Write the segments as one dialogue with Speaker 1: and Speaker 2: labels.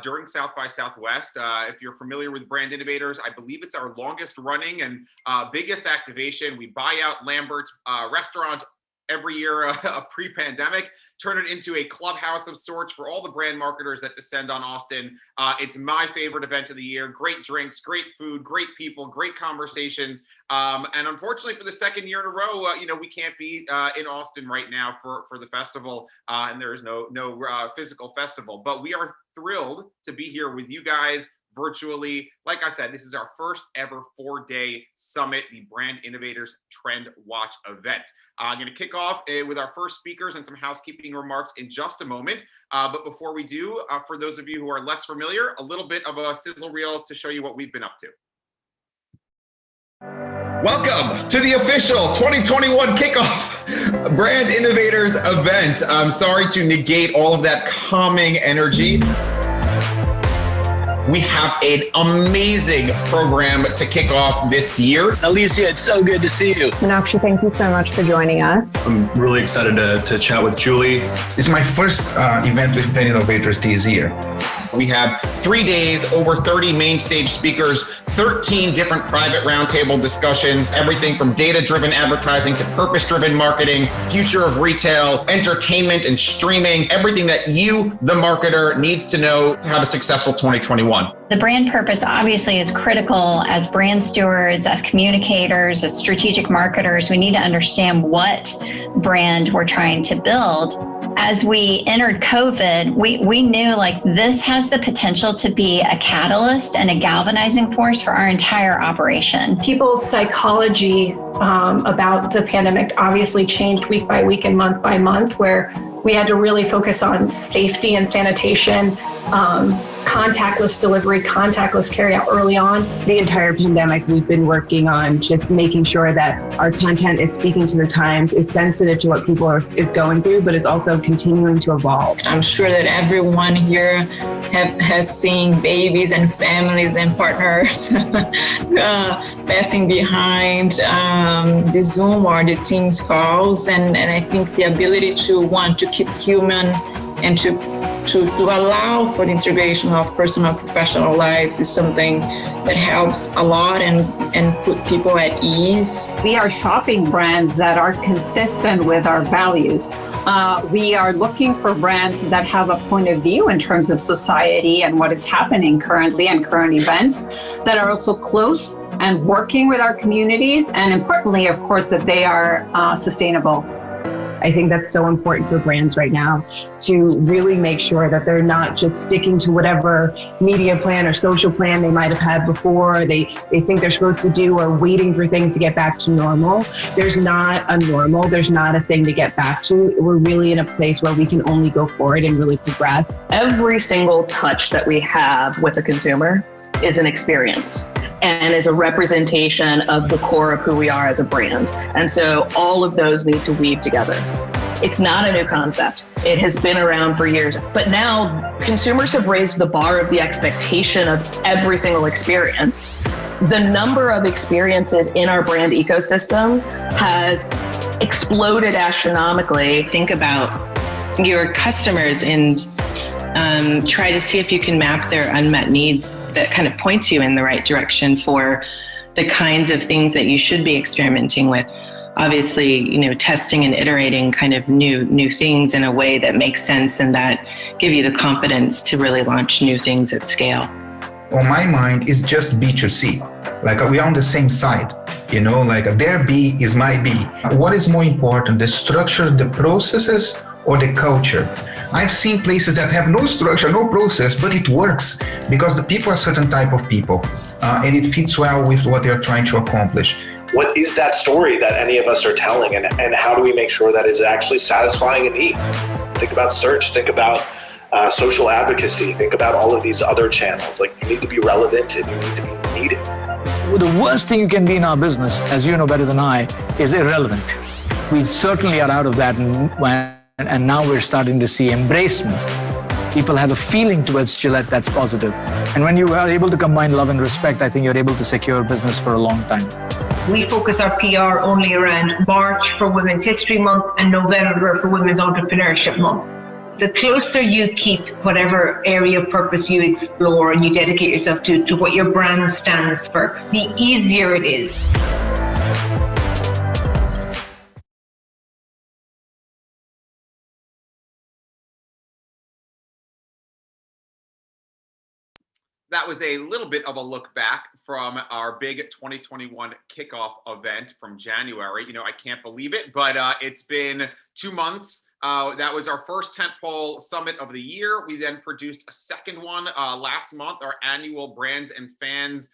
Speaker 1: during South by Southwest. If you're familiar with Brand Innovators, I believe it's our longest running and biggest activation. We buy out Lambert's restaurant every year pre-pandemic, turn it into a clubhouse of sorts for all the brand marketers that descend on Austin. It's my favorite event of the year. Great drinks, great food, great people, great conversations. And unfortunately for the second year in a row, we can't be in Austin right now for the festival, and there is no physical festival. But we are thrilled to be here with you guys virtually. Like I said, this is our first ever 4-day summit, the Brand Innovators TrendWatch event. I'm going to kick off with our first speakers and some housekeeping remarks in just a moment. But before we do, for those of you who are less familiar, a little bit of a sizzle reel to show you what we've been up to. Welcome to the official 2021 kickoff Brand Innovators event. I'm sorry to negate all of that calming energy. We have an amazing program to kick off this year.
Speaker 2: Alicia, it's so good to see you.
Speaker 3: Meenakshi, thank you so much for joining us.
Speaker 4: I'm really excited to chat with Julie.
Speaker 5: It's my first event with Brand Innovators this year.
Speaker 1: We have 3 days, over 30 main stage speakers, 13 different private roundtable discussions, everything from data-driven advertising to purpose-driven marketing, future of retail, entertainment and streaming, everything that you, the marketer, needs to know to have a successful 2021.
Speaker 6: The brand purpose obviously is critical as brand stewards, as communicators, as strategic marketers. We need to understand what brand we're trying to build. As we entered COVID, we knew like this has the potential to be a catalyst and a galvanizing force for our entire operation.
Speaker 3: People's psychology about the pandemic obviously changed week by week and month by month, where we had to really focus on safety and sanitation, contactless delivery, contactless carryout early on.
Speaker 7: The entire pandemic, we've been working on just making sure that our content is speaking to the times, is sensitive to what people is going through, but is also continuing to evolve.
Speaker 8: I'm sure that everyone here has seen babies and families and partners passing behind the Zoom or the Teams calls, and I think the ability to want to keep human and to allow for the integration of personal and professional lives is something that helps a lot and put people at ease.
Speaker 9: We are shopping brands that are consistent with our values. We are looking for brands that have a point of view in terms of society and what is happening currently and current events, that are also close and working with our communities, and importantly, of course, that they are sustainable.
Speaker 7: I think that's so important for brands right now to really make sure that they're not just sticking to whatever media plan or social plan they might have had before, they think they're supposed to do, or waiting for things to get back to normal. There's not a normal, there's not a thing to get back to. We're really in a place where we can only go forward and really progress.
Speaker 10: Every single touch that we have with a consumer is an experience and is a representation of the core of who we are as a brand. And so all of those need to weave together. It's not a new concept. It has been around for years, but now consumers have raised the bar of the expectation of every single experience. The number of experiences in our brand ecosystem has exploded astronomically.
Speaker 11: Think about your customers and try to see if you can map their unmet needs that kind of point you in the right direction for the kinds of things that you should be experimenting with. Obviously, testing and iterating kind of new things in a way that makes sense and that give you the confidence to really launch new things at scale.
Speaker 5: On my mind, it's just B2C. Like we are on the same side, like their B is my B. What is more important, the structure, the processes, or the culture? I've seen places that have no structure, no process, but it works because the people are a certain type of people and it fits well with what they're trying to accomplish.
Speaker 4: What is that story that any of us are telling, and how do we make sure that it's actually satisfying a need? Think about search, think about social advocacy, think about all of these other channels. Like, you need to be relevant and you need to be needed.
Speaker 2: Well, the worst thing you can be in our business, as you know better than I, is irrelevant. We certainly are out of that, and now we're starting to see embracement. People have a feeling towards Gillette that's positive. And when you are able to combine love and respect, I think you're able to secure business for a long time.
Speaker 12: We focus our PR only around March for Women's History Month and November for Women's Entrepreneurship Month. the closer you keep whatever area of purpose you explore and you dedicate yourself to what your brand stands for, the easier it is.
Speaker 1: That was a little bit of a look back from our big 2021 kickoff event from January. You know, I can't believe it, but it's been 2 months. That was our first tentpole summit of the year. We then produced a second one last month, our annual Brands and Fans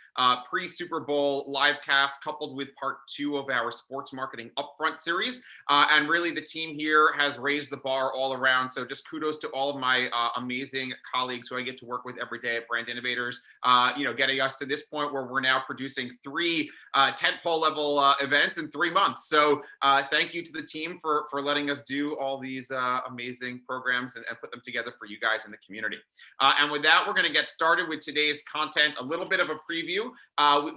Speaker 1: pre-Super Bowl live cast, coupled with part 2 of our sports marketing upfront series. And really the team here has raised the bar all around. So just kudos to all of my amazing colleagues who I get to work with every day at Brand Innovators, you know, getting us to this point where we're now producing 3 tentpole level events in 3 months. So thank you to the team for letting us do all these amazing programs and put them together for you guys in the community. And with that, we're going to get started with today's content, a little bit of a preview.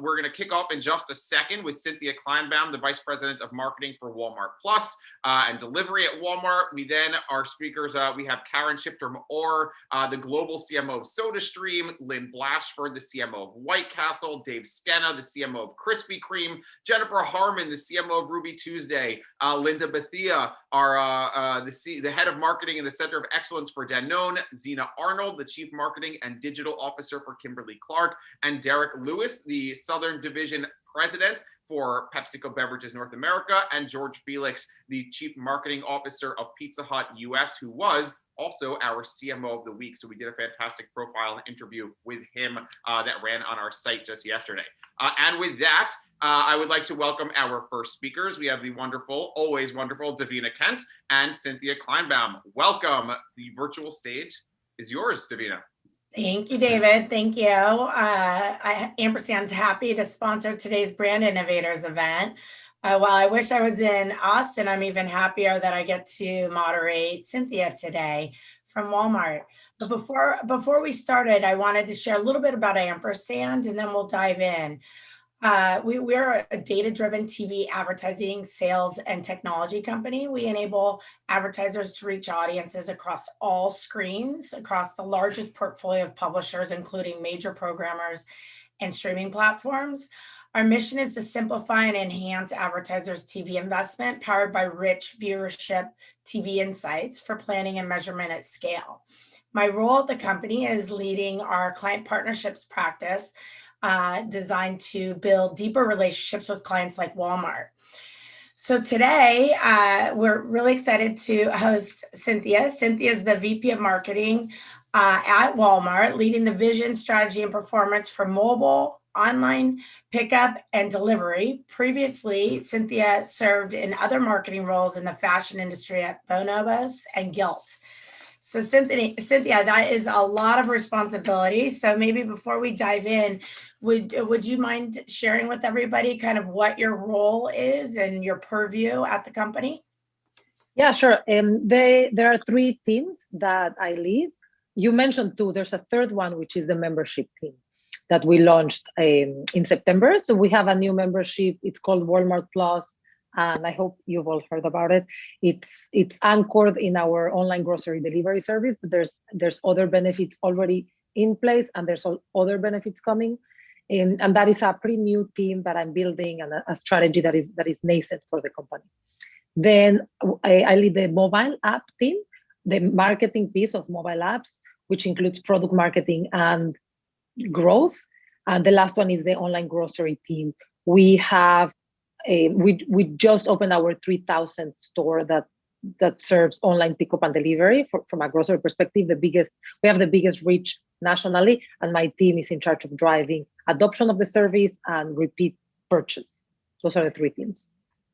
Speaker 1: We're going to kick off in just a second with Cynthia Kleinbaum, the Vice President of Marketing for Walmart Plus and Delivery at Walmart. We then, our speakers, we have Karen Shifter-Maor, the Global CMO of SodaStream, Lynn Blashford, the CMO of White Castle, Dave Skenna, the CMO of Krispy Kreme, Jennifer Harmon, the CMO of Ruby Tuesday, Linda Bethia, our the head of marketing in the Center of Excellence for Danone, Zena Arnold, the Chief Marketing and Digital Officer for Kimberly-Clark, and Derek Lewis, the Southern Division President for PepsiCo Beverages North America, and George Felix, the Chief Marketing Officer of Pizza Hut US, who was also our CMO of the week. So we did a fantastic profile and interview with him that ran on our site just yesterday. And with that, I would like to welcome our first speakers. We have the wonderful, always wonderful Davina Kent and Cynthia Kleinbaum. Welcome. The virtual stage is yours, Davina.
Speaker 13: Thank you, David. Thank you. Ampersand's happy to sponsor today's Brand Innovators event. While I wish I was in Austin, I'm even happier that I get to moderate Cynthia today from Walmart. But before we started, I wanted to share a little bit about Ampersand, and then we'll dive in. We're a data-driven TV advertising, sales, and technology company. We enable advertisers to reach audiences across all screens, across the largest portfolio of publishers, including major programmers and streaming platforms. Our mission is to simplify and enhance advertisers' TV investment, powered by rich viewership TV insights for planning and measurement at scale. My role at the company is leading our client partnerships practice, designed to build deeper relationships with clients like Walmart. So today, we're really excited to host Cynthia. Cynthia is the VP of Marketing at Walmart, leading the vision, strategy, and performance for mobile, online pickup, and delivery. Previously, Cynthia served in other marketing roles in the fashion industry at Bonobos and Gilt. So Cynthia, that is a lot of responsibility. So maybe before we dive in, would you mind sharing with everybody kind of what your role is and your purview at the company?
Speaker 14: Yeah, sure. There are 3 teams that I lead. You mentioned 2. There's a third one, which is the membership team that we launched in September. So we have a new membership. It's called Walmart Plus, and I hope you've all heard about it. It's anchored in our online grocery delivery service, but there's other benefits already in place, and there's other benefits coming. And that is a pretty new team that I'm building, and a strategy that is nascent for the company. Then I lead the mobile app team, the marketing piece of mobile apps, which includes product marketing and growth. And the last one is the online grocery team. We have we just opened our 3,000th store that serves online pickup and delivery from a grocery perspective. We have the biggest reach nationally, and my team is in charge of driving adoption of the service and repeat purchase. Those are the 3 teams.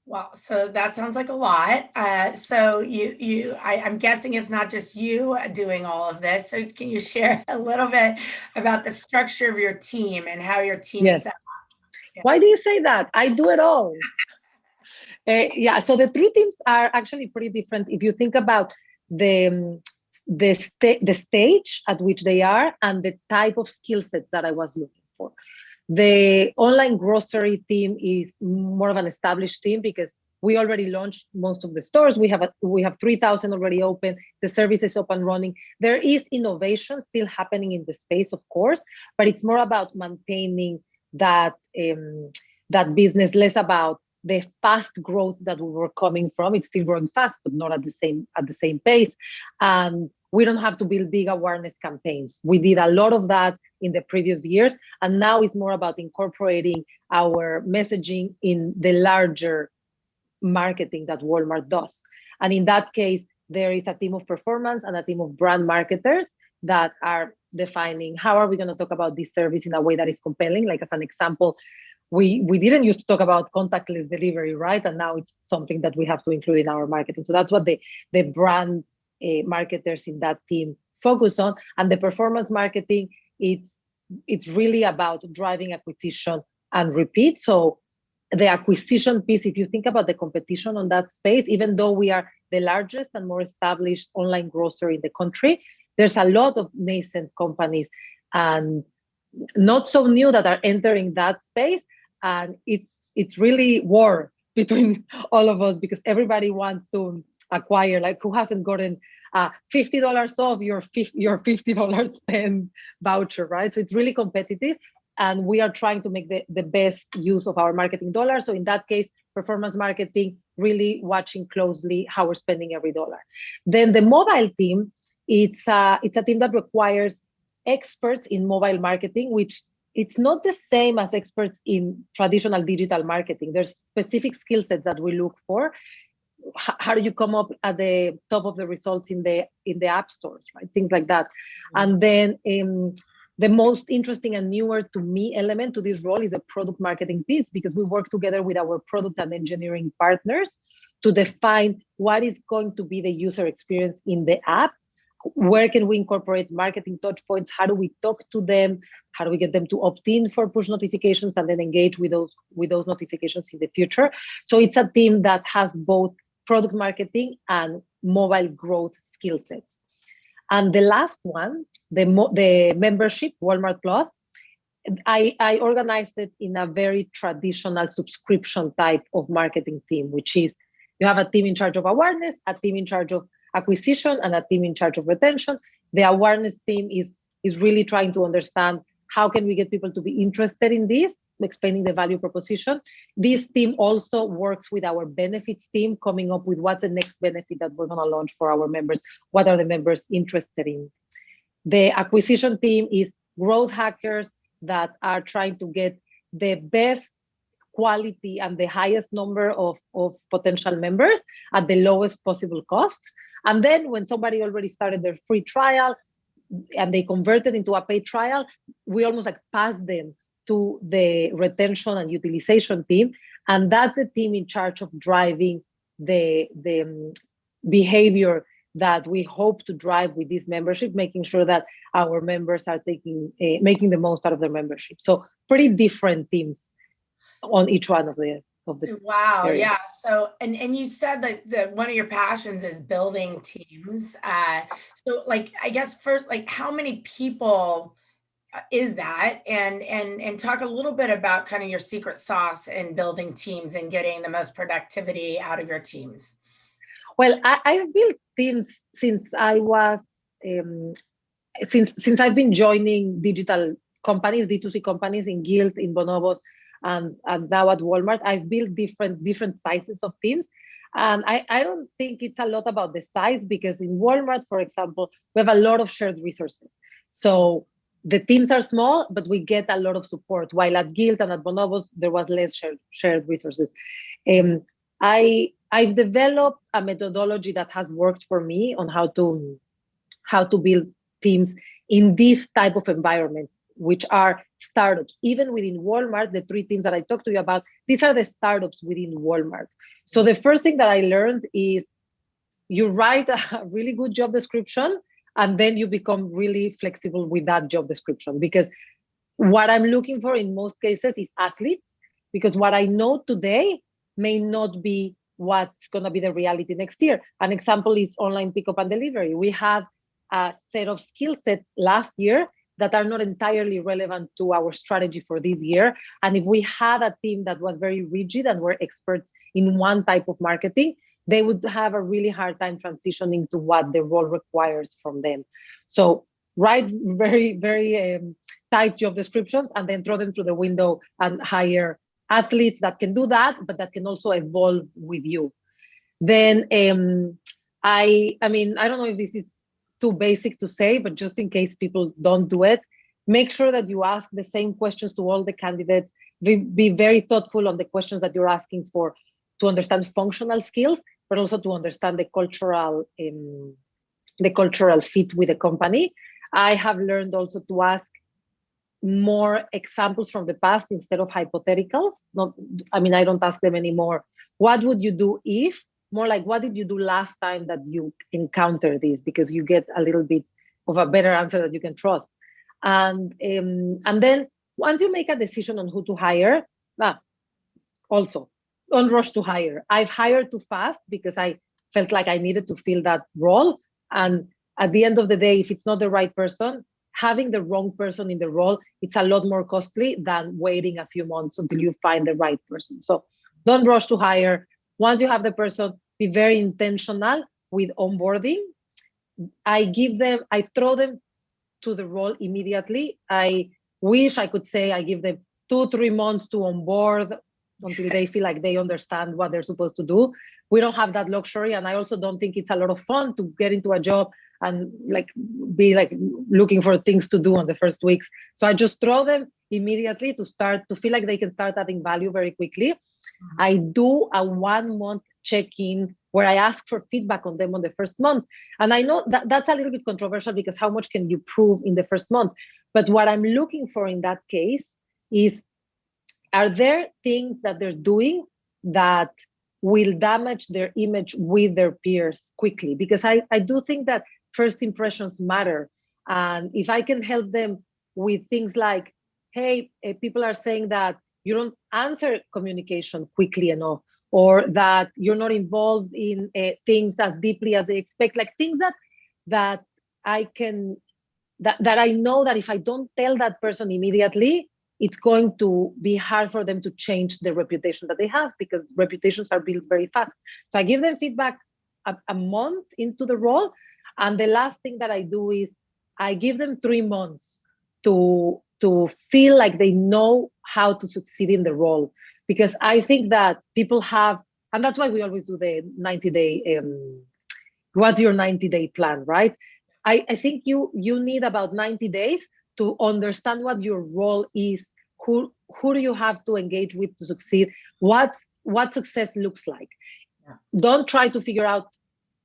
Speaker 13: Wow, so that sounds like a lot. So I'm guessing it's not just you doing all of this. So can you share a little bit about the structure of your team and how your team is set up?
Speaker 14: Yeah. Why do you say that? I do it all. Yeah, so the 3 teams are actually pretty different if you think about the stage at which they are and the type of skill sets that I was looking for. The online grocery team is more of an established team because We already launched most of the stores. We have 3,000 already open. The service is up and running. There is innovation still happening in the space, of course, but it's more about maintaining that that business, less about the fast growth that we were coming from. It's still growing fast, but not at the same pace. And we don't have to build big awareness campaigns. We did a lot of that in the previous years, and now it's more about incorporating our messaging in the larger marketing that Walmart does. And in that case, there is a team of performance and a team of brand marketers that are defining how are we going to talk about this service in a way that is compelling. Like as an example, we didn't used to talk about contactless delivery, right? And now it's something that we have to include in our marketing. So that's what the brand marketers in that team focus on. And the performance marketing, it's really about driving acquisition and repeat. So the acquisition piece, if you think about the competition on that space, even though we are the largest and more established online grocer in the country, there's a lot of nascent companies and not so new that are entering that space. And it's really war between all of us because everybody wants to acquire, like who hasn't gotten $50 off your $50 spend voucher, right? So it's really competitive. And we are trying to make the best use of our marketing dollars. So in that case, performance marketing, really watching closely how we're spending every dollar. Then the mobile team, it's a team that requires experts in mobile marketing, which it's not the same as experts in traditional digital marketing. There's specific skill sets that we look for. How do you come up at the top of the results in the app stores, right? Things like that. And then the most interesting and newer to me element to this role is a product marketing piece, because we work together with our product and engineering partners to define what is going to be the user experience in the app. Where can we incorporate marketing touch points? How do we talk to them? How do we get them to opt in for push notifications and then engage with those notifications in the future? So it's a team that has both product marketing and mobile growth skill sets. And the last one, the membership, Walmart Plus, I organized it in a very traditional subscription type of marketing team, which is you have a team in charge of awareness, a team in charge of acquisition, and a team in charge of retention. The awareness team is really trying to understand how can we get people to be interested in this, explaining the value proposition. This team also works with our benefits team, coming up with what's the next benefit that we're going to launch for our members. What are the members interested in? The acquisition team is growth hackers that are trying to get the best quality and the highest number of potential members at the lowest possible cost. And then when somebody already started their free trial and they converted into a paid trial, we almost like pass them to the retention and utilization team. And that's the team in charge of driving the behavior that we hope to drive with this membership, making sure that our members are making the most out of their membership. So pretty different teams on each one of the
Speaker 13: wow
Speaker 14: areas.
Speaker 13: Yeah. So and you said that one of your passions is building teams. So like I guess first, like how many people is that, and talk a little bit about kind of your secret sauce in building teams and getting the most productivity out of your teams.
Speaker 14: Well, I've built teams since I was since I've been joining digital companies, D2C companies in Guild, in Bonobos, and now at Walmart. I've built different sizes of teams. And I don't think it's a lot about the size, because in Walmart, for example, we have a lot of shared resources. So the teams are small, but we get a lot of support. While at Guild and at Bonobos, there was less shared resources. I've developed a methodology that has worked for me on how to build teams in these type of environments, which are startups. Even within Walmart, the 3 teams that I talked to you about, these are the startups within Walmart. So the first thing that I learned is you write a really good job description, and then you become really flexible with that job description. Because what I'm looking for in most cases is athletes, because what I know today may not be what's going to be the reality next year. An example is online pickup and delivery. We had a set of skill sets last year that are not entirely relevant to our strategy for this year. And if we had a team that was very rigid and were experts in one type of marketing, they would have a really hard time transitioning to what the role requires from them. So write very, very tight job descriptions and then throw them through the window and hire athletes that can do that, but that can also evolve with you. Then I mean, I don't know if this is too basic to say, but just in case people don't do it, make sure that you ask the same questions to all the candidates. Be very thoughtful on the questions that you're asking for to understand functional skills, but also to understand the cultural fit with the company. I have learned also to ask more examples from the past instead of hypotheticals. I don't ask them anymore, what would you do if? More like, what did you do last time that you encountered this? Because you get a little bit of a better answer that you can trust. And then once you make a decision on who to hire, also don't rush to hire. I've hired too fast because I felt like I needed to fill that role. And at the end of the day, if it's not the right person, having the wrong person in the role, it's a lot more costly than waiting a few months until you find the right person. So don't rush to hire. Once you have the person, be very intentional with onboarding. I throw them to the role immediately. I wish I could say I give them 2-3 months to onboard until they feel like they understand what they're supposed to do. We don't have that luxury. And I also don't think it's a lot of fun to get into a job and be looking for things to do on the first weeks. So I just throw them immediately to feel like they can start adding value very quickly. I do a 1-month check-in where I ask for feedback on them on the first month. And I know that that's a little bit controversial because how much can you prove in the first month? But what I'm looking for in that case is, are there things that they're doing that will damage their image with their peers quickly? Because I do think that first impressions matter. And if I can help them with things like, hey, people are saying that you don't answer communication quickly enough, or that you're not involved in things as deeply as they expect, like things that I know that if I don't tell that person immediately, it's going to be hard for them to change the reputation that they have, because reputations are built very fast. So I give them feedback a month into the role. And the last thing that I do is I give them 3 months to feel like they know how to succeed in the role. Because I think that people have, and that's why we always do the 90-day, what's your 90-day plan, right? I think you need about 90 days to understand what your role is, who do you have to engage with to succeed, what success looks like. Yeah. Don't try to figure out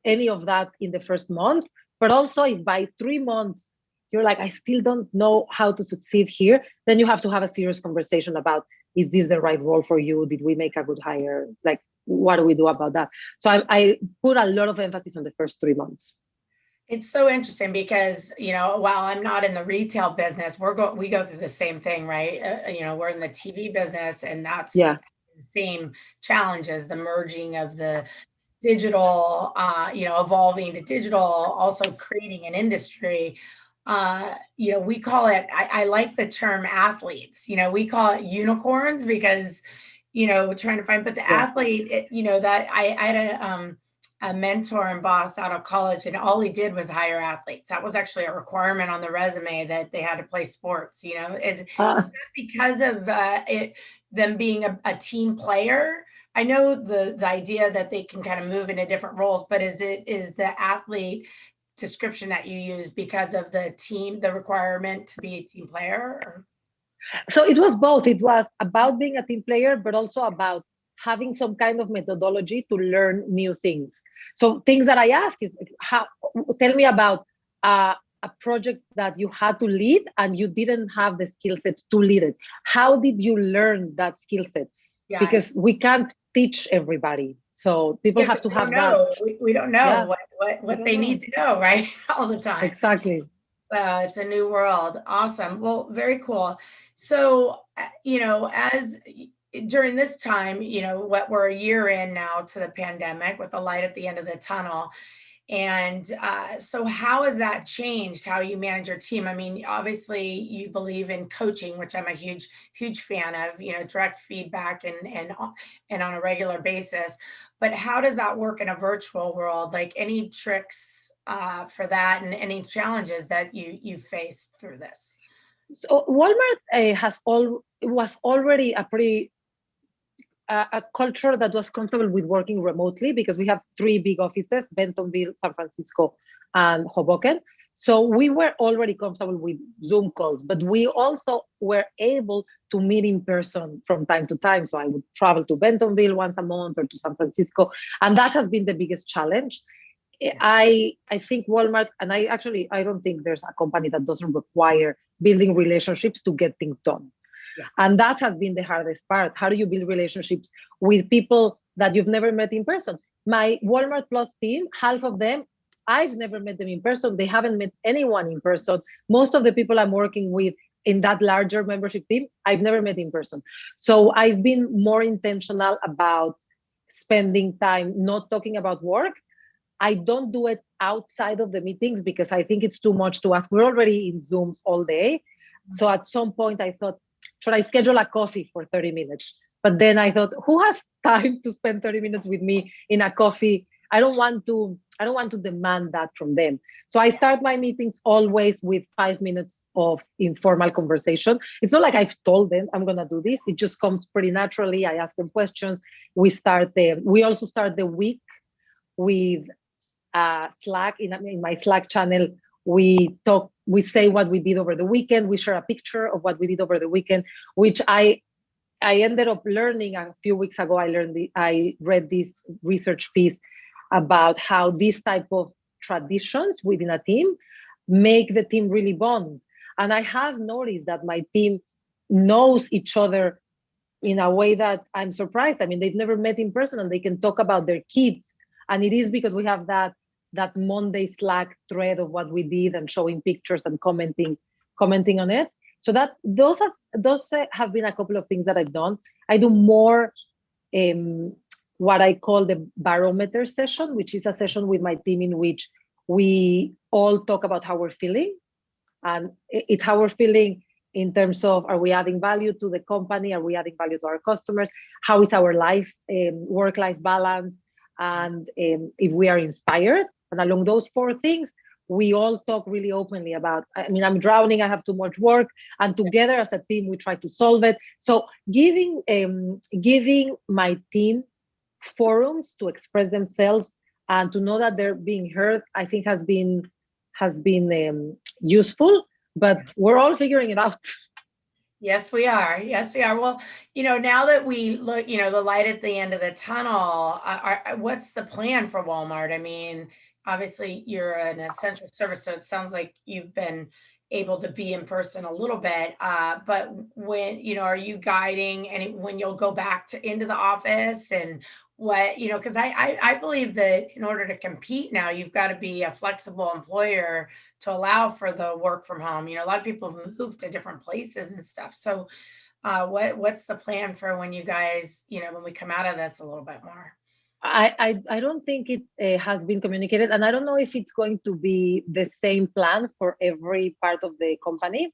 Speaker 14: any of that in the first month, but also if by 3 months you're like, I still don't know how to succeed here, then you have to have a serious conversation about, is this the right role for you? Did we make a good hire? Like, what do we do about that? So I put a lot of emphasis on the first 3 months.
Speaker 13: It's so interesting because, while I'm not in the retail business, we go through the same thing, right? We're in the TV business, and that's the same challenges, the merging of the digital, evolving to digital, also creating an industry. We call it, I like the term athletes, we call it unicorns because, trying to find, but the athlete, that I had a mentor and boss out of college, and all he did was hire athletes. That was actually a requirement on the resume, that they had to play sports. It's not because of them being a team player. I know the idea that they can kind of move into different roles, but is the athlete description that you use because of the requirement to be a team player? Or?
Speaker 14: So it was both. It was about being a team player, but also about having some kind of methodology to learn new things. So things that I ask is, tell me about a project that you had to lead and you didn't have the skill sets to lead it. How did you learn that skill set? Yeah. Because we can't teach everybody. So people have to have that.
Speaker 13: We don't know what they need to know, right? All the time.
Speaker 14: Exactly.
Speaker 13: It's a new world. Awesome. Well, very cool. So, as during this time, what we're a year in now to the pandemic with the light at the end of the tunnel, And so how has that changed how you manage your team? I mean, obviously you believe in coaching, which I'm a huge fan of, direct feedback and on a regular basis. But how does that work in a virtual world? Like, any tricks for that, and any challenges that you've faced through this?
Speaker 14: So Walmart was already a culture that was comfortable with working remotely, because we have 3 big offices: Bentonville, San Francisco, and Hoboken. So we were already comfortable with Zoom calls, but we also were able to meet in person from time to time. So I would travel to Bentonville once a month, or to San Francisco, and that has been the biggest challenge. I think Walmart, and I don't think there's a company that doesn't require building relationships to get things done. Yeah. And that has been the hardest part. How do you build relationships with people that you've never met in person? My Walmart Plus team, half of them, I've never met them in person. They haven't met anyone in person. Most of the people I'm working with in that larger membership team, I've never met in person. So I've been more intentional about spending time not talking about work. I don't do it outside of the meetings, because I think it's too much to ask. We're already in Zooms all day. So at some point I thought, should I schedule a coffee for 30 minutes? But then I thought, who has time to spend 30 minutes with me in a coffee? I don't want to demand that from them. So I start my meetings always with 5 minutes of informal conversation. It's not like I've told them I'm gonna do this. It just comes pretty naturally. I ask them questions. We also start the week with Slack. In my Slack channel, we say what we did over the weekend. We share a picture of what we did over the weekend, which I ended up learning a few weeks ago. I read this research piece about how these type of traditions within a team make the team really bond. And I have noticed that my team knows each other in a way that I'm surprised. I mean, they've never met in person, and they can talk about their kids. And it is because we have that Monday Slack thread of what we did, and showing pictures and commenting on it. So those have been a couple of things that I've done. I do more what I call the barometer session, which is a session with my team in which we all talk about how we're feeling. And it's how we're feeling in terms of, are we adding value to the company? Are we adding value to our customers? How is our work-life balance? And if we are inspired. And along those 4 things, we all talk really openly about, I'm drowning, I have too much work. And together as a team, we try to solve it. So giving my team forums to express themselves and to know that they're being heard, I think has been useful, but we're all figuring it out.
Speaker 13: Yes, we are. Well, now that we look, the light at the end of the tunnel, what's the plan for Walmart? I mean, obviously you're an essential service, so it sounds like you've been able to be in person a little bit. But when, are you guiding and when you'll go back into the office, and what, because I believe that in order to compete now, you've got to be a flexible employer to allow for the work from home. A lot of people have moved to different places and stuff. So what's the plan for when you guys, when we come out of this a little bit more?
Speaker 14: I don't think it has been communicated, and I don't know if it's going to be the same plan for every part of the company.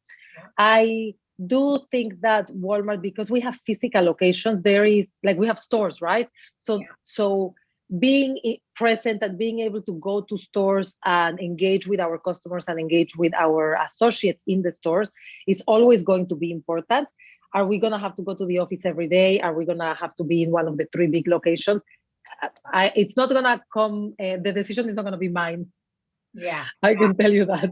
Speaker 14: I do think that Walmart, because we have physical locations, we have stores, right? So being present and being able to go to stores and engage with our customers and engage with our associates in the stores is always going to be important. Are we going to have to go to the office every day? Are we going to have to be in one of the 3 big locations? It's not going to come, the decision is not going to be mine.
Speaker 13: Yeah.
Speaker 14: I can tell you that.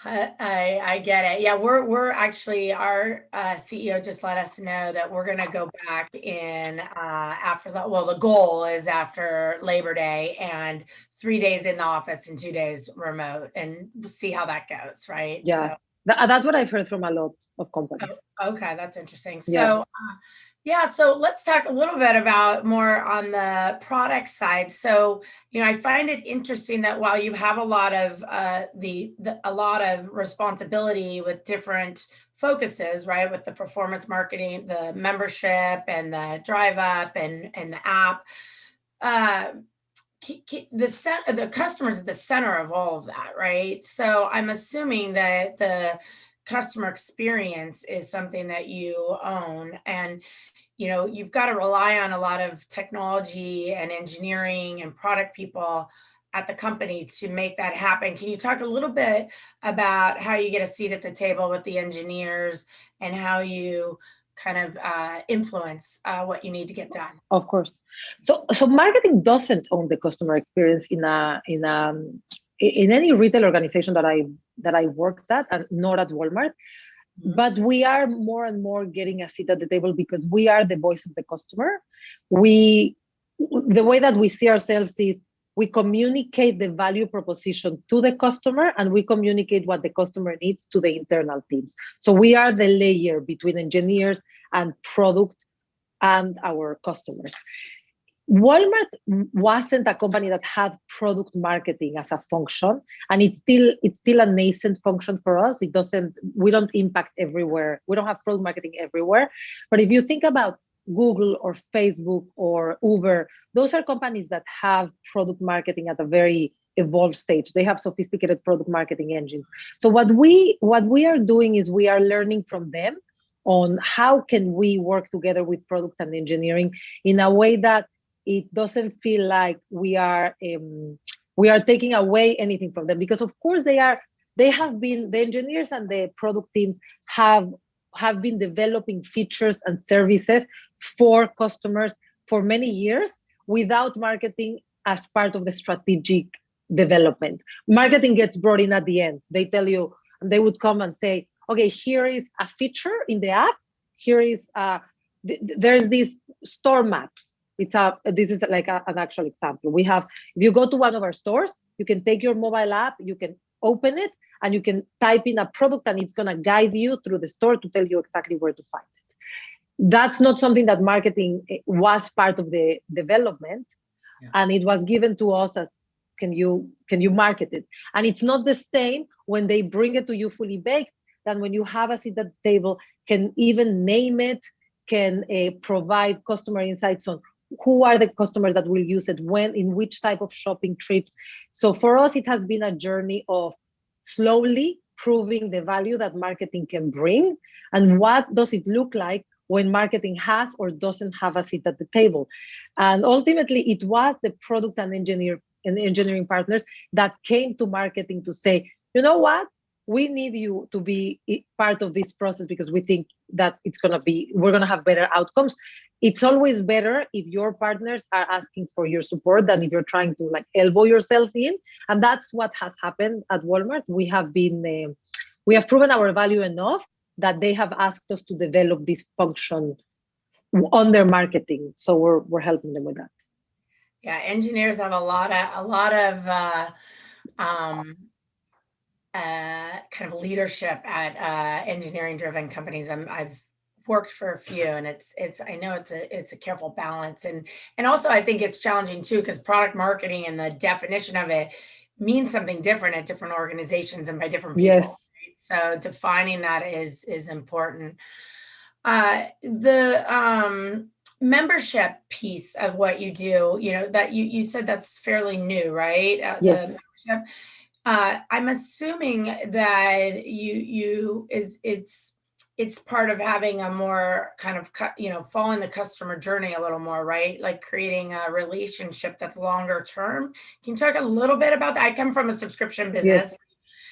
Speaker 13: I get it. Yeah, we're actually, our CEO just let us know that we're going to go back in after the goal is after Labor Day, and 3 days in the office and 2 days remote, and we'll see how that goes, right?
Speaker 14: Yeah,
Speaker 13: so,
Speaker 14: that's what I've heard from a lot of companies.
Speaker 13: Okay, that's interesting. So so let's talk a little bit about more on the product side. So, I find it interesting that while you have a lot of a lot of responsibility with different focuses, right, with the performance marketing, the membership, and the drive up, and the app, the customer's at the center of all of that, right? So I'm assuming that the customer experience is something that you own, and you've got to rely on a lot of technology and engineering and product people at the company to make that happen. Can you talk a little bit about how you get a seat at the table with the engineers and how you kind of influence what you need to get done?
Speaker 14: Of course. So marketing doesn't own the customer experience in any retail organization that I worked at, and not at Walmart. But we are more and more getting a seat at the table because we are the voice of the customer. The way that we see ourselves is we communicate the value proposition to the customer, and we communicate what the customer needs to the internal teams. So we are the layer between engineers and product and our customers. Walmart wasn't a company that had product marketing as a function, and it's still a nascent function for us. We don't impact everywhere. We don't have product marketing everywhere. But if you think about Google or Facebook or Uber, those are companies that have product marketing at a very evolved stage. They have sophisticated product marketing engines. So what we are doing is we are learning from them on how can we work together with product and engineering in a way that it doesn't feel like we are taking away anything from them, because of course the engineers and the product teams have been developing features and services for customers for many years without marketing as part of the strategic development. Marketing gets brought in at the end. They tell you, they would come and say, okay, here is a feature in the app. Here is there's these store maps. This is like an actual example. If you go to one of our stores, you can take your mobile app, you can open it, and you can type in a product, and it's going to guide you through the store to tell you exactly where to find it. That's not something that marketing was part of the development, and it was given to us as, can you market it? And it's not the same when they bring it to you fully baked than when you have a seat at the table, can even name it, can provide customer insights on who are the customers that will use it, when, in which type of shopping trips. So for us, it has been a journey of slowly proving the value that marketing can bring, and what does it look like when marketing has or doesn't have a seat at the table. And ultimately, it was the product and engineering partners that came to marketing to say, you know what? We need you to be part of this process because we think that we're going to have better outcomes. It's always better if your partners are asking for your support than if you're trying to elbow yourself in. And that's what has happened at Walmart. We have proven our value enough that they have asked us to develop this function on their marketing. So we're helping them with that.
Speaker 13: Yeah, engineers have a lot of kind of leadership at engineering-driven companies. I've worked for a few, and I know it's a careful balance, and also I think it's challenging too, because product marketing and the definition of it means something different at different organizations and by different people.
Speaker 14: Yes.
Speaker 13: Right? So defining that is important. The membership piece of what you do, that you said that's fairly new, right?
Speaker 14: Yes.
Speaker 13: The membership. I'm assuming that it's part of having a more kind of following the customer journey a little more, right? Like creating a relationship that's longer term. Can you talk a little bit about that? I come from a subscription business,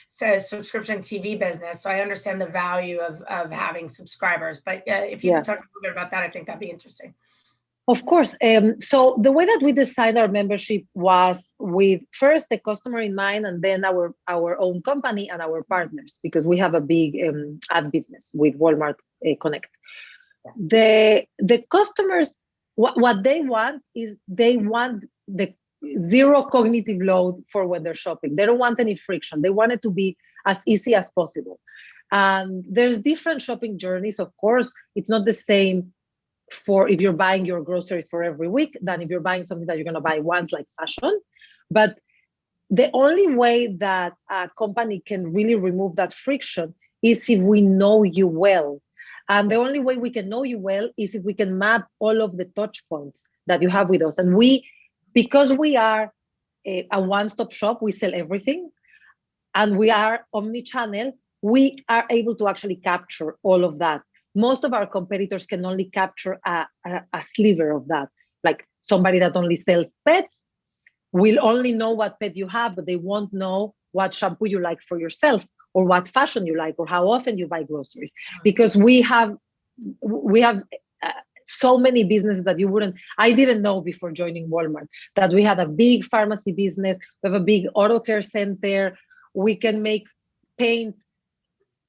Speaker 13: so subscription TV business, so I understand the value of having subscribers. But if you could talk a little bit about that, I think that'd be interesting.
Speaker 14: Of course. So the way that we designed our membership was with first the customer in mind, and then our own company and our partners, because we have a big ad business with Walmart Connect. The customers, what they want is they want the zero cognitive load for when they're shopping. They don't want any friction. They want it to be as easy as possible. And there's different shopping journeys. Of course, it's not the same for if you're buying your groceries for every week than if you're buying something that you're going to buy once, like fashion. But the only way that a company can really remove that friction is if we know you well. And the only way we can know you well is if we can map all of the touch points that you have with us. And because we are a one-stop shop. We sell everything, and we are omni-channel. We are able to actually capture all of that. Most of our competitors can only capture a sliver of that. Like somebody that only sells pets will only know what pet you have, but they won't know what shampoo you like for yourself, or what fashion you like, or how often you buy groceries. Because we have so many businesses that I didn't know before joining Walmart, that we had a big pharmacy business, we have a big auto care center, we can make paint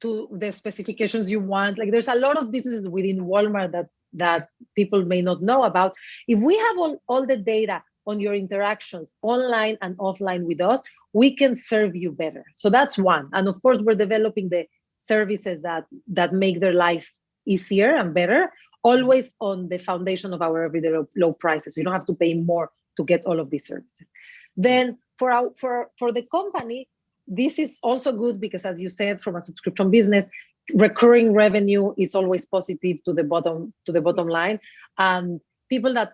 Speaker 14: to the specifications you want. Like there's a lot of businesses within Walmart that people may not know about. If we have all the data on your interactions online and offline with us, we can serve you better. So that's one. And of course, we're developing the services that make their life easier and better, always on the foundation of our everyday low prices. You don't have to pay more to get all of these services. Then for the company, this is also good because, as you said, from a subscription business, recurring revenue is always positive to the bottom line. And people that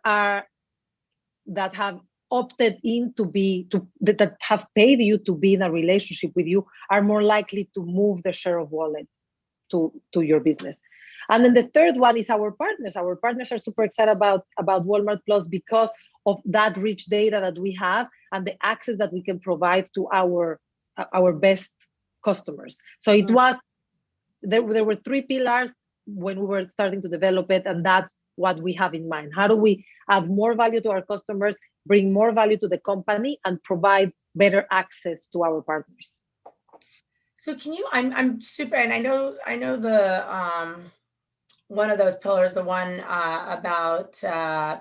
Speaker 14: have opted in that have paid you to be in a relationship with you are more likely to move the share of wallet to your business. And then the third one is our partners. Our partners are super excited about Walmart Plus because of that rich data that we have and the access that we can provide to our best customers. So it was, there were three pillars when we were starting to develop it, and that's what we have in mind. How do we add more value to our customers, bring more value to the company, and provide better access to our partners?
Speaker 13: So can you, I'm super, and I know the, one of those pillars, the one about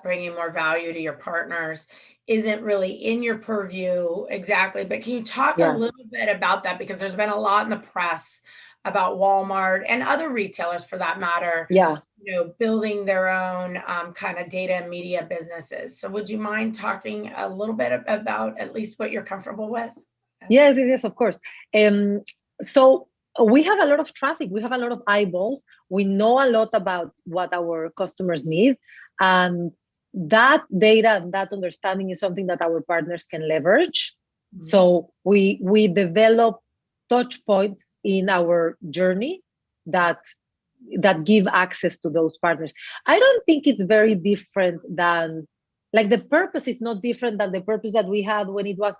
Speaker 13: bringing more value to your partners, isn't really in your purview exactly, but can you talk a little bit about that? Because there's been a lot in the press about Walmart and other retailers for that matter, building their own kind of data and media businesses. So would you mind talking a little bit about at least what you're comfortable with?
Speaker 14: Yes, of course. So we have a lot of traffic, we have a lot of eyeballs, we know a lot about what our customers need, and that data and that understanding is something that our partners can leverage. So we develop touch points in our journey that give access to those partners. I don't think it's very different than, like, the purpose is not different than the purpose that we had when it was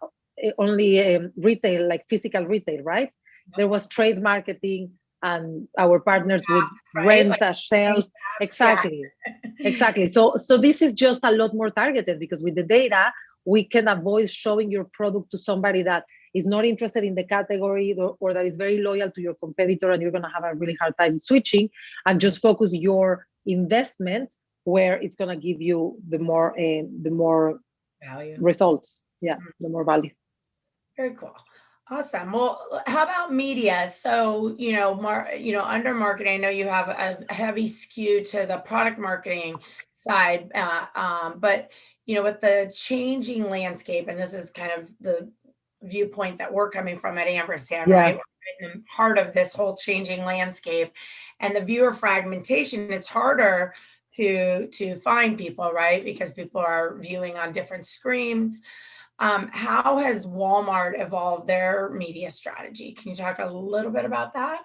Speaker 14: only retail, like physical retail, right? There was trade marketing and our partners would rent a shelf. Exactly. So this is just a lot more targeted, because with the data, we can avoid showing your product to somebody that is not interested in the category or that is very loyal to your competitor, and you're going to have a really hard time switching, and just focus your investment where it's going to give you the more
Speaker 13: value
Speaker 14: results. The more value.
Speaker 13: Very cool. Awesome. Well, how about media? So, under marketing, I know you have a heavy skew to the product marketing side, but, with the changing landscape, and this is kind of the viewpoint that we're coming from at Ampersand, right? We're in the heart of this whole changing landscape and the viewer fragmentation. It's harder to find people, right? Because people are viewing on different screens. How has Walmart evolved their media strategy? Can you talk a little bit about that?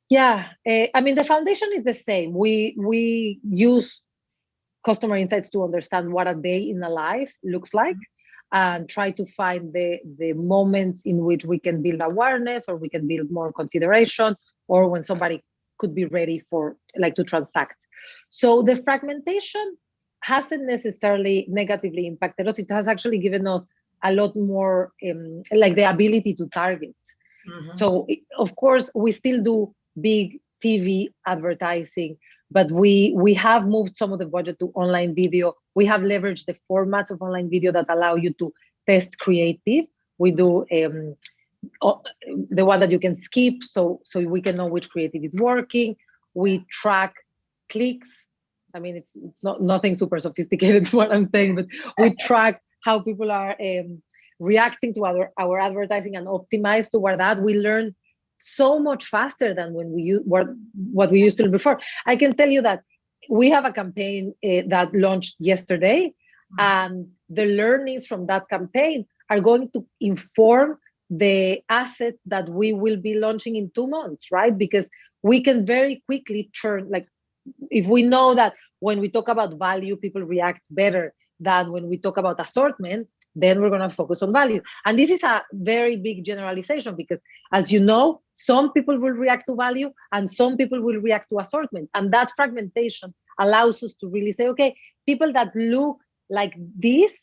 Speaker 14: The foundation is the same. We use customer insights to understand what a day in a life looks like, and try to find the moments in which we can build awareness, or we can build more consideration, or when somebody could be ready to transact. So the fragmentation hasn't necessarily negatively impacted us. It has actually given us a lot more the ability to target. So of course we still do big TV advertising, but we have moved some of the budget to online video. We have leveraged the formats of online video that allow you to test creative. We do the one that you can skip, so we can know which creative is working. We track clicks. It's not nothing super sophisticated what I'm saying, but we track how people are reacting to our advertising and optimize toward that. We learn so much faster than when what we used to do before. I can tell you that we have a campaign that launched yesterday, and the learnings from that campaign are going to inform the assets that we will be launching in 2 months, right? Because we can very quickly turn, like, if we know that when we talk about value, people react better than when we talk about assortment, then we're going to focus on value. And this is a very big generalization because, as you know, some people will react to value and some people will react to assortment. And that fragmentation allows us to really say, okay, people that look like this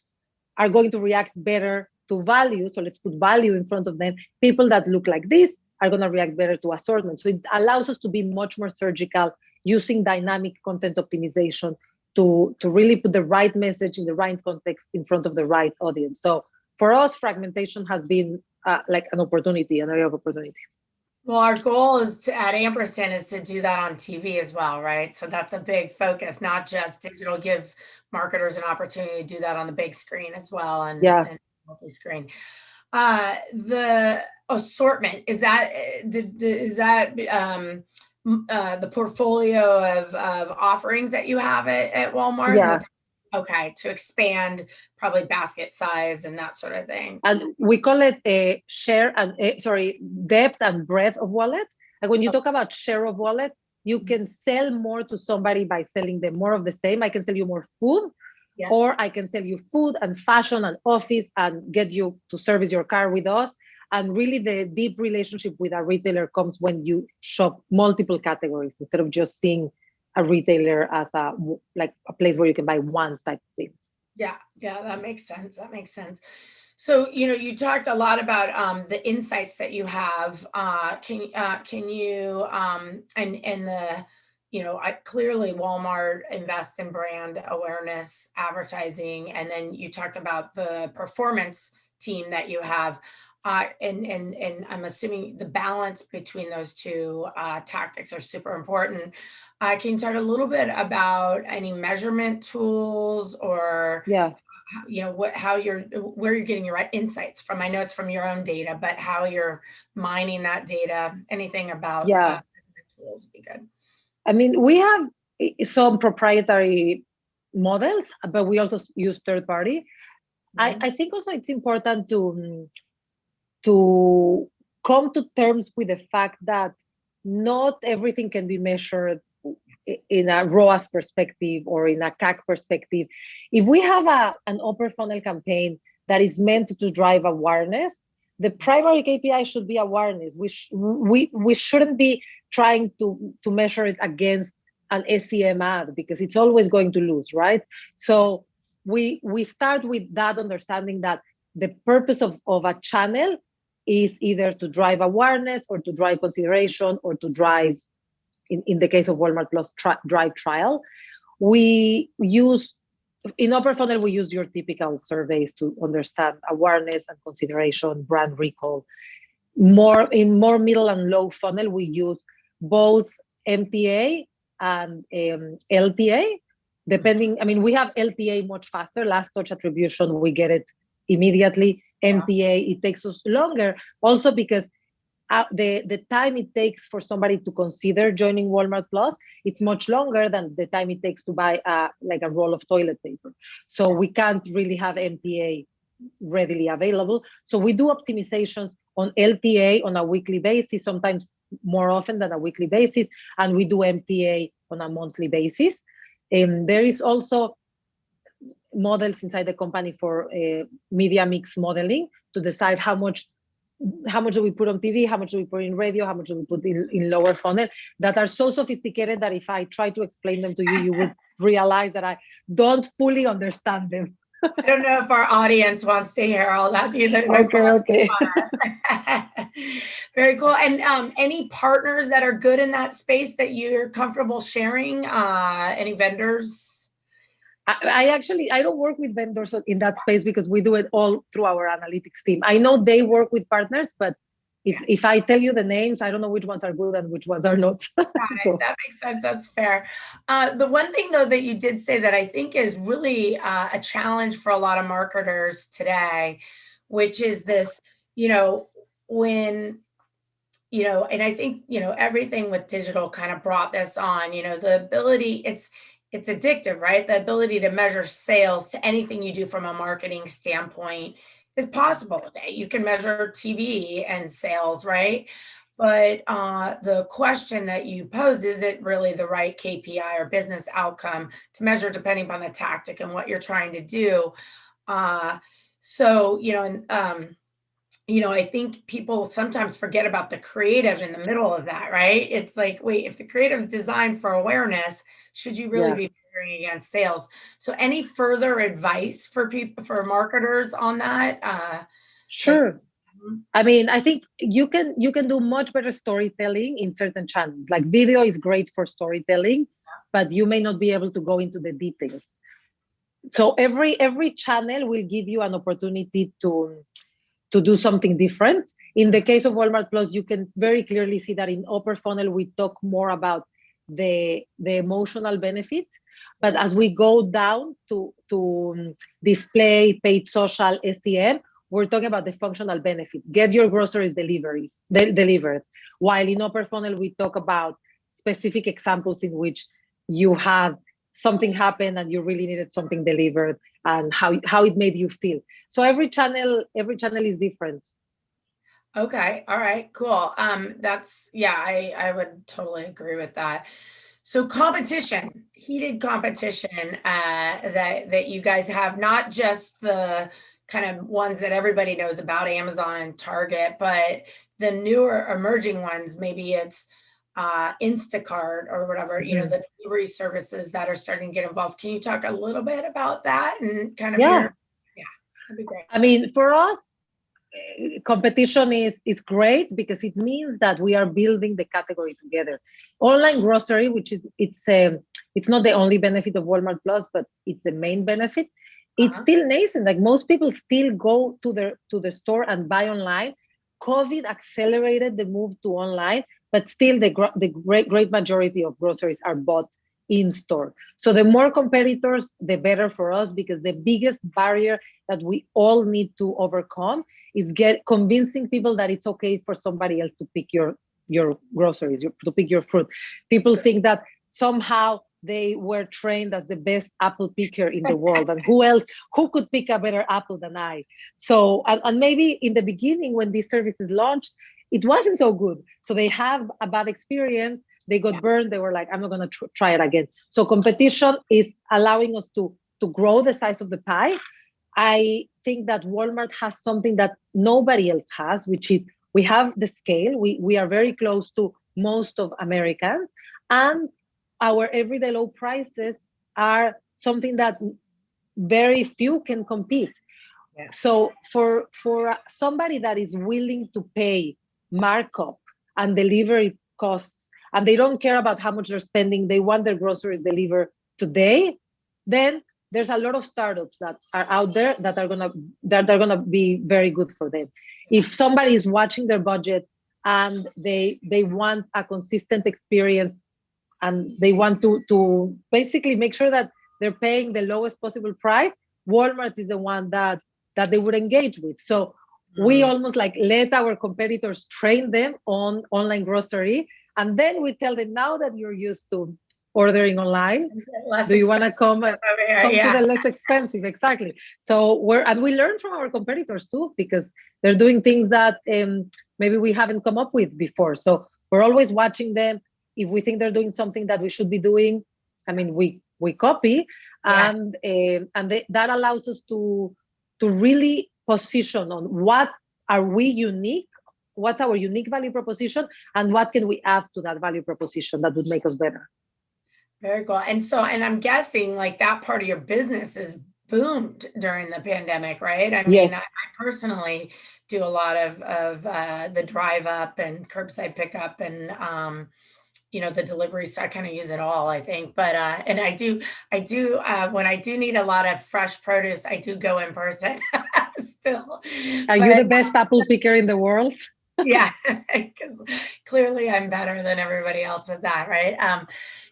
Speaker 14: are going to react better to value. So let's put value in front of them. People that look like this are going to react better to assortment. So it allows us to be much more surgical using dynamic content optimization to really put the right message in the right context in front of the right audience. So for us, fragmentation has been like an opportunity, an area of opportunity.
Speaker 13: Well, our goal is to, at Ampersand, is to do that on TV as well, right? So that's a big focus, not just digital, give marketers an opportunity to do that on the big screen as well, and multi-screen. The assortment, is that the portfolio of offerings that you have at Walmart?
Speaker 14: Yeah.
Speaker 13: Okay, to expand probably basket size and that sort of thing.
Speaker 14: And we call it a share and depth and breadth of wallet. Like when you talk about share of wallet, you can sell more to somebody by selling them more of the same. I can sell you more food, or I can sell you food and fashion and office and get you to service your car with us. And really the deep relationship with a retailer comes when you shop multiple categories instead of just seeing a retailer as a place where you can buy one type of things.
Speaker 13: Yeah, that makes sense. So, you talked a lot about the insights that you have. Can you and the, clearly Walmart invests in brand awareness, advertising, and then you talked about the performance team that you have. And I'm assuming the balance between those two tactics are super important. Can you talk a little bit about any measurement tools or, where you're getting your insights from? I know it's from your own data, but how you're mining that data, anything about tools would be good.
Speaker 14: I mean, we have some proprietary models, but we also use third party. Mm-hmm. I think also it's important to come to terms with the fact that not everything can be measured in a ROAS perspective or in a CAC perspective. If we have an upper funnel campaign that is meant to drive awareness, the primary KPI should be awareness. We shouldn't be trying to measure it against an SEM ad because it's always going to lose, right? So we start with that understanding that the purpose of a channel is either to drive awareness or to drive consideration or to drive, in the case of Walmart Plus, drive trial. We use, in upper funnel, we use your typical surveys to understand awareness and consideration, brand recall. In more middle and low funnel, we use both MTA and LTA, depending. I mean, we have LTA much faster, last touch attribution, we get it immediately. MTA, it takes us longer, also because the time it takes for somebody to consider joining Walmart Plus, it's much longer than the time it takes to buy like a roll of toilet paper. So we can't really have MTA readily available. So we do optimizations on LTA on a weekly basis, sometimes more often than a weekly basis, and we do MTA on a monthly basis. There is also models inside the company for media mix modeling to decide how much do we put on TV, how much do we put in radio, how much do we put in lower funnel, that are so sophisticated that if I try to explain them to you, you would realize that I don't fully understand them.
Speaker 13: I don't know if our audience wants to hear all that either.
Speaker 14: Okay.
Speaker 13: Very cool. And any partners that are good in that space that you're comfortable sharing? Any vendors?
Speaker 14: I don't work with vendors in that space because we do it all through our analytics team. I know they work with partners, but if I tell you the names, I don't know which ones are good and which ones are not.
Speaker 13: So. That makes sense. That's fair. The one thing, though, that you did say that I think is really a challenge for a lot of marketers today, which is this, when, and I think, everything with digital kind of brought this on, the ability, it's addictive, right? The ability to measure sales to anything you do from a marketing standpoint is possible today. You can measure TV and sales, right? But the question that you pose, is it really the right KPI or business outcome to measure depending upon the tactic and what you're trying to do? So, I think people sometimes forget about the creative in the middle of that, right? It's like, wait, if the creative is designed for awareness, should you really be measuring against sales? So any further advice for people, for marketers on that?
Speaker 14: Sure. I mean, I think you can do much better storytelling in certain channels. Like video is great for storytelling, but you may not be able to go into the details. So every channel will give you an opportunity to do something different. In the case of Walmart Plus, you can very clearly see that in upper funnel, we talk more about the emotional benefit. But as we go down to display, paid social, SEM, we're talking about the functional benefit. Get your groceries delivered. While in upper funnel, we talk about specific examples in which you have something happen and you really needed something delivered and how it made you feel. So every channel is different.
Speaker 13: Okay. All right, cool. I would totally agree with that. So competition, heated competition that you guys have, not just the kind of ones that everybody knows about, Amazon and Target, but the newer emerging ones, maybe it's Instacart or whatever, the delivery services that are starting to get involved. Can you talk a little bit about that and kind of that'd be great.
Speaker 14: I mean, for us, competition is great because it means that we are building the category together. Online grocery, which is it's not the only benefit of Walmart Plus, but it's the main benefit. It's still nascent. Like most people still go to the store and buy online. COVID accelerated the move to online, but still the great majority of groceries are bought in store. So the more competitors, the better for us, because the biggest barrier that we all need to overcome is convincing people that it's okay for somebody else to pick your groceries, to pick your fruit. People think that somehow they were trained as the best apple picker in the world, and who could pick a better apple than I? So, and maybe in the beginning when these services launched, it wasn't so good. So they have a bad experience. They got burned. They were like, I'm not going to try it again. So competition is allowing us to grow the size of the pie. I think that Walmart has something that nobody else has, which is we have the scale. We are very close to most of Americans, and our everyday low prices are something that very few can compete. Yeah. So for somebody that is willing to pay markup and delivery costs, and they don't care about how much they're spending, they want their groceries delivered today, then there's a lot of startups that are out there that are gonna be very good for them. If somebody is watching their budget and they want a consistent experience and they want to basically make sure that they're paying the lowest possible price, Walmart is the one that they would engage with. So we almost like let our competitors train them on online grocery, and then we tell them, now that you're used to ordering online, do you want to come to the less expensive? Exactly. So we learn from our competitors too, because they're doing things that maybe we haven't come up with before. So we're always watching them. If we think they're doing something that we should be doing, I mean, we copy, and that allows us to really position on what are we unique, what's our unique value proposition, and what can we add to that value proposition that would make us better.
Speaker 13: Very cool. And I'm guessing like that part of your business is boomed during the pandemic, right? I mean, I personally do a lot of the drive up and curbside pickup and the delivery. So I kind of use it all, I think. But and I do when I do need a lot of fresh produce, I do go in person still.
Speaker 14: Are you the best apple picker in the world?
Speaker 13: Yeah, because clearly I'm better than everybody else at that, right?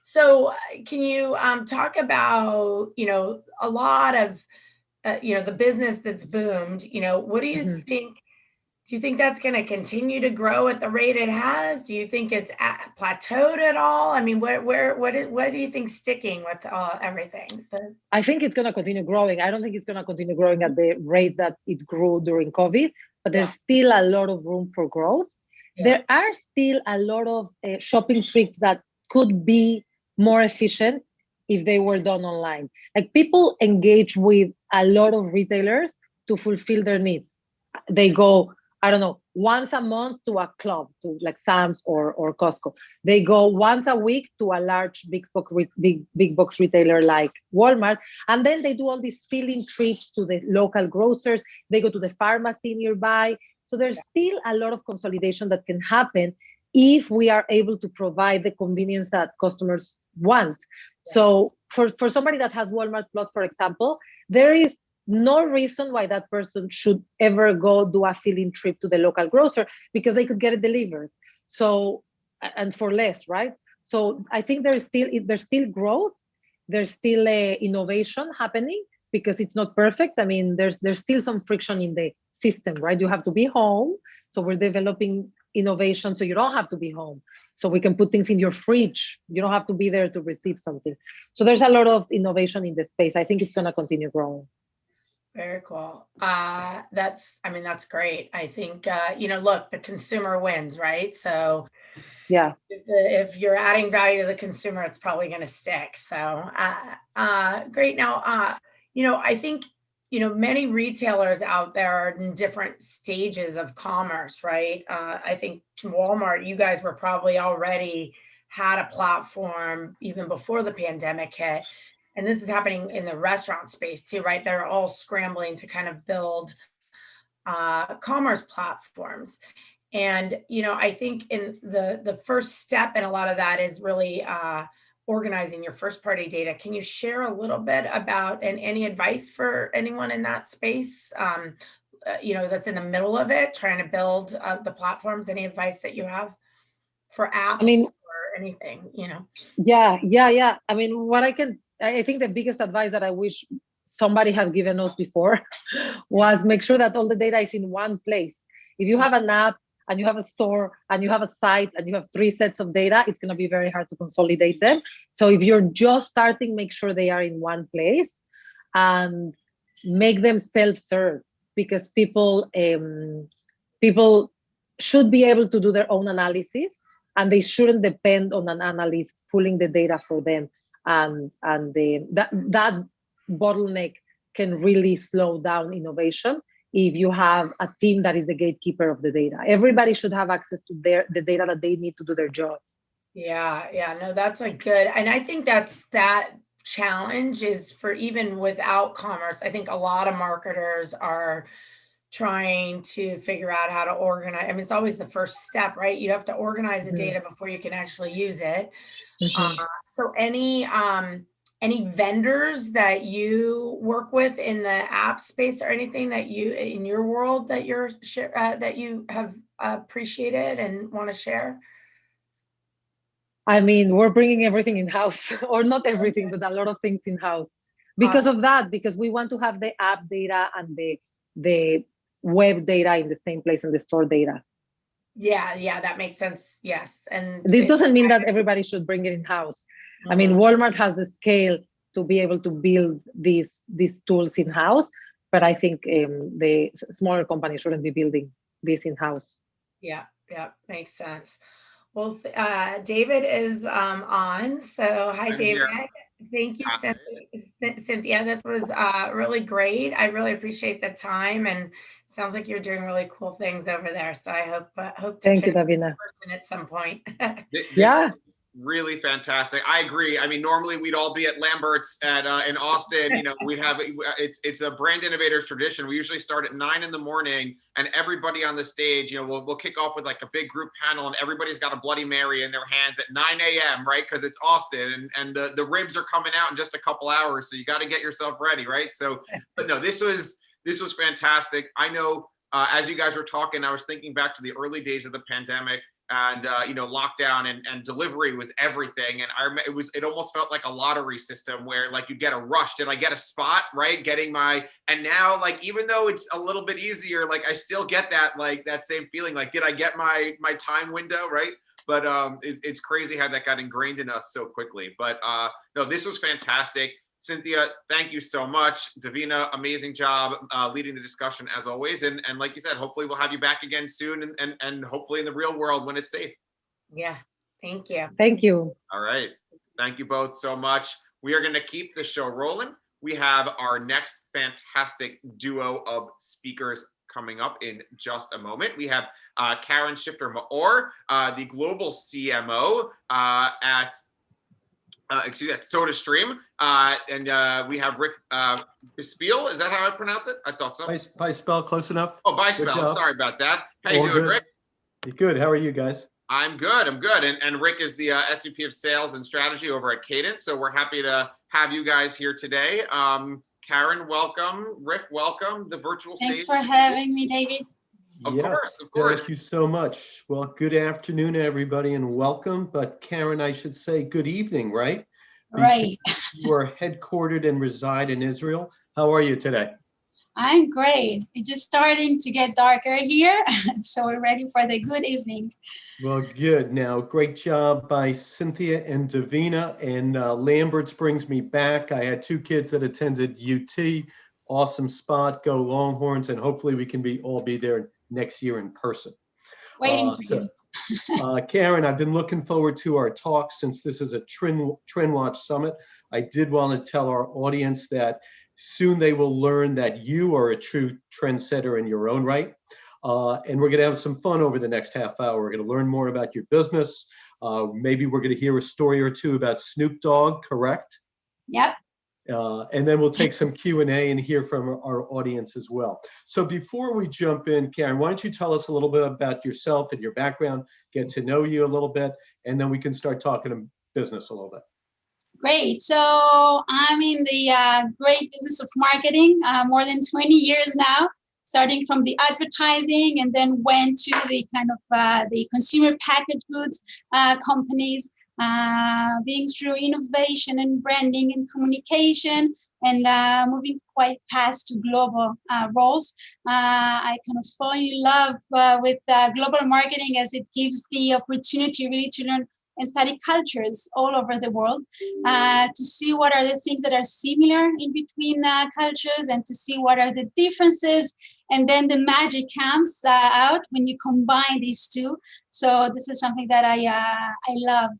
Speaker 13: So can you talk about, a lot of, the business that's boomed, what do you think Do you think that's going to continue to grow at the rate it has? Do you think it's plateaued at all? I mean, what do you think sticking with everything?
Speaker 14: I think it's going to continue growing. I don't think it's going to continue growing at the rate that it grew during COVID, but there's still a lot of room for growth. There are still a lot of shopping trips that could be more efficient if they were done online. Like, people engage with a lot of retailers to fulfill their needs. They go, I don't know, once a month to a club, to like Sam's or Costco. They go once a week to a large big box retailer like Walmart. And then they do all these filling trips to the local grocers. They go to the pharmacy nearby. So there's still a lot of consolidation that can happen if we are able to provide the convenience that customers want. So for somebody that has Walmart Plus, for example, there is no reason why that person should ever go do a filling trip to the local grocer, because they could get it delivered. So, and for less, right? So I think there's still growth. There's still innovation happening, because it's not perfect. I mean, there's still some friction in the system, right? You have to be home. So we're developing innovation so you don't have to be home. So we can put things in your fridge. You don't have to be there to receive something. So there's a lot of innovation in the space. I think it's going to continue growing.
Speaker 13: Very cool. That's great. I think, look, the consumer wins, right? So
Speaker 14: yeah,
Speaker 13: if you're adding value to the consumer, it's probably going to stick. So great. Now, I think, many retailers out there are in different stages of commerce, right? I think Walmart, you guys were probably already had a platform even before the pandemic hit. And this is happening in the restaurant space too, right? They're all scrambling to kind of build commerce platforms. And, I think in the first step in a lot of that is really organizing your first party data. Can you share a little bit about any advice for anyone in that space, that's in the middle of it, trying to build the platforms? Any advice that you have for apps or anything,
Speaker 14: Yeah. I mean, I think the biggest advice that I wish somebody had given us before was make sure that all the data is in one place. If you have an app and you have a store and you have a site and you have 3 sets of data, it's going to be very hard to consolidate them. So if you're just starting, make sure they are in one place and make them self-serve, because people should be able to do their own analysis, and they shouldn't depend on an analyst pulling the data for them. And that bottleneck can really slow down innovation if you have a team that is the gatekeeper of the data. Everybody should have access to the data that they need to do their job.
Speaker 13: Yeah, no, that's a good, and I think that challenge is for even without commerce. I think a lot of marketers are trying to figure out how to organize. I mean, it's always the first step, right? You have to organize the data before you can actually use it. So any vendors that you work with in the app space, or anything that you in your world that that you have appreciated and want to share?
Speaker 14: I mean, we're bringing everything in-house, or not everything, but a lot of things in-house because of that, because we want to have the app data and the web data in the same place, and the store data.
Speaker 13: Yeah, that makes sense. Yes. And
Speaker 14: this doesn't mean that everybody should bring it in-house. I mean, Walmart has the scale to be able to build these tools in-house, but I think the smaller companies shouldn't be building this in-house.
Speaker 13: Yeah, makes sense. Well, David is on. So hi, David. Thank you, Cynthia. This was really great. I really appreciate the time, and sounds like you're doing really cool things over there. So I hope to
Speaker 14: thank you, Davina,
Speaker 13: in person at some point.
Speaker 14: Yeah.
Speaker 1: Really fantastic. I agree. I mean, normally we'd all be at Lambert's in Austin. We'd have it's a brand innovators tradition. We usually start at 9 a.m, and everybody on the stage, we'll kick off with like a big group panel, and everybody's got a Bloody Mary in their hands at 9 a.m, right? Because it's Austin, and the ribs are coming out in just a couple hours, so you got to get yourself ready, right? So, but no, this was fantastic. I know as you guys were talking, I was thinking back to the early days of the pandemic. and lockdown and delivery was everything. And I remember it almost felt like a lottery system where like you get a rush. Did I get a spot, right? And now like, even though it's a little bit easier, like I still get that same feeling. Like, did I get my time window, right? But it's crazy how that got ingrained in us so quickly. But no, this was fantastic. Cynthia, thank you so much. Davina, amazing job leading the discussion as always. And like you said, hopefully we'll have you back again soon and hopefully in the real world when it's safe.
Speaker 13: Yeah, thank you.
Speaker 14: Thank you.
Speaker 1: All right. Thank you both so much. We are going to keep the show rolling. We have our next fantastic duo of speakers coming up in just a moment. We have Karen Shifter-Maor, the global CMO at SodaStream, and we have Rick Bispel. Is that how I pronounce it? I thought so.
Speaker 15: Bispel, close enough.
Speaker 1: Oh, Bispel. Sorry about that. How you doing,
Speaker 15: good.
Speaker 1: Rick?
Speaker 15: Good. How are you guys?
Speaker 1: I'm good. And Rick is the SVP of Sales and Strategy over at Cadence. So we're happy to have you guys here today. Karen, welcome. Rick, welcome. The virtual stage.
Speaker 16: Thanks for having me, David.
Speaker 1: Of course.
Speaker 15: Thank you so much. Well, good afternoon, everybody, and welcome. But Karen, I should say good evening, right?
Speaker 16: Right.
Speaker 15: You are headquartered and reside in Israel. How are you today?
Speaker 16: I'm great. It's just starting to get darker here, so we're ready for the good evening.
Speaker 15: Well, good. Now, great job by Cynthia and Davina. And Lamberts brings me back. I had two kids that attended UT. Awesome spot. Go Longhorns. And hopefully we can all be there next year in person.
Speaker 16: Waiting for you.
Speaker 15: Karen, I've been looking forward to our talk since this is a TrendWatch Summit. I did want to tell our audience that soon they will learn that you are a true trendsetter in your own right. And we're going to have some fun over the next half hour. We're going to learn more about your business. Maybe we're going to hear a story or two about Snoop Dogg, correct?
Speaker 16: Yep.
Speaker 15: And then we'll take some Q&A and hear from our audience as well. So before we jump in, Karen, why don't you tell us a little bit about yourself and your background, get to know you a little bit, and then we can start talking business a little bit.
Speaker 16: Great. So I'm in the great business of marketing more than 20 years now, starting from the advertising and then went to the kind of the consumer packaged goods companies, being through innovation and branding and communication and moving quite fast to global roles. I kind of fall in love with global marketing as it gives the opportunity really to learn and study cultures all over the world, to see what are the things that are similar in between cultures and to see what are the differences. And then the magic comes out when you combine these two. So this is something that I love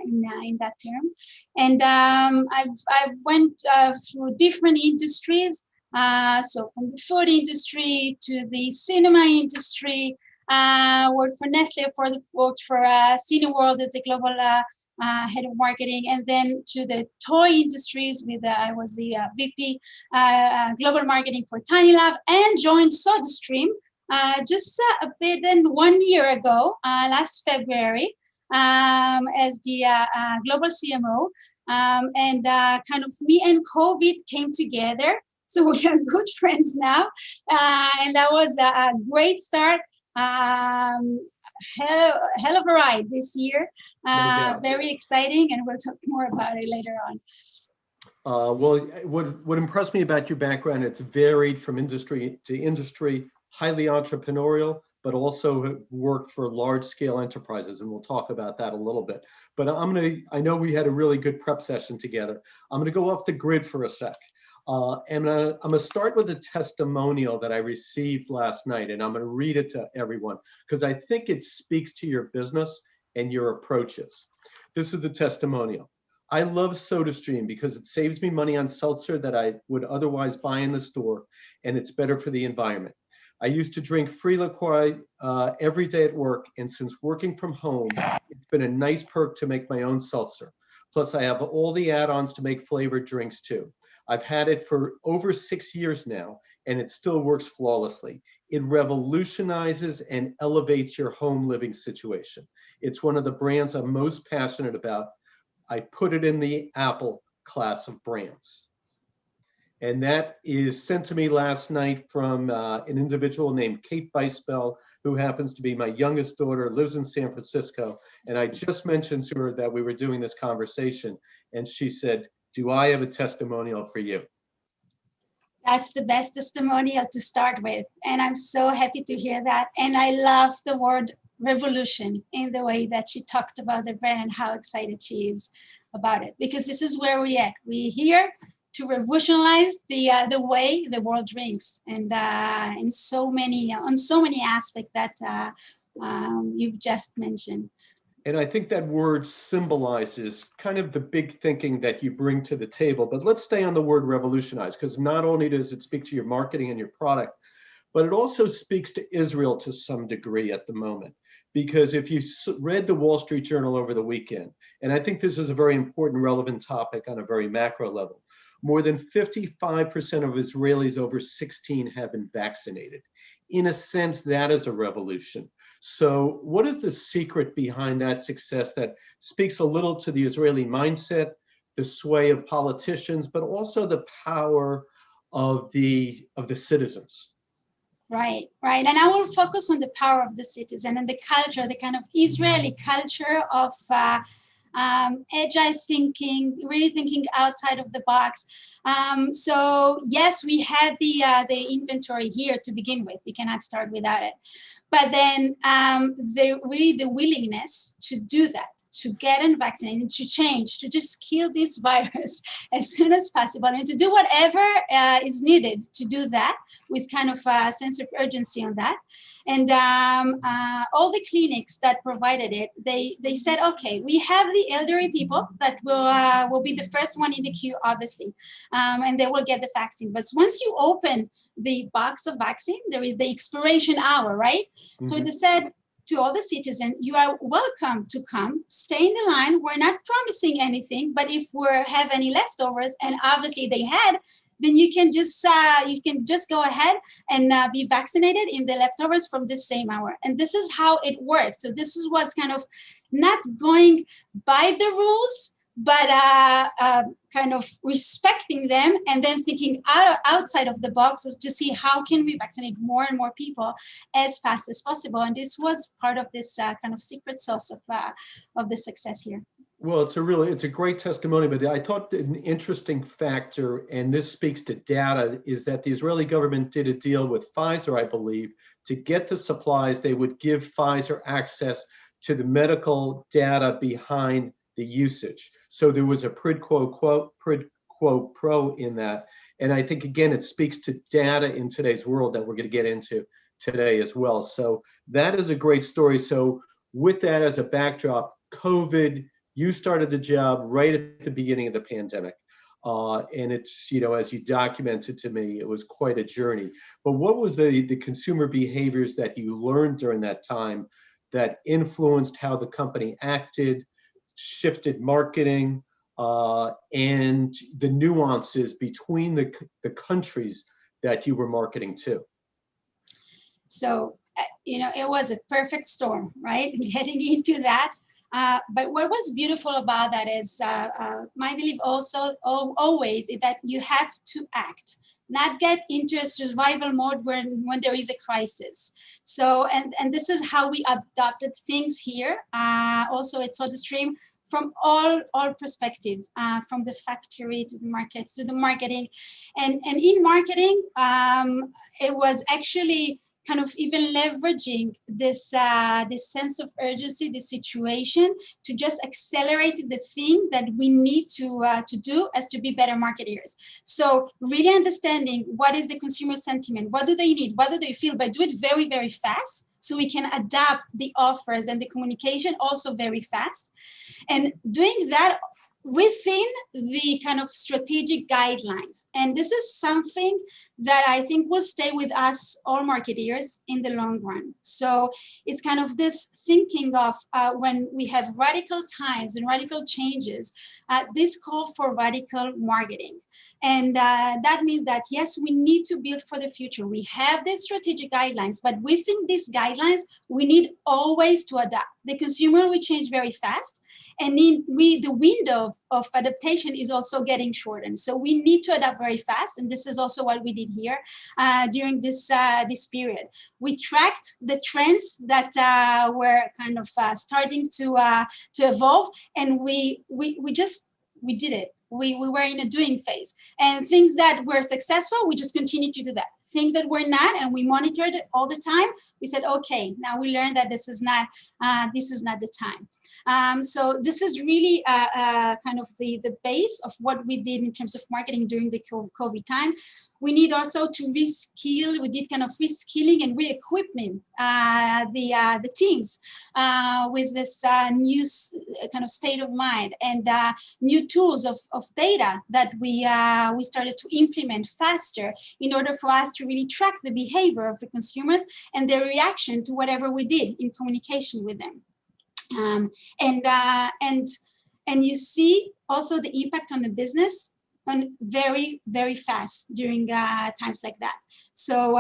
Speaker 16: in that term. And I've went through different industries. So from the food industry to the cinema industry, worked for Nestle, worked for Cineworld as the global head of marketing, and then to the toy industries with I was the VP global marketing for Tiny Lab, and joined SodaStream just a bit than 1 year ago, last February, as the global CMO, and kind of me and COVID came together, so we are good friends now, and that was a great start. Hell of a ride this year. Very exciting, and we'll talk more about it later on.
Speaker 15: Well, what impressed me about your background, it's varied from industry to industry, highly entrepreneurial, but also worked for large scale enterprises. And we'll talk about that a little bit. But I know we had a really good prep session together. I'm going to go off the grid for a sec. And I'm going to start with a testimonial that I received last night, and I'm going to read it to everyone because I think it speaks to your business and your approaches. This is the testimonial. I love SodaStream because it saves me money on seltzer that I would otherwise buy in the store, and it's better for the environment. I used to drink Free Liquid every day at work, and since working from home, it's been a nice perk to make my own seltzer. Plus, I have all the add-ons to make flavored drinks too. I've had it for over 6 years now, and it still works flawlessly. It revolutionizes and elevates your home living situation. It's one of the brands I'm most passionate about. I put it in the Apple class of brands. And that is sent to me last night from an individual named Kate Beisbell, who happens to be my youngest daughter, lives in San Francisco. And I just mentioned to her that we were doing this conversation. And she said, "Do I have a testimonial for you?"
Speaker 16: That's the best testimonial to start with. And I'm so happy to hear that. And I love the word revolution in the way that she talked about the brand and how excited she is about it. Because this is where we're at. We're here to revolutionize the way the world drinks, and on so many aspects that you've just mentioned.
Speaker 15: And I think that word symbolizes kind of the big thinking that you bring to the table. But let's stay on the word revolutionize, because not only does it speak to your marketing and your product, but it also speaks to Israel to some degree at the moment. Because if you read the Wall Street Journal over the weekend, and I think this is a very important, relevant topic on a very macro level, more than 55% of Israelis over 16 have been vaccinated. In a sense, that is a revolution. So what is the secret behind that success that speaks a little to the Israeli mindset, the sway of politicians, but also the power of the citizens?
Speaker 16: Right. And I will focus on the power of the citizen and the culture, the kind of Israeli culture of agile thinking, really thinking outside of the box. So yes, we had the inventory here to begin with. We cannot start without it. But then the willingness to do that, to get unvaccinated, to change, to just kill this virus as soon as possible, and to do whatever is needed to do that with kind of a sense of urgency on that. And all the clinics that provided it, they said, okay, we have the elderly people that will be the first one in the queue, obviously, and they will get the vaccine. But once you open the box of vaccine, there is the expiration hour, right? Mm-hmm. So they said to all the citizens, you are welcome to come, stay in the line. We're not promising anything, but if we have any leftovers, and obviously they had, then you can just go ahead and be vaccinated in the leftovers from this same hour. And this is how it works. So this was kind of not going by the rules, but kind of respecting them, and then thinking outside of the box to see how can we vaccinate more and more people as fast as possible. And this was part of this kind of secret sauce of the success here.
Speaker 15: Well, it's a great testimony, but I thought an interesting factor, and this speaks to data, is that the Israeli government did a deal with Pfizer, I believe, to get the supplies. They would give Pfizer access to the medical data behind the usage. So there was a quid quo pro in that. And I think, again, it speaks to data in today's world that we're going to get into today as well. So that is a great story. So with that as a backdrop, COVID, you started the job right at the beginning of the pandemic. And it's, as you documented to me, it was quite a journey. But what was the consumer behaviors that you learned during that time that influenced how the company acted, shifted marketing, and the nuances between the countries that you were marketing to?
Speaker 16: So, it was a perfect storm, right? Getting into that. But what was beautiful about that is my belief also always is that you have to act, not get into a survival mode when there is a crisis. So, and this is how we adopted things here, also at SodaStream, from all perspectives, from the factory to the markets to the marketing. And in marketing, it was actually kind of even leveraging this sense of urgency, the situation, to just accelerate the thing that we need to do as to be better marketers. So really understanding what is the consumer sentiment, what do they need, what do they feel, but do it very, very fast, so we can adapt the offers and the communication also very fast. And doing that within the kind of strategic guidelines. And this is something that I think will stay with us, all marketeers, in the long run. So it's kind of this thinking of when we have radical times and radical changes, this call for radical marketing. And that means that, yes, we need to build for the future. We have these strategic guidelines, but within these guidelines, we need always to adapt. The consumer will change very fast. And the window of adaptation is also getting shortened. So we need to adapt very fast. And this is also what we did here during this period. We tracked the trends that were kind of starting to evolve. And we did it. We were in a doing phase. And things that were successful, we just continued to do that. Things that were not, and we monitored it all the time, we said, okay, now we learned that this is not the time. So this is really kind of the base of what we did in terms of marketing during the COVID time. We need also to reskill. We did kind of reskilling and re-equipping the teams with this new kind of state of mind and new tools of data that we started to implement faster in order for us to really track the behavior of the consumers and their reaction to whatever we did in communication with them. And you see also the impact on the business on very, very fast during times like that. So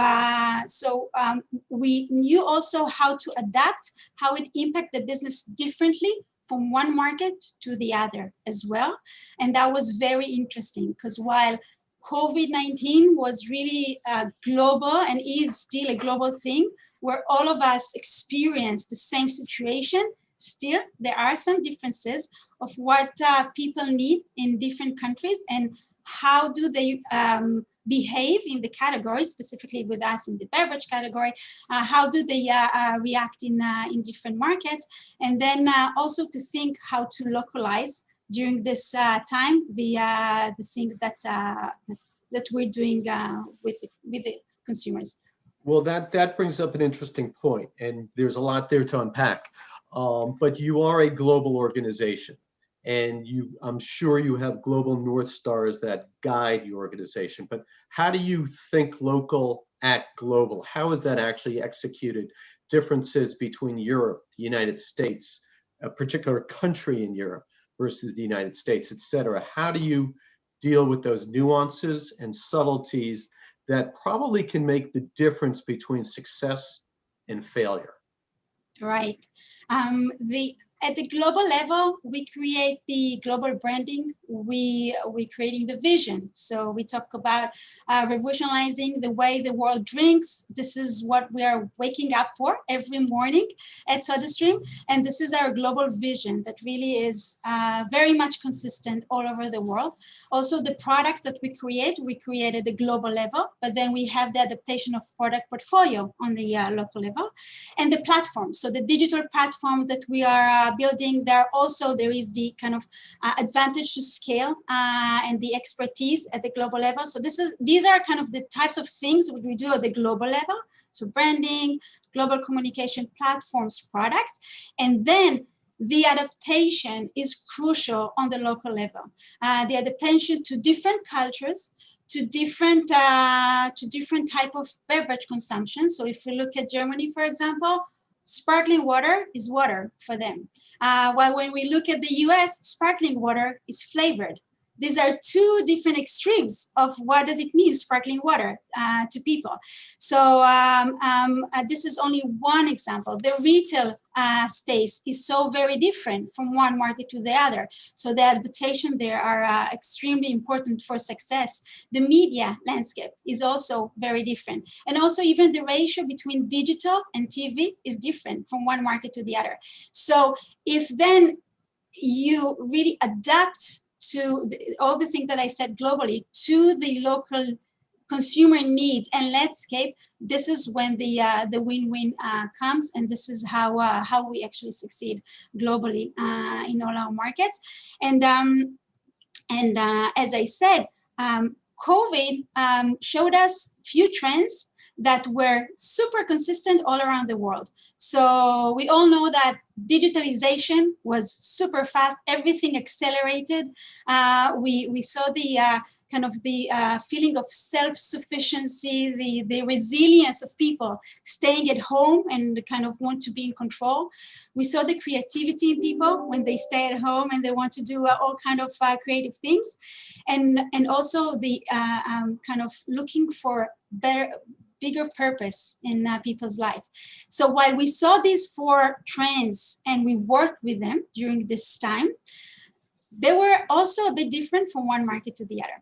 Speaker 16: we knew also how to adapt, how it impact the business differently from one market to the other as well. And that was very interesting because while COVID-19 was really global and is still a global thing where all of us experience the same situation, still there are some differences of what people need in different countries and how do they behave in the category, specifically with us in the beverage category, how do they react in different markets, and then also to think how to localize during this time the things that we're doing with the consumers.
Speaker 15: Well, that brings up an interesting point, and there's a lot there to unpack. But you are a global organization, and I'm sure you have global North Stars that guide your organization. But how do you think local, act global? How is that actually executed? Differences between Europe, the United States, a particular country in Europe versus the United States, et cetera. How do you deal with those nuances and subtleties that probably can make the difference between success and failure?
Speaker 16: Right. At the global level, we create the global branding. We're creating the vision. So we talk about revolutionizing the way the world drinks. This is what we are waking up for every morning at SodaStream. And this is our global vision that really is very much consistent all over the world. Also, the products that we create at the global level, but then we have the adaptation of product portfolio on the local level. And the platform, so the digital platform that we are building, there is the kind of advantage to scale and the expertise at the global level. So these are kind of the types of things that we do at the global level. So branding, global communication platforms, product, and then the adaptation is crucial on the local level. The adaptation to different cultures, to different type of beverage consumption. So if we look at Germany, for example, sparkling water is water for them. While when we look at the US, sparkling water is flavored. These are two different extremes of what does it mean, sparkling water, to people. So this is only one example. The retail space is so very different from one market to the other. So the adaptation there are extremely important for success. The media landscape is also very different. And also even the ratio between digital and TV is different from one market to the other. So if then you really adapt to all the things that I said globally to the local consumer needs and landscape, this is when the win-win comes, and this is how we actually succeed globally in all our markets. And as I said, COVID showed us few trends that were super consistent all around the world. So we all know that digitalization was super fast, everything accelerated. We saw the kind of the feeling of self-sufficiency, the resilience of people staying at home and kind of want to be in control. We saw the creativity in people when they stay at home and they want to do all kind of creative things, and also the kind of looking for bigger purpose in people's life. So while we saw these 4 trends and we worked with them during this time, they were also a bit different from one market to the other.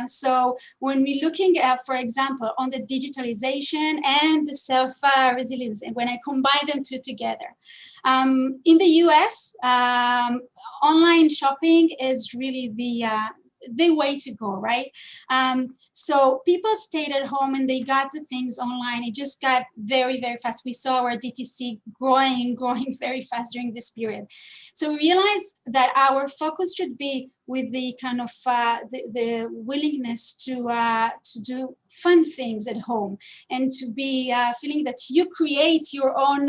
Speaker 16: So when we're looking at, for example, on the digitalization and the self-resilience, and when I combine them two together, in the US, online shopping is really the way to go, right? So people stayed at home and they got the things online. It just got very, very fast. We saw our DTC growing very fast during this period. So we realized that our focus should be with the kind of the willingness to do fun things at home and to be feeling that you create your own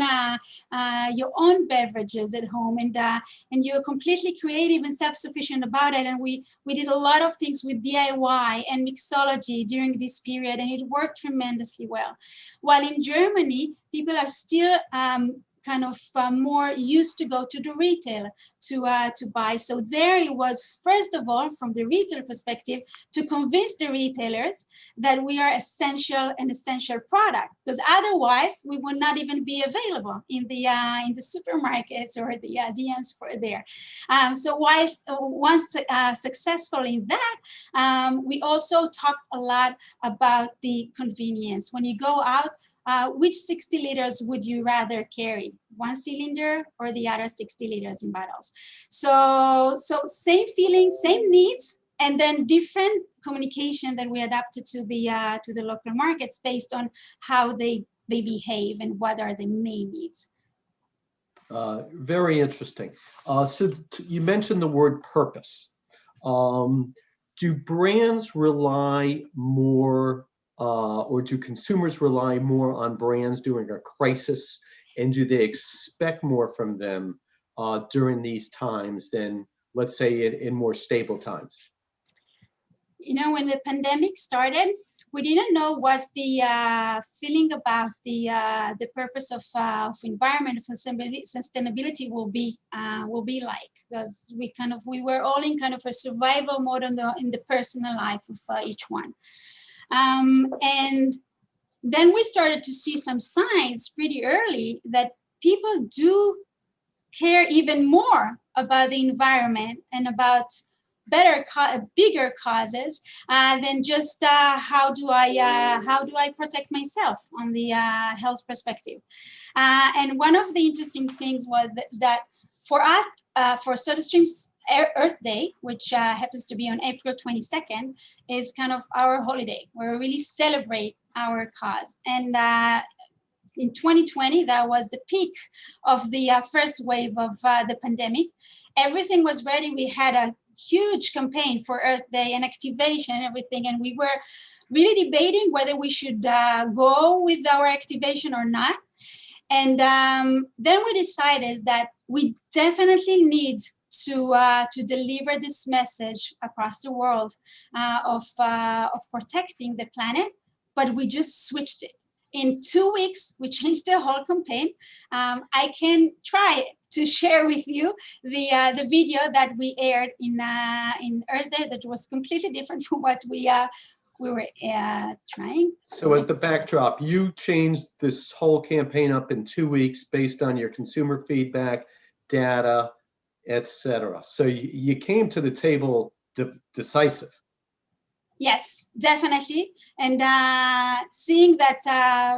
Speaker 16: beverages at home, and you're completely creative and self-sufficient about it. And we did a lot of things with DIY and mixology during this period, and it worked tremendously well. While in Germany, people are still kind of more used to go to the retail to buy. So there it was, first of all, from the retail perspective, to convince the retailers that we are an essential product, because otherwise we would not even be available in the supermarkets or the DMs for there. So once successful in that, we also talked a lot about the convenience. When you go out, which 60 liters would you rather carry? 1 cylinder or the other 60 liters in bottles? So same feeling, same needs, and then different communication that we adapted to the local markets based on how they behave and what are the main needs.
Speaker 15: Very interesting. So you mentioned the word purpose. Do brands rely more or do consumers rely more on brands during a crisis? And do they expect more from them during these times than, let's say, in more stable times?
Speaker 16: You know, when the pandemic started, we didn't know what the feeling about the purpose of environment, of sustainability will be like, because we were all in kind of a survival mode in the personal life of each one. And then we started to see some signs pretty early that people do care even more about the environment and about bigger causes than just how do I protect myself on the health perspective. And one of the interesting things was that for us, for SodaStream's Earth Day, which happens to be on April 22nd, is kind of our holiday where we really celebrate our cause. And in 2020, that was the peak of the first wave of the pandemic. Everything was ready. We had a huge campaign for Earth Day and activation and everything. And we were really debating whether we should go with our activation or not. And then we decided that we definitely need to deliver this message across the world of protecting the planet, but we just switched it. In 2 weeks, we changed the whole campaign. I can try to share with you the video that we aired in Earth Day that was completely different from what we were trying.
Speaker 15: So as the backdrop, you changed this whole campaign up in 2 weeks based on your consumer feedback, data, etc. So you came to the table decisive.
Speaker 16: Yes, definitely. And seeing that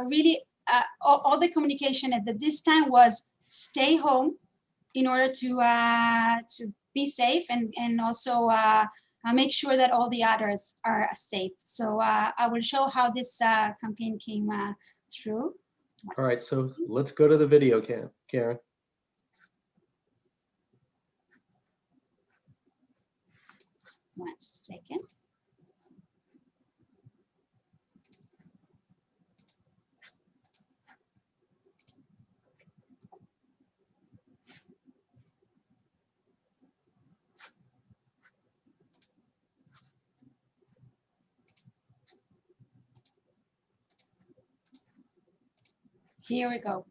Speaker 16: really all the communication at this time was stay home in order to be safe and also make sure that all the others are safe. So I will show how this campaign came through.
Speaker 15: All right, so let's go to the video, Karen.
Speaker 16: One second. Here we go.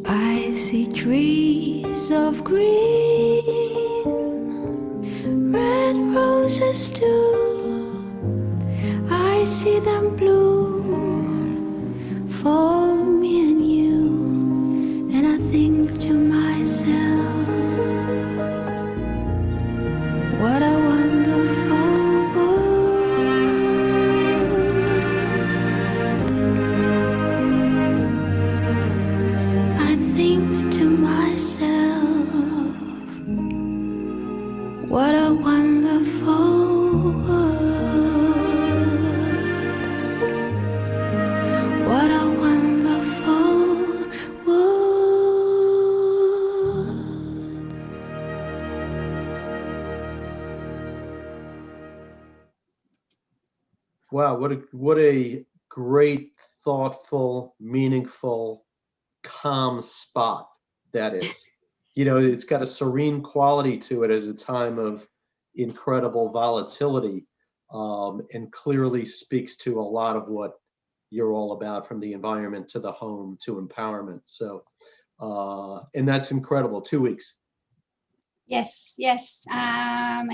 Speaker 17: I see trees of green, red roses too. I see them bloom for me and you, and I think to myself, what a wonderful world. I think to myself, what a wonderful world. What a wonderful world.
Speaker 15: Wow, what a great, thoughtful, meaningful, calm spot that is. You know, it's got a serene quality to it at a time of incredible volatility, and clearly speaks to a lot of what you're all about, from the environment to the home to empowerment. So, and that's incredible. 2 weeks.
Speaker 16: Yes, yes, and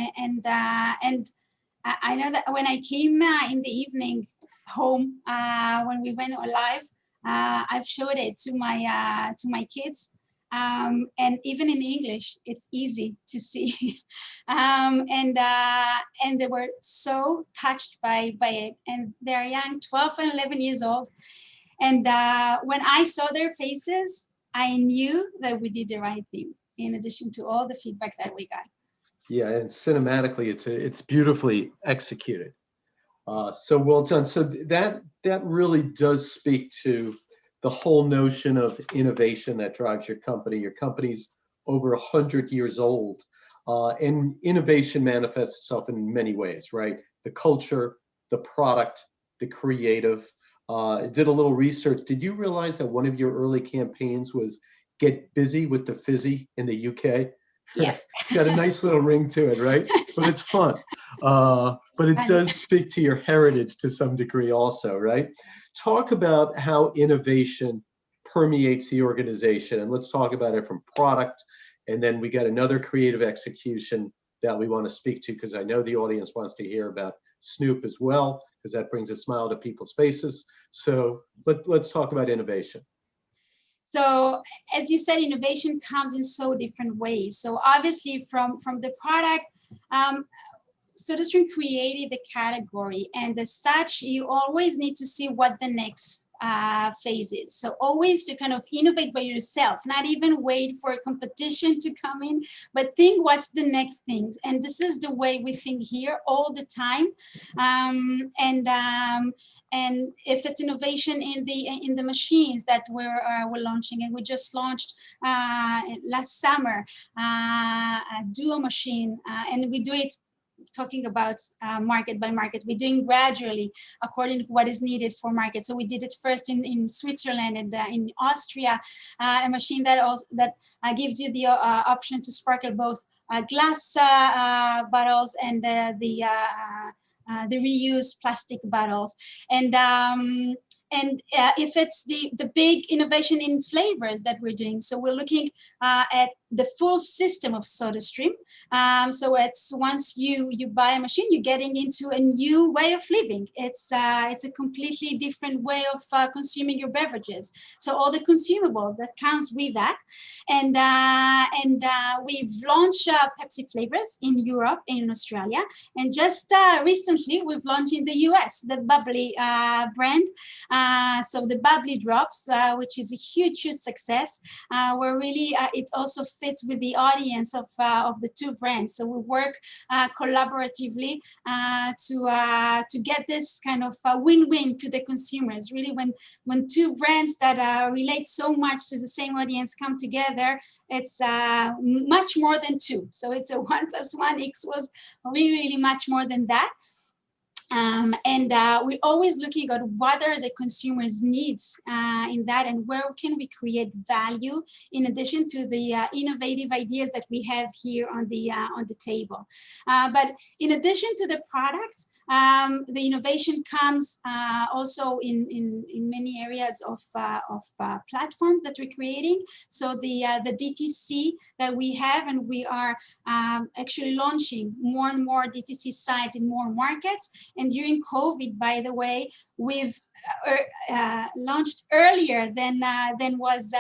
Speaker 16: I know that when I came in the evening home, when we went live, I've showed it to my kids, and even in English, it's easy to see, and they were so touched by it, and they're young, 12 and 11 years old, and when I saw their faces, I knew that we did the right thing. In addition to all the feedback that we got.
Speaker 15: Yeah, and cinematically, it's beautifully executed. So well done. So that really does speak to the whole notion of innovation that drives your company. Your company's over 100 years old, and innovation manifests itself in many ways, right? The culture, the product, the creative. I did a little research. Did you realize that one of your early campaigns was "Get busy with the fizzy" in the UK?
Speaker 16: Yeah.
Speaker 15: Got a nice little ring to it, right? But it's fun. But it does speak to your heritage to some degree also, right? Talk about how innovation permeates the organization. And let's talk about it from product. And then we got another creative execution that we want to speak to, because I know the audience wants to hear about Snoop as well, because that brings a smile to people's faces. So let's talk about innovation.
Speaker 16: So as you said, innovation comes in so different ways. So obviously from the product, SodaStream created the category, and as such, you always need to see what the next phase is. So always to kind of innovate by yourself, not even wait for a competition to come in, but think what's the next things. And this is the way we think here all the time. And if it's innovation in the machines that we're launching, and we just launched last summer a duo machine, and we do it talking about market by market. We're doing gradually according to what is needed for market. So we did it first in Switzerland and in Austria, a machine that gives you the option to sparkle both glass bottles and the reused plastic bottles. And if it's the big innovation in flavors that we're doing, so we're looking at the full system of SodaStream. So it's once you buy a machine, you're getting into a new way of living. It's a completely different way of consuming your beverages. So all the consumables that comes with that, and we've launched Pepsi flavors in Europe and in Australia, and just recently we've launched in the US the Bubbly brand. So the Bubbly Drops, which is a huge success, where really it also fits with the audience of the two brands. So we work collaboratively to get this kind of win-win to the consumers. Really, when two brands that relate so much to the same audience come together, it's much more than two. So it's a 1 + 1 equals really, really much more than that. And we're always looking at what are the consumers' needs in that, and where can we create value in addition to the innovative ideas that we have here on the table. But in addition to the products, the innovation comes also in many areas of platforms that we're creating. So the DTC that we have, and we are actually launching more and more DTC sites in more markets. And during COVID, by the way, we've launched earlier than was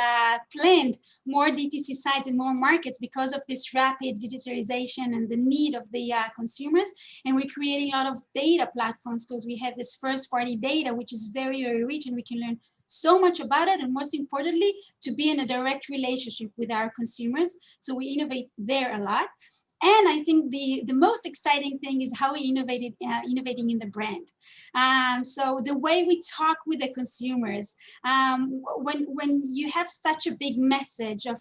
Speaker 16: planned more DTC sites in more markets because of this rapid digitalization and the need of the consumers. And we're creating a lot of data platforms because we have this first party data, which is very, very rich, and we can learn so much about it, and most importantly, to be in a direct relationship with our consumers. So we innovate there a lot. And I think the most exciting thing is how we innovating in the brand. So the way we talk with the consumers, when you have such a big message of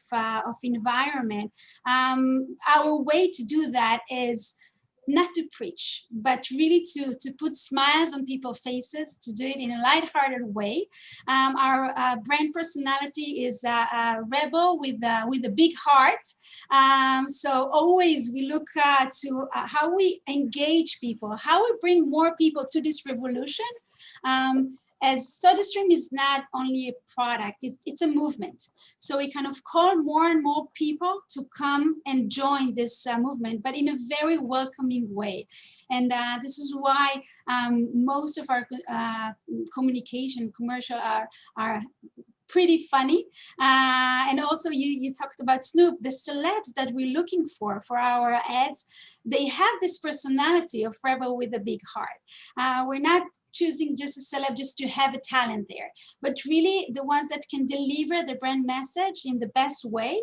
Speaker 16: environment, our way to do that is not to preach, but really to put smiles on people's faces, to do it in a lighthearted way. Our brand personality is a rebel with a big heart. So always we look to how we engage people, how we bring more people to this revolution. As SodaStream is not only a product, it's a movement. So we kind of call more and more people to come and join this movement, but in a very welcoming way. And this is why most of our communication, commercial are pretty funny. And also you talked about Snoop, the celebs that we're looking for our ads, they have this personality of rebel with a big heart. We're not choosing just a celeb just to have a talent there, but really the ones that can deliver the brand message in the best way,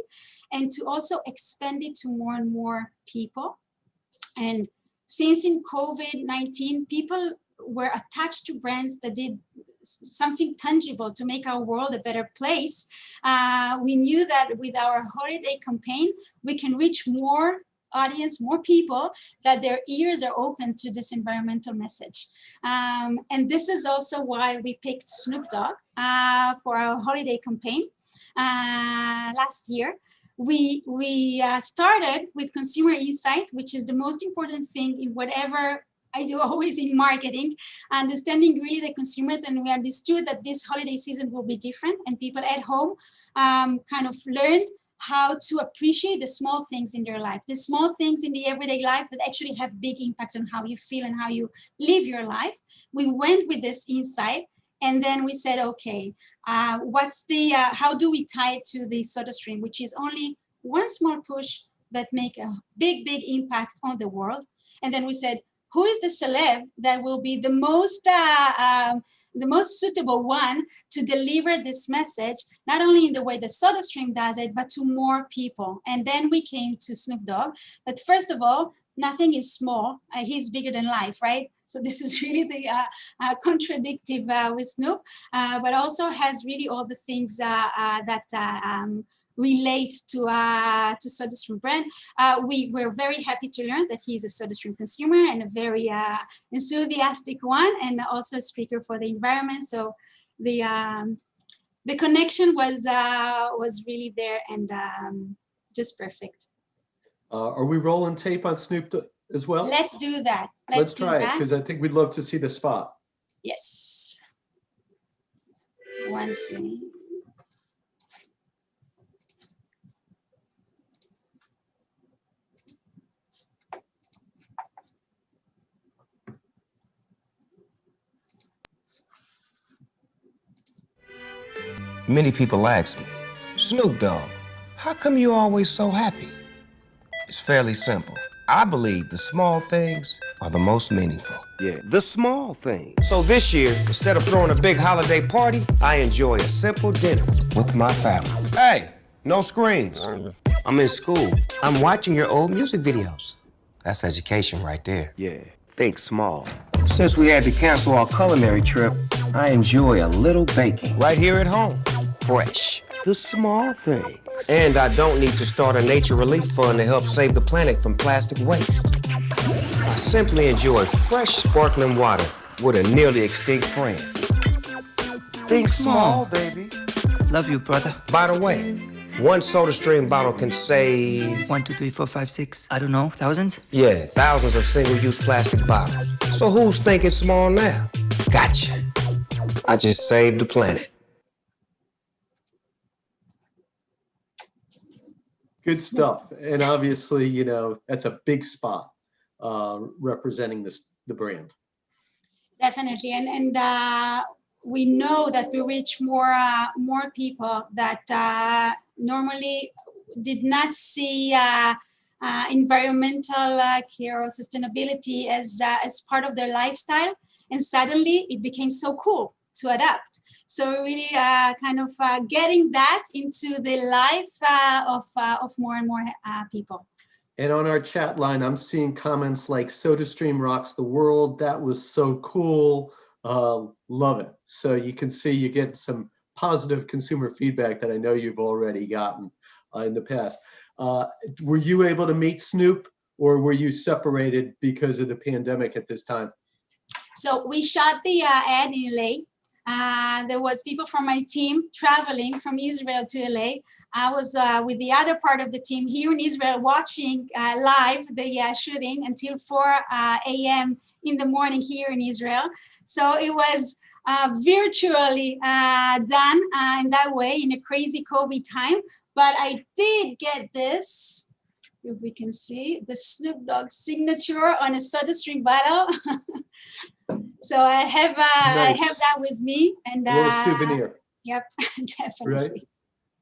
Speaker 16: and to also expand it to more and more people. And since in COVID-19, people were attached to brands that did something tangible to make our world a better place. We knew that with our holiday campaign, we can reach more audience, more people, that their ears are open to this environmental message. And this is also why we picked Snoop Dogg for our holiday campaign last year. We started with consumer insight, which is the most important thing in whatever I do always in marketing, understanding really the consumers, and we understood that this holiday season will be different, and people at home kind of learned how to appreciate the small things in their life, the small things in the everyday life that actually have big impact on how you feel and how you live your life. We went with this insight, and then we said, okay, what's the, how do we tie it to the SodaStream, which is only one small push that make a big, big impact on the world. And then we said, who is the celeb that will be the most suitable one to deliver this message, not only in the way the SodaStream does it, but to more people? And then we came to Snoop Dogg. But first of all, nothing is small. He's bigger than life, right? So this is really the contradictive with Snoop, but also has really all the things that relate to SodaStream brand. We were very happy to learn that he's a SodaStream consumer and a very enthusiastic one, and also a speaker for the environment. So the connection was really there, and just perfect.
Speaker 15: Are we rolling tape on Snoop as well?
Speaker 16: Let's do that.
Speaker 15: Let's try it, because I think we'd love to see the spot.
Speaker 16: Yes. One second.
Speaker 18: Many people ask me, Snoop Dogg, how come you always so happy? It's fairly simple. I believe the small things are the most meaningful. Yeah, the small things. So this year, instead of throwing a big holiday party, I enjoy a simple dinner with my family. Hey, no screens. I'm in school. I'm watching your old music videos. That's education right there. Yeah, think small. Since we had to cancel our culinary trip, I enjoy a little baking. Right here at home. Fresh. The small things. And I don't need to start a nature relief fund to help save the planet from plastic waste. I simply enjoy fresh, sparkling water with a nearly extinct friend. Think small, baby.
Speaker 19: Love you, brother.
Speaker 18: By the way, one SodaStream bottle can save...
Speaker 19: 1, 2, 3, 4, 5, 6, I don't know, thousands?
Speaker 18: Yeah, thousands of single-use plastic bottles. So who's thinking small now? Gotcha. I just saved the planet.
Speaker 15: Good stuff. And obviously, you know, that's a big spot representing the brand.
Speaker 16: Definitely. And we know that we reach more people that normally did not see environmental care or sustainability as part of their lifestyle. And suddenly it became so cool to adapt. So really kind of getting that into the life of more and more people.
Speaker 15: And on our chat line, I'm seeing comments like SodaStream rocks the world. That was so cool. Love it. So you can see you get some positive consumer feedback that I know you've already gotten in the past. Were you able to meet Snoop, or were you separated because of the pandemic at this time?
Speaker 16: So we shot the ad in LA. There was people from my team traveling from Israel to LA. I was with the other part of the team here in Israel watching live the shooting until 4 a.m. in the morning here in Israel. So it was virtually done in that way in a crazy COVID time. But I did get this, if we can see, the Snoop Dogg signature on a SodaStream bottle. So I have
Speaker 15: Nice.
Speaker 16: I have that with me, and
Speaker 15: A little souvenir.
Speaker 16: Yep, definitely.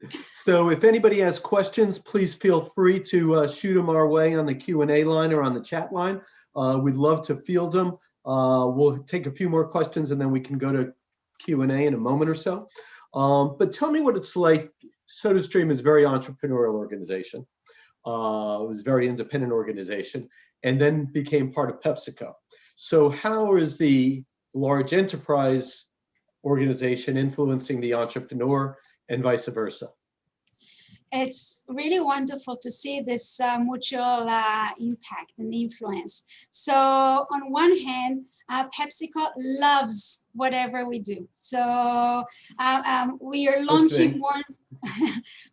Speaker 15: Right. So if anybody has questions, please feel free to shoot them our way on the Q&A line or on the chat line. We'd love to field them. We'll take a few more questions and then we can go to Q&A in a moment or so. But tell me what it's like. SodaStream is a very entrepreneurial organization. It was a very independent organization and then became part of PepsiCo. So how is the large enterprise organization influencing the entrepreneur and vice versa?
Speaker 16: It's really wonderful to see this mutual impact and influence. So on one hand, PepsiCo loves whatever we do. So we are launching more.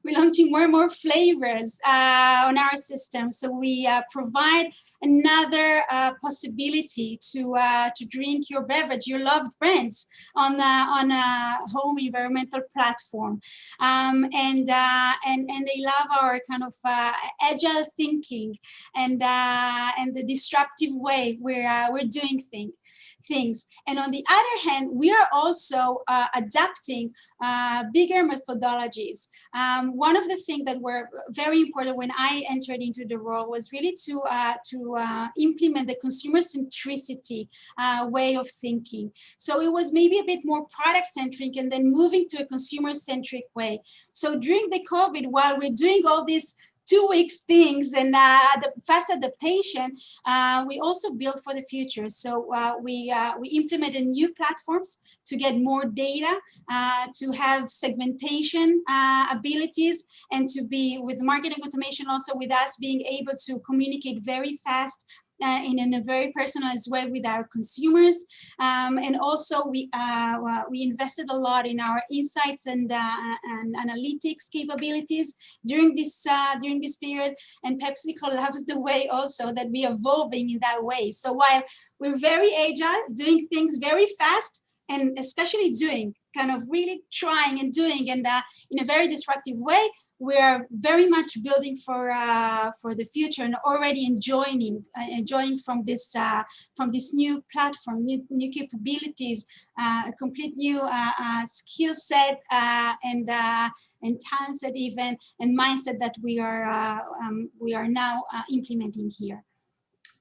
Speaker 16: We're launching more and more flavors on our system. So we provide another possibility to drink your beverage, your loved brands on a home environmental platform, and they love our kind of agile thinking and the disruptive way we're doing things. And on the other hand, we are also adapting bigger methodologies. One of the things that were very important when I entered into the role was really to implement the consumer centricity way of thinking. So it was maybe a bit more product centric and then moving to a consumer centric way. So during the COVID, while we're doing all these 2 weeks things and the fast adaptation, we also build for the future. So we implemented new platforms to get more data, to have segmentation abilities, and to be with marketing automation, also with us being able to communicate very fast in a very personalized way with our consumers. And also we invested a lot in our insights and analytics capabilities during this period. And PepsiCo loves the way also that we are evolving in that way. So while we're very agile, doing things very fast, and especially doing kind of really trying and doing and in a very disruptive way, we are very much building for the future and already enjoying from this new platform, new capabilities, a complete new skill set and talent set even, and mindset that we are now implementing here.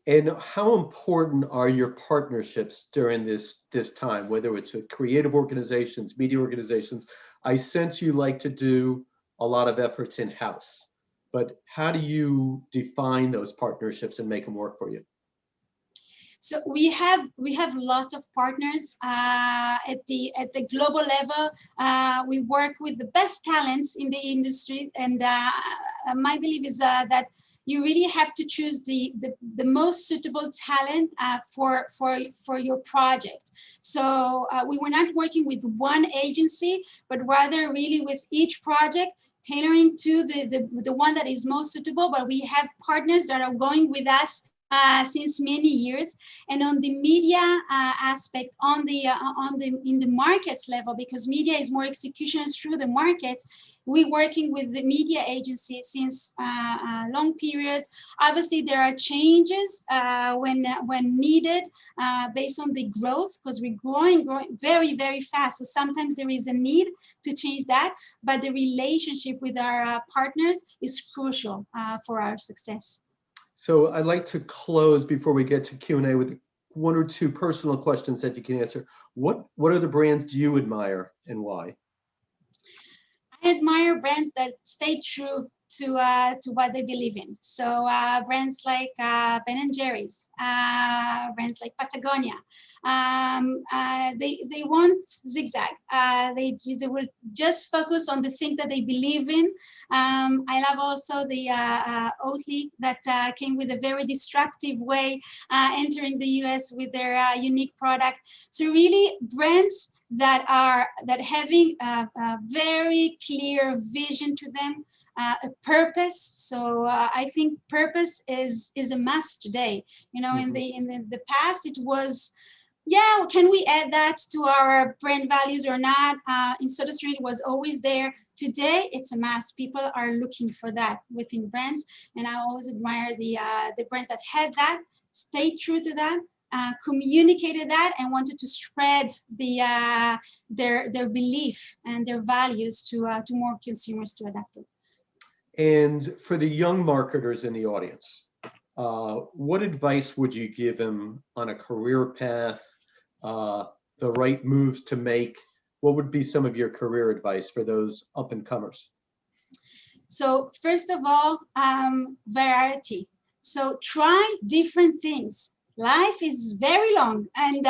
Speaker 15: And how important are your partnerships during this time, whether it's with creative organizations, media organizations? I sense you like to do a lot of efforts in-house, but how do you define those partnerships and make them work for you?
Speaker 16: So we have lots of partners at the global level. We work with the best talents in the industry, and my belief is that you really have to choose the most suitable talent for your project. So we were not working with one agency, but rather really with each project, tailoring to the one that is most suitable. But we have partners that are going with us since many years, and on the media aspect, in the markets level, because media is more execution through the markets. We're working with the media agency since long periods. Obviously, there are changes when needed based on the growth, because we're growing very, very fast. So sometimes there is a need to change that, but the relationship with our partners is crucial for our success.
Speaker 15: So I'd like to close before we get to Q&A with one or two personal questions that you can answer. What other brands do you admire and why?
Speaker 16: I admire brands that stay true to what they believe in. So brands like Ben & Jerry's, brands like Patagonia, they won't zigzag. They will just focus on the thing that they believe in. I love also the Oatly that came with a very disruptive way entering the US with their unique product. So really brands that having a very clear vision to them, a purpose. So I think purpose is a must today. You know, in the past it was, yeah, can we add that to our brand values or not? In SodaStream it was always there. Today it's a must. People are looking for that within brands, and I always admire the brands that had that, stayed true to that, communicated that, and wanted to spread their belief and their values to more consumers to adapt it.
Speaker 15: And for the young marketers in the audience, what advice would you give them on a career path, the right moves to make? What would be some of your career advice for those up and comers?
Speaker 16: So first of all, variety. So try different things. Life is very long, and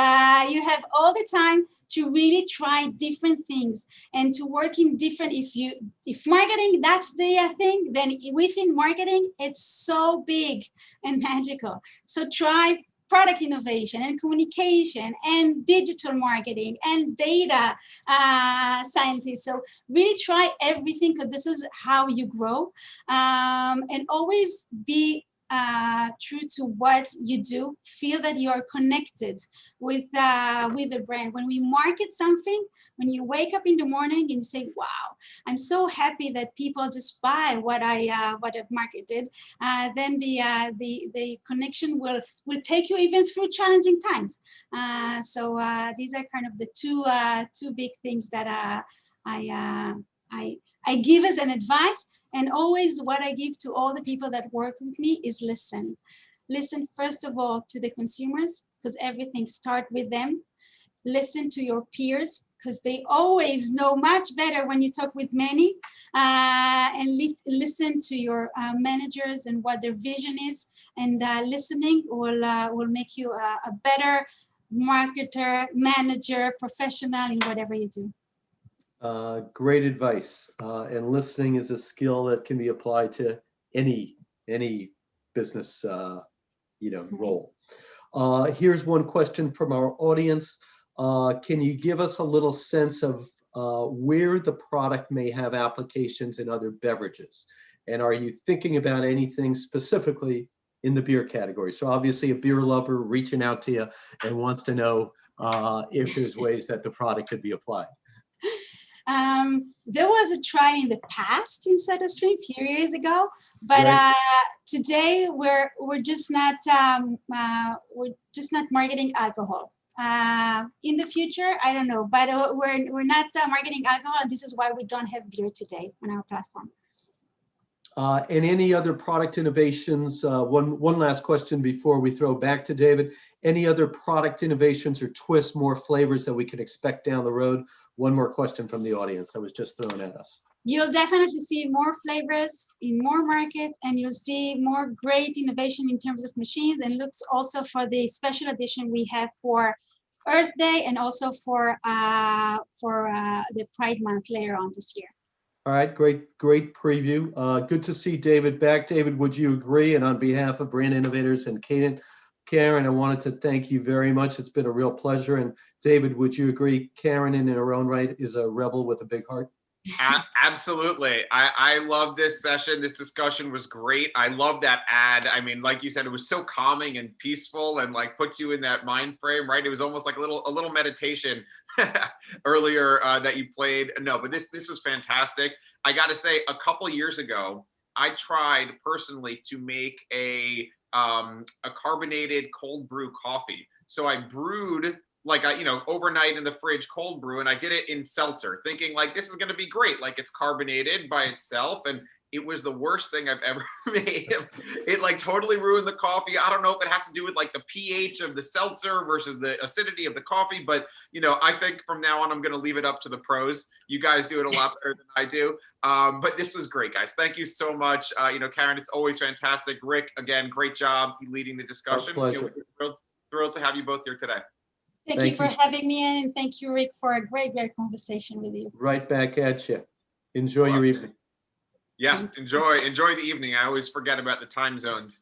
Speaker 16: you have all the time to really try different things and to work in different. If marketing, that's the thing, then within marketing, it's so big and magical. So try product innovation and communication and digital marketing and data scientists. So really try everything, because this is how you grow, and always be true to what you do. Feel that you are connected with the brand. When we market something, when you wake up in the morning and you say, "Wow, I'm so happy that people just buy what I've marketed," then the connection will take you even through challenging times. So these are kind of the two big things that I give as an advice. And always what I give to all the people that work with me is listen. Listen, first of all, to the consumers, because everything starts with them. Listen to your peers, because they always know much better when you talk with many. And listen to your managers and what their vision is. And listening will make you a better marketer, manager, professional in whatever you do.
Speaker 15: Great advice. And listening is a skill that can be applied to any business, role. Here's one question from our audience. Can you give us a little sense of where the product may have applications in other beverages? And are you thinking about anything specifically in the beer category? So obviously a beer lover reaching out to you and wants to know if there's ways that the product could be applied.
Speaker 16: There was a try in the past in SodaStream a few years ago, but today we're just not marketing alcohol. In the future, I don't know, but we're not marketing alcohol, and this is why we don't have beer today on our platform.
Speaker 15: And any other product innovations? One last question before we throw back to David. Any other product innovations or twists, more flavors that we can expect down the road? One more question from the audience that was just thrown at us.
Speaker 16: you'll definitely see more flavors in more markets, and you'll see more great innovation in terms of machines, and looks also for the special edition we have for Earth Day and also for the Pride Month later on this year.
Speaker 15: All right, great preview. Good to see David back. David, would you agree? And on behalf of Brand Innovators and Karen, I wanted to thank you very much. It's been a real pleasure. And David, would you agree? Karen, in her own right, is a rebel with a big heart.
Speaker 1: Absolutely. I love this session. This discussion was great. I love that ad. I mean, like you said, it was so calming and peaceful and like puts you in that mind frame, right? It was almost like a little meditation earlier that you played. No, but this was fantastic. I got to say, a couple years ago, I tried personally to make a carbonated cold brew coffee. So I brewed like overnight in the fridge cold brew, and I did it in seltzer, thinking like this is going to be great, like it's carbonated by itself, and it was the worst thing I've ever made. It like totally ruined the coffee. I don't know if it has to do with like the pH of the seltzer versus the acidity of the coffee, but I think from now on I'm going to leave it up to the pros. You guys do it a lot better than I do. But this was great, guys. Thank you so much. Karen, it's always fantastic. Rick, again, great job leading the discussion.
Speaker 15: Our pleasure.
Speaker 1: Thrilled to have you both here today.
Speaker 16: Thank you for having me in, and thank you, Rick, for a great conversation with you.
Speaker 15: Right back at you. Enjoy your evening.
Speaker 1: Yes, enjoy the evening. I always forget about the time zones.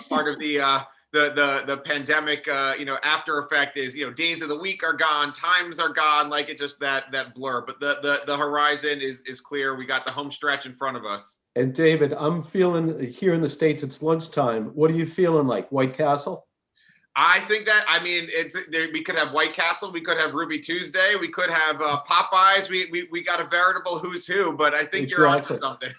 Speaker 1: Part of the pandemic, after effect is, days of the week are gone, times are gone, like it just that blur. But the horizon is clear. We got the home stretch in front of us.
Speaker 15: And David, I'm feeling here in the States, it's lunchtime. What are you feeling like? White Castle?
Speaker 1: I think that, we could have White Castle, we could have Ruby Tuesday, we could have Popeyes. We got a veritable who's who, but I think you're on to something.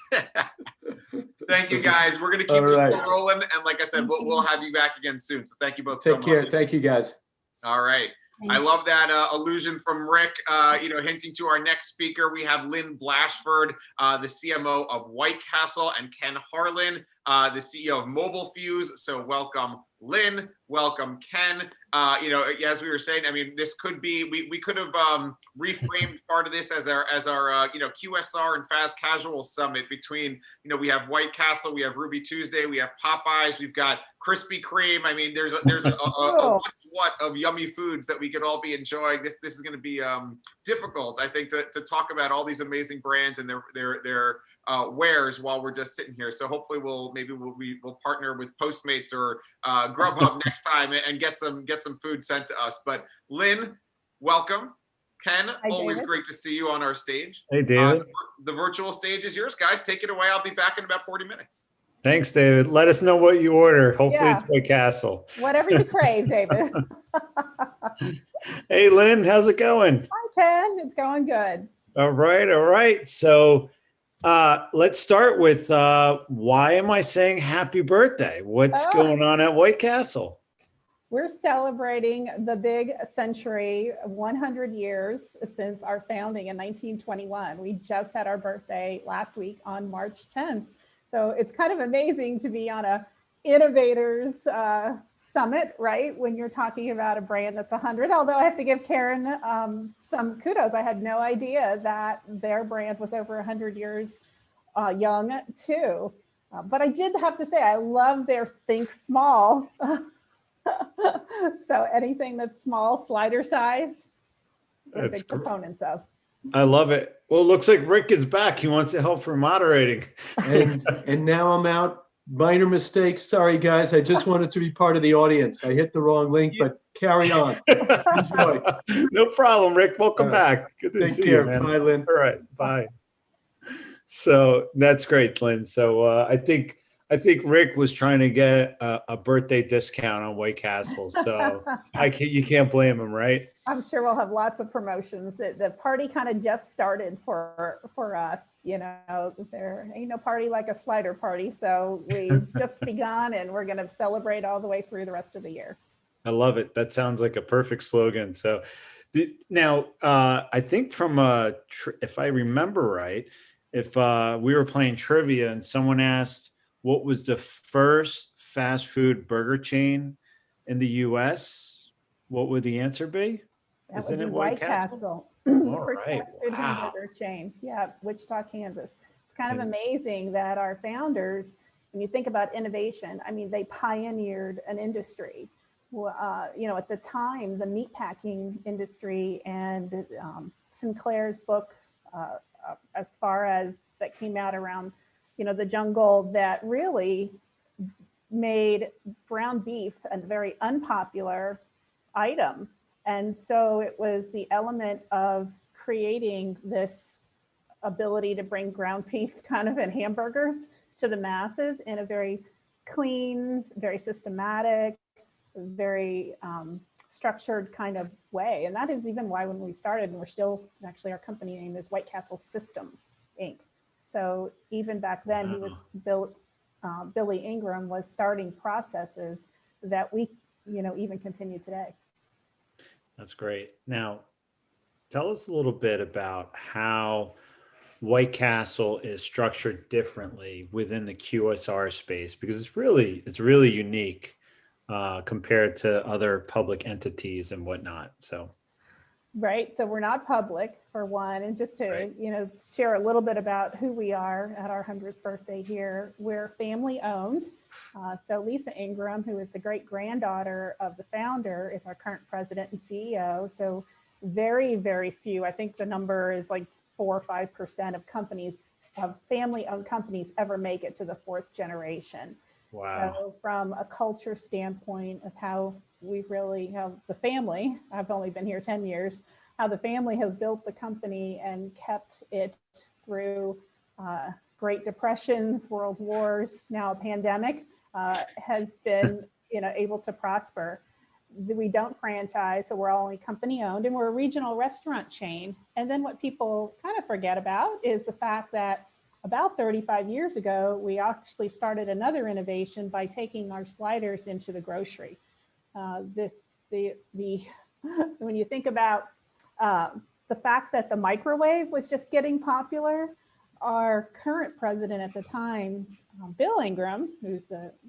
Speaker 1: Thank you, guys. We're going to keep this rolling. And like I said, we'll have you back again soon. So thank you both so much.
Speaker 15: Take care. Thank you, guys.
Speaker 1: All right. I love that allusion from Rick, hinting to our next speaker. We have Lynn Blashford, the CMO of White Castle, and Ken Harlan, the CEO of Mobile Fuse. So welcome, Lynn. Welcome, Ken. As we were saying, this could be, we could have reframed part of this as our QSR and fast casual summit between, we have White Castle, we have Ruby Tuesday, we have Popeyes, we've got Krispy Kreme. There's a what of yummy foods that we could all be enjoying. This is going to be difficult, I think, to talk about all these amazing brands and their wares while we're just sitting here. So hopefully we'll partner with Postmates or Grubhub next time and get some food sent to us. But Lynn, welcome. Ken,
Speaker 20: Hi,
Speaker 1: always
Speaker 20: David.
Speaker 1: great to see you on our stage.
Speaker 20: Hey, David.
Speaker 1: The virtual stage is yours, guys. Take it away. I'll be back in about 40 minutes.
Speaker 20: Thanks, David. Let us know what you order. Hopefully
Speaker 21: Yeah.
Speaker 20: it's White Castle.
Speaker 21: Whatever you crave, David.
Speaker 20: Hey, Lynn, how's it going?
Speaker 21: Hi, Ken. It's going good.
Speaker 20: All right. So let's start with why am I saying happy birthday? What's going on at White Castle?
Speaker 21: We're celebrating the big century, 100 years since our founding in 1921. We just had our birthday last week on March 10th. So it's kind of amazing to be on a Innovators summit, right? When you're talking about a brand that's 100, although I have to give Karen some kudos. I had no idea that their brand was over 100 years young too. But I did have to say, I love their think small. So anything that's small, slider size, they're big proponents of.
Speaker 20: I love it. Well, it looks like Rick is back. He wants to help for moderating.
Speaker 15: And now I'm out. Minor mistake. Sorry, guys. I just wanted to be part of the audience. I hit the wrong link, but carry on. Enjoy.
Speaker 20: No problem, Rick. Welcome back. Good to
Speaker 15: Take
Speaker 20: see
Speaker 15: care.
Speaker 20: you, man.
Speaker 15: Bye, Lynn.
Speaker 20: All right. Bye. So that's great, Lynn. So I think Rick was trying to get a birthday discount on White Castle. So you can't blame him, right?
Speaker 21: I'm sure we'll have lots of promotions. The party kind of just started for us. There ain't no party like a slider party. So we've just begun, and we're going to celebrate all the way through the rest of the year.
Speaker 20: I love it. That sounds like a perfect slogan. So now I think if I remember right, if we were playing trivia and someone asked what was the first fast food burger chain in the U.S., what would the answer be?
Speaker 21: That would be White Castle. First
Speaker 20: right.
Speaker 21: fast food hamburger chain. Yeah, Wichita, Kansas. It's kind of amazing that our founders, when you think about innovation, I mean, they pioneered an industry. At the time, the meatpacking industry and Sinclair's book, as far as that came out around, the jungle, that really made ground beef a very unpopular item. And so it was the element of creating this ability to bring ground beef kind of in hamburgers to the masses in a very clean, very systematic, very structured kind of way. And that is even why when we started, and we're still, actually our company name is White Castle Systems, Inc. So even back then, he was Billy Ingram was starting processes that we, even continue today.
Speaker 20: That's great. Now, tell us a little bit about how White Castle is structured differently within the QSR space, because it's really unique compared to other public entities and whatnot. So.
Speaker 21: Right. So we're not public, for one. And just to, share a little bit about who we are at our 100th birthday here, we're family owned. So Lisa Ingram, who is the great granddaughter of the founder, is our current president and CEO. So very, very few, I think the number is like 4 or 5% of companies, of family owned companies, ever make it to the 4th generation.
Speaker 20: Wow.
Speaker 21: So from a culture standpoint of how we really have the family, I've only been here 10 years, how the family has built the company and kept it through Great Depressions, World Wars, now a pandemic, has been able to prosper. We don't franchise, so we're only company owned, and we're a regional restaurant chain. And then what people kind of forget about is the fact that about 35 years ago, we actually started another innovation by taking our sliders into the grocery. When you think about the fact that the microwave was just getting popular, our current president at the time, Bill Ingram, who's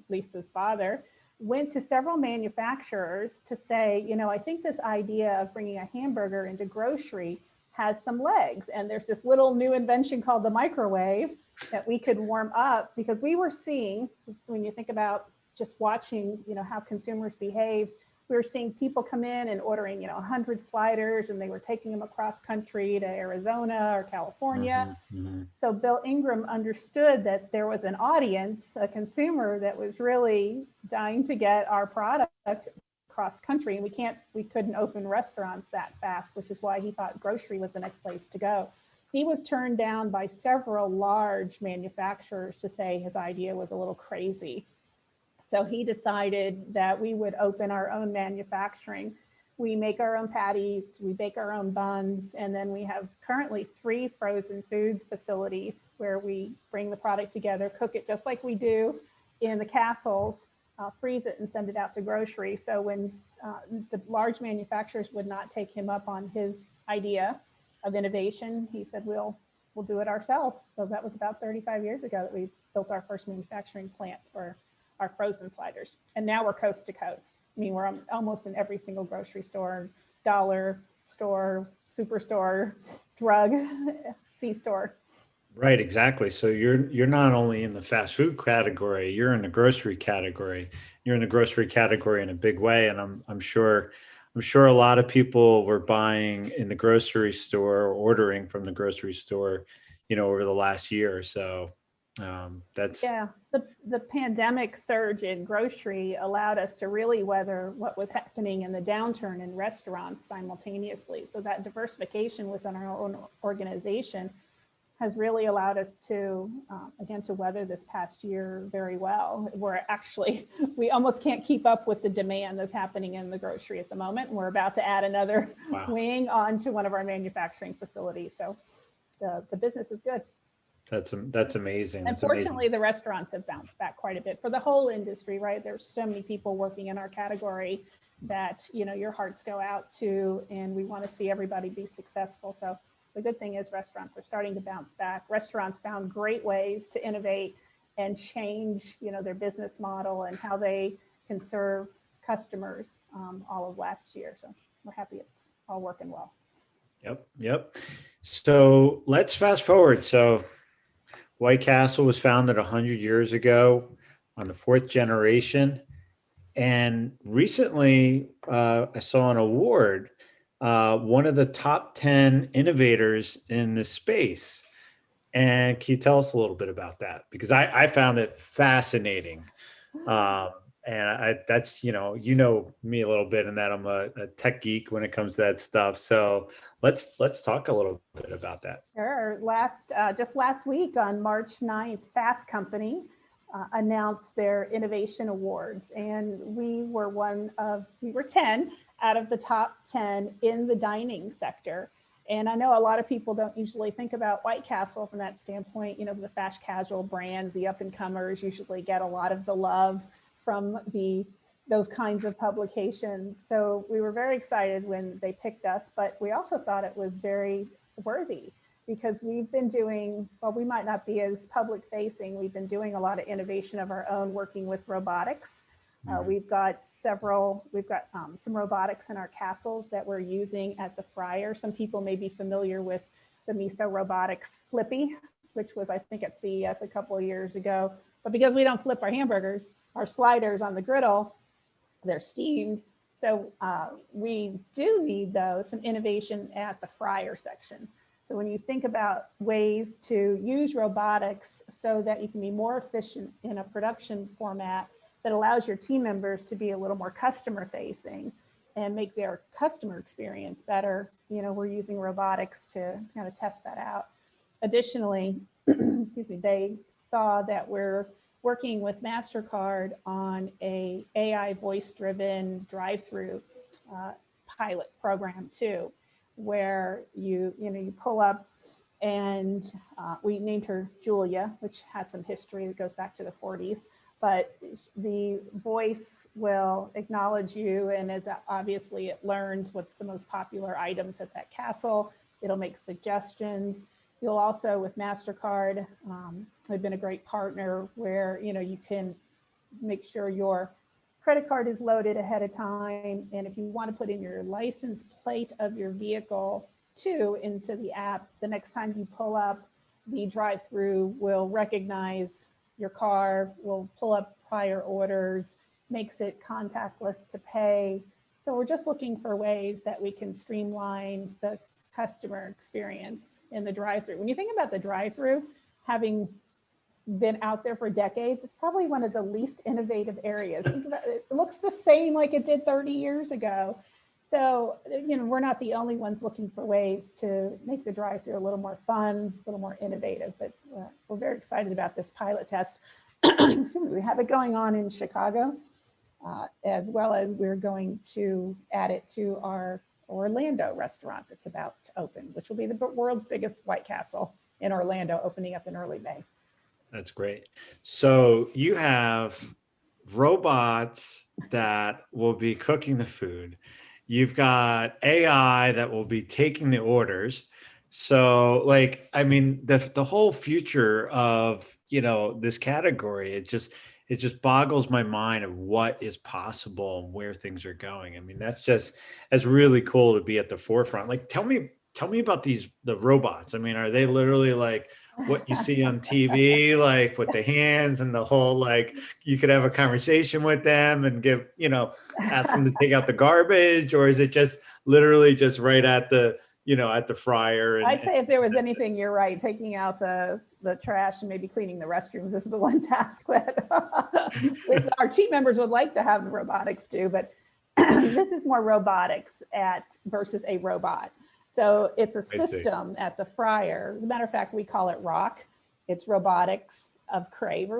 Speaker 21: Lisa's father, went to several manufacturers to say, I think this idea of bringing a hamburger into grocery has some legs. And there's this little new invention called the microwave that we could warm up, because we were seeing, when you think about just watching, how consumers behave, we were seeing people come in and ordering, 100 sliders, and they were taking them across country to Arizona or California.
Speaker 20: Mm-hmm.
Speaker 21: So Bill Ingram understood that there was an audience, a consumer that was really dying to get our product across country, and we couldn't open restaurants that fast, which is why he thought grocery was the next place to go. He was turned down by several large manufacturers to say his idea was a little crazy. So he decided that we would open our own manufacturing. We make our own patties, we bake our own buns, and then we have currently 3 frozen foods facilities where we bring the product together, cook it just like we do in the castles, freeze it and send it out to grocery. So when the large manufacturers would not take him up on his idea of innovation, he said, we'll do it ourselves. So that was about 35 years ago that we built our first manufacturing plant for our frozen sliders. And now we're coast to coast. I mean, we're almost in every single grocery store, dollar store, superstore, drug, C-store.
Speaker 20: Right, exactly. So you're not only in the fast food category, you're in the grocery category. You're in the grocery category in a big way, and I'm sure a lot of people were buying in the grocery store or ordering from the grocery store, over the last year or so. That's
Speaker 21: the pandemic surge in grocery allowed us to really weather what was happening in the downturn in restaurants simultaneously. So that diversification within our own organization has really allowed us to, again, to weather this past year very well. We almost can't keep up with the demand that's happening in the grocery at the moment. And we're about to add another wing onto one of our manufacturing facilities. So the business is good.
Speaker 20: That's amazing.
Speaker 21: Unfortunately, the restaurants have bounced back quite a bit for the whole industry, right? There's so many people working in our category that, your hearts go out to, and we want to see everybody be successful. So the good thing is restaurants are starting to bounce back. Restaurants found great ways to innovate and change, their business model and how they can serve customers all of last year. So we're happy it's all working well.
Speaker 20: Yep. So let's fast forward. So White Castle was founded 100 years ago on the fourth generation. And recently, I saw an award, one of the top 10 innovators in the space. And can you tell us a little bit about that? Because I found it fascinating. That's, you know me a little bit in that I'm a tech geek when it comes to that stuff. So let's talk a little bit about that.
Speaker 21: Sure. Just last week on March 9th, Fast Company announced their innovation awards, and we were 10 out of the top 10 in the dining sector. And I know a lot of people don't usually think about White Castle from that standpoint. You know, the fast casual brands, the up and comers usually get a lot of the love from those kinds of publications. So we were very excited when they picked us, but we also thought it was very worthy because we've been doing, well, we might not be as public facing. We've been doing a lot of innovation of our own, working with robotics. We've got some robotics in our castles that we're using at the fryer. Some people may be familiar with the Miso Robotics Flippy, which was, I think, at CES a couple of years ago. But because we don't flip our hamburgers, our sliders on the griddle, they're steamed. So we do need, though, some innovation at the fryer section. So when you think about ways to use robotics so that you can be more efficient in a production format that allows your team members to be a little more customer facing and make their customer experience better, you know, we're using robotics to kind of test that out. Additionally, excuse me, they saw that we're working with MasterCard on a AI voice-driven drive-through pilot program too, where you pull up, and we named her Julia, which has some history that goes back to the 40s. But the voice will acknowledge you, and as obviously it learns what's the most popular items at that castle. It'll make suggestions. You'll also, with MasterCard, they've been a great partner where you can make sure your credit card is loaded ahead of time, and if you want to put in your license plate of your vehicle too into the app, the next time you pull up, the drive-through will recognize your car, will pull up prior orders, makes it contactless to pay. So we're just looking for ways that we can streamline the customer experience in the drive-through. When you think about the drive-through, having been out there for decades, it's probably one of the least innovative areas. Think about it, it looks the same like it did 30 years ago. So, we're not the only ones looking for ways to make the drive-through a little more fun, a little more innovative, but we're very excited about this pilot test. We have it going on in Chicago, as well as we're going to add it to our Orlando restaurant that's about to open, which will be the world's biggest White Castle in Orlando, opening up in early May.
Speaker 20: That's great. So you have robots that will be cooking the food. You've got AI that will be taking the orders. So the whole future of, this category, it just boggles my mind of what is possible and where things are going. I mean, that's really cool to be at the forefront. Like, tell me about the robots. I mean, are they literally like what you see on TV, like with the hands and the whole, like you could have a conversation with them and ask them to take out the garbage, or is it just literally just right at the, at the fryer?
Speaker 21: I'd say if there was anything, you're right, taking out the trash and maybe cleaning the restrooms is the one task that our team members would like to have the robotics do, but this is more robotics versus a robot. So it's a system at the fryer. As a matter of fact, we call it ROC. It's robotics of crave,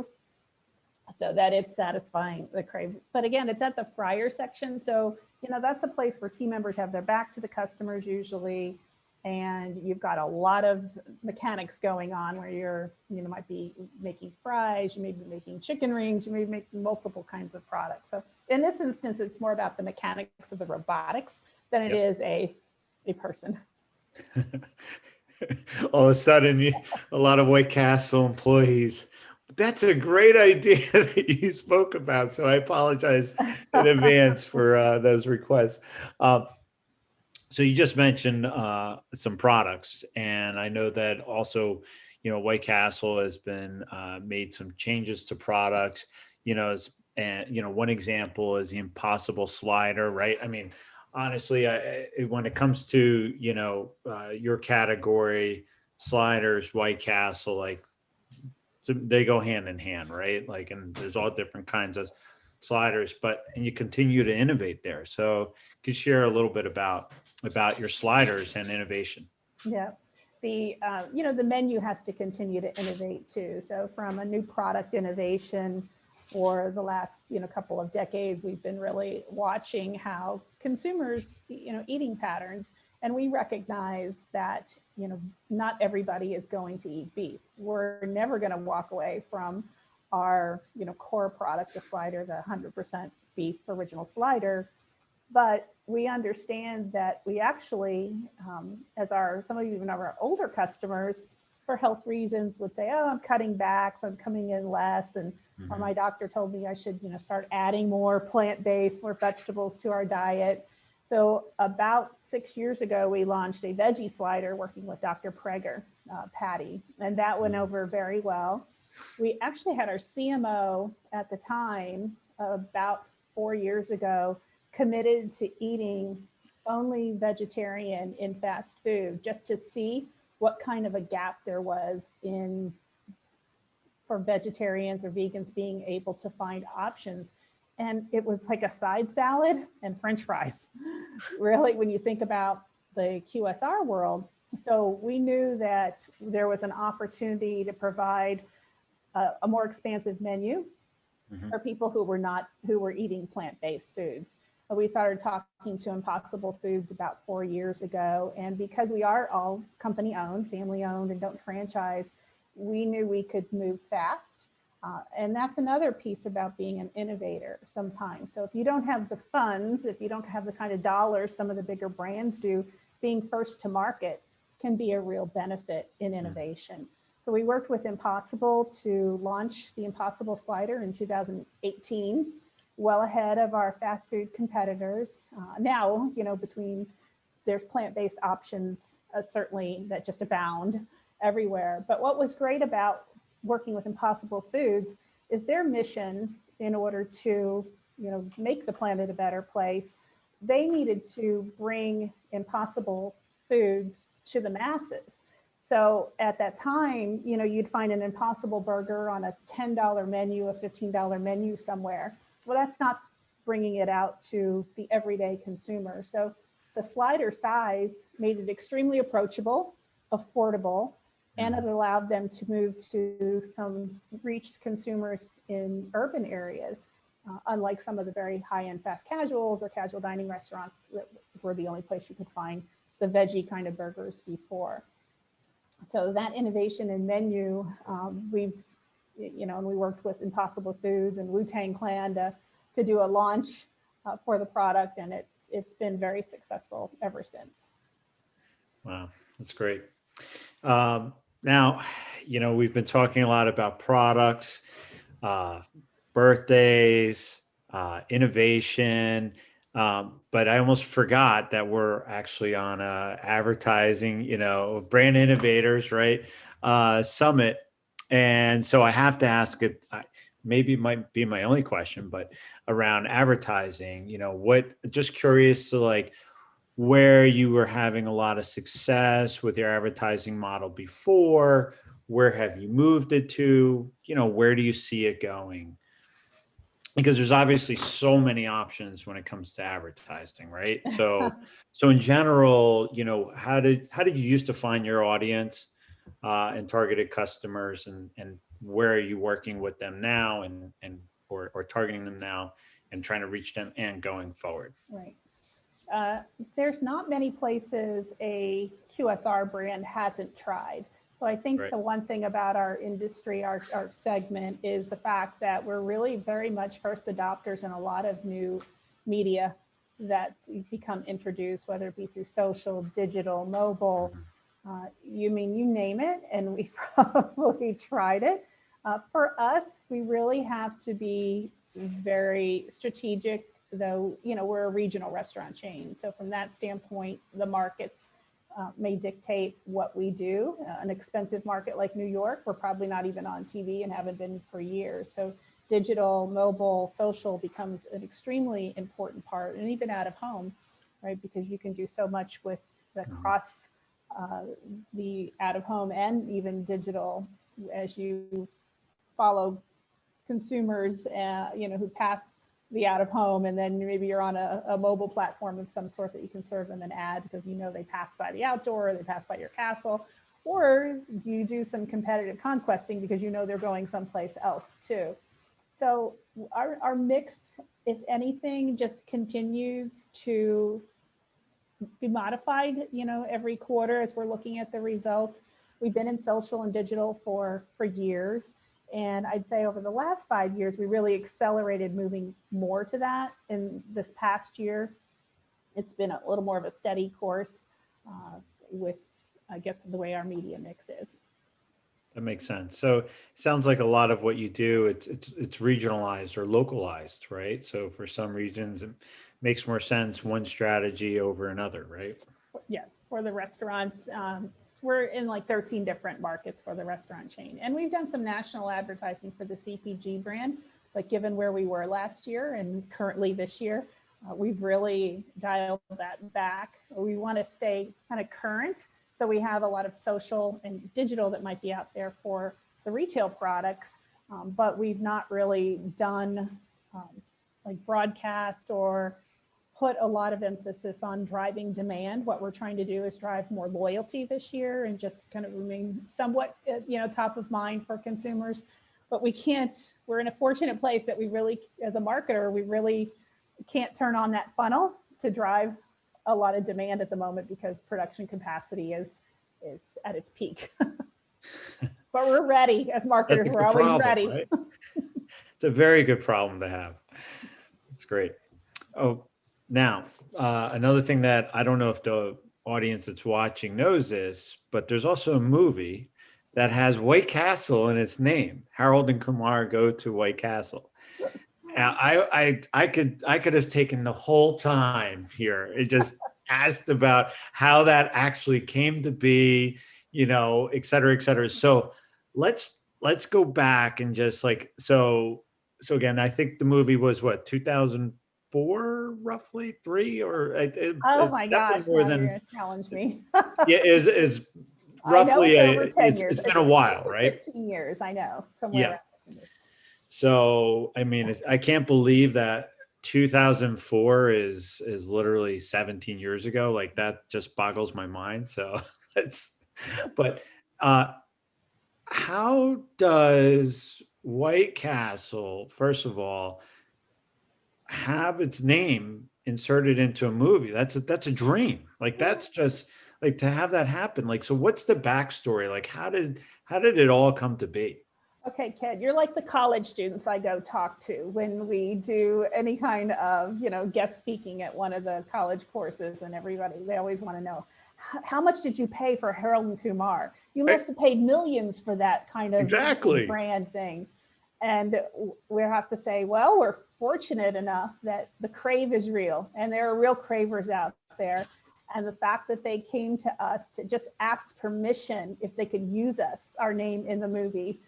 Speaker 21: so that it's satisfying the crave. But again, it's at the fryer section. So, that's a place where team members have their back to the customers usually. And you've got a lot of mechanics going on where you're, might be making fries, you may be making chicken rings, you may be making multiple kinds of products. So in this instance, it's more about the mechanics of the robotics than it is a person.
Speaker 20: All of a sudden, a lot of White Castle employees. That's a great idea that you spoke about. So I apologize in advance for those requests. So you just mentioned some products, and I know that also, White Castle has been made some changes to products. And one example is the Impossible Slider, right? I mean, honestly, when it comes to your category, sliders, White Castle, like they go hand in hand, right? Like, and there's all different kinds of sliders, and you continue to innovate there. So could you share a little bit about your sliders and innovation?
Speaker 21: Yeah. The menu has to continue to innovate too. So from a new product innovation for the last, couple of decades, we've been really watching how consumers, eating patterns, and we recognize that, not everybody is going to eat beef. We're never going to walk away from our, core product, the slider, the 100% beef original slider. But we understand that we actually, some of even our older customers, for health reasons, would say, "Oh, I'm cutting back, so I'm coming in less," and or my doctor told me I should, start adding more plant-based, more vegetables to our diet. So about 6 years ago, we launched a veggie slider working with Dr. Prager, Patty, and that went over very well. We actually had our CMO at the time, about 4 years ago, committed to eating only vegetarian in fast food, just to see what kind of a gap there was for vegetarians or vegans being able to find options. And it was like a side salad and French fries, really, when you think about the QSR world. So we knew that there was an opportunity to provide a more expansive menu for people who were eating plant-based foods. We started talking to Impossible Foods about 4 years ago. And because we are all company owned, family owned, and don't franchise, we knew we could move fast. And that's another piece about being an innovator sometimes. So if you don't have the funds, if you don't have the kind of dollars some of the bigger brands do, being first to market can be a real benefit in innovation. So we worked with Impossible to launch the Impossible Slider in 2018. Well ahead of our fast food competitors. Now, there's plant-based options, certainly, that just abound everywhere. But what was great about working with Impossible Foods is their mission, in order to, make the planet a better place, they needed to bring Impossible Foods to the masses. So at that time, you'd find an Impossible Burger on a $10 menu, a $15 menu somewhere. Well, that's not bringing it out to the everyday consumer. So the slider size made it extremely approachable, affordable, and it allowed them to move to some reached consumers in urban areas, unlike some of the very high-end fast casuals or casual dining restaurants that were the only place you could find the veggie kind of burgers before. So that innovation in menu, and we worked with Impossible Foods and Wu-Tang Clan to do a launch for the product, and it's been very successful ever since.
Speaker 20: Wow, that's great. Now, we've been talking a lot about products, birthdays, innovation, but I almost forgot that we're actually on a advertising, brand innovators, right? Summit. And so I have to ask it, maybe it might be my only question, but around advertising, just curious to where you were having a lot of success with your advertising model before, where have you moved it to, where do you see it going? Because there's obviously so many options when it comes to advertising, right? So in general, how did you used to find your audience and targeted customers, and where are you working with them now or targeting them now and trying to reach them and going forward?
Speaker 21: Right. There's not many places a QSR brand hasn't tried. So I think the one thing about our industry, our segment, is the fact that we're really very much first adopters in a lot of new media that become introduced, whether it be through social, digital, mobile, you name it, and we probably tried it. For us, we really have to be very strategic though, we're a regional restaurant chain. So from that standpoint, the markets may dictate what we do. An expensive market like New York, we're probably not even on TV and haven't been for years. So digital, mobile, social becomes an extremely important part, and even out of home, right? Because you can do so much with the cross the out of home and even digital as you follow consumers, who pass the out of home, and then maybe you're on a mobile platform of some sort that you can serve them an ad because they pass by the outdoor, or they pass by your castle, or do you do some competitive conquesting because they're going someplace else too. So our mix, if anything, just continues to be modified, every quarter as we're looking at the results. We've been in social and digital for years. And I'd say over the last 5 years, we really accelerated moving more to that. In this past year, it's been a little more of a steady course with, I guess, the way our media mix is.
Speaker 20: That makes sense. So it sounds like a lot of what you do, it's regionalized or localized, right? So for some regions, it makes more sense one strategy over another, right?
Speaker 21: Yes, for the restaurants, we're in like 13 different markets for the restaurant chain. And we've done some national advertising for the CPG brand, but given where we were last year and currently this year, we've really dialed that back. We want to stay kind of current. So we have a lot of social and digital that might be out there for the retail products, but we've not really done like broadcast or put a lot of emphasis on driving demand. What we're trying to do is drive more loyalty this year and just kind of remain somewhat, top of mind for consumers. But we're in a fortunate place that we really, as a marketer, we really can't turn on that funnel to drive a lot of demand at the moment because production capacity is at its peak. But we're ready as marketers. We're always
Speaker 20: problem,
Speaker 21: ready.
Speaker 20: Right? It's a very good problem to have. It's great. Oh, now, another thing that I don't know if the audience that's watching knows this, but there's also a movie that has White Castle in its name. Harold and Kumar Go to White Castle. I could have taken the whole time here. It just asked about how that actually came to be, et cetera, et cetera. So let's go back and just so again, I think the movie was what, 2004, roughly 3 or
Speaker 21: Oh my gosh,
Speaker 20: more
Speaker 21: now
Speaker 20: than,
Speaker 21: you're gonna challenge me.
Speaker 20: yeah, is roughly
Speaker 21: I know it's over 10 years.
Speaker 20: It's been a while, right?
Speaker 21: 15 years, I know. Somewhere
Speaker 20: Yeah. So, I mean, I can't believe that 2004 is literally 17 years ago. Like that just boggles my mind. So but how does White Castle, first of all, have its name inserted into a movie? That's a dream. Like that's just like to have that happen. Like, so what's the backstory? Like, how did it all come to be?
Speaker 21: Okay, Ken, you're like the college students I go talk to when we do any kind of, guest speaking at one of the college courses, and they always want to know, how much did you pay for Harold and Kumar? You must have paid millions for that kind of
Speaker 20: exactly
Speaker 21: brand thing. And we have to say, well, we're fortunate enough that the crave is real and there are real cravers out there. And the fact that they came to us to just ask permission if they could use our name in the movie,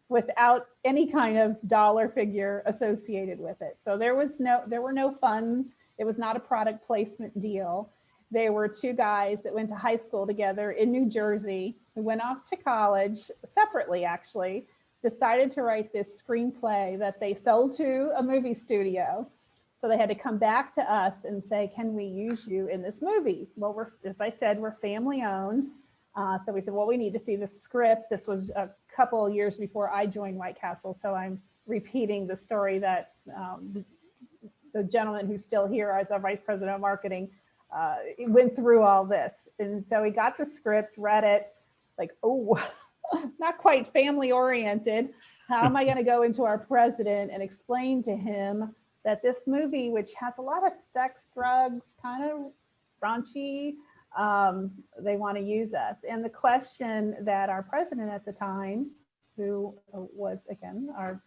Speaker 21: without any kind of dollar figure associated with it. So there were no funds. It was not a product placement deal. They were two guys that went to high school together in New Jersey, who went off to college separately, actually, decided to write this screenplay that they sold to a movie studio. So they had to come back to us and say, can we use you in this movie? Well, as I said, we're family owned. So we said, well, we need to see the script. This was a couple of years before I joined White Castle. So I'm repeating the story that the gentleman who's still here as our vice president of marketing went through all this. And so he got the script, read it. It's like, oh, not quite family oriented. How am I going to go into our president and explain to him that this movie, which has a lot of sex, drugs, kind of raunchy, they want to use us. And the question that our president at the time, who was again our,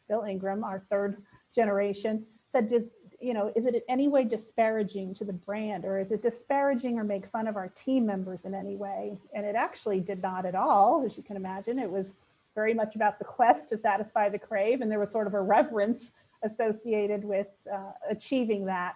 Speaker 21: Bill Ingram, our third generation, said, "Does is it in any way disparaging to the brand, or is it disparaging or make fun of our team members in any way?" And it actually did not at all, as you can imagine. It was very much about the quest to satisfy the crave, and there was sort of a reverence associated with achieving that.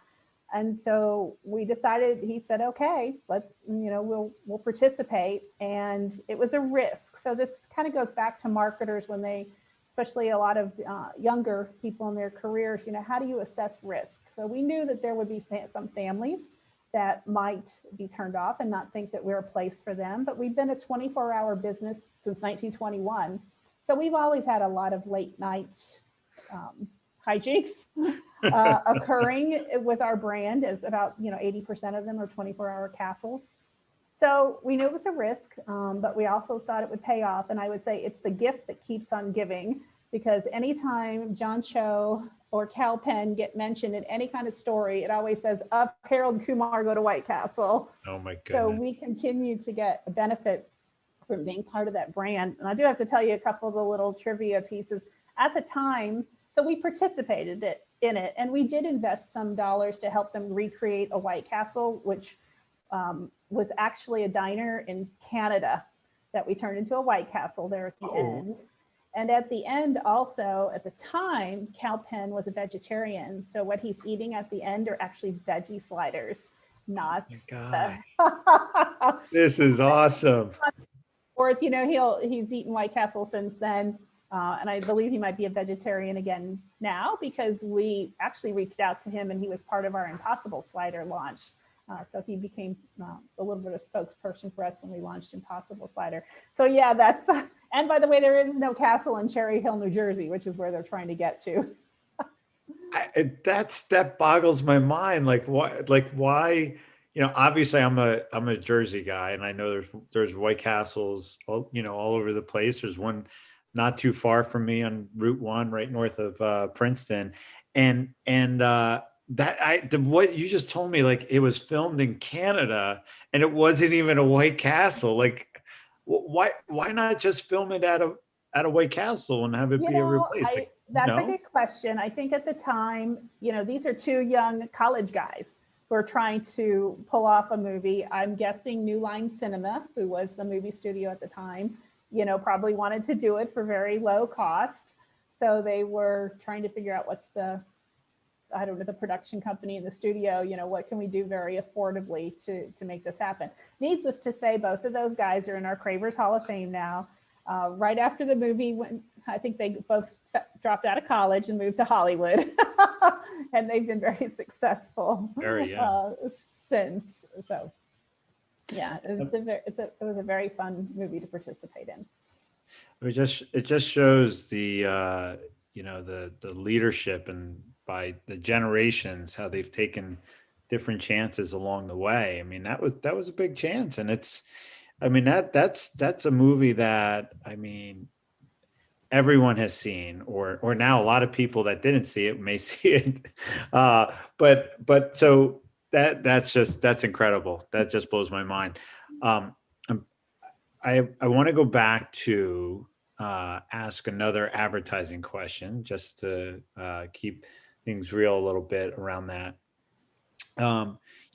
Speaker 21: And so we decided, he said, okay, let's, we'll participate. And it was a risk. So this kind of goes back to marketers when they, especially a lot of younger people in their careers, how do you assess risk? So we knew that there would be some families that might be turned off and not think that we're a place for them. But we've been a 24-hour business since 1921. So we've always had a lot of late night hijinks occurring with our brand, as about 80% of them are 24-hour castles. So we knew it was a risk, but we also thought it would pay off. And I would say it's the gift that keeps on giving, because anytime John Cho or Cal Penn get mentioned in any kind of story, it always says, "Up, Harold and Kumar go to White Castle."
Speaker 20: Oh my goodness.
Speaker 21: So we continue to get a benefit from being part of that brand. And I do have to tell you a couple of the little trivia pieces. At the time, so we participated in it, and we did invest some dollars to help them recreate a White Castle, which was actually a diner in Canada that we turned into a White Castle there at the end. And at the end also, at the time, Cal Penn was a vegetarian. So what he's eating at the end are actually veggie sliders, not
Speaker 20: This is awesome.
Speaker 21: Or he's eaten White Castle since then. And I believe he might be a vegetarian again now, because we actually reached out to him and he was part of our Impossible Slider launch. So he became a little bit of a spokesperson for us when we launched Impossible Slider. So yeah, that's, and by the way, there is no castle in Cherry Hill, New Jersey, which is where they're trying to get to.
Speaker 20: That boggles my mind. Like why, obviously I'm a Jersey guy, and I know there's White Castles, all over the place. There's one not too far from me on Route 1, right north of Princeton. And what you just told me, like it was filmed in Canada and it wasn't even a White Castle. Like why not just film it at a White Castle and have it be a real place?
Speaker 21: That's a good question. I think at the time, these are two young college guys who are trying to pull off a movie. I'm guessing New Line Cinema, who was the movie studio at the time, probably wanted to do it for very low cost. So they were trying to figure out what's the production company in the studio, what can we do very affordably to make this happen? Needless to say, both of those guys are in our Cravers Hall of Fame now. Right after the movie, I think they both dropped out of college and moved to Hollywood, and they've been very successful since. So, yeah, it was a very fun movie to participate in.
Speaker 20: It just shows the the leadership, and by the generations, how they've taken different chances along the way. I mean, that was a big chance, and that's a movie that everyone has seen, or now a lot of people that didn't see it may see it. But so that's incredible. That just blows my mind. I want to go back to ask another advertising question, just to keep things real a little bit around that.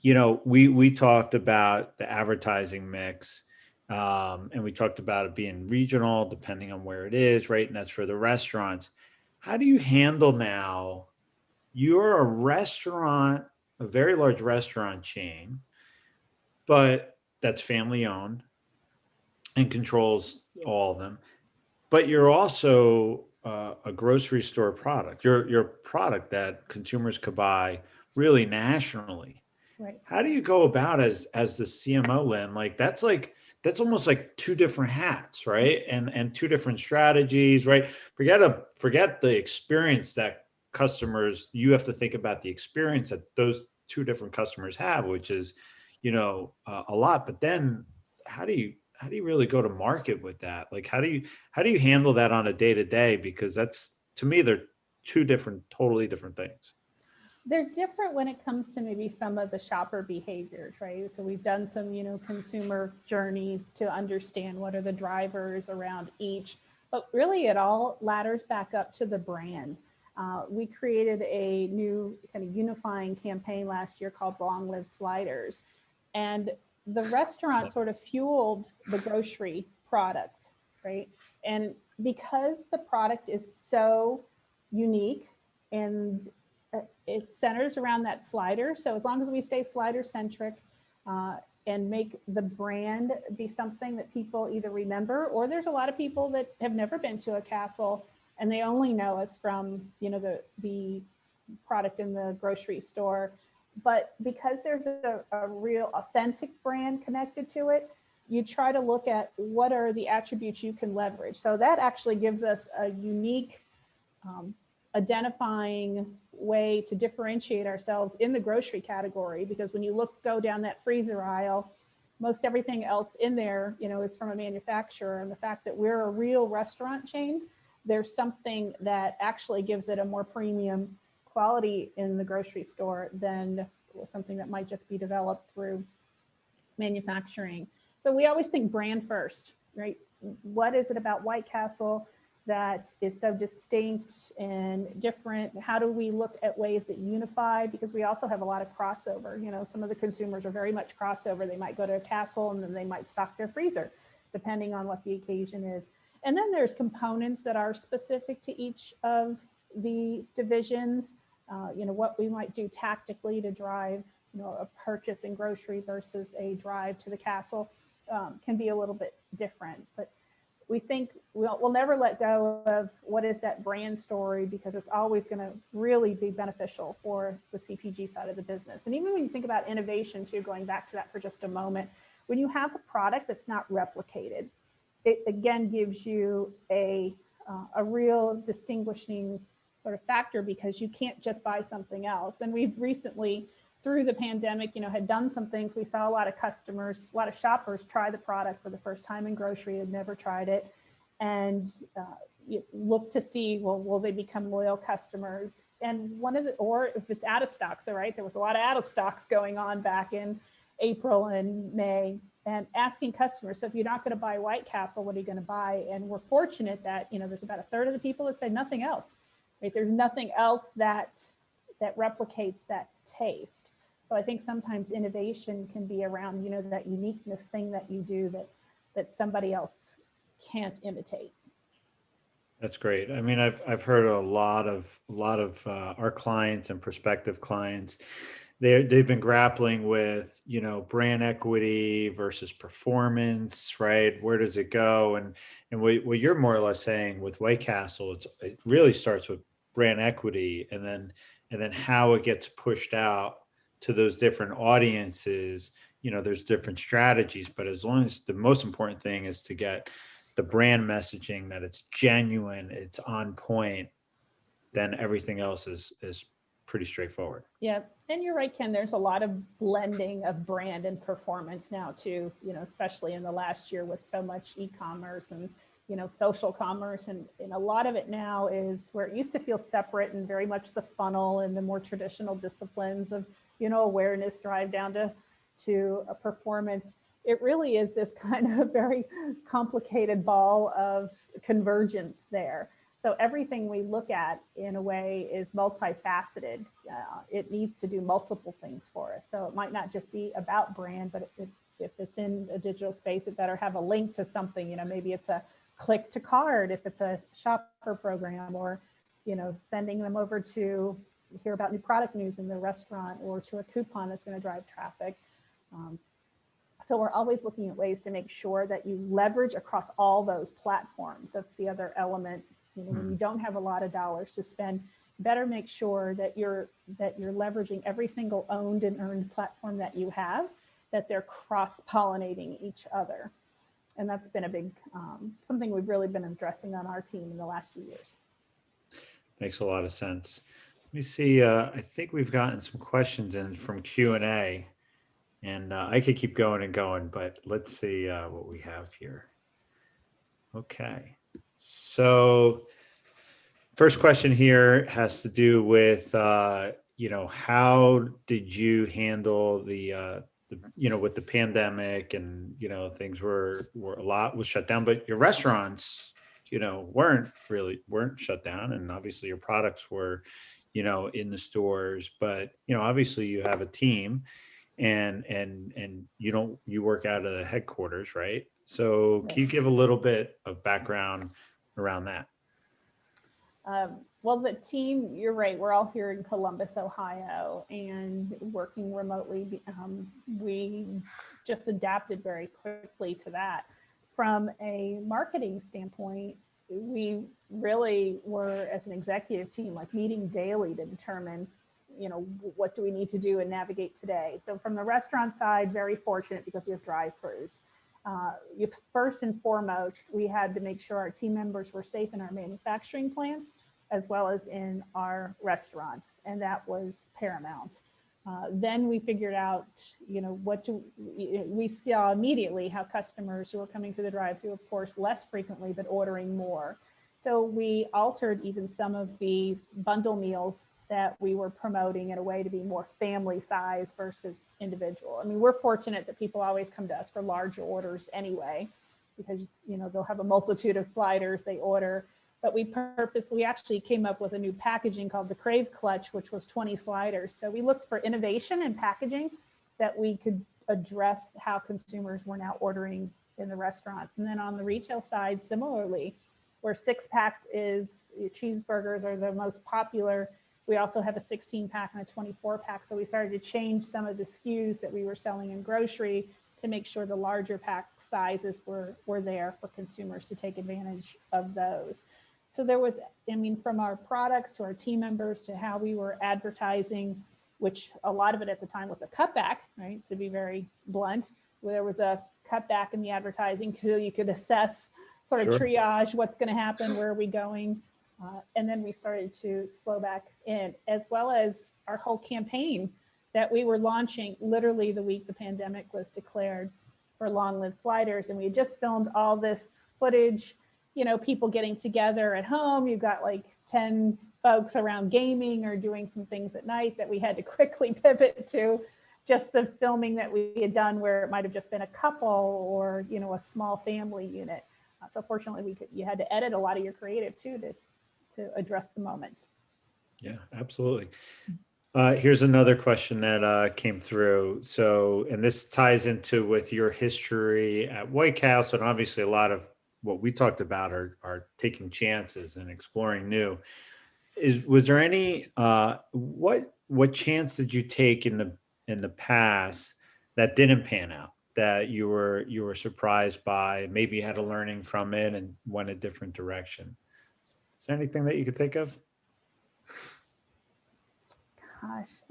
Speaker 20: We talked about the advertising mix, and we talked about it being regional, depending on where it is, right? And that's for the restaurants. How do you handle now? You're a restaurant, a very large restaurant chain, but that's family owned and controls all of them. But you're also a grocery store product. You're a product that consumers could buy really nationally.
Speaker 21: Right.
Speaker 20: How do you go about as the CMO, Lynn? That's almost like two different hats, right? And two different strategies, right? Forget the experience that customers. You have to think about the experience that those two different customers have, which is, a lot. But then, how do you really go to market with that? Like, how do you handle that on a day-to-day? Because that's, to me, they're two totally different things.
Speaker 21: They're different when it comes to maybe some of the shopper behaviors, right? So we've done some, consumer journeys to understand what are the drivers around each, but really it all ladders back up to the brand. we created a new kind of unifying campaign last year called Long Live Sliders. And the restaurant sort of fueled the grocery product, right? And because the product is so unique and it centers around that slider. So as long as we stay slider centric and make the brand be something that people either remember, or there's a lot of people that have never been to a Castle and they only know us from, you know, the product in the grocery store. But because there's a real authentic brand connected to it, you try to look at what are the attributes you can leverage. So that actually gives us a unique identifying way to differentiate ourselves in the grocery category, because when you go down that freezer aisle, most everything else in there, you know, is from a manufacturer. And the fact that we're a real restaurant chain, there's something that actually gives it a more premium quality in the grocery store than something that might just be developed through manufacturing. So we always think brand first, right? What is it about White Castle that is so distinct and different? How do we look at ways that unify? Because we also have a lot of crossover. You know, some of the consumers are very much crossover. They might go to a Castle and then they might stock their freezer, depending on what the occasion is. And then there's components that are specific to each of the divisions. You know, what we might do tactically to drive, you know, a purchase in grocery versus a drive to the Castle can be a little bit different. But we think we'll never let go of what is that brand story, because it's always going to really be beneficial for the CPG side of the business. And even when you think about innovation too, going back to that for just a moment, when you have a product that's not replicated, it again gives you a real distinguishing sort of factor, because you can't just buy something else. And we've recently, through the pandemic, you know, had done some things. We saw a lot of customers, a lot of shoppers try the product for the first time in grocery, had never tried it. And you look to see, well, will they become loyal customers? And or if it's out of stock, so right, there was a lot of out of stocks going on back in April and May, and asking customers, so if you're not going to buy White Castle, what are you going to buy? And we're fortunate that, you know, there's about a third of the people that say nothing else, right? There's nothing else that replicates that taste. So I think sometimes innovation can be around, you know, that uniqueness thing that you do that somebody else can't imitate.
Speaker 20: That's great. I mean, I've heard a lot of our clients and prospective clients, they've been grappling with, you know, brand equity versus performance, right? Where does it go? And what you're more or less saying with White Castle, it really starts with brand equity, and then how it gets pushed out to those different audiences. You know, there's different strategies, but as long as the most important thing is to get the brand messaging, that it's genuine, it's on point, then everything else is pretty straightforward.
Speaker 21: Yeah, and you're right, Ken, there's a lot of blending of brand and performance now too, you know, especially in the last year with so much e-commerce and, you know, social commerce, and a lot of it now is where it used to feel separate and very much the funnel and the more traditional disciplines of, you know, awareness drive down to a performance. It really is this kind of very complicated ball of convergence there. So everything we look at in a way is multifaceted. It needs to do multiple things for us. So it might not just be about brand, but if it's in a digital space, it better have a link to something. You know, maybe it's a click to card if it's a shopper program, or, you know, sending them over to hear about new product news in the restaurant, or to a coupon that's going to drive traffic. So we're always looking at ways to make sure that you leverage across all those platforms. That's the other element. You know, when you don't have a lot of dollars to spend, better make sure that you're leveraging every single owned and earned platform that you have, that they're cross-pollinating each other. And that's been a big, something we've really been addressing on our team in the last few years.
Speaker 20: Makes a lot of sense. Let me see. I think we've gotten some questions in from Q&A, and I could keep going and going, but let's see what we have here. Okay. So first question here has to do with, you know, how did you handle the you know, with the pandemic, and, you know, things were a lot was shut down, but your restaurants weren't shut down, and obviously your products were, in the stores, but obviously you have a team, and you work out of the headquarters, right? So can you give a little bit of background around that?
Speaker 21: Well, the team, you're right, we're all here in Columbus, Ohio, and working remotely. We just adapted very quickly to that. From a marketing standpoint, we really were, as an executive team, like meeting daily to determine, what do we need to do and navigate today. So from the restaurant side, very fortunate because we have drive-throughs. First and foremost, we had to make sure our team members were safe in our manufacturing plants as well as in our restaurants, and that was paramount. Then we figured out, we saw immediately how customers who were coming through the drive-through, of course, less frequently, but ordering more. So we altered even some of the bundle meals that we were promoting in a way to be more family size versus individual. I mean, we're fortunate that people always come to us for larger orders anyway, because, they'll have a multitude of sliders they order. But we actually came up with a new packaging called the Crave Clutch, which was 20 sliders. So we looked for innovation in packaging that we could address how consumers were now ordering in the restaurants. And then on the retail side, similarly, where 6-pack is, cheeseburgers are the most popular, we also have a 16-pack and a 24-pack. So we started to change some of the SKUs that we were selling in grocery to make sure the larger pack sizes were there for consumers to take advantage of those. So there was, from our products to our team members to how we were advertising, which a lot of it at the time was a cutback, right? To be very blunt, where there was a cutback in the advertising so you could assess, sort of triage what's going to happen, where are we going? And then we started to slow back in, as well as our whole campaign that we were launching literally the week the pandemic was declared for Long Live Sliders. And we had just filmed all this footage, people getting together at home. You've got like 10 folks around gaming or doing some things at night that we had to quickly pivot to just the filming that we had done where it might've just been a couple or, a small family unit. So fortunately you had to edit a lot of your creative too to address the moment.
Speaker 20: Yeah, absolutely. Here's another question that came through. So, and this ties into with your history at White Castle, and obviously a lot of what we talked about are taking chances and exploring new. Was there any what chance did you take in the past that didn't pan out, that you were surprised by, maybe you had a learning from it and went a different direction? Is there anything that you could think of?
Speaker 21: Gosh.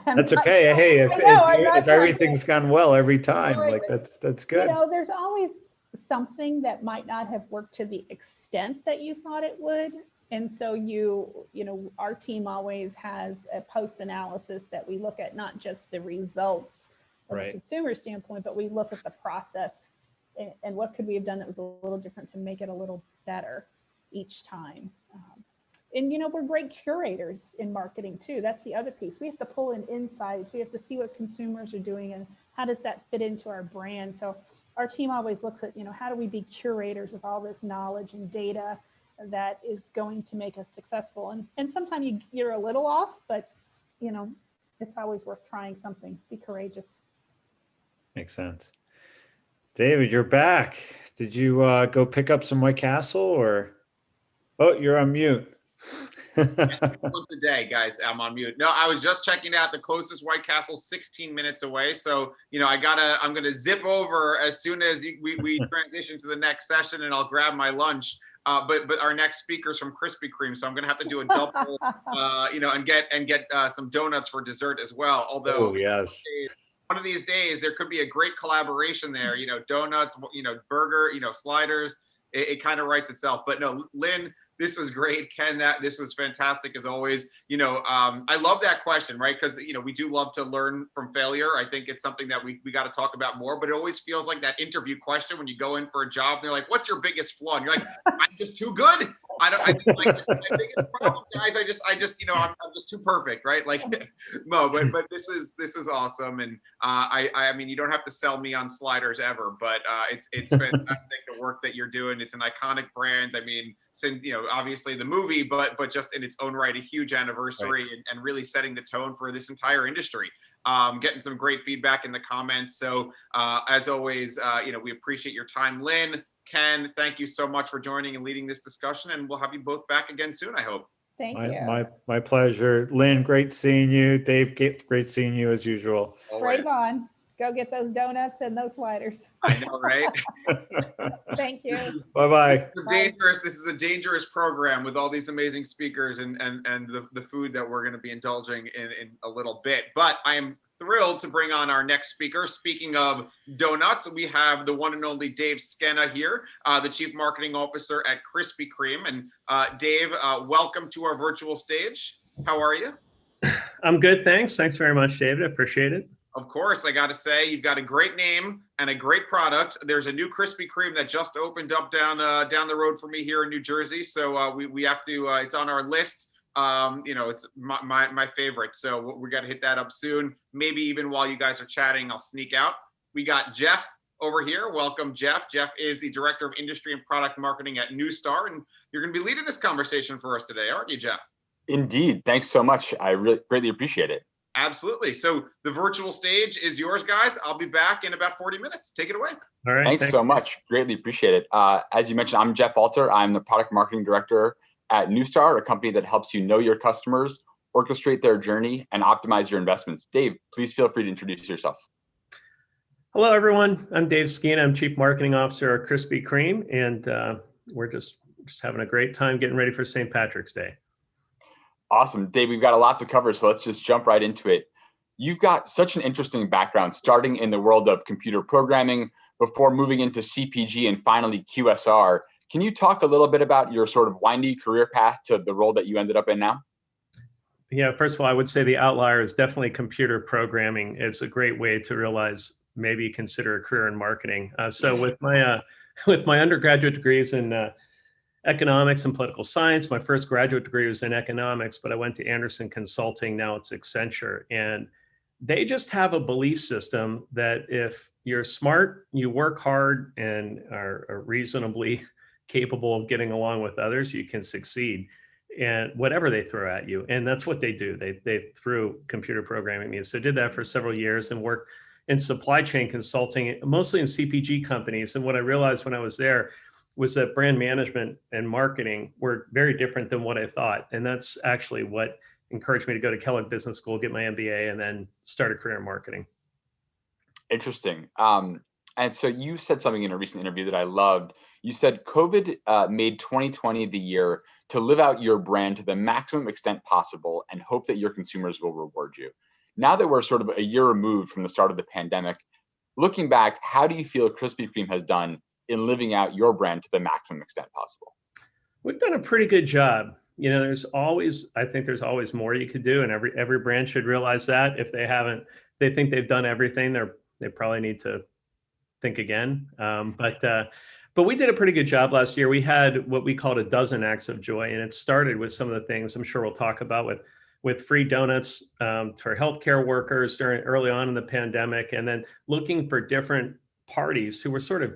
Speaker 20: That's okay. Hey, if everything's gone well every time, like that's good.
Speaker 21: There's always something that might not have worked to the extent that you thought it would. And so our team always has a post-analysis that we look at, not just the results from a consumer standpoint, but we look at the process and what could we have done that was a little different to make it a little better each time. And we're great curators in marketing too. That's the other piece. We have to pull in insights. We have to see what consumers are doing and how does that fit into our brand. So our team always looks at, how do we be curators with all this knowledge and data that is going to make us successful. And sometimes you're a little off, but it's always worth trying something. Be courageous.
Speaker 20: Makes sense. David, you're back. Did you go pick up some White Castle or? Oh, you're on mute.
Speaker 1: Once a day, guys. I'm on mute. No, I was just checking out the closest White Castle, 16 minutes away. So, I'm going to zip over as soon as we transition to the next session, and I'll grab my lunch. But our next speaker's from Krispy Kreme, so I'm going to have to do a double, and get some donuts for dessert as well. Although,
Speaker 20: yes.
Speaker 1: One of these days there could be a great collaboration there. Donuts, burger, sliders. It kind of writes itself. But no, Lynn, this was great. Ken, this was fantastic as always. I love that question, right? Because we do love to learn from failure. I think it's something that we got to talk about more. But it always feels like that interview question when you go in for a job and they're like, "What's your biggest flaw?" And you're like, "I'm just too good. I just, like, my biggest problem, guys. I just, you know, I'm just too perfect, right? Like, no, but this is awesome, and I mean, you don't have to sell me on sliders ever, but it's fantastic the work that you're doing. It's an iconic brand. I mean, since, you know, obviously the movie, but just in its own right, a huge anniversary, right, and really setting the tone for this entire industry. Getting some great feedback in the comments. So as always, you know, we appreciate your time, Lynn. Ken, thank you so much for joining and leading this discussion, and we'll have you both back again soon, I hope.
Speaker 21: Thank you.
Speaker 20: My pleasure. Lynn, great seeing you. Dave, great seeing you as usual.
Speaker 21: Brave on. Go get those donuts and those sliders.
Speaker 1: I know, right?
Speaker 21: Thank you.
Speaker 20: Bye-bye.
Speaker 1: This is a dangerous program with all these amazing speakers and the food that we're going to be indulging in a little bit. But I am thrilled to bring on our next speaker. Speaking of donuts, we have the one and only Dave Skenna here, the Chief Marketing Officer at Krispy Kreme. And Dave, welcome to our virtual stage. How are you?
Speaker 6: I'm good, thanks. Thanks very much, David. I appreciate it.
Speaker 1: Of course, I got to say, you've got a great name and a great product. There's a new Krispy Kreme that just opened up down the road for me here in New Jersey. So we have to, it's on our list. You know, it's my favorite. So we got to hit that up soon. Maybe even while you guys are chatting, I'll sneak out. We got Jeff over here. Welcome, Jeff. Jeff is the Director of Industry and Product Marketing at Newstar. And you're going to be leading this conversation for us today, aren't you, Jeff?
Speaker 22: Indeed. Thanks so much. I really greatly appreciate it.
Speaker 1: Absolutely. So the virtual stage is yours, guys. I'll be back in about 40 minutes. Take it away.
Speaker 22: All right. Thanks so much. Greatly appreciate it. As you mentioned, I'm Jeff Alter. I'm the Product Marketing Director at Newstar, a company that helps you know your customers, orchestrate their journey, and optimize your investments. Dave, please feel free to introduce yourself.
Speaker 6: Hello, everyone. I'm Dave Skenna. I'm Chief Marketing Officer at Krispy Kreme, and we're just having a great time getting ready for St. Patrick's Day.
Speaker 22: Awesome. Dave, we've got a lot to cover, so let's just jump right into it. You've got such an interesting background, starting in the world of computer programming before moving into CPG and finally QSR. Can you talk a little bit about your sort of windy career path to the role that you ended up in now?
Speaker 6: Yeah, first of all, I would say the outlier is definitely computer programming. It's a great way to realize maybe consider a career in marketing. So with my undergraduate degrees in economics and political science, my first graduate degree was in economics, but I went to Anderson Consulting, now it's Accenture. And they just have a belief system that if you're smart, you work hard and are reasonably capable of getting along with others, you can succeed. And whatever they throw at you, and that's what they do. They threw computer programming at me. So I did that for several years and worked in supply chain consulting, mostly in CPG companies. And what I realized when I was there was that brand management and marketing were very different than what I thought. And that's actually what encouraged me to go to Kellogg Business School, get my MBA, and then start a career in marketing.
Speaker 22: Interesting. And so you said something in a recent interview that I loved. You said COVID made 2020 the year to live out your brand to the maximum extent possible and hope that your consumers will reward you. Now that we're sort of a year removed from the start of the pandemic, looking back, how do you feel Krispy Kreme has done in living out your brand to the maximum extent possible?
Speaker 6: We've done a pretty good job. You know, I think there's always more you could do, and every brand should realize that. If they think they've done everything, they probably need to think again. But we did a pretty good job last year. We had what we called a dozen acts of joy, and it started with some of the things I'm sure we'll talk about with free donuts for healthcare workers early on in the pandemic, and then looking for different parties who were sort of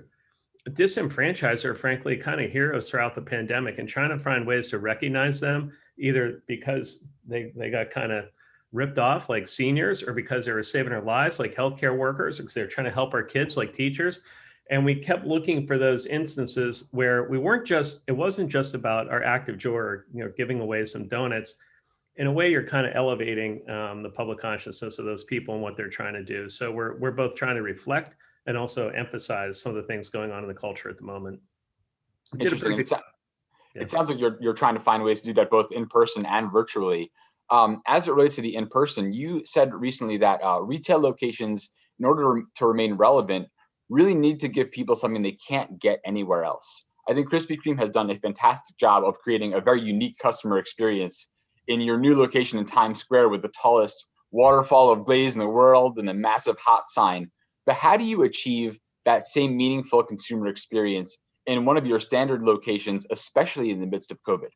Speaker 6: disenfranchised or frankly kind of heroes throughout the pandemic, and trying to find ways to recognize them, either because they got kind of ripped off like seniors, or because they were saving our lives like healthcare workers, because they're trying to help our kids like teachers. And we kept looking for those instances where it wasn't just about our act of joy or, you know, giving away some donuts. In a way, you're kind of elevating the public consciousness of those people and what they're trying to do. So we're both trying to reflect and also emphasize some of the things going on in the culture at the moment.
Speaker 22: Interesting. It sounds like you're trying to find ways to do that both in person and virtually. As it relates to the in-person, you said recently that retail locations, in order to remain relevant, really need to give people something they can't get anywhere else. I think Krispy Kreme has done a fantastic job of creating a very unique customer experience in your new location in Times Square with the tallest waterfall of glaze in the world and a massive hot sign. But how do you achieve that same meaningful consumer experience in one of your standard locations, especially in the midst of COVID?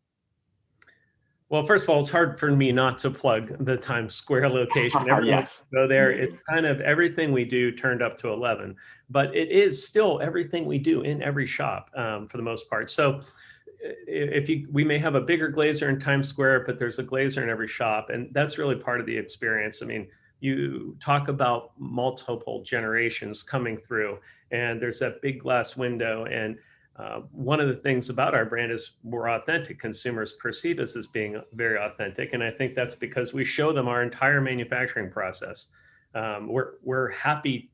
Speaker 6: Well, first of all, it's hard for me not to plug the Times Square location.
Speaker 22: Yes.
Speaker 6: Go there.
Speaker 22: Amazing.
Speaker 6: It's kind of everything we do turned up to 11, but it is still everything we do in every shop for the most part. So we may have a bigger glazer in Times Square, but there's a glazer in every shop. And that's really part of the experience. I mean, you talk about multiple generations coming through, and there's that big glass window. And one of the things about our brand is we're authentic. Consumers perceive us as being very authentic. And I think that's because we show them our entire manufacturing process. We're happy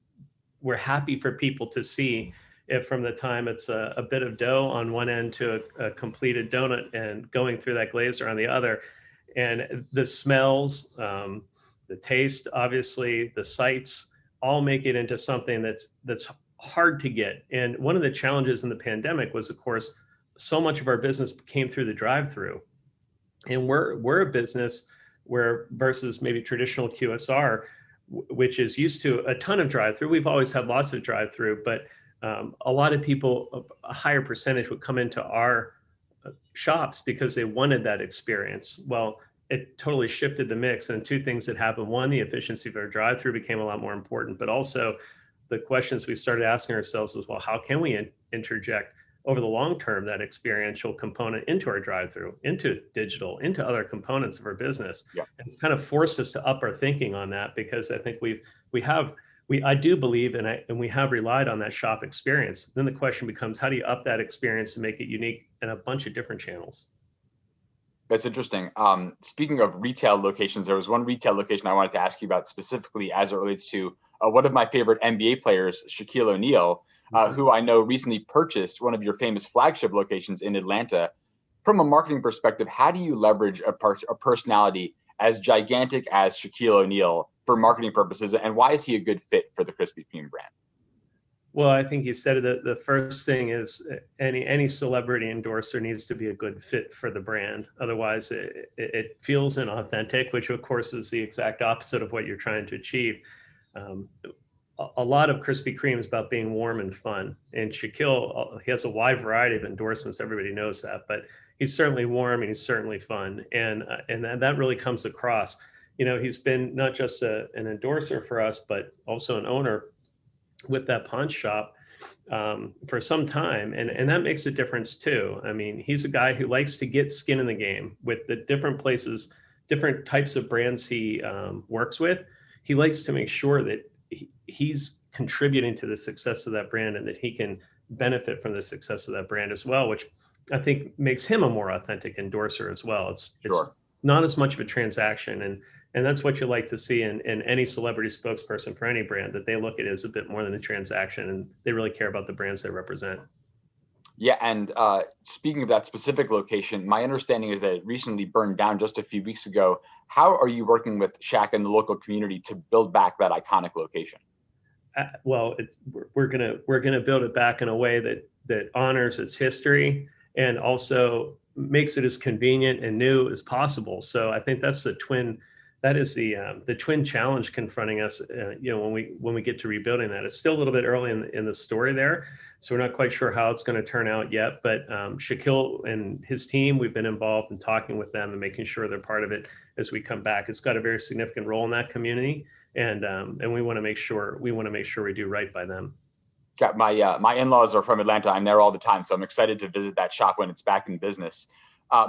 Speaker 6: for people to see if from the time it's a bit of dough on one end to a completed donut and going through that glazer on the other. And the smells, the taste, obviously, the sights all make it into something that's hard to get. And one of the challenges in the pandemic was, of course, so much of our business came through the drive-through. And we're a business where versus maybe traditional QSR, which is used to a ton of drive-through. We've always had lots of drive-through, but a lot of people, a higher percentage would come into our shops because they wanted that experience. Well, it totally shifted the mix. And two things that happened. One, the efficiency of our drive-through became a lot more important, but also the questions we started asking ourselves is, well, how can we interject over the long term that experiential component into our drive-through, into digital, into other components of our business?
Speaker 22: Yeah.
Speaker 6: And it's kind of forced us to up our thinking on that, because I think I do believe, and we have relied on that shop experience. Then the question becomes, how do you up that experience and make it unique in a bunch of different channels?
Speaker 22: That's interesting. Speaking of retail locations, there was one retail location I wanted to ask you about specifically as it relates to one of my favorite NBA players, Shaquille O'Neal, who I know recently purchased one of your famous flagship locations in Atlanta. From a marketing perspective, how do you leverage a personality as gigantic as Shaquille O'Neal for marketing purposes, and why is he a good fit for the Krispy Kreme brand?
Speaker 6: Well, I think you said it. The first thing is any celebrity endorser needs to be a good fit for the brand. Otherwise, it feels inauthentic, which of course is the exact opposite of what you're trying to achieve. A lot of Krispy Kreme is about being warm and fun. And Shaquille, he has a wide variety of endorsements. Everybody knows that, but he's certainly warm and he's certainly fun. And that really comes across. You know, he's been not just an endorser for us, but also an owner with that pawn shop for some time. And that makes a difference too. I mean, he's a guy who likes to get skin in the game with the different places, different types of brands he works with. He likes to make sure that he's contributing to the success of that brand and that he can benefit from the success of that brand as well, which I think makes him a more authentic endorser as well. It's not as much of a transaction. And that's what you like to see in any celebrity spokesperson for any brand, that they look at it as a bit more than a transaction and they really care about the brands they represent.
Speaker 22: Yeah, and speaking of that specific location, my understanding is that it recently burned down just a few weeks ago. How are you working with Shaq and the local community to build back that iconic location?
Speaker 6: Well, we're gonna build it back in a way that honors its history and also makes it as convenient and new as possible. So I think that's the twin challenge confronting us. When we get to rebuilding that, it's still a little bit early in the story there, so we're not quite sure how it's going to turn out yet. But Shaquille and his team, we've been involved in talking with them and making sure they're part of it as we come back. It's got a very significant role in that community, and we want to make sure we do right by them.
Speaker 22: Got my in-laws are from Atlanta. I'm there all the time, so I'm excited to visit that shop when it's back in business.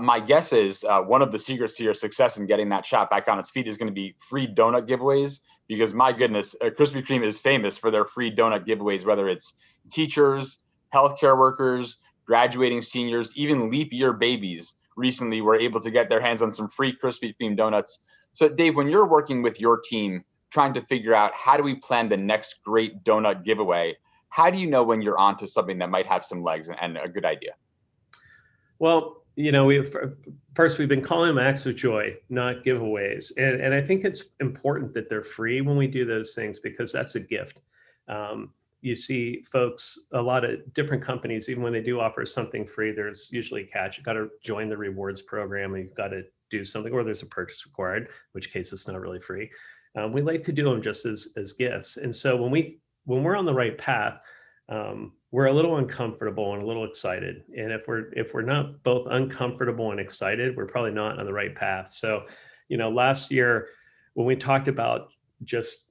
Speaker 22: My guess is one of the secrets to your success in getting that shop back on its feet is going to be free donut giveaways, because my goodness, Krispy Kreme is famous for their free donut giveaways, whether it's teachers, healthcare workers, graduating seniors, even leap year babies recently were able to get their hands on some free Krispy Kreme donuts. So Dave, when you're working with your team, trying to figure out how do we plan the next great donut giveaway, how do you know when you're onto something that might have some legs and a good idea?
Speaker 6: Well, we've been calling them acts of joy, not giveaways. And I think it's important that they're free when we do those things, because that's a gift. You see folks, a lot of different companies, even when they do offer something free, there's usually a catch. You've got to join the rewards program, and you've got to do something, or there's a purchase required, in which case it's not really free. We like to do them just as gifts. And so when we're on the right path, we're a little uncomfortable and a little excited. And if we're not both uncomfortable and excited, we're probably not on the right path. So, last year when we talked about just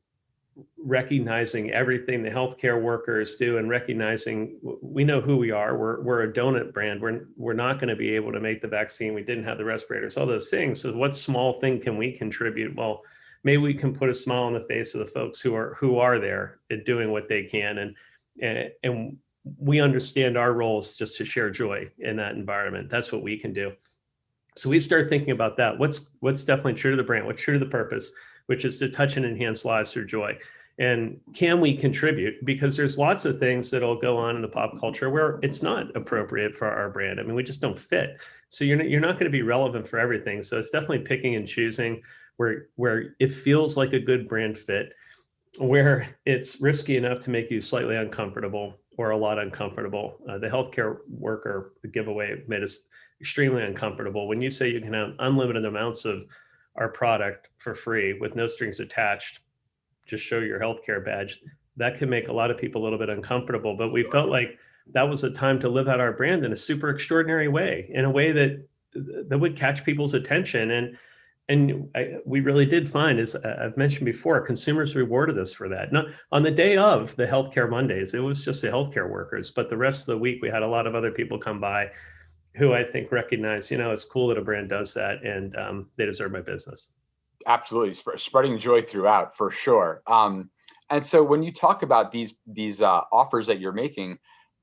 Speaker 6: recognizing everything the healthcare workers do and recognizing we know who we are. We're a donut brand. We're not going to be able to make the vaccine. We didn't have the respirators, all those things. So what small thing can we contribute? Well, maybe we can put a smile on the face of the folks who are there and doing what they can. And we understand our role is just to share joy in that environment. That's what we can do. So we start thinking about that. What's definitely true to the brand, what's true to the purpose, which is to touch and enhance lives through joy. And can we contribute? Because there's lots of things that'll go on in the pop culture where it's not appropriate for our brand. I mean, we just don't fit. So you're not going to be relevant for everything. So it's definitely picking and choosing where it feels like a good brand fit, where it's risky enough to make you slightly uncomfortable or a lot uncomfortable. The healthcare worker giveaway made us extremely uncomfortable. When you say you can have unlimited amounts of our product for free with no strings attached, just show your healthcare badge, that can make a lot of people a little bit uncomfortable. But we felt like that was a time to live out our brand in a super extraordinary way, in a way that would catch people's attention. And we really did find, as I've mentioned before, consumers rewarded us for that. Not on the day of the Healthcare Mondays, it was just the healthcare workers, but the rest of the week we had a lot of other people come by who I think recognize, it's cool that a brand does that, and they deserve my business.
Speaker 22: Absolutely, spreading joy throughout, for sure. And so when you talk about these offers that you're making,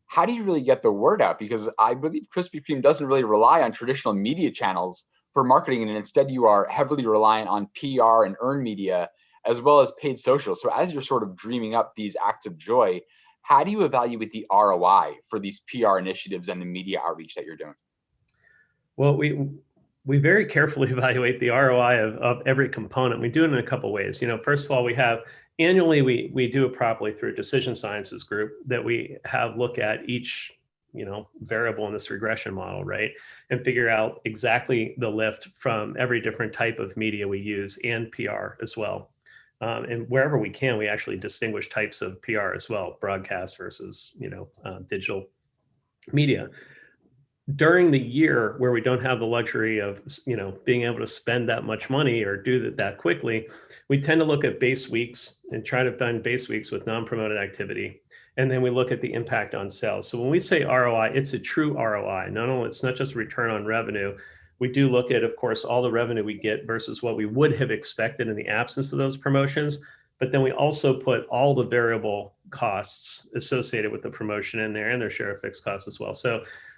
Speaker 22: how do you really get the word out? Because I believe Krispy Kreme doesn't really rely on traditional media channels for marketing, and instead you are heavily reliant on PR and earned media, as well as paid social. So as you're sort of dreaming up these acts of joy, how do you evaluate the ROI for these PR initiatives and the media outreach that you're doing?
Speaker 6: Well, we very carefully evaluate the ROI of every component. We do it in a couple of ways. First of all, we have annually, we do it properly through a decision sciences group that we have look at each variable in this regression model, right? And figure out exactly the lift from every different type of media we use, and PR as well. And wherever we can, we actually distinguish types of PR as well, broadcast versus, digital media. During the year where we don't have the luxury of, being able to spend that much money or do that quickly, we tend to look at base weeks and try to find base weeks with non-promoted activity. And then we look at the impact on sales. So when we say ROI, it's a true ROI. It's not just return on revenue. We do look at, of course, all the revenue we get versus what we would have expected in the absence of those promotions. But then we also put all the variable costs associated with the promotion in there, and their share of fixed costs as well.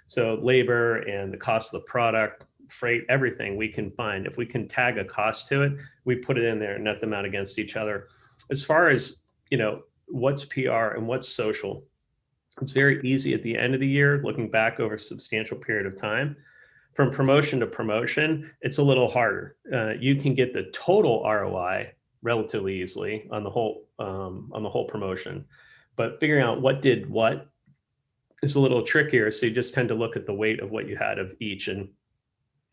Speaker 6: So labor and the cost of the product, freight, everything we can find. If we can tag a cost to it, we put it in there and net them out against each other. As far as, what's PR and what's social, it's very easy at the end of the year, looking back over a substantial period of time. From promotion to promotion, it's a little harder. You can get the total ROI relatively easily on the whole promotion, but figuring out what did what is a little trickier. So you just tend to look at the weight of what you had of each. And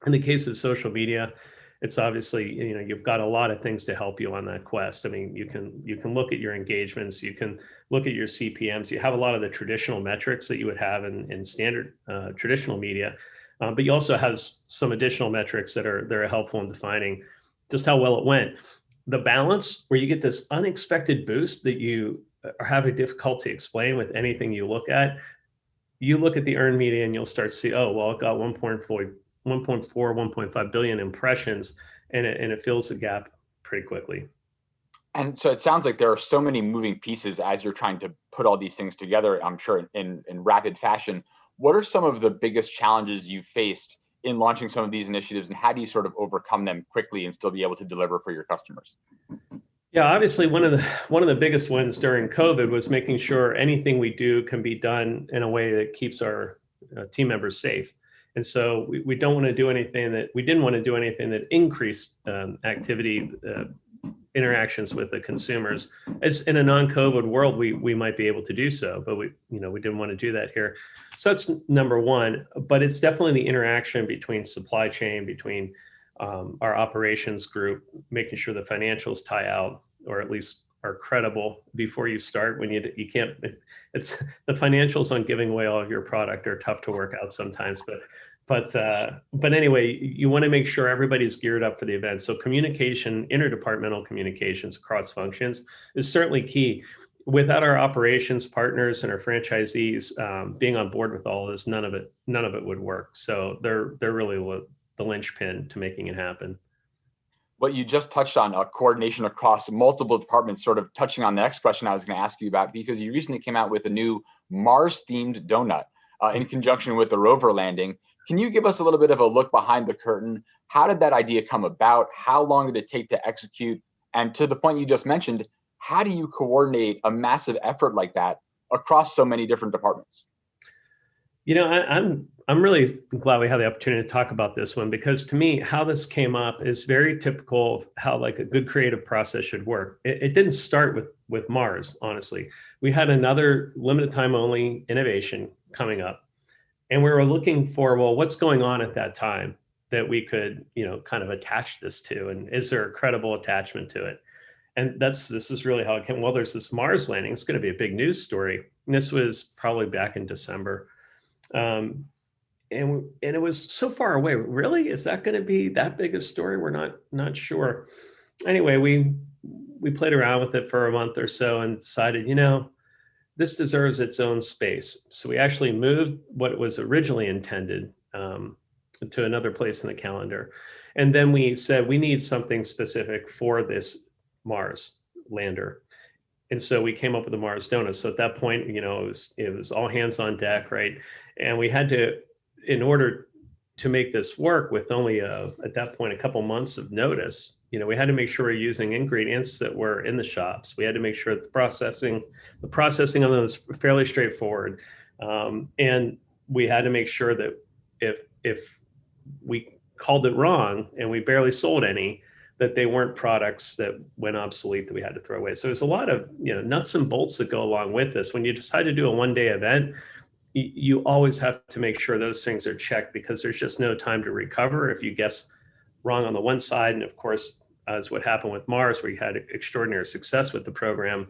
Speaker 6: in the case of social media, it's obviously, you've got a lot of things to help you on that quest. I mean, you can look at your engagements, you can look at your CPMs, you have a lot of the traditional metrics that you would have in standard traditional media, but you also have some additional metrics that are helpful in defining just how well it went. The balance where you get this unexpected boost that you are having difficulty explaining with anything you look at. You look at the earned media and you'll start to see, oh, well, it got 1.5 billion impressions, and it fills the gap pretty quickly.
Speaker 22: And so it sounds like there are so many moving pieces as you're trying to put all these things together, I'm sure in rapid fashion. What are some of the biggest challenges you've faced in launching some of these initiatives, and how do you sort of overcome them quickly and still be able to deliver for your customers?
Speaker 6: Yeah, obviously one of the biggest wins during COVID was making sure anything we do can be done in a way that keeps our team members safe. And so we didn't want to do anything that increased activity, interactions with the consumers. As in a non-COVID world, we might be able to do so, but we didn't want to do that here. So that's number one. But it's definitely the interaction between supply chain, between our operations group, making sure the financials tie out, or at least are credible before you start. When you can't, it's the financials on giving away all of your product are tough to work out sometimes, but anyway, you want to make sure everybody's geared up for the event. So communication, interdepartmental communications across functions is certainly key. Without our operations partners and our franchisees being on board with all of this, none of it would work. So they're really the linchpin to making it happen.
Speaker 22: What you just touched on, coordination across multiple departments, sort of touching on the next question I was going to ask you about, because you recently came out with a new Mars-themed donut in conjunction with the rover landing. Can you give us a little bit of a look behind the curtain? How did that idea come about? How long did it take to execute? And to the point you just mentioned, how do you coordinate a massive effort like that across so many different departments?
Speaker 6: You know, I'm really glad we have the opportunity to talk about this one, because to me, how this came up is very typical of how like a good creative process should work. It didn't start with Mars, honestly. We had another limited time only innovation coming up, and we were looking for, well, what's going on at that time that we could, you know, kind of attach this to, and is there a credible attachment to it? And this is really how it came. Well, there's this Mars landing. It's going to be a big news story. And this was probably back in December. And it was so far away. Really, is that going to be that big a story? We're not sure. Anyway, we played around with it for a month or so and decided, you know, this deserves its own space. So we actually moved what was originally intended to another place in the calendar, and then we said we need something specific for this Mars lander. And so we came up with the Mars donut. So at that point, you know, it was all hands on deck, right? And we had to, in order to make this work with only at that point a couple months of notice, you know, we had to make sure we're using ingredients that were in the shops. We had to make sure that the processing of them was fairly straightforward, and we had to make sure that if we called it wrong and we barely sold any, that they weren't products that went obsolete that we had to throw away. So there's a lot of, you know, nuts and bolts that go along with this. When you decide to do a one-day event, you always have to make sure those things are checked, because there's just no time to recover if you guess wrong on the one side. And of course, as what happened with Mars, where you had extraordinary success with the program,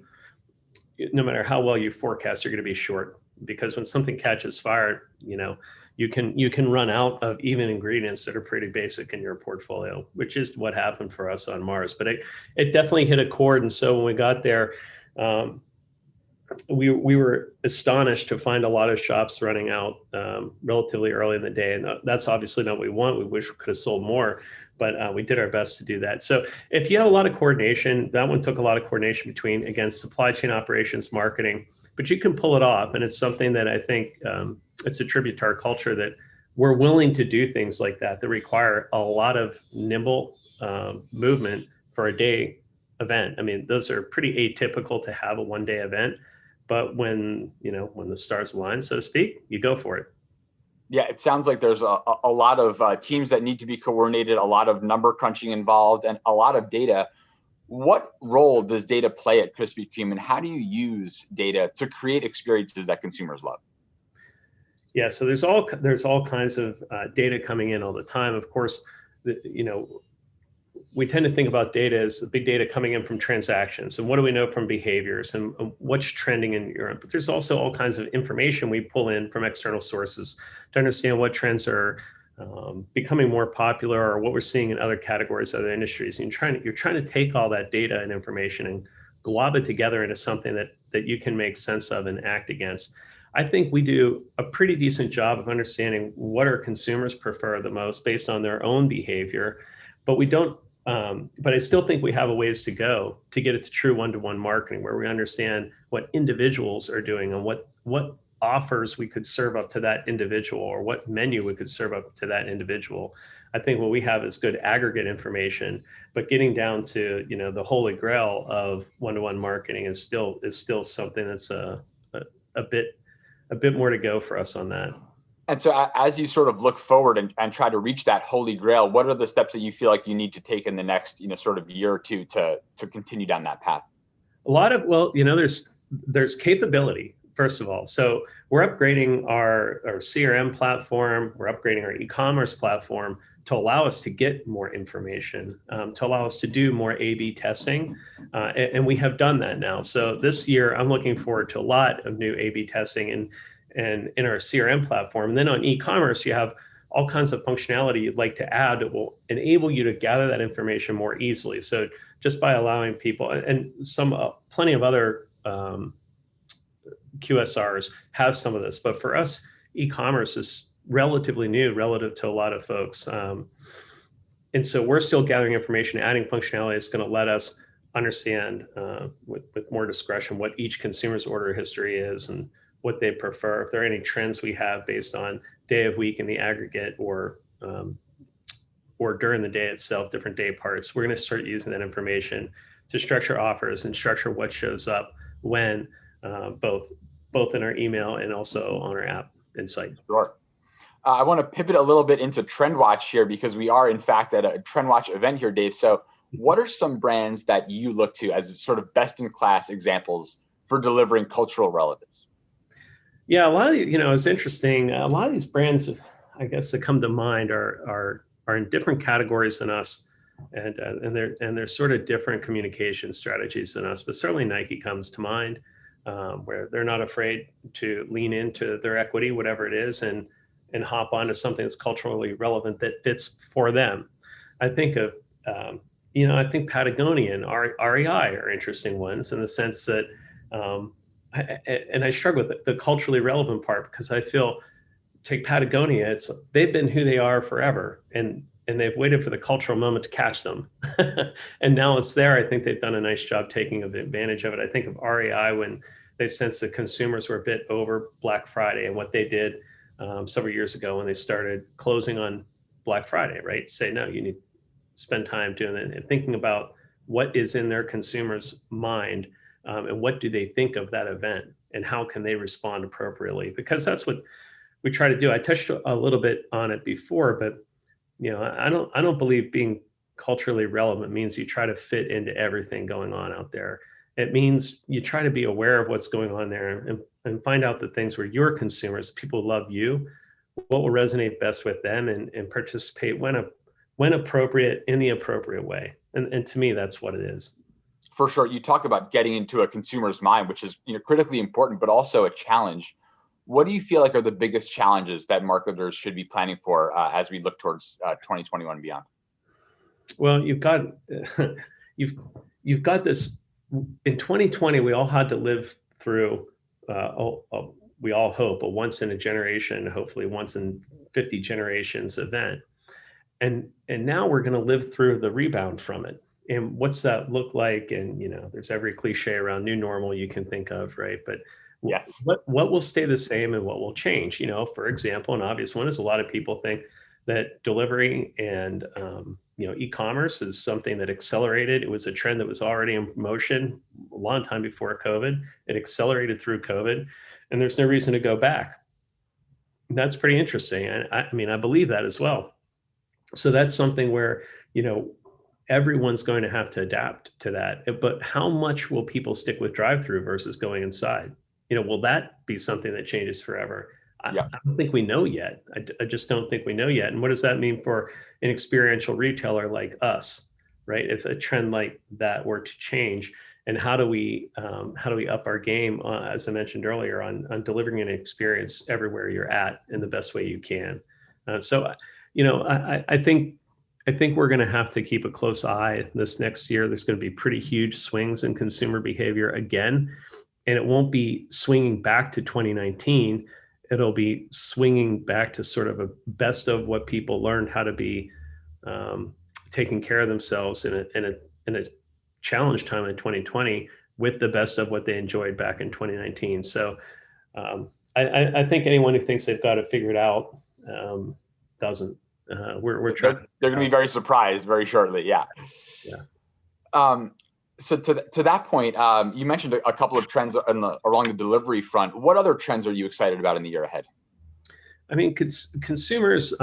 Speaker 6: no matter how well you forecast, you're going to be short, because when something catches fire, you know, you can run out of even ingredients that are pretty basic in your portfolio, which is what happened for us on Mars. But it definitely hit a chord. And so when we got there, we were astonished to find a lot of shops running out relatively early in the day. And that's obviously not what we want. We wish we could have sold more, but we did our best to do that. So if you have a lot of coordination, that one took a lot of coordination between, again, supply chain operations, marketing, but you can pull it off. And it's something that I think it's a tribute to our culture, that we're willing to do things like that require a lot of nimble movement for a day event. I mean, those are pretty atypical to have a one-day event, but when the stars align, so to speak, you go for it.
Speaker 22: Yeah, it sounds like there's a lot of teams that need to be coordinated, a lot of number crunching involved, and a lot of data. What role does data play at Krispy Kreme, and how do you use data to create experiences that consumers love?
Speaker 6: Yeah, so there's all kinds of data coming in all the time. Of course, we tend to think about data as the big data coming in from transactions, and what do we know from behaviors, and what's trending in Europe. But there's also all kinds of information we pull in from external sources to understand what trends are becoming more popular, or what we're seeing in other categories, other industries. And you're trying to take all that data and information and glob it together into something that you can make sense of and act against. I think we do a pretty decent job of understanding what our consumers prefer the most based on their own behavior, but we don't. But I still think we have a ways to go to get it to true one-to-one marketing, where we understand what individuals are doing and what offers we could serve up to that individual, or what menu we could serve up to that individual. I think what we have is good aggregate information, but getting down to the holy grail of one-to-one marketing is still something that's a bit more to go for us on that.
Speaker 22: And so as you sort of look forward and try to reach that holy grail, what are the steps that you feel like you need to take in the next, sort of year or two to continue down that path?
Speaker 6: A lot of, there's capability. first of all. So we're upgrading our CRM platform, we're upgrading our e-commerce platform to allow us to get more information, to allow us to do more A/B testing. And we have done that now. So this year, I'm looking forward to a lot of new A/B testing and in our CRM platform. And then on e-commerce, you have all kinds of functionality you'd like to add that will enable you to gather that information more easily. So just by allowing people, and plenty of other QSRs have some of this, but for us, e-commerce is relatively new relative to a lot of folks. And so we're still gathering information, adding functionality that's going to let us understand with more discretion what each consumer's order history is and what they prefer, if there are any trends we have based on day of week in the aggregate or during the day itself, different day parts. We're going to start using that information to structure offers and structure what shows up when, both in our email and also on our app and site.
Speaker 22: Sure. I want to pivot a little bit into TrendWatch here because we are in fact at a TrendWatch event here, Dave. So what are some brands that you look to as sort of best in class examples for delivering cultural relevance?
Speaker 6: Yeah, a lot of, it's interesting. A lot of these brands, I guess, that come to mind are in different categories than us, and they're sort of different communication strategies than us. But certainly Nike comes to mind, where they're not afraid to lean into their equity, whatever it is, and hop onto something that's culturally relevant that fits for them. I think of, I think Patagonia and REI are interesting ones in the sense that. And I struggle with the culturally relevant part because I feel, take Patagonia, they've been who they are forever, and they've waited for the cultural moment to catch them, and now it's there. I think they've done a nice job taking advantage of it. I think of REI when they sensed that consumers were a bit over Black Friday and what they did several years ago when they started closing on Black Friday, right? Say, no, you need to spend time doing it and thinking about what is in their consumer's mind. And what do they think of that event and how can they respond appropriately? Because that's what we try to do. I touched a little bit on it before, but I don't believe being culturally relevant means you try to fit into everything going on out there. It means you try to be aware of what's going on there and find out the things where your consumers, people who love you, what will resonate best with them and participate when appropriate in the appropriate way. And to me, that's what it is.
Speaker 22: For sure. You talk about getting into a consumer's mind, which is critically important, but also a challenge. What do you feel like are the biggest challenges that marketers should be planning for as we look towards 2021 and beyond?
Speaker 6: Well, you've got this. In 2020, we all had to live through, we all hope, a once in a generation, hopefully once in 50 generations event. And now we're going to live through the rebound from it. And what's that look like? And, there's every cliche around new normal you can think of, right? But
Speaker 22: yes,
Speaker 6: what will stay the same and what will change? For example, an obvious one is a lot of people think that delivery and, e-commerce is something that accelerated. It was a trend that was already in motion a long time before COVID. It accelerated through COVID, and there's no reason to go back. And that's pretty interesting. And I believe that as well. So that's something where, everyone's going to have to adapt to that. But how much will people stick with drive-through versus going inside? Will that be something that changes forever? I don't think we know yet. I just don't think we know yet. And what does that mean for an experiential retailer like us, right? If a trend like that were to change, and how do we up our game, as I mentioned earlier, on delivering an experience everywhere you're at in the best way you can? I think we're going to have to keep a close eye this next year. There's going to be pretty huge swings in consumer behavior again, and it won't be swinging back to 2019. It'll be swinging back to sort of a best of what people learned how to be taking care of themselves in a challenge time in 2020 with the best of what they enjoyed back in 2019. So I think anyone who thinks they've got it figured out doesn't. We're trying.
Speaker 22: They're going to be very surprised very shortly. Yeah. So to that point, you mentioned a couple of trends along the delivery front. What other trends are you excited about in the year ahead?
Speaker 6: Consumers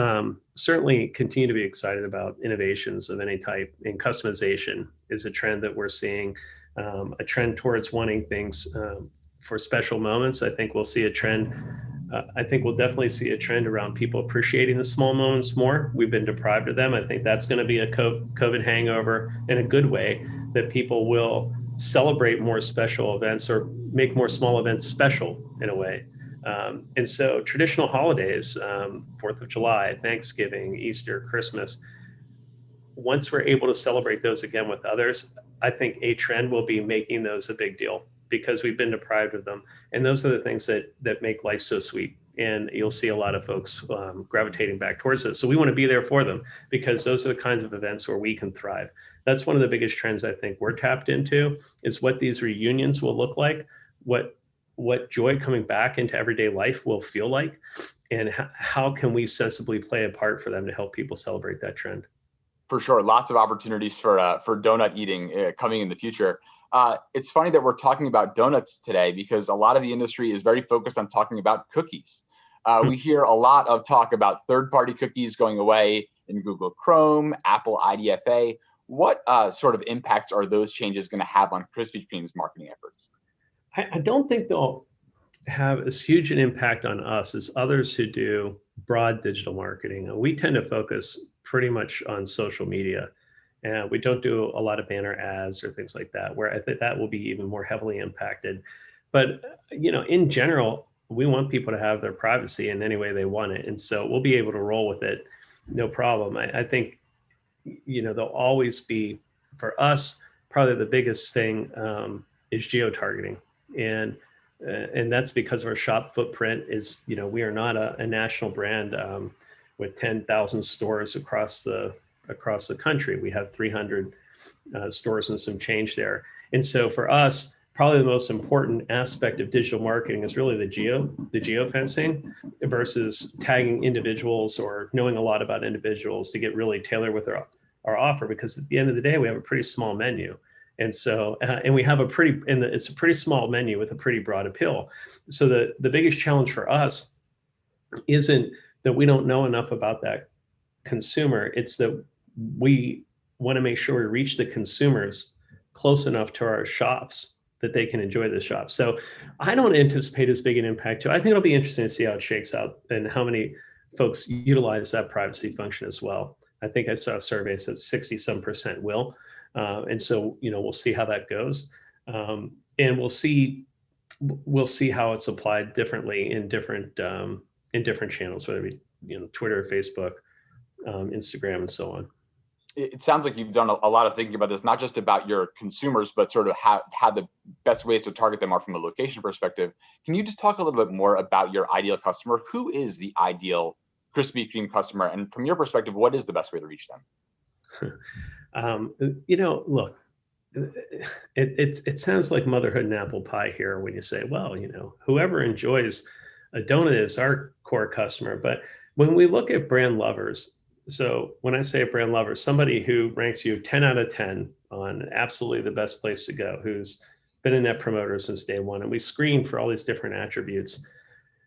Speaker 6: certainly continue to be excited about innovations of any type, and customization is a trend that we're seeing, a trend towards wanting things for special moments. I think we'll see a trend. I think we'll definitely see a trend around people appreciating the small moments more. We've been deprived of them. I think that's going to be a COVID hangover in a good way, that people will celebrate more special events or make more small events special in a way. And so traditional holidays, 4th of July, Thanksgiving, Easter, Christmas, once we're able to celebrate those again with others, I think a trend will be making those a big deal, because we've been deprived of them. And those are the things that make life so sweet. And you'll see a lot of folks gravitating back towards it. So we want to be there for them, because those are the kinds of events where we can thrive. That's one of the biggest trends I think we're tapped into, is what these reunions will look like, what joy coming back into everyday life will feel like, and how can we sensibly play a part for them to help people celebrate that trend.
Speaker 22: For sure, lots of opportunities for donut eating coming in the future. It's funny that we're talking about donuts today, because a lot of the industry is very focused on talking about cookies. We hear a lot of talk about third-party cookies going away in Google Chrome, Apple IDFA. What sort of impacts are those changes going to have on Krispy Kreme's marketing efforts?
Speaker 6: I don't think they'll have as huge an impact on us as others who do broad digital marketing. We tend to focus pretty much on social media, and we don't do a lot of banner ads or things like that, where I think that will be even more heavily impacted. But in general, we want people to have their privacy in any way they want it, and so we'll be able to roll with it, no problem. I think there'll always be, for us, probably the biggest thing is geo-targeting, and that's because our shop footprint is, we are not a national brand with 10,000 stores across the country. We have 300 stores and some change there. And so for us, probably the most important aspect of digital marketing is really the geofencing versus tagging individuals or knowing a lot about individuals to get really tailored with our offer, because at the end of the day, we have a pretty small menu. And so, and we have it's a pretty small menu with a pretty broad appeal. So the biggest challenge for us isn't that we don't know enough about that consumer. It's that we want to make sure we reach the consumers close enough to our shops that they can enjoy the shop. So I don't anticipate as big an impact too. I think it'll be interesting to see how it shakes out and how many folks utilize that privacy function as well. I think I saw a survey that says 60-some% will. And so, we'll see how that goes. And we'll see how it's applied differently in different channels, whether it be, Twitter, Facebook, Instagram, and so on.
Speaker 22: It sounds like you've done a lot of thinking about this, not just about your consumers, but sort of how the best ways to target them are from a location perspective. Can you just talk a little bit more about your ideal customer? Who is the ideal Krispy Kreme customer? And from your perspective, what is the best way to reach them?
Speaker 6: Look, it sounds like motherhood and apple pie here when you say, well, whoever enjoys a donut is our core customer. But when we look at brand lovers, so when I say a brand lover, somebody who ranks you 10 out of 10 on absolutely the best place to go, who's been a net promoter since day one, and we screen for all these different attributes,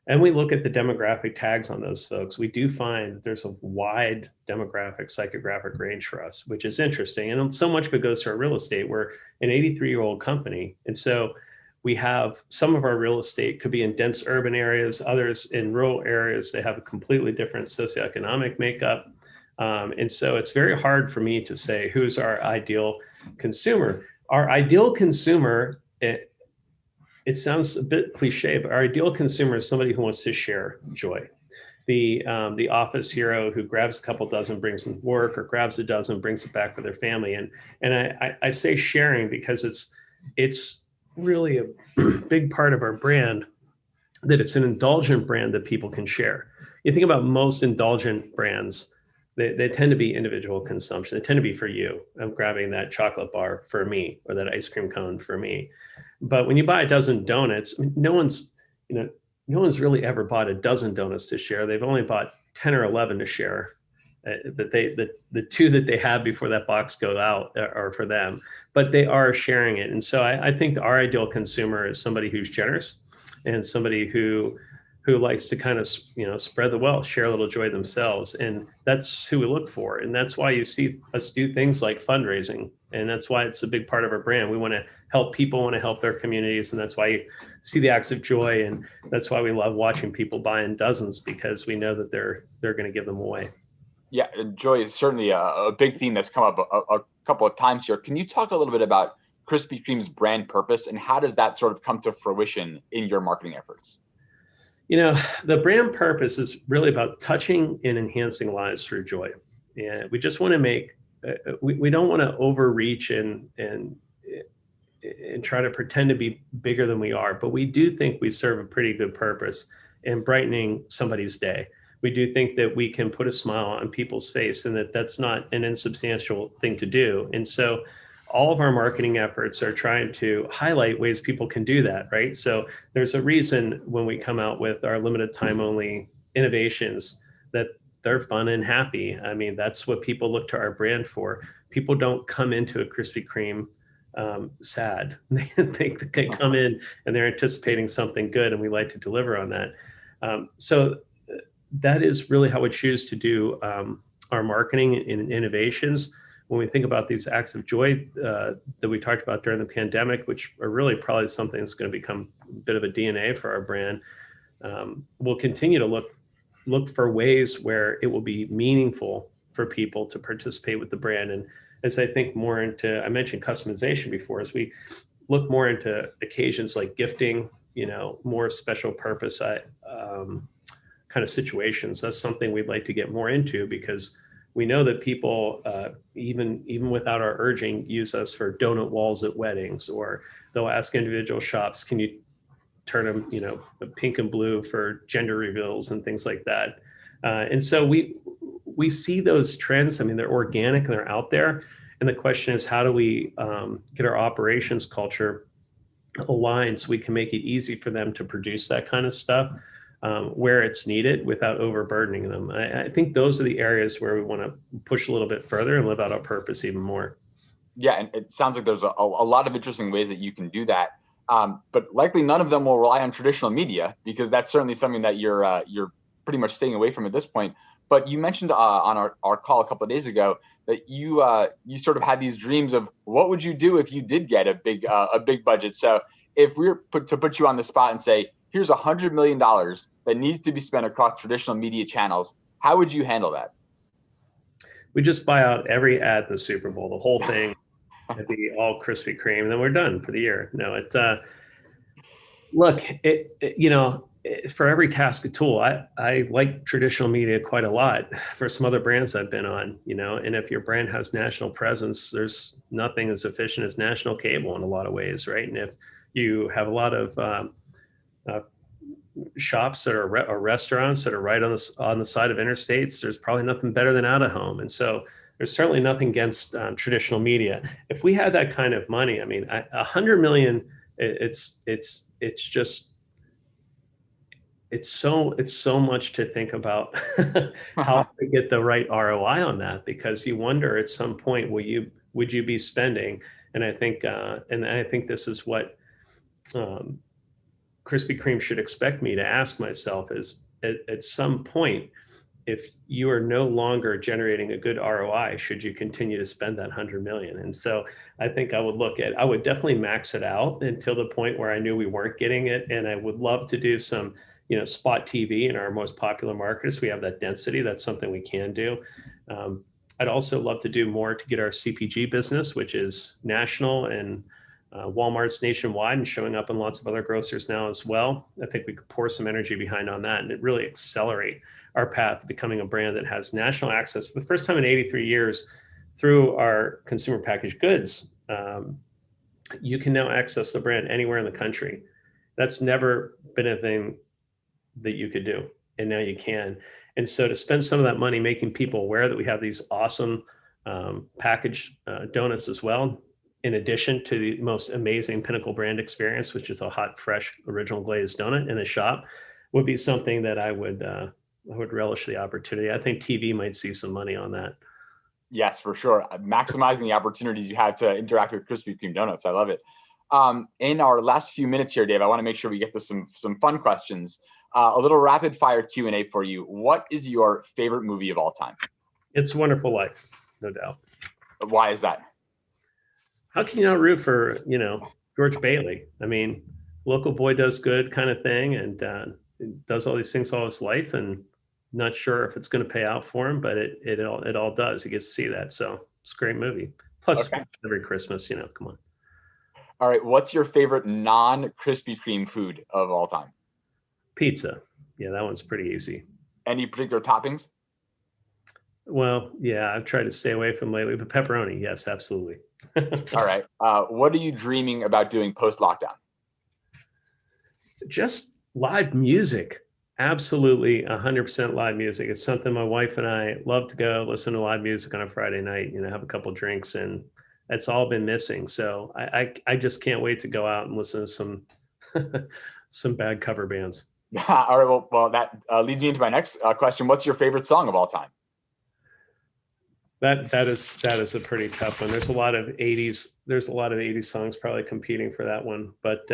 Speaker 6: and we look at the demographic tags on those folks, we do find that there's a wide demographic, psychographic range for us, which is interesting. And so much of it goes to our real estate. We're an 83-year-old company. And so we have some of our real estate could be in dense urban areas, others in rural areas. They have a completely different socioeconomic makeup. And so it's very hard for me to say who's our ideal consumer. Our ideal consumer, it sounds a bit cliche, but our ideal consumer is somebody who wants to share joy. The office hero who grabs a couple dozen, brings them to work, or grabs a dozen, brings it back for their family. And I say sharing because it's really a big part of our brand, that it's an indulgent brand that people can share. You think about most indulgent brands, they tend to be individual consumption. They tend to be for you. I'm grabbing that chocolate bar for me, or that ice cream cone for me. But when you buy a dozen donuts, no one's really ever bought a dozen donuts to share. They've only bought 10 or 11 to share. The two that they have before that box go out are for them, but they are sharing it. And so I think our ideal consumer is somebody who's generous and somebody who who likes to kind of, spread the wealth, share a little joy themselves. And that's who we look for. And that's why you see us do things like fundraising. And that's why it's a big part of our brand. We want to help people, want to help their communities. And that's why you see the acts of joy. And that's why we love watching people buy in dozens, because we know that they're going to give them away.
Speaker 22: Yeah, joy is certainly a big theme that's come up a couple of times here. Can you talk a little bit about Krispy Kreme's brand purpose, and how does that sort of come to fruition in your marketing efforts?
Speaker 6: The brand purpose is really about touching and enhancing lives through joy. And we just want to make, we don't want to overreach and try to pretend to be bigger than we are, but we do think we serve a pretty good purpose in brightening somebody's day. We do think that we can put a smile on people's face, and that's not an insubstantial thing to do. And so all of our marketing efforts are trying to highlight ways people can do that, right? So there's a reason when we come out with our limited time only innovations that they're fun and happy. I mean, that's what people look to our brand for. People don't come into a Krispy Kreme sad. They come in and they're anticipating something good, and we like to deliver on that. So that is really how we choose to do our marketing and innovations. When we think about these acts of joy that we talked about during the pandemic, which are really probably something that's going to become a bit of a DNA for our brand, we'll continue to look for ways where it will be meaningful for people to participate with the brand. And as I think more into, I mentioned customization before, as we look more into occasions like gifting, more special purpose kind of situations, that's something we'd like to get more into, because we know that people, even without our urging, use us for donut walls at weddings, or they'll ask individual shops, can you turn them, pink and blue for gender reveals and things like that. And so we see those trends. I mean, they're organic and they're out there. And the question is, how do we get our operations culture aligned so we can make it easy for them to produce that kind of stuff where it's needed without overburdening them. I think those are the areas where we want to push a little bit further and live out our purpose even more.
Speaker 22: Yeah, and it sounds like there's a lot of interesting ways that you can do that. But likely none of them will rely on traditional media, because that's certainly something that you're pretty much staying away from at this point. But you mentioned on our call a couple of days ago that you sort of had these dreams of what would you do if you did get a big budget. So if we were to put you on the spot and say, here's $100 million that needs to be spent across traditional media channels, how would you handle that?
Speaker 6: We just buy out every ad in the Super Bowl, the whole thing. It'd be all Krispy Kreme, and then we're done for the year. No, for every task a tool. I like traditional media quite a lot for some other brands I've been on, and if your brand has national presence, there's nothing as efficient as national cable in a lot of ways, right? And if you have a lot of shops that are or restaurants that are right on the side of interstates, there's probably nothing better than out of home. And so there's certainly nothing against traditional media. If we had that kind of money, I mean, 100 million, it's so much to think about how to get the right ROI on that, because you wonder at some point, would you be spending? And I think this is what Krispy Kreme should expect me to ask myself is at some point, if you are no longer generating a good ROI, should you continue to spend that 100 million? And so I think I would definitely max it out until the point where I knew we weren't getting it. And I would love to do some, spot TV in our most popular markets. We have that density. That's something we can do. I'd also love to do more to get our CPG business, which is national and Walmart's nationwide and showing up in lots of other grocers now as well. I think we could pour some energy behind on that, and it really accelerate our path to becoming a brand that has national access for the first time in 83 years through our consumer packaged goods. You can now access the brand anywhere in the country. That's never been a thing that you could do, and now you can. And so to spend some of that money making people aware that we have these awesome packaged donuts as well, in addition to the most amazing Pinnacle brand experience, which is a hot, fresh, original glazed donut in the shop, would be something that I would relish the opportunity. I think TV might see some money on that.
Speaker 22: Yes, for sure. Maximizing the opportunities you have to interact with Krispy Kreme donuts. I love it. In our last few minutes here, Dave, I want to make sure we get to some fun questions. A little rapid fire Q&A for you. What is your favorite movie of all time?
Speaker 6: It's a Wonderful Life, no doubt.
Speaker 22: Why is that?
Speaker 6: How can you not root for, George Bailey? I mean, local boy does good kind of thing, and does all these things all his life, and not sure if it's going to pay out for him, but it all does. He gets to see that, so it's a great movie. Plus, every Christmas, come on.
Speaker 22: All right, what's your favorite non-Krispy Kreme food of all time?
Speaker 6: Pizza. Yeah, that one's pretty easy.
Speaker 22: Any particular toppings?
Speaker 6: Well, yeah, I've tried to stay away from lately, but pepperoni, yes, absolutely.
Speaker 22: All right. What are you dreaming about doing post-lockdown?
Speaker 6: Just live music. Absolutely 100% live music. It's something my wife and I love to go listen to live music on a Friday night, have a couple drinks, and that's all been missing. So I just can't wait to go out and listen to some bad cover bands.
Speaker 22: All right. Well, that leads me into my next question. What's your favorite song of all time?
Speaker 6: That is a pretty tough one. There's a lot of 80s songs probably competing for that one, but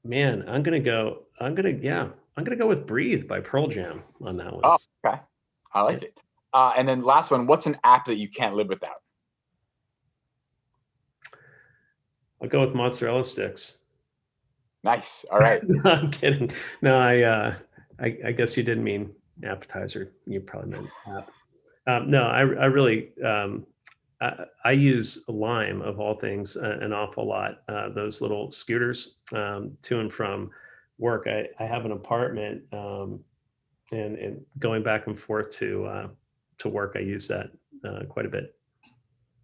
Speaker 6: man, I'm gonna go with Breathe by Pearl Jam on that one.
Speaker 22: Oh, okay. I like it. And then last one, what's an app that you can't live without?
Speaker 6: I'll go with mozzarella sticks.
Speaker 22: Nice. All right.
Speaker 6: No, I'm kidding. No, I guess you didn't mean appetizer. You probably meant app. No, I really, I use Lime of all things an awful lot. Those little scooters to and from work. I have an apartment, and going back and forth to work, I use that quite a bit.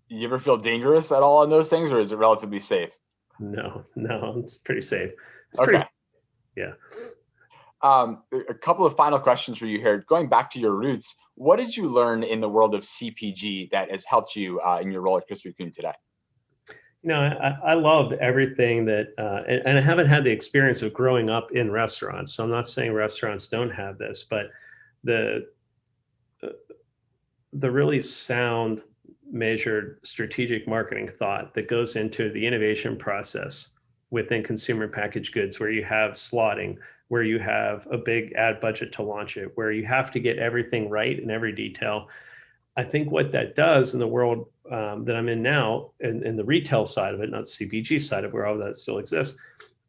Speaker 22: You ever feel dangerous at all on those things, or is it relatively safe?
Speaker 6: No, it's pretty safe. It's
Speaker 22: okay.
Speaker 6: Pretty, yeah.
Speaker 22: A couple of final questions for you here. Going back to your roots, what did you learn in the world of CPG that has helped you in your role at Krispy Kreme today?
Speaker 6: I loved everything that, and I haven't had the experience of growing up in restaurants. So I'm not saying restaurants don't have this, but the really sound, measured, strategic marketing thought that goes into the innovation process within consumer packaged goods, where you have slotting, where you have a big ad budget to launch it, where you have to get everything right in every detail. I think what that does in the world that I'm in now, in the retail side of it, not CPG side of where all that still exists,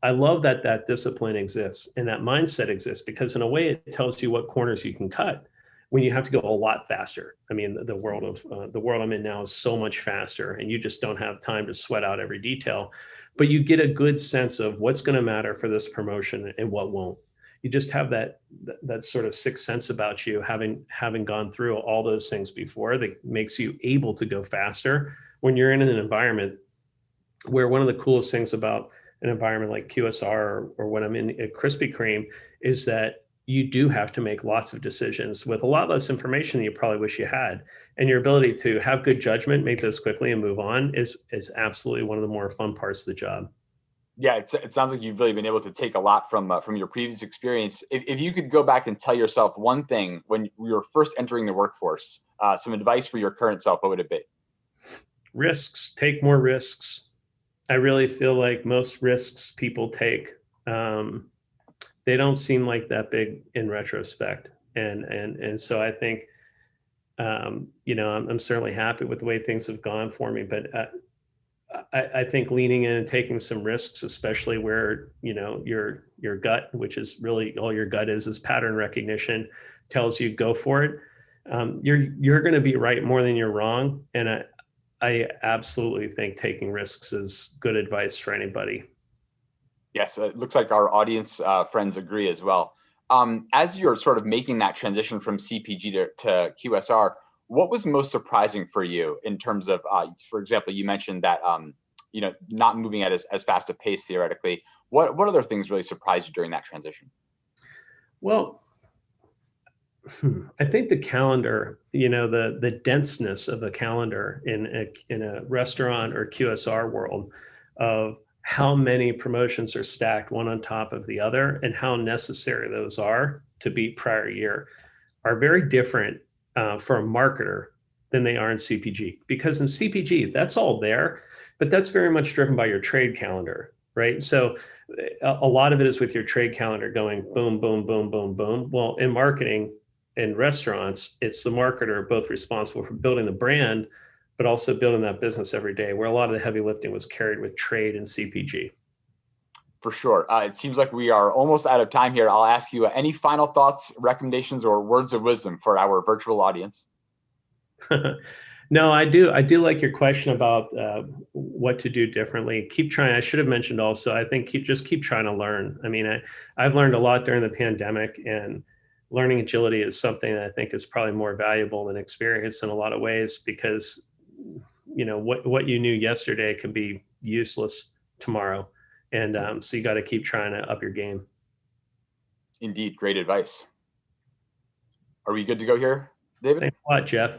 Speaker 6: I love that discipline exists and that mindset exists, because in a way it tells you what corners you can cut when you have to go a lot faster. I mean, the world I'm in now is so much faster, and you just don't have time to sweat out every detail, but you get a good sense of what's going to matter for this promotion and what won't. You just have that sort of sixth sense about you, having gone through all those things before, that makes you able to go faster when you're in an environment where one of the coolest things about an environment like QSR or when I'm in at Krispy Kreme is that you do have to make lots of decisions with a lot less information than you probably wish you had. And your ability to have good judgment, make those quickly and move on is absolutely one of the more fun parts of the job.
Speaker 22: Yeah, it sounds like you've really been able to take a lot from your previous experience. If you could go back and tell yourself one thing when you were first entering the workforce, some advice for your current self, what would it be?
Speaker 6: Risks, take more risks. I really feel like most risks people take, they don't seem like that big in retrospect. And so I think, I'm certainly happy with the way things have gone for me, but I think leaning in and taking some risks, especially where, your gut, which is really all your gut is pattern recognition, tells you go for it. You're going to be right more than you're wrong. And I absolutely think taking risks is good advice for anybody.
Speaker 22: Yes, it looks like our audience friends agree as well. As you're sort of making that transition from CPG to QSR, what was most surprising for you in terms of, for example, you mentioned that, not moving at as fast a pace theoretically. What other things really surprised you during that transition?
Speaker 6: Well, I think the calendar, the denseness of the calendar in a restaurant or QSR world of how many promotions are stacked one on top of the other and how necessary those are to beat prior year are very different for a marketer than they are in CPG. Because in CPG, that's all there, but that's very much driven by your trade calendar. right? So a lot of it is with your trade calendar going boom, boom, boom, boom, boom. Well, in marketing, in restaurants, it's the marketer both responsible for building the brand, but also building that business every day, where a lot of the heavy lifting was carried with trade and CPG.
Speaker 22: For sure. It seems like we are almost out of time here. I'll ask you any final thoughts, recommendations, or words of wisdom for our virtual audience.
Speaker 6: No, I do like your question about what to do differently. Keep trying. I should have mentioned also, I think keep trying to learn. I mean, I've learned a lot during the pandemic, and learning agility is something that I think is probably more valuable than experience in a lot of ways, because what you knew yesterday can be useless tomorrow. And so you got to keep trying to up your game.
Speaker 22: Indeed. Great advice. Are we good to go here, David?
Speaker 6: Thanks a lot, Jeff.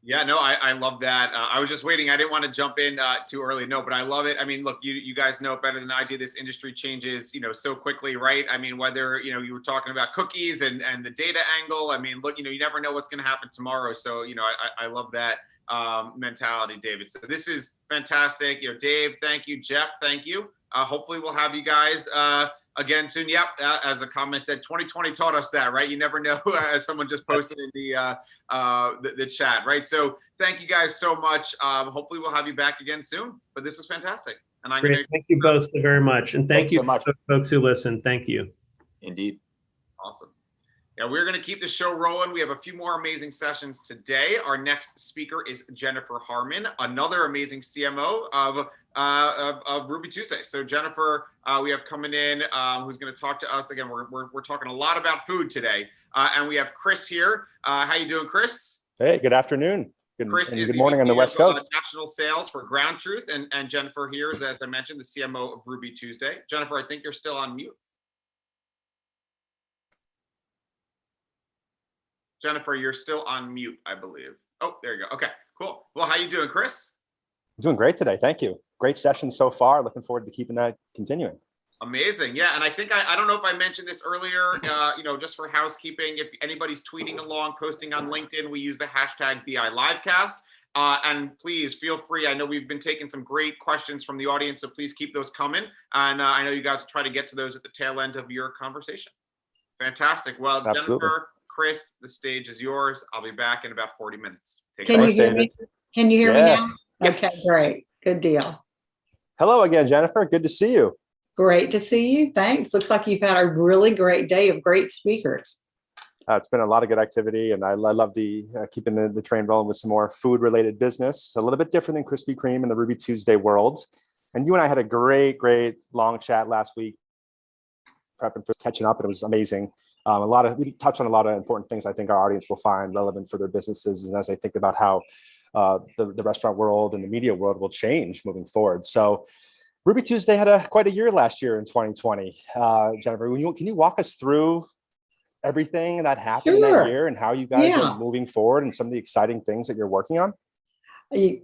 Speaker 1: Yeah, no, I love that. I was just waiting. I didn't want to jump in too early. No, but I love it. I mean, look, you guys know it better than I do. This industry changes, so quickly, right? I mean, whether, you were talking about cookies and the data angle. I mean, look, you never know what's going to happen tomorrow. So, I love that mentality, David. So this is fantastic. Dave, thank you. Jeff, thank you. Hopefully we'll have you guys again soon. Yep. As the comment said, 2020 taught us that, right? You never know, as someone just posted in the chat, right? So thank you guys so much. Hopefully we'll have you back again soon, but this was fantastic. And
Speaker 6: thank you both so very much. And thank you so much, folks who listen. Thank you.
Speaker 22: Indeed.
Speaker 1: Awesome. Yeah, we're going to keep the show rolling. We have a few more amazing sessions today. Our next speaker is Jennifer Harmon, another amazing CMO of Ruby Tuesday. So Jennifer, we have coming in, who's going to talk to us again. We're talking a lot about food today, and we have Chris here. How you doing, Chris?
Speaker 3: Hey, good afternoon.
Speaker 1: Chris is
Speaker 3: good morning on the West Coast.
Speaker 1: National Sales for Ground Truth, and Jennifer here is, as I mentioned, the CMO of Ruby Tuesday. Jennifer, I think you're still on mute. Jennifer, you're still on mute, I believe. Oh, there you go. Okay, cool. Well, how you doing, Chris?
Speaker 3: I'm doing great today. Thank you. Great session so far. Looking forward to keeping that continuing.
Speaker 1: Amazing. Yeah. And I think I don't know if I mentioned this earlier, just for housekeeping, if anybody's tweeting along, posting on LinkedIn, we use the hashtag BILivecast. And please feel free. I know we've been taking some great questions from the audience, so please keep those coming. And I know you guys will try to get to those at the tail end of your conversation. Fantastic. Well,
Speaker 3: Absolutely.
Speaker 1: Jennifer, Chris, the stage is yours. I'll be back in about 40 minutes.
Speaker 8: Can you hear me? Can you hear me now?
Speaker 1: Yes.
Speaker 8: Okay, great. Good deal.
Speaker 3: Hello again, Jennifer. Good to see you.
Speaker 8: Great to see you. Thanks. Looks like you've had a really great day of great speakers.
Speaker 3: It's been a lot of good activity, and I love the keeping the train rolling with some more food-related business. It's a little bit different than Krispy Kreme in the Ruby Tuesday world. And you and I had a great long chat last week, prepping for catching up, and it was amazing. We touched on a lot of important things I think our audience will find relevant for their businesses, and as they think about how the restaurant world and the media world will change moving forward. So Ruby Tuesday had quite a year last year in 2020. Jennifer, can you walk us through everything that happened in that year and how you guys are moving forward and some of the exciting things that you're working on?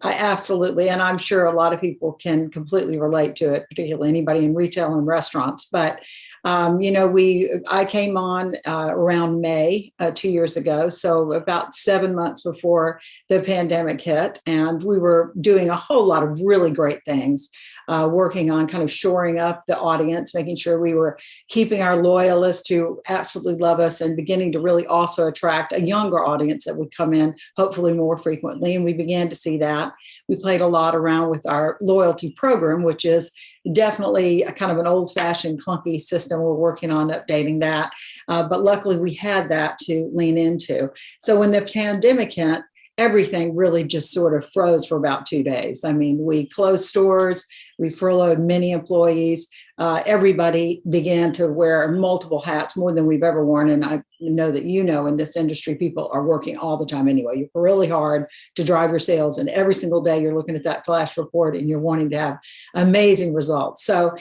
Speaker 8: Absolutely. And I'm sure a lot of people can completely relate to it, particularly anybody in retail and restaurants. But, I came on around May 2 years ago, so about 7 months before the pandemic hit. And we were doing a whole lot of really great things, working on kind of shoring up the audience, making sure we were keeping our loyalists who absolutely love us and beginning to really also attract a younger audience that would come in hopefully more frequently. And we began to see that. We played a lot around with our loyalty program, which is definitely a kind of an old-fashioned clunky system. We're working on updating that. But luckily we had that to lean into. So when the pandemic hit, everything really just sort of froze for about 2 days. I mean, we closed stores, we furloughed many employees. Everybody began to wear multiple hats, more than we've ever worn. And I know that in this industry, people are working all the time anyway. You're really hard to drive your sales. And every single day you're looking at that flash report and you're wanting to have amazing results. So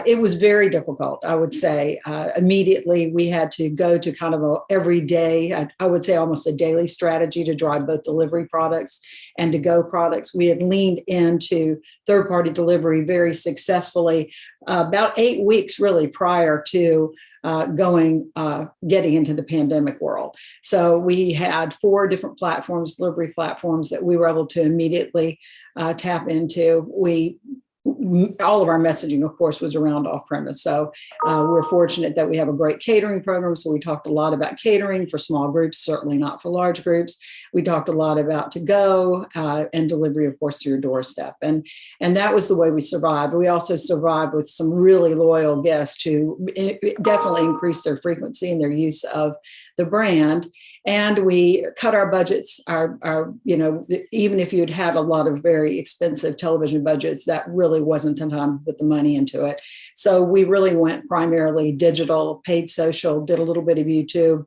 Speaker 8: it was very difficult, I would say. Immediately, we had to go to kind of a everyday, I would say almost a daily strategy to drive both delivery products and to-go products. We had leaned into third-party delivery very successfully about 8 weeks really prior to getting into the pandemic world. So we had 4 different platforms, delivery platforms that we were able to immediately tap into. We all of our messaging, of course, was around off premise. So we're fortunate that we have a great catering program. So we talked a lot about catering for small groups, certainly not for large groups. We talked a lot about to go and delivery, of course, to your doorstep. And that was the way we survived. We also survived with some really loyal guests who definitely increased their frequency and their use of the brand. And we cut our budgets, even if you'd had a lot of very expensive television budgets, that really wasn't the time to put the money into it. So we really went primarily digital, paid social, did a little bit of YouTube,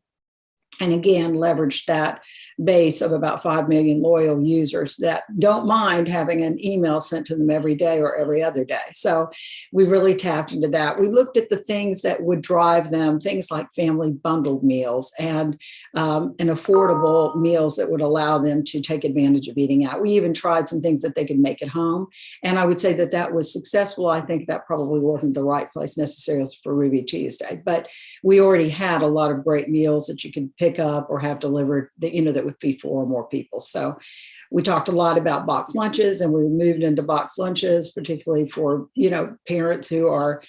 Speaker 8: and again, leveraged that base of about 5 million loyal users that don't mind having an email sent to them every day or every other day. So we really tapped into that. We looked at the things that would drive them, things like family bundled meals and affordable meals that would allow them to take advantage of eating out. We even tried some things that they could make at home. And I would say that that was successful. I think that probably wasn't the right place necessarily for Ruby Tuesday, but we already had a lot of great meals that you could pick up or have delivered that would feed 4 or more people. So we talked a lot about box lunches, and we moved into box lunches, particularly for, parents who are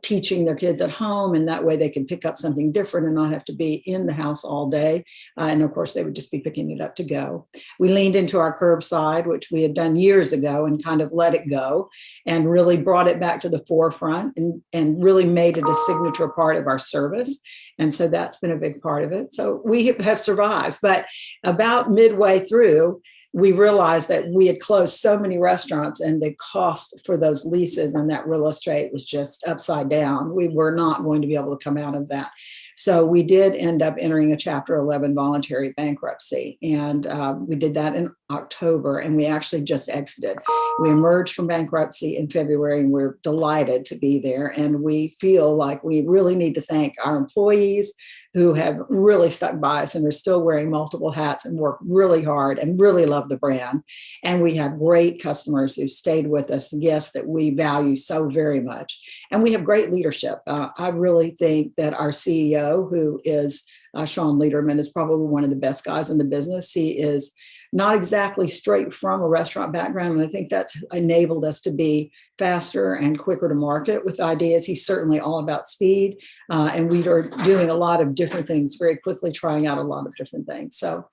Speaker 8: teaching their kids at home, and that way they can pick up something different and not have to be in the house all day. And of course, they would just be picking it up to go. We leaned into our curbside, which we had done years ago, and kind of let it go and really brought it back to the forefront and really made it a signature part of our service. And so that's been a big part of it. So we have survived. But about midway through, we realized that we had closed so many restaurants and the cost for those leases on that real estate was just upside down. We were not going to be able to come out of that. So we did end up entering a Chapter 11 voluntary bankruptcy. And we did that in October, and we actually just exited. We emerged from bankruptcy in February, and we're delighted to be there. And we feel like we really need to thank our employees who have really stuck by us and are still wearing multiple hats and work really hard and really love the brand. And we have great customers who stayed with us, guests that we value so very much. And we have great leadership. I really think that our CEO, who is Sean Lederman, is probably one of the best guys in the business. He is not exactly straight from a restaurant background, and I think that's enabled us to be faster and quicker to market with ideas. He's certainly all about speed, and we are doing a lot of different things very quickly, trying out a lot of different things. So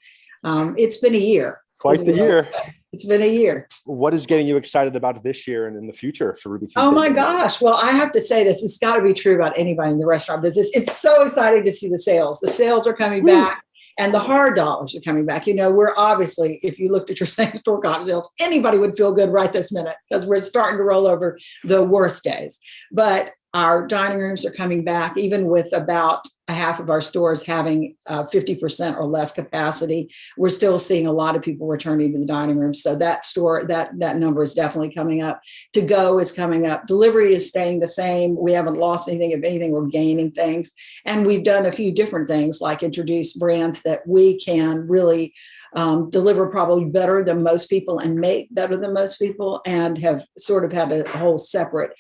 Speaker 8: it's been a year.
Speaker 3: Quite the year.
Speaker 8: It's been a year.
Speaker 3: What is getting you excited about this year and in the future for Ruby Tuesday?
Speaker 8: Oh my gosh. Well, I have to say this. It's got to be true about anybody in the restaurant business. It's so exciting to see the sales. The sales are coming back. And the hard dollars are coming back. We're obviously, if you looked at your same store comp sales, anybody would feel good right this minute because we're starting to roll over the worst days. But our dining rooms are coming back, even with about a half of our stores having 50% or less capacity. We're still seeing a lot of people returning to the dining room. So that number is definitely coming up. To go is coming up. Delivery is staying the same. We haven't lost anything. If anything, we're gaining things. And we've done a few different things, like introduce brands that we can really deliver probably better than most people and make better than most people, and have sort of had a whole separate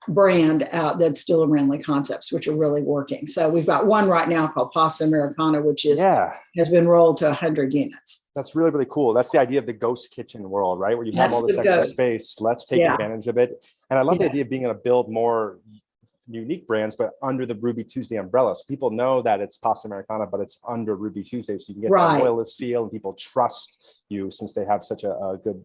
Speaker 8: brand out that's still around like concepts, which are really working. So we've got one right now called Pasta Americana, which has been rolled to 100 units.
Speaker 3: That's really, really cool. That's the idea of the ghost kitchen world, right? Where you have all this extra space. Let's take advantage of it. And I love the idea of being able to build more unique brands, but under the Ruby Tuesday umbrella. So people know that it's Pasta Americana, but it's under Ruby Tuesday. So you can get that loyalist feel, and people trust you since they have such a good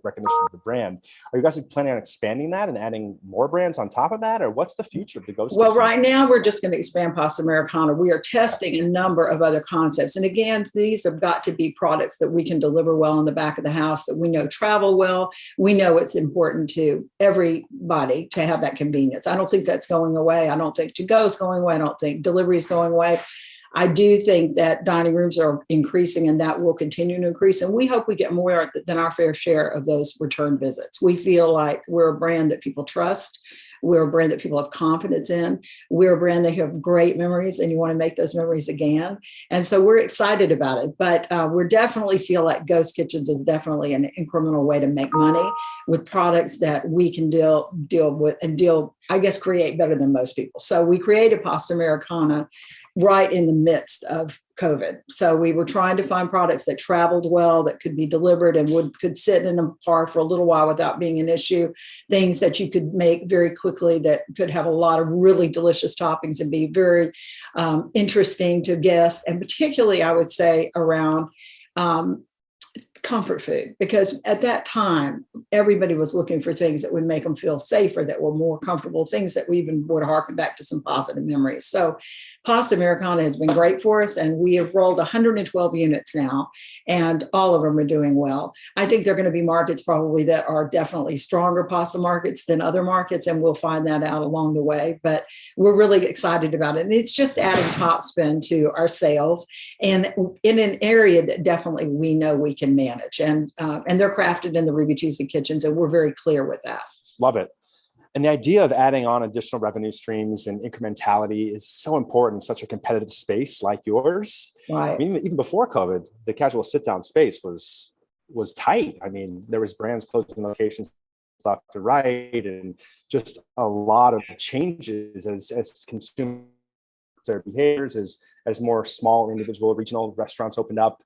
Speaker 3: recognition of the brand. Are you guys planning on expanding that and adding more brands on top of that? Or what's the future of the ghost kitchen?
Speaker 8: Right now we're just going to expand Pasta Americana. We are testing a number of other concepts. And again, these have got to be products that we can deliver well in the back of the house, that we know travel well. We know it's important to everybody to have that convenience. I don't think that's going away. I don't think to-go is going away. I don't think delivery is going away. I do think that dining rooms are increasing, and that will continue to increase. And we hope we get more than our fair share of those return visits. We feel like we're a brand that people trust. We're a brand that people have confidence in. We're a brand that you have great memories, and you want to make those memories again. And so we're excited about it. But we definitely feel like ghost kitchens is definitely an incremental way to make money with products that we can deal with and I guess, create better than most people. So we created Pasta Americana right in the midst of COVID. So we were trying to find products that traveled well, that could be delivered and could sit in a car for a little while without being an issue, things that you could make very quickly that could have a lot of really delicious toppings and be very interesting to guests. And particularly, I would say, around comfort food, because at that time, everybody was looking for things that would make them feel safer, that were more comfortable, things that we even would harken back to some positive memories. So Pasta Americana has been great for us, and we have rolled 112 units now, and all of them are doing well. I think there are going to be markets probably that are definitely stronger pasta markets than other markets, and we'll find that out along the way. But we're really excited about it. And it's just adding top spin to our sales, and in an area that definitely we know we can manage. And they're crafted in the Ruby Tuesday kitchens, and we're very clear with that.
Speaker 3: Love it. And the idea of adding on additional revenue streams and incrementality is so important in such a competitive space like yours.
Speaker 8: Right.
Speaker 3: I mean, even before COVID, the casual sit-down space was tight. I mean, there was brands closing locations left to right, and just a lot of changes as consumer their behaviors as more small individual regional restaurants opened up.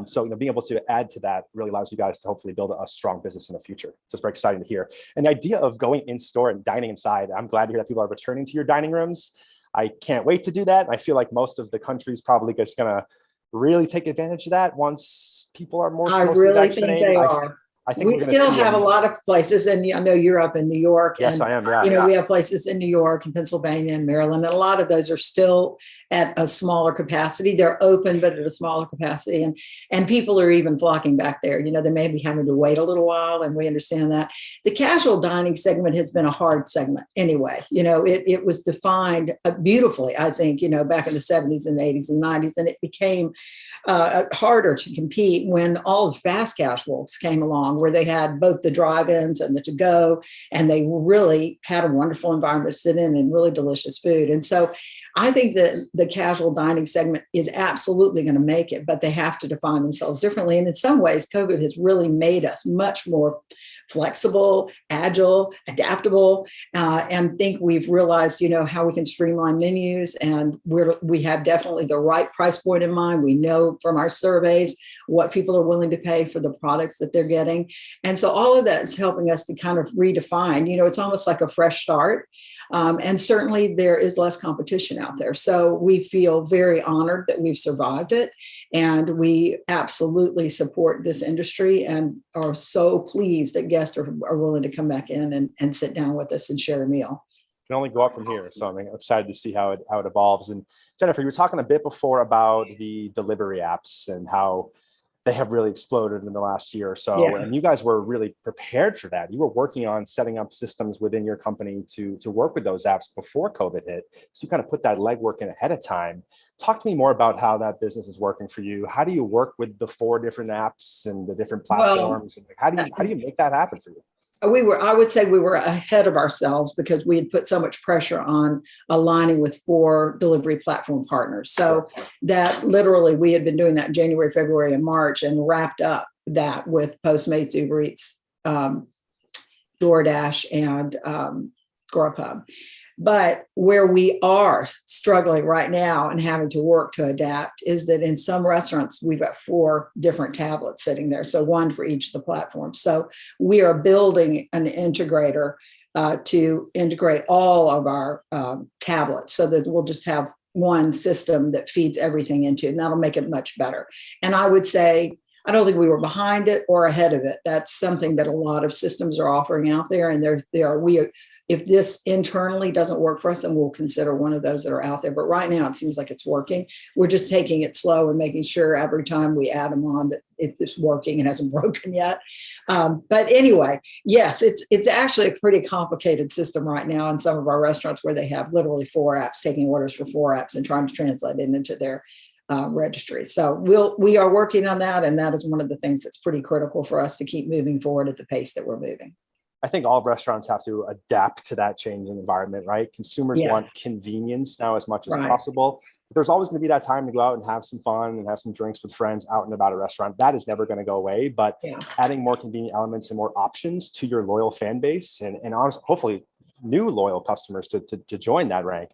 Speaker 3: So, being able to add to that really allows you guys to hopefully build a strong business in the future. So it's very exciting to hear. And the idea of going in store and dining inside, I'm glad to hear that people are returning to your dining rooms. I can't wait to do that. I feel like most of the country's probably just going to really take advantage of that once people are more
Speaker 8: really
Speaker 3: vaccinated.
Speaker 8: think they are.
Speaker 3: I think
Speaker 8: we still have a lot of places, and I know you're up in New York.
Speaker 3: Yes,
Speaker 8: and,
Speaker 3: I am. Yeah,
Speaker 8: we have places in New York and Pennsylvania and Maryland, and a lot of those are still at a smaller capacity. They're open, but at a smaller capacity, and people are even flocking back there. They may be having to wait a little while, and we understand that. The casual dining segment has been a hard segment anyway. It was defined beautifully, I think, back in the 70s and 80s and 90s, and it became harder to compete when all the fast casuals came along, where they had both the drive-ins and the to-go, and they really had a wonderful environment to sit in and really delicious food. And so I think that the casual dining segment is absolutely going to make it, but they have to define themselves differently. And in some ways, COVID has really made us much more flexible, agile, adaptable, and think we've realized, how we can streamline menus, and we have definitely the right price point in mind. We know from our surveys what people are willing to pay for the products that they're getting. And so all of that is helping us to kind of redefine, it's almost like a fresh start. And certainly there is less competition out there. So we feel very honored that we've survived it. And we absolutely support this industry and are so pleased that guests are willing to come back in and sit down with us and share a meal.
Speaker 3: Can only go up from here. So I'm excited to see how it evolves. And Jennifer, you were talking a bit before about the delivery apps and how they have really exploded in the last year or so. Yeah. And you guys were really prepared for that. You were working on setting up systems within your company to work with those apps before COVID hit. So you kind of put that legwork in ahead of time. Talk to me more about how that business is working for you. How do you work with the 4 different apps and the different platforms? And how do you make that happen for you?
Speaker 8: I would say we were ahead of ourselves because we had put so much pressure on aligning with 4 delivery platform partners. So that literally, we had been doing that in January, February, and March, and wrapped up that with Postmates, Uber Eats, DoorDash, and Grubhub. But where we are struggling right now and having to work to adapt is that in some restaurants, we've got 4 different tablets sitting there. So 1 for each of the platforms. So we are building an integrator to integrate all of our tablets so that we'll just have one system that feeds everything into it, and that'll make it much better. And I would say, I don't think we were behind it or ahead of it. That's something that a lot of systems are offering out there. And if this internally doesn't work for us, then we'll consider one of those that are out there. But right now, it seems like it's working. We're just taking it slow and making sure every time we add them on that it's working and hasn't broken yet. But anyway, yes, it's actually a pretty complicated system right now in some of our restaurants where they have literally 4 apps, taking orders for 4 apps and trying to translate it into their registry. So we are working on that. And that is one of the things that's pretty critical for us to keep moving forward at the pace that we're moving.
Speaker 3: I think all restaurants have to adapt to that changing environment, right? Consumers want convenience now as much as possible. But there's always going to be that time to go out and have some fun and have some drinks with friends out and about a restaurant. That is never going to go away. But adding more convenient elements and more options to your loyal fan base and honestly, hopefully new loyal customers to join that rank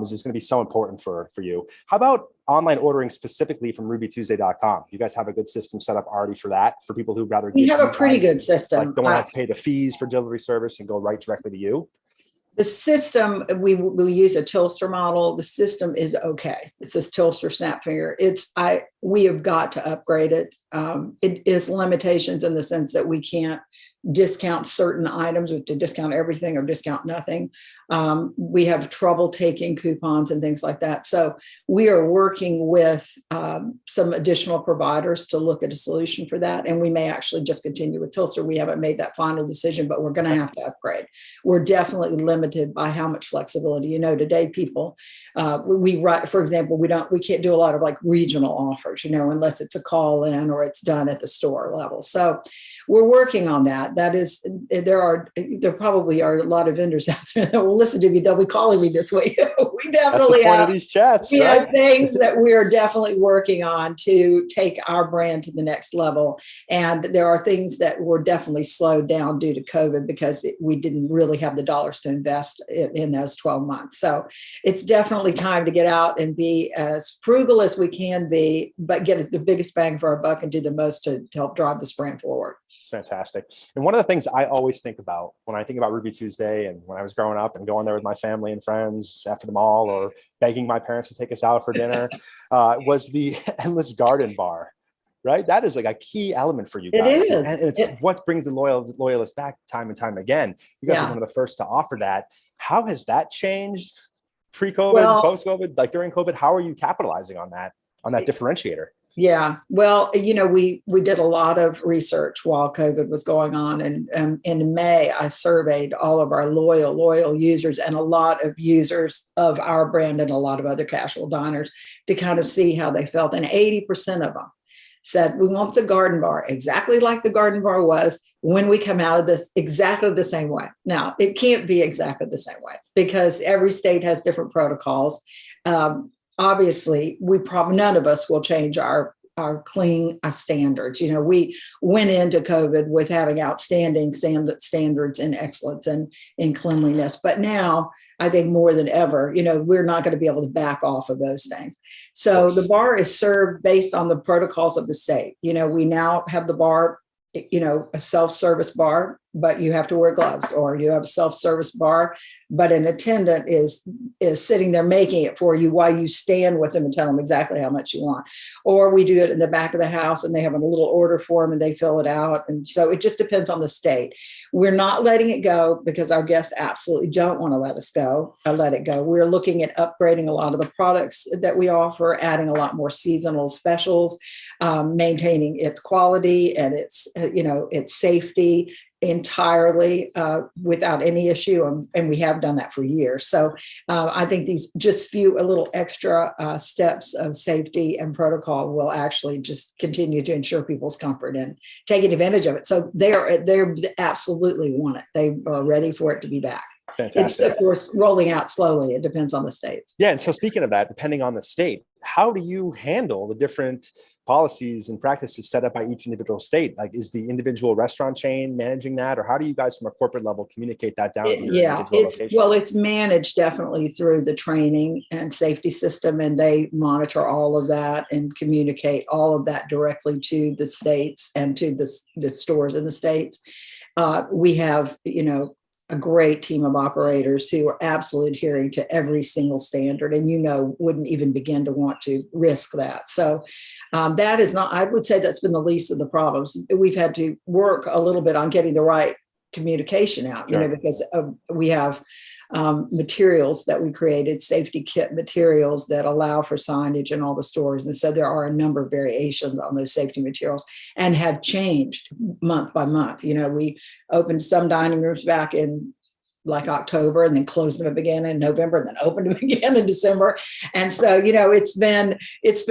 Speaker 3: is just going to be so important for you. How about online ordering specifically from RubyTuesday.com? You guys have a good system set up already for that, for people who'd rather
Speaker 8: we have a pretty good system.
Speaker 3: Like don't have to pay the fees for delivery service and go right directly to you.
Speaker 8: The system, we use a Tilster model. The system is okay. It says Tilster Snapfinger. We have got to upgrade it. It is limitations in the sense that we can't discount certain items, we have to discount everything or discount nothing. We have trouble taking coupons and things like that. So we are working with some additional providers to look at a solution for that. And we may actually just continue with Tilster. We haven't made that final decision, but we're going to have to upgrade. We're definitely limited by how much flexibility. You know, today people, for example, we can't do a lot of like regional offers, you know, unless it's a call in or it's done at the store level. So we're working on that. There probably are a lot of vendors out there that will listen to me. They'll be calling me this way. We definitely have
Speaker 3: these chats.
Speaker 8: We
Speaker 3: right?
Speaker 8: have things that we are definitely working on to take our brand to the next level. And there are things that were definitely slowed down due to COVID because we didn't really have the dollars to invest in those 12 months. So it's definitely time to get out and be as frugal as we can be, but get the biggest bang for our buck and do the most to help drive this brand forward.
Speaker 3: It's fantastic. And one of the things I always think about when I think about Ruby Tuesday and when I was growing up and going there with my family and friends after the mall or begging my parents to take us out for dinner was the endless garden bar, right? That is like a key element for you guys.
Speaker 8: It is.
Speaker 3: And it's what brings the loyalists back time and time again. You guys are one of the first to offer that. How has that changed pre-COVID, post-COVID, like during COVID? How are you capitalizing on that differentiator?
Speaker 8: Yeah, well, you know, we did a lot of research while COVID was going on. And in May, I surveyed all of our loyal users and a lot of users of our brand and a lot of other casual diners to kind of see how they felt. And 80% of them said, we want the garden bar exactly like the garden bar was when we come out of this, exactly the same way. Now, it can't be exactly the same way because every state has different protocols. Obviously, none of us will change our clean standards. You know, we went into COVID with having outstanding standards in excellence and in cleanliness. But now, I think more than ever, you know, we're not going to be able to back off of those things. So the bar is served based on the protocols of the state. You know, we now have the bar, you know, a self-service bar, but you have to wear gloves, or you have a self-service bar, but an attendant is sitting there making it for you while you stand with them and tell them exactly how much you want. Or we do it in the back of the house and they have a little order form and they fill it out. And so it just depends on the state. We're not letting it go because our guests absolutely don't want to let it go. We're looking at upgrading a lot of the products that we offer, adding a lot more seasonal specials, maintaining its quality and its safety entirely without any issue, and we have done that for years. So I think these just a little extra steps of safety and protocol will actually just continue to ensure people's comfort and taking advantage of it. So they absolutely want it. They are ready for it to be back.
Speaker 3: Fantastic.
Speaker 8: Of course, rolling out slowly. It depends on the states.
Speaker 3: Yeah, and so speaking of that, depending on the state, how do you handle the different policies and practices set up by each individual state? Like, is the individual restaurant chain managing that, or how do you guys from a corporate level communicate that down to your individual locations?
Speaker 8: Well, it's managed definitely through the training and safety system, and they monitor all of that and communicate all of that directly to the states and to the stores in the states. We have, a great team of operators who are absolutely adhering to every single standard and, wouldn't even begin to want to risk that. So that is not, I would say that's been the least of the problems. We've had to work a little bit on getting the right communication out,
Speaker 3: Sure.
Speaker 8: Because we have materials that we created, safety kit materials that allow for signage in all the stores. And so there are a number of variations on those safety materials and have changed month by month. We opened some dining rooms back in like October and then closed them again in November and then opened them again in December. And so, it's been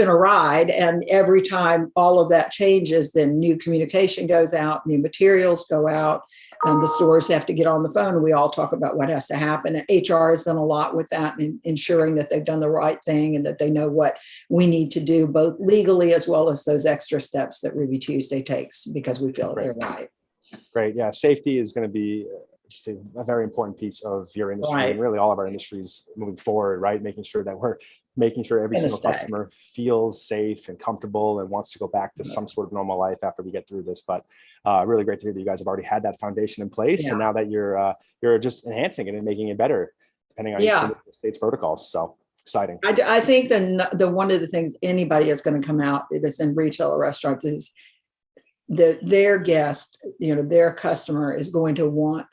Speaker 8: a ride, and every time all of that changes, then new communication goes out, new materials go out, and the stores have to get on the phone and we all talk about what has to happen. And HR has done a lot with that and ensuring that they've done the right thing and that they know what we need to do, both legally as well as those extra steps that Ruby Tuesday takes because we feel that they're right.
Speaker 3: Great. Yeah. Safety is going to be just a very important piece of your industry
Speaker 8: Right.
Speaker 3: and really all of our industries moving forward, right? Making sure that we're making sure every single customer feels safe and comfortable and wants to go back to some sort of normal life after we get through this. But really great to hear that you guys have already had that foundation in place. And now that you're just enhancing it and making it better, depending on each state's protocols. So exciting.
Speaker 8: I think the one of the things anybody is going to come out that's in retail or restaurants is their guest, their customer is going to want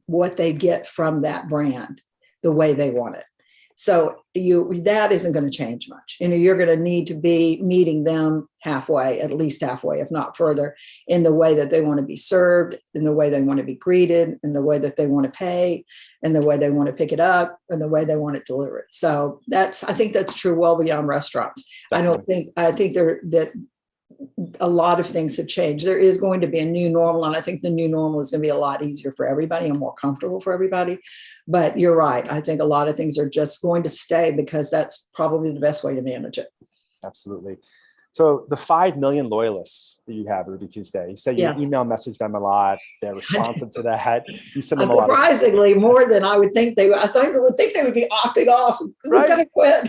Speaker 8: what they get from that brand the way they want it. So that isn't going to change much. You're going to need to be meeting them halfway, at least halfway, if not further, in the way that they want to be served, in the way they want to be greeted, in the way that they want to pay, in the way they want to pick it up, and the way they want it delivered. So I think that's true well beyond restaurants. Definitely. I think that a lot of things have changed. There is going to be a new normal, and I think the new normal is going to be a lot easier for everybody and more comfortable for everybody. But you're right. I think a lot of things are just going to stay because that's probably the best way to manage it.
Speaker 3: Absolutely. So the 5 million loyalists that you have Ruby Tuesday, you said you email message them a lot. They're responsive to that. You send them a lot.
Speaker 8: Surprisingly, more than I would think they would. I would think they would be opting off. We're going to quit.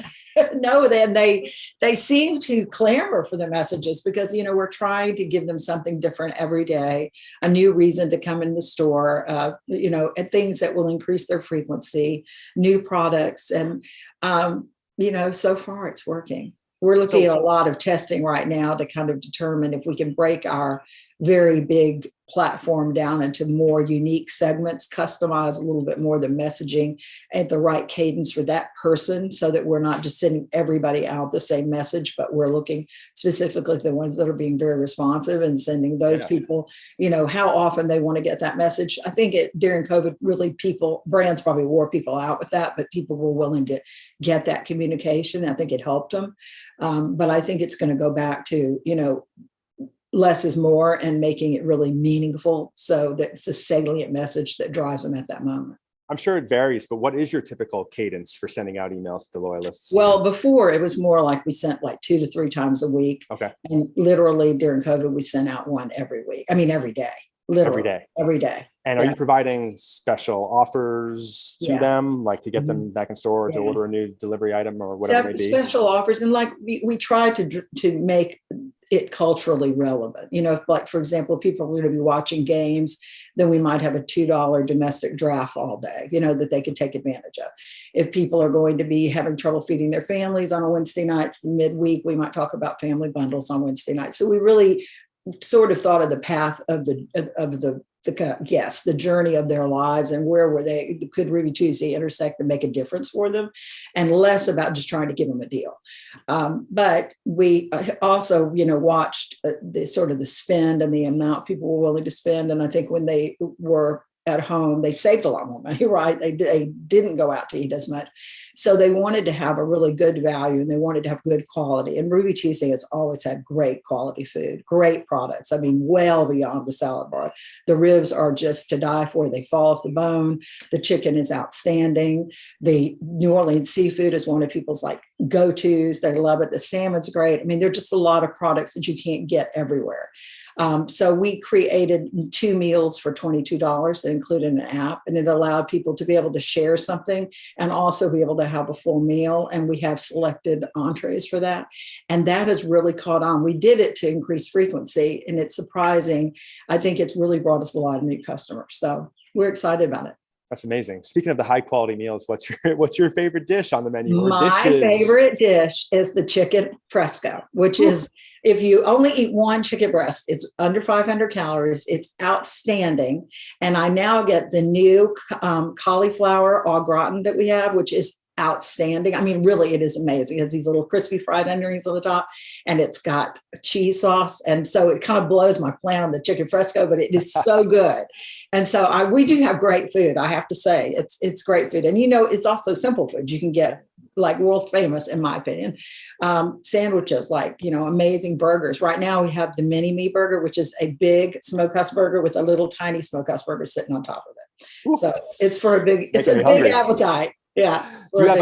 Speaker 8: No, then they seem to clamor for the messages because, we're trying to give them something different every day, a new reason to come in the store, and things that will increase their frequency, new products. And, so far it's working. We're looking at a lot of testing right now to kind of determine if we can break our very big platform down into more unique segments, customize a little bit more the messaging at the right cadence for that person so that we're not just sending everybody out the same message, but we're looking specifically at the ones that are being very responsive and sending those people, how often they want to get that message. I think during COVID, really brands probably wore people out with that, but people were willing to get that communication. I think it helped them. But I think it's going to go back to, less is more and making it really meaningful so that it's a salient message that drives them at that moment.
Speaker 3: I'm sure it varies, but what is your typical cadence for sending out emails to loyalists?
Speaker 8: Well, before it was more like we sent like 2 to 3 times a week.
Speaker 3: Okay.
Speaker 8: And literally during COVID, we sent out one every week. I mean, every day. Literally. Every day.
Speaker 3: And are you providing special offers to them, like to get them back in store, to order a new delivery item or whatever it may be? Special
Speaker 8: offers. And like we try to make it culturally relevant. Like, for example, if people are going to be watching games, then we might have a $2 domestic draft all day, that they could take advantage of. If people are going to be having trouble feeding their families on a Wednesday night, midweek, we might talk about family bundles on Wednesday night. So we really sort of thought of the path of the journey of their lives and where could Ruby Tuesday intersect and make a difference for them, and less about just trying to give them a deal. But we also, watched the sort of the spend and the amount people were willing to spend. And I think when they were at home, they saved a lot more money, right? They didn't go out to eat as much. So they wanted to have a really good value and they wanted to have good quality. And Ruby Tuesday has always had great quality food, great products. I mean, well beyond the salad bar. The ribs are just to die for. They fall off the bone. The chicken is outstanding. The New Orleans seafood is one of people's go-tos. They love it. The salmon's great. I mean, there are just a lot of products that you can't get everywhere. So we created 2 meals for $22 that included an app, and it allowed people to be able to share something and also be able to have a full meal. And we have selected entrees for that. And that has really caught on. We did it to increase frequency, and it's surprising. I think it's really brought us a lot of new customers. So we're excited about it.
Speaker 3: That's amazing. Speaking of the high quality meals, what's your favorite dish on the menu?
Speaker 8: My favorite dish is the chicken fresco, which is, if you only eat one chicken breast, it's under 500 calories. It's outstanding. And I now get the new cauliflower au gratin that we have, which is outstanding. I mean, really, it is amazing. It has these little crispy fried onions on the top, and it's got cheese sauce. And so it kind of blows my plan on the chicken fresco, but it's so good. And so we do have great food. I have to say, it's great food. And, it's also simple food. You can get world famous, in my opinion, sandwiches, amazing burgers. Right now we have the mini me burger, which is a big smokehouse burger with a little tiny smokehouse burger sitting on top of it. Ooh. So it's a big appetite. Yeah.
Speaker 3: Do you have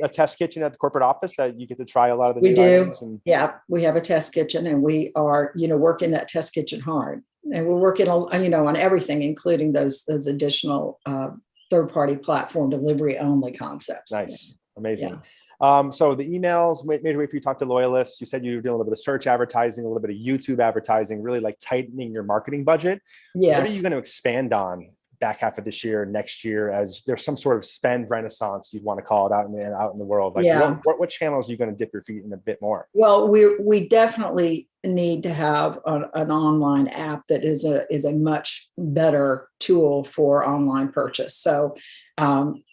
Speaker 3: a test kitchen at the corporate office that you get to try a lot of the new items?
Speaker 8: Yeah, we have a test kitchen, and we are, working that test kitchen hard. And we're working on everything, including those additional third-party platform delivery only concepts.
Speaker 3: Nice. Amazing.
Speaker 8: Yeah.
Speaker 3: So the emails, major way for you to talk to loyalists. You said you were doing a little bit of search advertising, a little bit of YouTube advertising, really like tightening your marketing budget.
Speaker 8: Yes.
Speaker 3: What are you going to expand on back half of this year, next year, as there's some sort of spend renaissance, you'd want to call it, out in the world? Like,
Speaker 8: yeah.
Speaker 3: what channels are you going to dip your feet in a bit more?
Speaker 8: Well, we definitely need to have an online app that is a much better tool for online purchase. So,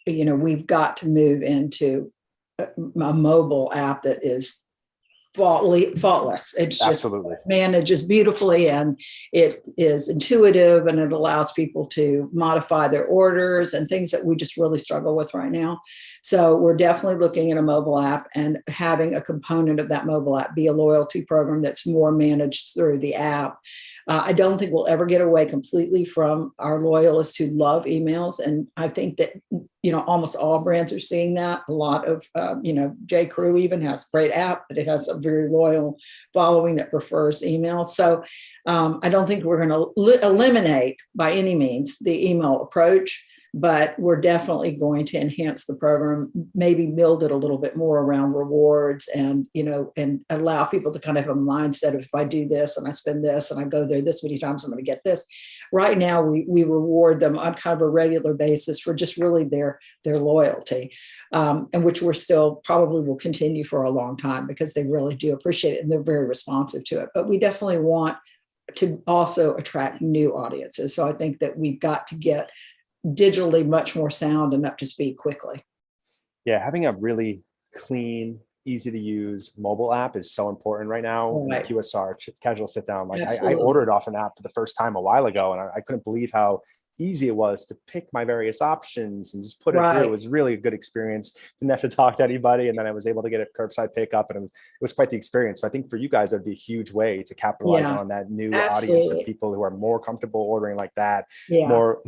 Speaker 8: we've got to move into a mobile app that is faultless. It's just
Speaker 3: Absolutely
Speaker 8: manages beautifully, and it is intuitive, and it allows people to modify their orders and things that we just really struggle with right now. So we're definitely looking at a mobile app, and having a component of that mobile app be a loyalty program that's more managed through the app. I don't think we'll ever get away completely from our loyalists who love emails. And I think that, almost all brands are seeing that. A lot of, J. Crew even has a great app, but it has a very loyal following that prefers email. So I don't think we're going to eliminate by any means the email approach, but we're definitely going to enhance the program, maybe build it a little bit more around rewards, and allow people to kind of have a mindset of, if I do this and I spend this and I go there this many times, I'm going to get this. Right now, we reward them on kind of a regular basis for just really their loyalty, and which we're still probably will continue for a long time, because they really do appreciate it and they're very responsive to it. But we definitely want to also attract new audiences. So I think that we've got to get digitally much more sound and up to speed quickly.
Speaker 3: Yeah, having a really clean, easy to use mobile app is so important right now.
Speaker 8: Right.
Speaker 3: QSR, casual sit down. Like I ordered off an app for the first time a while ago, and I couldn't believe how easy it was to pick my various options and just put it through. It was really a good experience. Didn't have to talk to anybody, and then I was able to get a curbside pickup, and it was quite the experience. So I think for you guys, that'd be a huge way to capitalize on that new audience of people who are more comfortable ordering like that, more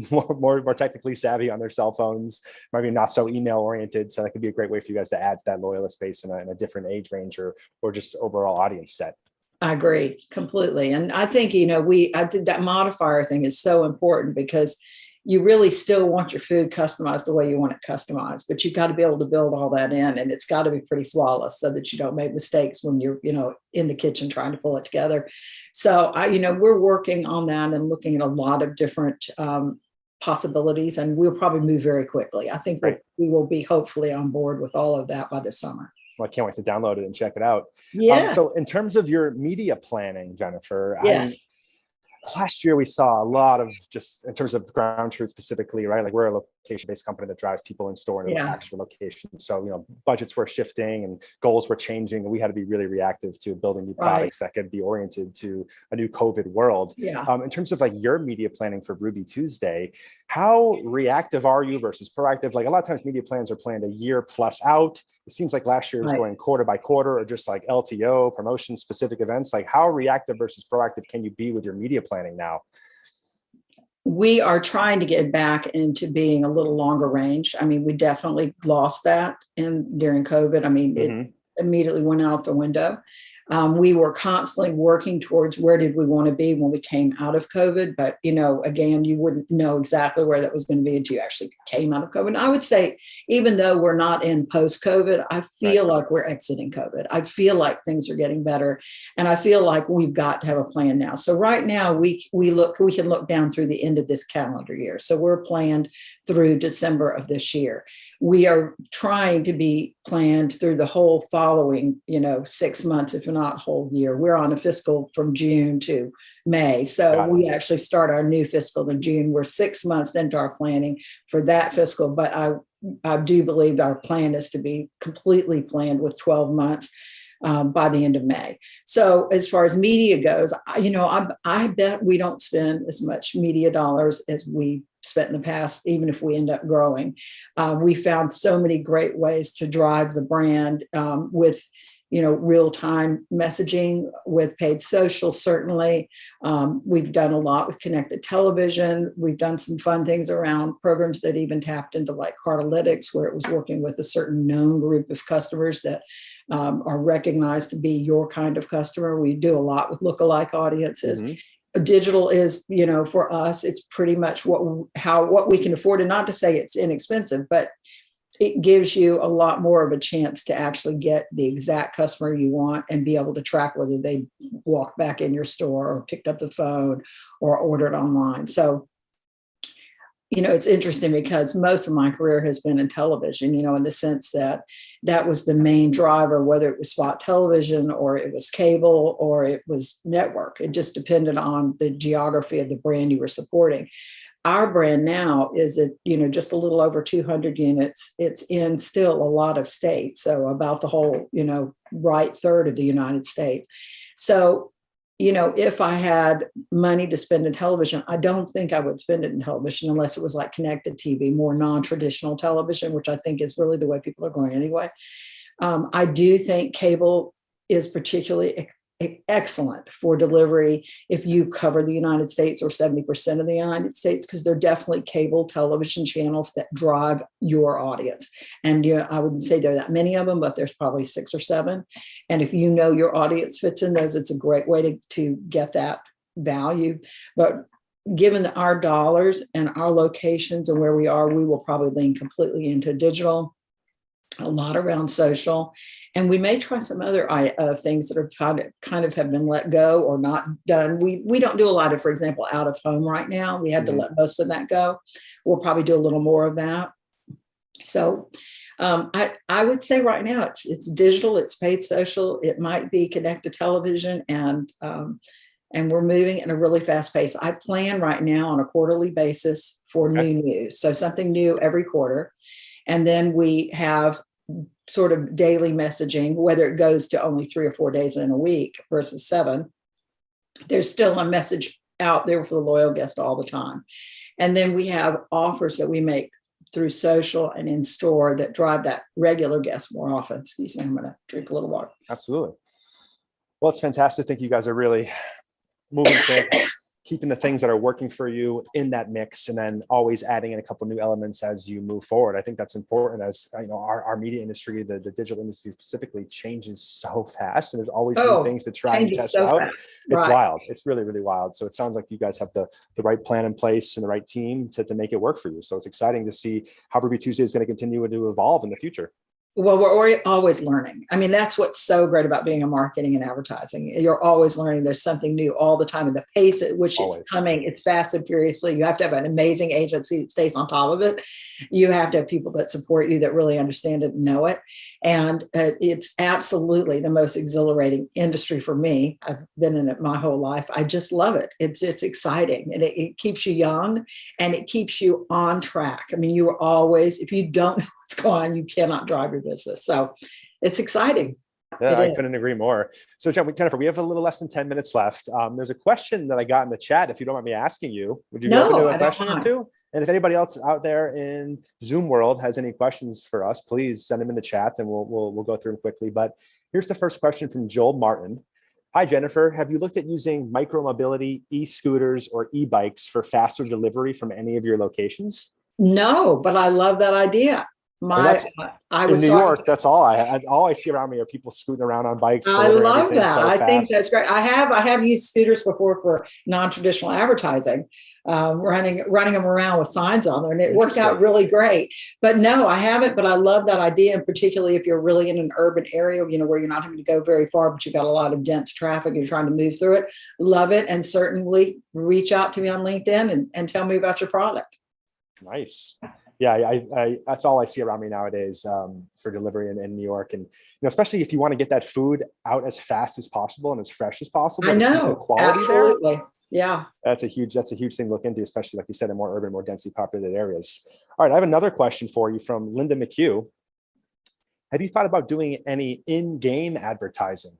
Speaker 3: technically savvy on their cell phones, maybe not so email oriented. So that could be a great way for you guys to add to that loyalist base in a different age range or just overall audience set.
Speaker 8: I agree completely. And I think, I think that modifier thing is so important, because you really still want your food customized the way you want it customized, but you've got to be able to build all that in, and it's got to be pretty flawless so that you don't make mistakes when you're, in the kitchen trying to pull it together. So we're working on that and looking at a lot of different possibilities, and we'll probably move very quickly. I think we will be hopefully on board with all of that by the summer.
Speaker 3: Well, I can't wait to download it and check it out.
Speaker 8: Yeah.
Speaker 3: So in terms of your media planning, Jennifer,
Speaker 8: yes.
Speaker 3: Last year we saw a lot of, just in terms of Ground Truth specifically, right? Like, we're a location-based company that drives people in store and actual locations. So, budgets were shifting and goals were changing, and we had to be really reactive to building new products that could be oriented to a new COVID world.
Speaker 8: Yeah.
Speaker 3: In terms of like your media planning for Ruby Tuesday, how reactive are you versus proactive? Like, a lot of times media plans are planned a year plus out. It seems like last year was going quarter by quarter, or just like LTO, promotion specific events. Like, how reactive versus proactive can you be with your media planning now?
Speaker 8: We are trying to get back into being a little longer range. I mean, we definitely lost that during COVID. I mean, it immediately went out the window. We were constantly working towards where did we want to be when we came out of COVID. But, again, you wouldn't know exactly where that was going to be until you actually came out of COVID. And I would say, even though we're not in post-COVID, I feel like we're exiting COVID. I feel like things are getting better. And I feel like we've got to have a plan now. So right now we can look down through the end of this calendar year. So we're planned through December of this year. We are trying to be planned through the whole following, 6 months, if not whole year. We're on a fiscal from June to May. So we actually start our new fiscal in June. We're 6 months into our planning for that fiscal, but I do believe our plan is to be completely planned with 12 months by the end of May. So as far as media goes, I bet we don't spend as much media dollars as we spent in the past, even if we end up growing. We found so many great ways to drive the brand with real-time messaging, with paid social, certainly. We've done a lot with connected television. We've done some fun things around programs that even tapped into like Cartalytics, where it was working with a certain known group of customers that are recognized to be your kind of customer. We do a lot with lookalike audiences. digital is, for us, it's pretty much what we can afford. And not to say it's inexpensive, but it gives you a lot more of a chance to actually get the exact customer you want and be able to track whether they walked back in your store or picked up the phone or ordered online. So, it's interesting because most of my career has been in television, in the sense that was the main driver, whether it was spot television or it was cable or it was network. It just depended on the geography of the brand you were supporting. Our brand now is at, just a little over 200 units. It's in still a lot of states. So about the whole, right third of the United States. So, if I had money to spend in television, I don't think I would spend it in television unless it was like connected TV, more non-traditional television, which I think is really the way people are going anyway. I do think cable is particularly excellent for delivery if you cover the United States or 70% of the United States, because they're definitely cable television channels that drive your audience. And I wouldn't say there are that many of them, but there's probably 6 or 7. And if your audience fits in those, it's a great way to get that value. But given our dollars and our locations and where we are, we will probably lean completely into digital, a lot around social, and we may try some other things that are kind of have been let go or not done. We don't do a lot of, for example, out of home right now. We had to let most of that go. We'll probably do a little more of that. So I would say right now it's digital, it's paid social, it might be connected television, and we're moving at a really fast pace. I plan right now on a quarterly basis for new news, so something new every quarter. And then we have sort of daily messaging, whether it goes to only 3 or 4 days in a week versus 7. There's still a message out there for the loyal guest all the time. And then we have offers that we make through social and in store that drive that regular guest more often. Excuse me, I'm going to drink a little water.
Speaker 3: Absolutely. Well, it's fantastic. I think you guys are really moving quick, keeping the things that are working for you in that mix, and then always adding in a couple new elements as you move forward. I think that's important, as our media industry, the digital industry specifically, changes so fast, and there's always new things to try and test out. Fast. It's wild. It's really, really wild. So it sounds like you guys have the right plan in place and the right team to make it work for you. So it's exciting to see how Ruby Tuesday is going to continue to evolve in the future.
Speaker 8: Well, we're always learning. I mean, that's what's so great about being in marketing and advertising. You're always learning. There's something new all the time. And the pace at which it's coming, it's fast and furiously. You have to have an amazing agency that stays on top of it. You have to have people that support you, that really understand it and know it. And it's absolutely the most exhilarating industry for me. I've been in it my whole life. I just love it. It's exciting, and it keeps you young, and it keeps you on track. I mean, you are always, if you don't know what's going on, you cannot drive your business. So it's exciting.
Speaker 3: Yeah, I couldn't agree more. So Jennifer, we have a little less than 10 minutes left. There's a question that I got in the chat. If you don't mind me asking you, would you be open to a question or two? And if anybody else out there in Zoom world has any questions for us, please send them in the chat and we'll go through them quickly. But here's the first question from Joel Martin. Hi, Jennifer. Have you looked at using micromobility, e-scooters, or e-bikes for faster delivery from any of your locations?
Speaker 8: No, but I love that idea.
Speaker 3: I was in New York. That's all I see around me are people scooting around on bikes.
Speaker 8: I love that. I think that's great. I have used scooters before for non-traditional advertising, running them around with signs on them, and it worked out really great. But no, I haven't. But I love that idea, and particularly if you're really in an urban area, where you're not having to go very far, but you've got a lot of dense traffic and you're trying to move through it. Love it, and certainly reach out to me on LinkedIn and tell me about your product.
Speaker 3: Nice. Yeah, I that's all I see around me nowadays for delivery in New York, and especially if you want to get that food out as fast as possible and as fresh as possible.
Speaker 8: I know,
Speaker 3: the quality
Speaker 8: absolutely.
Speaker 3: There.
Speaker 8: Yeah,
Speaker 3: that's a huge thing to look into, especially like you said, in more urban, more densely populated areas. All right, I have another question for you from Linda McHugh. Have you thought about doing any in-game advertising?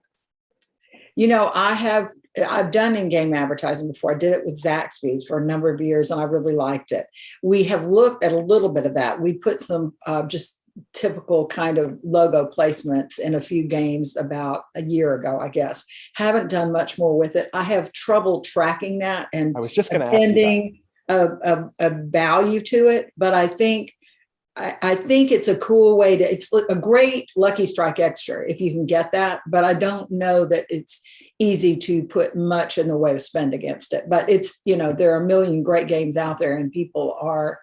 Speaker 8: I've done in-game advertising before. I did it with Zaxby's for a number of years, and I really liked it. We have looked at a little bit of that. We put some just typical kind of logo placements in a few games about a year ago, I guess. Haven't done much more with it. I have trouble tracking that and
Speaker 3: I was just going to ask you that.
Speaker 8: a value to it, but I think it's a cool way it's a great Lucky Strike extra if you can get that, but I don't know that easy to put much in the way of spend against it. But it's, there are a million great games out there and people are,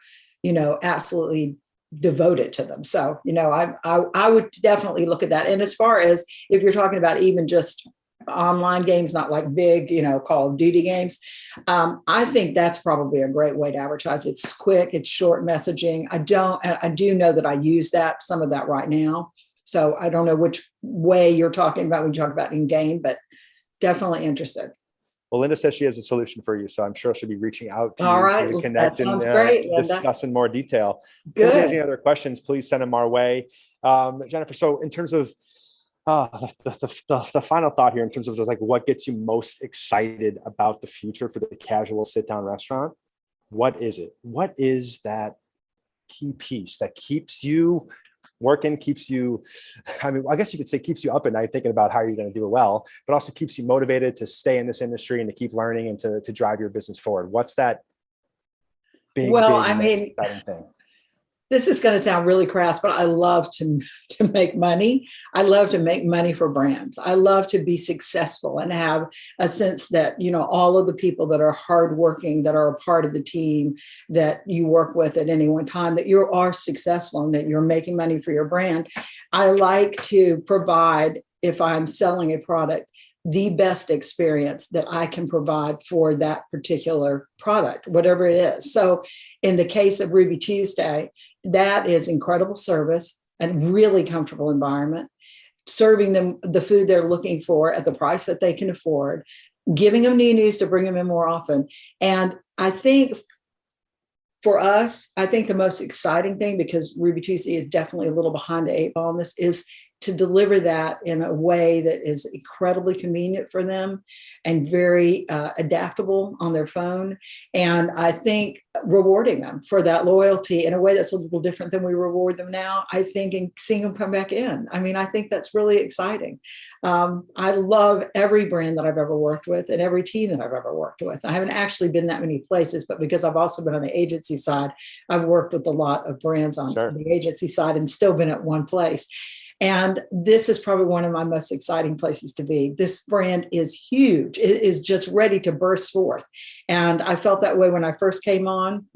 Speaker 8: absolutely devoted to them. So, I would definitely look at that. And as far as if you're talking about even just online games, not like big, Call of Duty games, I think that's probably a great way to advertise. It's quick, it's short messaging. I do know that I use some of that right now. So I don't know which way you're talking about when you talk about in game, but definitely interested.
Speaker 3: Well, Linda says she has a solution for you, so I'm sure she'll be reaching out to
Speaker 8: All
Speaker 3: you
Speaker 8: right.
Speaker 3: to connect and
Speaker 8: great,
Speaker 3: discuss in more detail.
Speaker 8: Good.
Speaker 3: If you have any other questions, please send them our way. Jennifer, so in terms of the final thought here, in terms of just like what gets you most excited about the future for the casual sit-down restaurant, what is it? What is that key piece that keeps you working, keeps you, I guess you could say keeps you up at night thinking about how you're going to do it well, but also keeps you motivated to stay in this industry and to keep learning and to drive your business forward? What's that big exciting thing?
Speaker 8: This is going to sound really crass, but I love to make money. I love to make money for brands. I love to be successful and have a sense that, all of the people that are hardworking, that are a part of the team that you work with at any one time, that you are successful and that you're making money for your brand. I like to provide, if I'm selling a product, the best experience that I can provide for that particular product, whatever it is. So in the case of Ruby Tuesday, that is incredible service and really comfortable environment, serving them the food they're looking for at the price that they can afford, giving them new news to bring them in more often. And I think for us, the most exciting thing, because Ruby Tuesday is definitely a little behind the eight ball on this, is to deliver that in a way that is incredibly convenient for them and very adaptable on their phone. And I think rewarding them for that loyalty in a way that's a little different than we reward them now, I think, and seeing them come back in. I think that's really exciting. I love every brand that I've ever worked with and every team that I've ever worked with. I haven't actually been that many places, but because I've also been on the agency side, I've worked with a lot of brands on the agency side and still been at one place. And this is probably one of my most exciting places to be. This brand is huge. It is just ready to burst forth. And I felt that way when I first came on,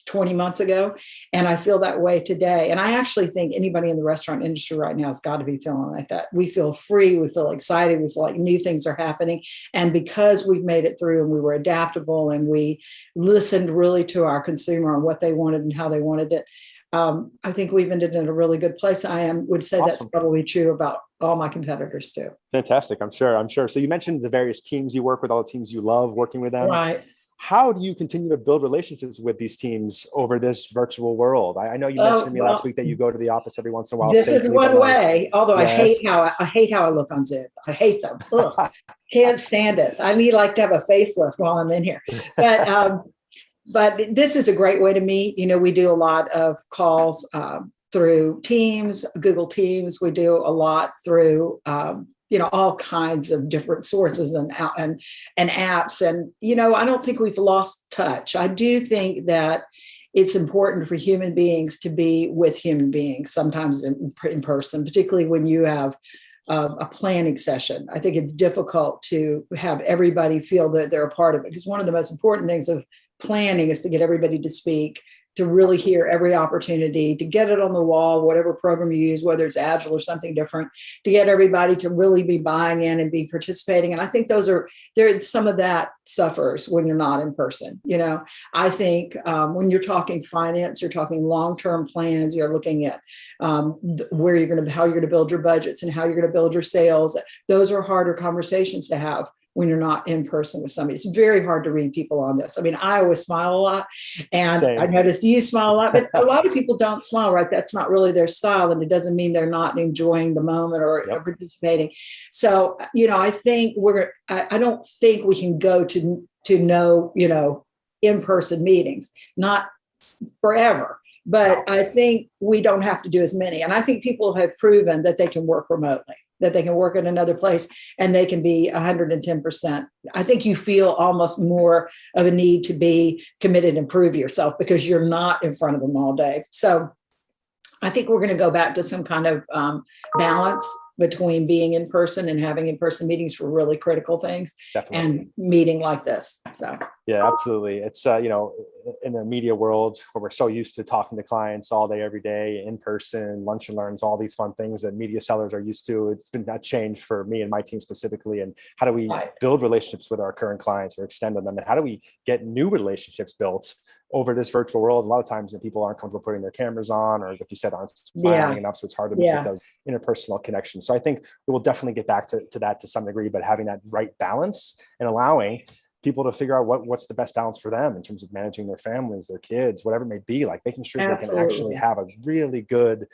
Speaker 8: 20 months ago. And I feel that way today. And I actually think anybody in the restaurant industry right now has got to be feeling like that. We feel free, we feel excited, we feel like new things are happening. And because we've made it through and we were adaptable and we listened really to our consumer on what they wanted and how they wanted it, I think we've ended in a really good place. Would say
Speaker 3: Awesome.
Speaker 8: That's probably true about all my competitors too.
Speaker 3: Fantastic. I'm sure. So you mentioned the various teams you work with, all the teams you love working with them.
Speaker 8: Right.
Speaker 3: How do you continue to build relationships with these teams over this virtual world? I know you mentioned to me last week that you go to the office every once in a while.
Speaker 8: This is one way, although
Speaker 3: yes.
Speaker 8: I hate how I look on Zoom. I hate them. Ugh, can't stand it. I need to have a facelift while I'm in here. But this is a great way to meet. We do a lot of calls through Teams, Google Teams. We do a lot through, all kinds of different sources and apps. And, I don't think we've lost touch. I do think that it's important for human beings to be with human beings, sometimes in person, particularly when you have a planning session. I think it's difficult to have everybody feel that they're a part of it, because one of the most important things of planning is to get everybody to speak, to really hear every opportunity, to get it on the wall, whatever program you use, whether it's Agile or something different, to get everybody to really be buying in and be participating. And I think some of that suffers when you're not in person. I think when you're talking finance, you're talking long-term plans, you're looking at how you're going to build your budgets and how you're going to build your sales. Those are harder conversations to have when you're not in person with somebody. It's very hard to read people on this. I always smile a lot, and Same. I notice you smile a lot, but a lot of people don't smile, right? That's not really their style, and it doesn't mean they're not enjoying the moment or participating. So, I think I don't think we can go to no, in-person meetings, not forever. But I think we don't have to do as many. And I think people have proven that they can work remotely, that they can work in another place and they can be 110%. I think you feel almost more of a need to be committed and prove yourself because you're not in front of them all day. So I think we're going to go back to some kind of balance between being in person and having in-person meetings for really critical things.
Speaker 3: Definitely.
Speaker 8: And meeting like this. So
Speaker 3: yeah, absolutely. It's in the media world where we're so used to talking to clients all day, every day, in person, lunch and learns, all these fun things that media sellers are used to. It's been that change for me and my team specifically. And how do we build relationships with our current clients or extend on them? And how do we get new relationships built over this virtual world? A lot of times that people aren't comfortable putting their cameras on, or like you said, aren't smiling enough. So it's hard to make those interpersonal connections. So I think we will definitely get back to that to some degree, but having that right balance and allowing people to figure out what's the best balance for them in terms of managing their families, their kids, whatever it may be, like making sure they can actually have a really good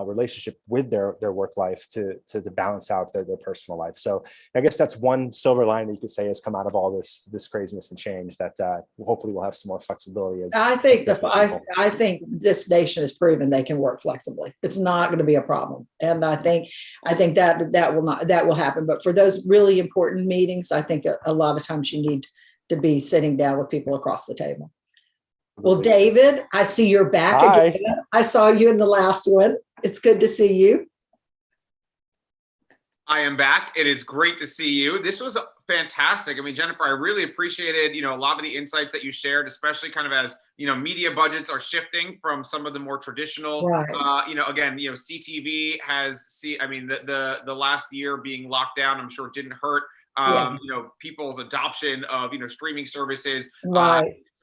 Speaker 3: relationship with their work life to balance out their personal life. So I guess that's one silver line that you could say has come out of all this craziness and change, that hopefully we'll have some more flexibility.
Speaker 8: I think this nation has proven they can work flexibly. It's not going to be a problem. And I think that will happen. But for those really important meetings, I think a lot of times you need to be sitting down with people across the table. Well, David, I see you're back again. I saw you in the last one. It's good to see you.
Speaker 1: I am back. It is great to see you. This was fantastic. I mean, Jennifer, I really appreciated, a lot of the insights that you shared, especially kind of as, media budgets are shifting from some of the more traditional, again, CTV the last year being locked down, I'm sure it didn't hurt. People's adoption of, streaming services.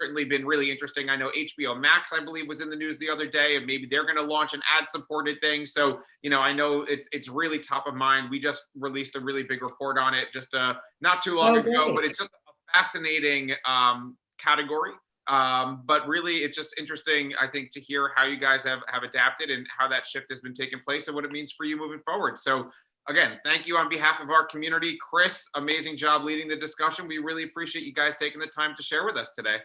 Speaker 1: Certainly been really interesting. I know HBO Max, I believe, was in the news the other day, and maybe they're going to launch an ad-supported thing. So, I know it's really top of mind. We just released a really big report on it just not too long ago, but it's just a fascinating category. But really, it's just interesting, I think, to hear how you guys have adapted and how that shift has been taking place and what it means for you moving forward. So again, thank you on behalf of our community. Chris, amazing job leading the discussion. We really appreciate you guys taking the time to share with us today.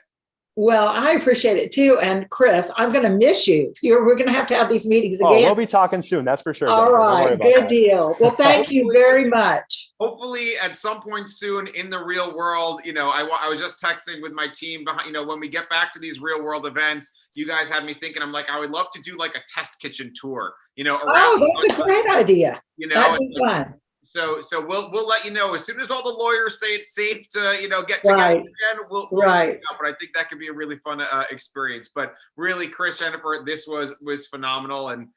Speaker 8: Well, I appreciate it too. And Chris, I'm going to miss you. We're going to have these meetings again.
Speaker 3: We'll be talking soon. That's for sure.
Speaker 8: All right. Good deal. Well, thank you very much.
Speaker 1: Hopefully at some point soon in the real world, I was just texting with my team behind, when we get back to these real world events, you guys had me thinking, I'm like, I would love to do like a test kitchen tour, around.
Speaker 8: That's a great idea. That'd be fun.
Speaker 1: So we'll let you know as soon as all the lawyers say it's safe to get together again. We'll but I think that could be a really fun experience. But really, Chris, Jennifer, this was phenomenal, and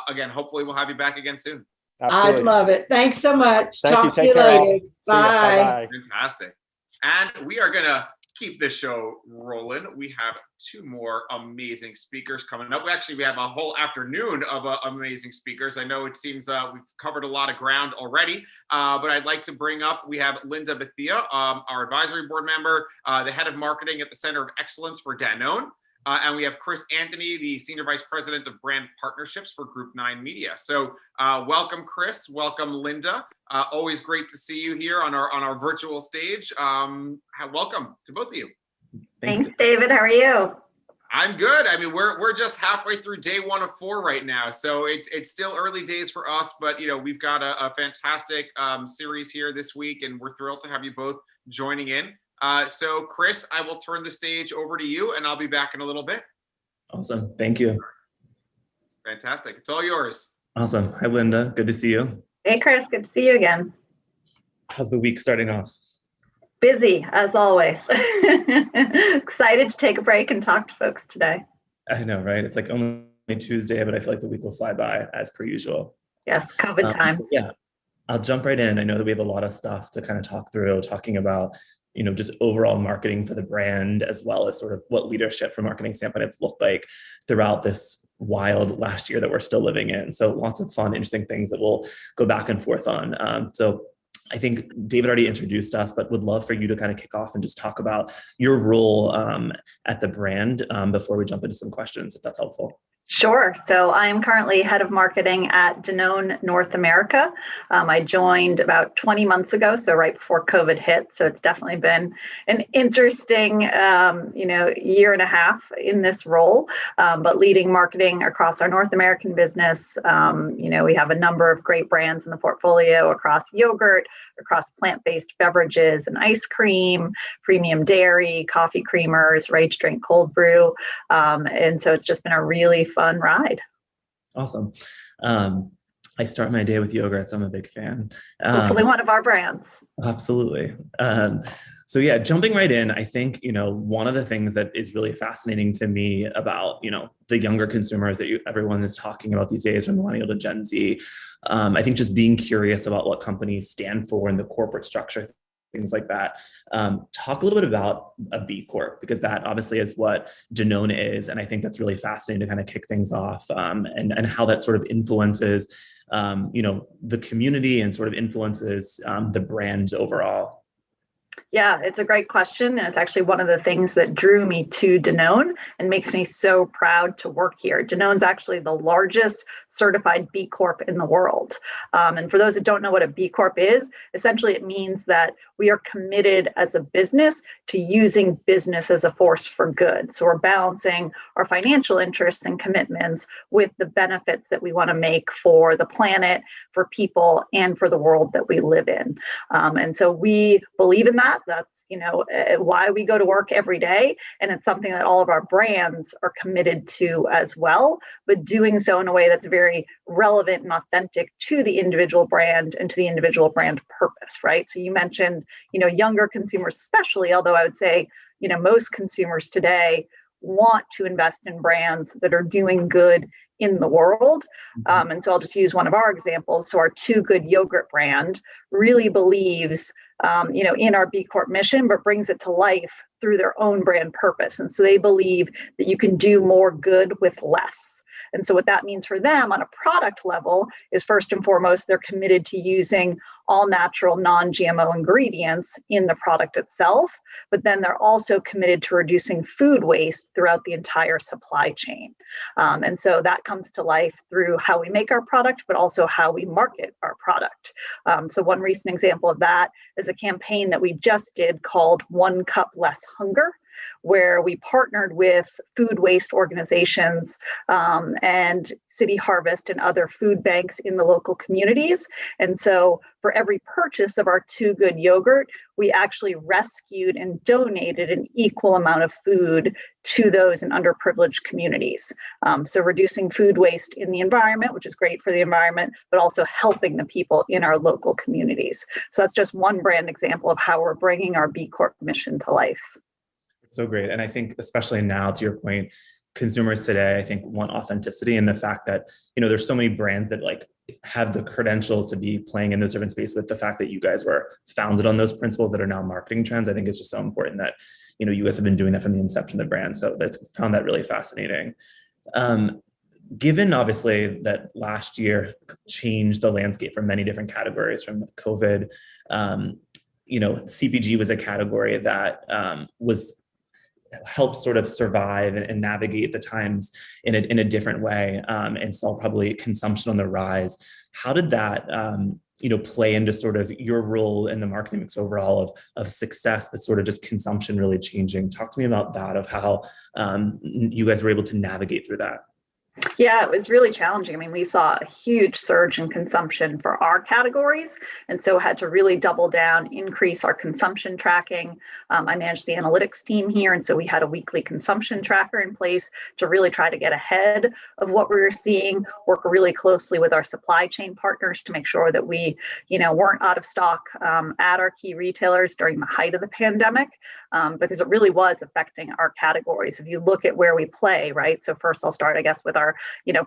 Speaker 1: again, hopefully we'll have you back again soon.
Speaker 8: Absolutely. I love it. Thanks so much.
Speaker 3: Thank you.
Speaker 8: Take care. Later.
Speaker 3: Bye.
Speaker 1: Fantastic. And we are gonna keep this show rolling. We have two more amazing speakers coming up. We have a whole afternoon of amazing speakers. I know it seems we've covered a lot of ground already, but I'd like to bring up, we have Linda Bethia, our advisory board member, the head of marketing at the Center of Excellence for Danone. And we have Chris Anthony, the Senior Vice President of Brand Partnerships for Group 9 Media. So welcome, Chris. Welcome, Linda. Always great to see you here on our virtual stage. Welcome to both of you.
Speaker 7: Thanks, David. How are you?
Speaker 1: I'm good. I mean, we're just halfway through day 1 of 4 right now. So it's still early days for us, but we've got a fantastic series here this week, and we're thrilled to have you both joining in. So Chris, I will turn the stage over to you, and I'll be back in a little bit.
Speaker 9: Awesome. Thank you.
Speaker 1: Fantastic. It's all yours.
Speaker 9: Awesome. Hi, Linda. Good to see you.
Speaker 7: Hey, Chris. Good to see you again.
Speaker 9: How's the week starting off?
Speaker 7: Busy, as always. Excited to take a break and talk to folks today.
Speaker 9: I know, right? It's like only Tuesday, but I feel like the week will fly by as per usual.
Speaker 7: Yes, COVID time.
Speaker 9: Yeah. I'll jump right in. I know that we have a lot of stuff to kind of talk through, talking about just overall marketing for the brand, as well as sort of what leadership from a marketing standpoint have looked like throughout this wild last year that we're still living in. So lots of fun, interesting things that we'll go back and forth on. So I think David already introduced us, but would love for you to kind of kick off and just talk about your role at the brand before we jump into some questions, if that's helpful.
Speaker 7: Sure. So I am currently head of marketing at Danone North America. I joined about 20 months ago, so right before COVID hit. So it's definitely been an interesting, year and a half in this role, but leading marketing across our North American business. We have a number of great brands in the portfolio across yogurt, across plant-based beverages and ice cream, premium dairy, coffee creamers, ready-to-drink cold brew. And so it's just been a really fun ride.
Speaker 9: Awesome. I start my day with yogurt, so I'm a big fan.
Speaker 7: Hopefully one of our brands.
Speaker 9: Absolutely. So yeah, jumping right in, I think, one of the things that is really fascinating to me about, the younger consumers that everyone is talking about these days, from millennial to Gen Z, I think just being curious about what companies stand for in the corporate structure, things like that. Talk a little bit about a B Corp, because that obviously is what Danone is. And I think that's really fascinating to kind of kick things off, and how that sort of influences, the community and sort of influences the brand overall.
Speaker 7: Yeah, it's a great question. And it's actually one of the things that drew me to Danone and makes me so proud to work here. Danone's actually the largest certified B Corp in the world. And for those that don't know what a B Corp is, essentially it means that we are committed as a business to using business as a force for good. So we're balancing our financial interests and commitments with the benefits that we want to make for the planet, for people, and for the world that we live in. And so we believe in that. That's why we go to work every day. And it's something that all of our brands are committed to as well, but doing so in a way that's very relevant and authentic to the individual brand and to the individual brand purpose, right? So you mentioned, younger consumers especially, although I would say, most consumers today want to invest in brands that are doing good in the world. And so I'll just use one of our examples. So our Too Good yogurt brand really believes in our B Corp mission, but brings it to life through their own brand purpose. And so they believe that you can do more good with less. And so what that means for them on a product level is, first and foremost, they're committed to using all natural, non-GMO ingredients in the product itself, but then they're also committed to reducing food waste throughout the entire supply chain. And so that comes to life through how we make our product, but also how we market our product. So one recent example of that is a campaign that we just did called One Cup Less Hunger, where we partnered with food waste organizations and City Harvest and other food banks in the local communities. And so for every purchase of our Too Good yogurt, we actually rescued and donated an equal amount of food to those in underprivileged communities. So reducing food waste in the environment, which is great for the environment, but also helping the people in our local communities. So that's just one brand example of how we're bringing our B Corp mission to life.
Speaker 9: So great. And I think especially now, to your point, consumers today, I think, want authenticity, and the fact that, there's so many brands that have the credentials to be playing in this different space, but the fact that you guys were founded on those principles that are now marketing trends, I think is just so important that, you guys have been doing that from the inception of the brand. So that's found that really fascinating. Given obviously that last year changed the landscape for many different categories from COVID, CPG was a category that was helped sort of survive and navigate the times in a different way, and saw probably consumption on the rise. How did that play into sort of your role in the marketing mix overall of success, but sort of just consumption really changing? Talk to me about that, of how you guys were able to navigate through that.
Speaker 7: Yeah, it was really challenging. I mean, we saw a huge surge in consumption for our categories, and so had to really double down, increase our consumption tracking. I managed the analytics team here, and so we had a weekly consumption tracker in place to really try to get ahead of what we were seeing, work really closely with our supply chain partners to make sure that we, weren't out of stock at our key retailers during the height of the pandemic, because it really was affecting our categories. If you look at where we play, right? So first I'll start, I guess, with our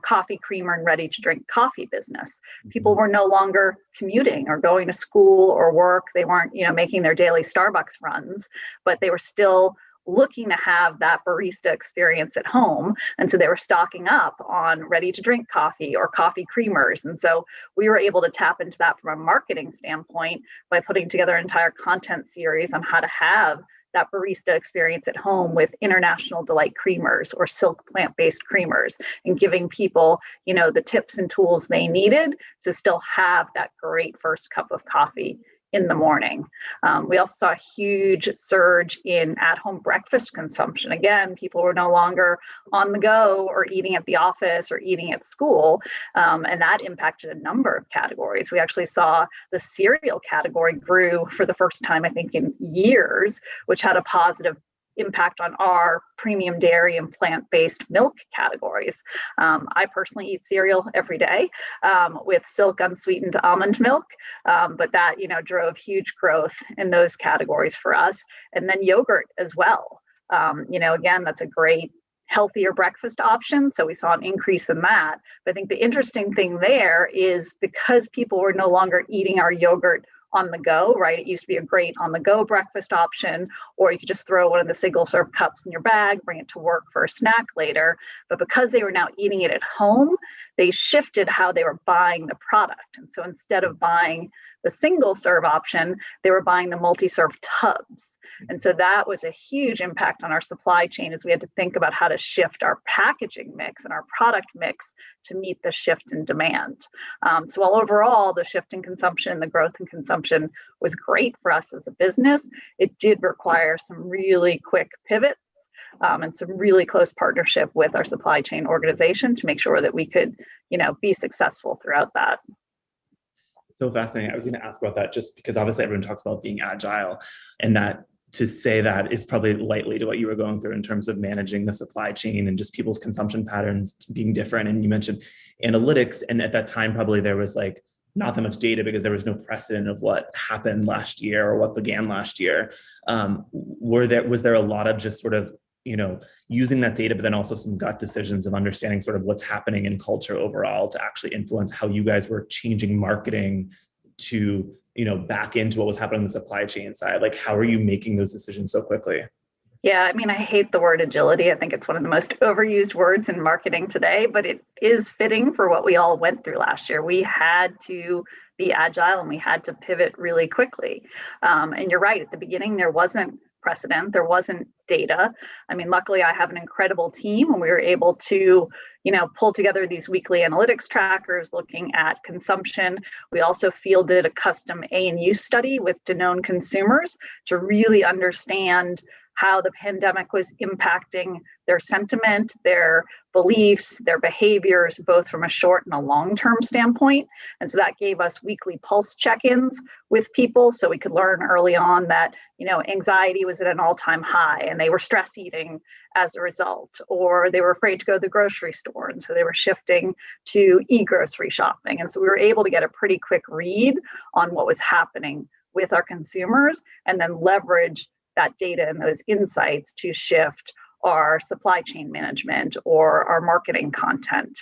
Speaker 7: coffee creamer and ready to drink coffee business. People were no longer commuting or going to school or work. They weren't, making their daily Starbucks runs, but they were still looking to have that barista experience at home. And so they were stocking up on ready to drink coffee or coffee creamers. And so we were able to tap into that from a marketing standpoint by putting together an entire content series on how to have that barista experience at home with International Delight creamers or Silk plant-based creamers, and giving people, the tips and tools they needed to still have that great first cup of coffee in the morning. We also saw a huge surge in at-home breakfast consumption. Again, people were no longer on the go or eating at the office or eating at school, and that impacted a number of categories. We actually saw the cereal category grew for the first time, I think, in years, which had a positive impact on our premium dairy and plant-based milk categories. I personally eat cereal every day with Silk unsweetened almond milk, but that drove huge growth in those categories for us. And then yogurt as well. Again, that's a great healthier breakfast option. So we saw an increase in that. But I think the interesting thing there is because people were no longer eating our yogurt on the go, right? It used to be a great on the go breakfast option, or you could just throw one of the single serve cups in your bag, bring it to work for a snack later. But because they were now eating it at home, they shifted how they were buying the product. And so instead of buying the single serve option, they were buying the multi-serve tubs. And so that was a huge impact on our supply chain as we had to think about how to shift our packaging mix and our product mix to meet the shift in demand. So while overall the shift in consumption, the growth in consumption was great for us as a business, it did require some really quick pivots and some really close partnership with our supply chain organization to make sure that we could, be successful throughout that.
Speaker 9: So fascinating. I was going to ask about that just because obviously everyone talks about being agile, and that to say that is probably lightly to what you were going through in terms of managing the supply chain and just people's consumption patterns being different. And you mentioned analytics, and at that time probably there was like not that much data because there was no precedent of what happened last year or what began last year. Was there a lot of just sort of using that data, but then also some gut decisions of understanding sort of what's happening in culture overall to actually influence how you guys were changing marketing to, back into what was happening on the supply chain side? Like, how are you making those decisions so quickly?
Speaker 7: Yeah, I hate the word agility. I think it's one of the most overused words in marketing today, but it is fitting for what we all went through last year. We had to be agile and we had to pivot really quickly. And you're right, at the beginning, there wasn't precedent, there wasn't data. Luckily I have an incredible team and we were able to, pull together these weekly analytics trackers looking at consumption. We also fielded a custom A&U study with Danone consumers to really understand how the pandemic was impacting their sentiment, their beliefs, their behaviors, both from a short and a long-term standpoint. And so that gave us weekly pulse check-ins with people so we could learn early on that, anxiety was at an all-time high and they were stress eating as a result, or they were afraid to go to the grocery store. And so they were shifting to e-grocery shopping. And so we were able to get a pretty quick read on what was happening with our consumers and then leverage that data and those insights to shift our supply chain management or our marketing content.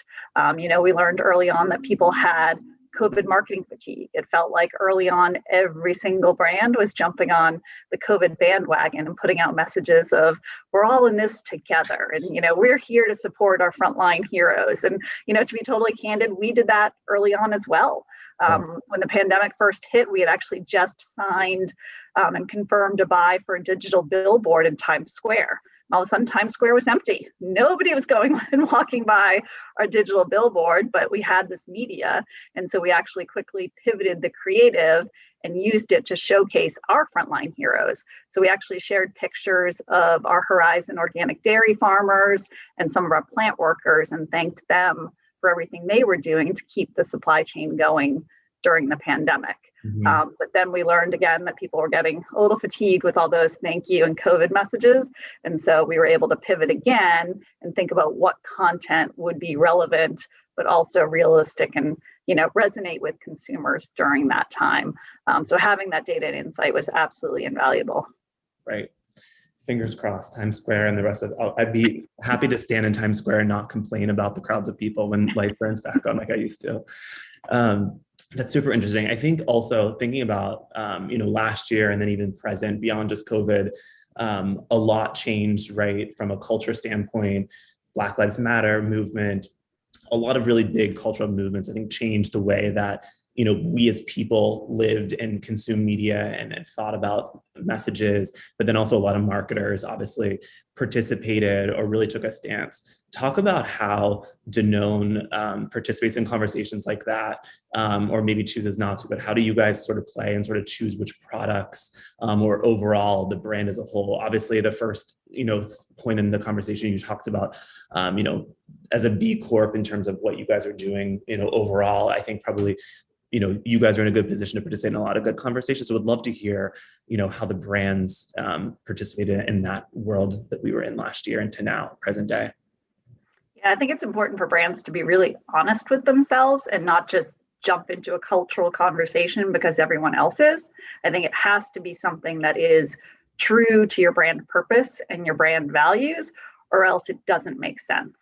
Speaker 7: We learned early on that people had COVID marketing fatigue. It felt like early on, every single brand was jumping on the COVID bandwagon and putting out messages of, we're all in this together. And, we're here to support our frontline heroes. And, to be totally candid, we did that early on as well. When the pandemic first hit, we had actually just signed and confirmed a buy for a digital billboard in Times Square. All of a sudden, Times Square was empty. Nobody was going and walking by our digital billboard, but we had this media. And so we actually quickly pivoted the creative and used it to showcase our frontline heroes. So we actually shared pictures of our Horizon organic dairy farmers and some of our plant workers and thanked them for everything they were doing to keep the supply chain going during the pandemic. But then we learned again that people were getting a little fatigued with all those thank you and COVID messages. And so we were able to pivot again and think about what content would be relevant, but also realistic and, resonate with consumers during that time. So having that data and insight was absolutely invaluable.
Speaker 9: Right. Fingers crossed, Times Square and the rest of I'd be happy to stand in Times Square and not complain about the crowds of people when life turns back on like I used to. That's super interesting. I think also thinking about, last year and then even present beyond just COVID, a lot changed, right? From a culture standpoint, Black Lives Matter movement, a lot of really big cultural movements, I think changed the way that, we as people lived and consumed media and thought about messages, but then also a lot of marketers obviously participated or really took a stance. Talk about how Danone participates in conversations like that, or maybe chooses not to, but how do you guys sort of play and sort of choose which products or overall the brand as a whole? Obviously the first, point in the conversation you talked about, as a B Corp in terms of what you guys are doing, overall, I think probably you guys are in a good position to participate in a lot of good conversations. So would love to hear, how the brands participated in that world that we were in last year and to now, present day.
Speaker 7: Yeah, I think it's important for brands to be really honest with themselves and not just jump into a cultural conversation because everyone else is. I think it has to be something that is true to your brand purpose and your brand values, or else it doesn't make sense.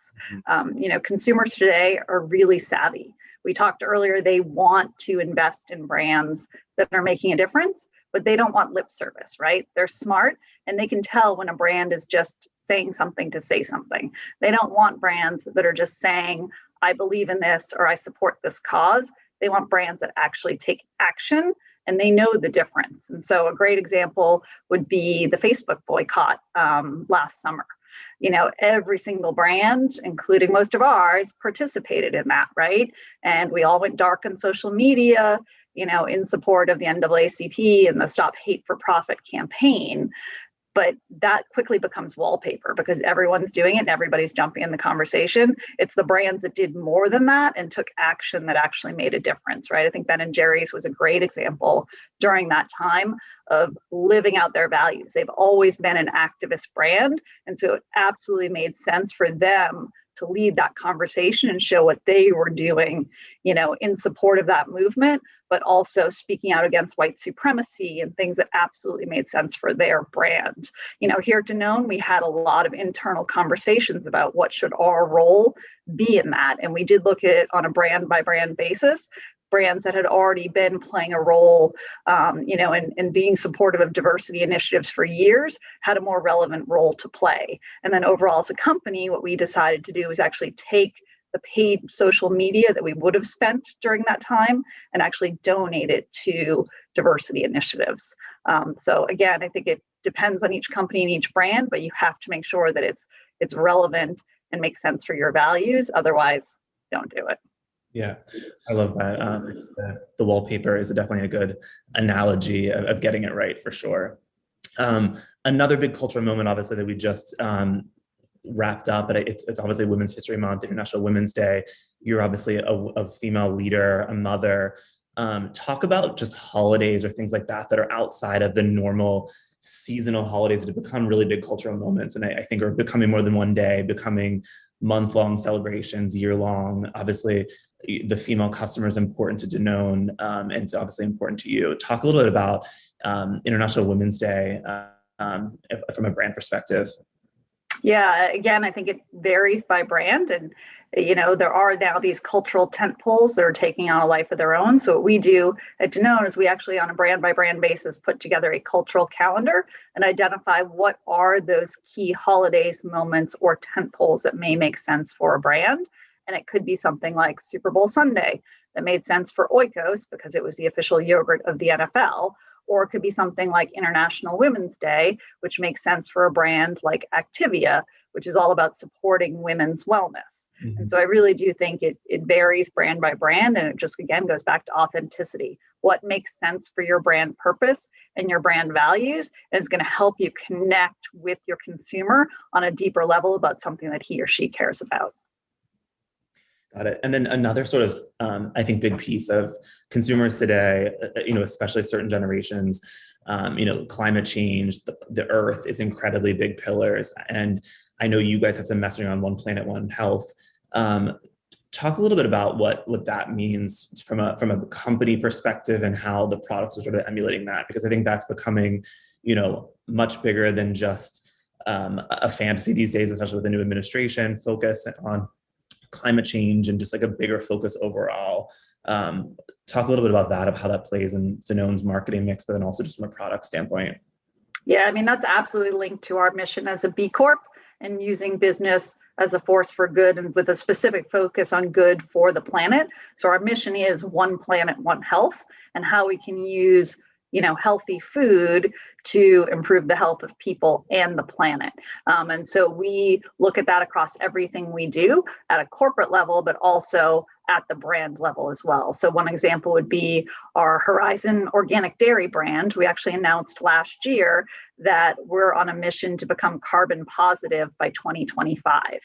Speaker 7: Consumers today are really savvy. We talked earlier, they want to invest in brands that are making a difference, but they don't want lip service, right? They're smart and they can tell when a brand is just saying something to say something. They don't want brands that are just saying, I believe in this or I support this cause. They want brands that actually take action and they know the difference. And so a great example would be the Facebook boycott last summer. Every single brand, including most of ours, participated in that, right? And we all went dark on social media, in support of the NAACP and the Stop Hate for Profit campaign. But that quickly becomes wallpaper because everyone's doing it and everybody's jumping in the conversation. It's the brands that did more than that and took action that actually made a difference, right? I think Ben & Jerry's was a great example during that time of living out their values. They've always been an activist brand. And so it absolutely made sense for them to lead that conversation and show what they were doing, in support of that movement, but also speaking out against white supremacy and things that absolutely made sense for their brand. Here at Danone, we had a lot of internal conversations about what should our role be in that. And we did look at it on a brand by brand basis. Brands that had already been playing a role, in being supportive of diversity initiatives for years had a more relevant role to play. And then overall as a company, what we decided to do was actually take the paid social media that we would have spent during that time and actually donate it to diversity initiatives. So again, I think it depends on each company and each brand, but you have to make sure that it's relevant and makes sense for your values. Otherwise, don't do it.
Speaker 9: Yeah, I love that. The wallpaper is definitely a good analogy of getting it right for sure. Another big cultural moment, obviously, that we just wrapped up, but it's obviously Women's History Month, International Women's Day. You're obviously a female leader, a mother. Talk about just holidays or things like that that are outside of the normal seasonal holidays that have become really big cultural moments. And I think are becoming more than one day, becoming month-long celebrations, year-long. Obviously, the female customer is important to Danone, and it's obviously important to you. Talk a little bit about International Women's Day from a brand perspective.
Speaker 7: Yeah, again, I think it varies by brand. And, there are now these cultural tent poles that are taking on a life of their own. So what we do at Danone is we actually, on a brand by brand basis, put together a cultural calendar and identify what are those key holidays, moments, or tent poles that may make sense for a brand. And it could be something like Super Bowl Sunday that made sense for Oikos because it was the official yogurt of the NFL. Or it could be something like International Women's Day, which makes sense for a brand like Activia, which is all about supporting women's wellness. Mm-hmm. And so I really do think it varies brand by brand. And it just, again, goes back to authenticity. What makes sense for your brand purpose and your brand values, and it's going to help you connect with your consumer on a deeper level about something that he or she cares about.
Speaker 9: Got it. And then another sort of, I think, big piece of consumers today, especially certain generations, climate change, the earth is incredibly big pillars. And I know you guys have some messaging on One Planet, One Health. Talk a little bit about what that means from a company perspective and how the products are sort of emulating that, because I think that's becoming, much bigger than just a fantasy these days, especially with the new administration focus on climate change and just like a bigger focus overall. Talk a little bit about that, of how that plays in Danone's marketing mix, but then also just from a product standpoint.
Speaker 7: Yeah, I mean, that's absolutely linked to our mission as a B Corp and using business as a force for good and with a specific focus on good for the planet. So our mission is One Planet, One Health, and how we can use healthy food to improve the health of people and the planet. And so we look at that across everything we do at a corporate level, but also at the brand level as well. So one example would be our Horizon organic dairy brand. We actually announced last year that we're on a mission to become carbon positive by 2025,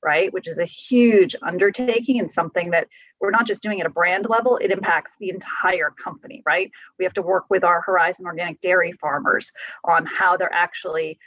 Speaker 7: right? Which is a huge undertaking and something that we're not just doing at a brand level, it impacts the entire company, right? We have to work with our Horizon Organic dairy farmers on how they're actually,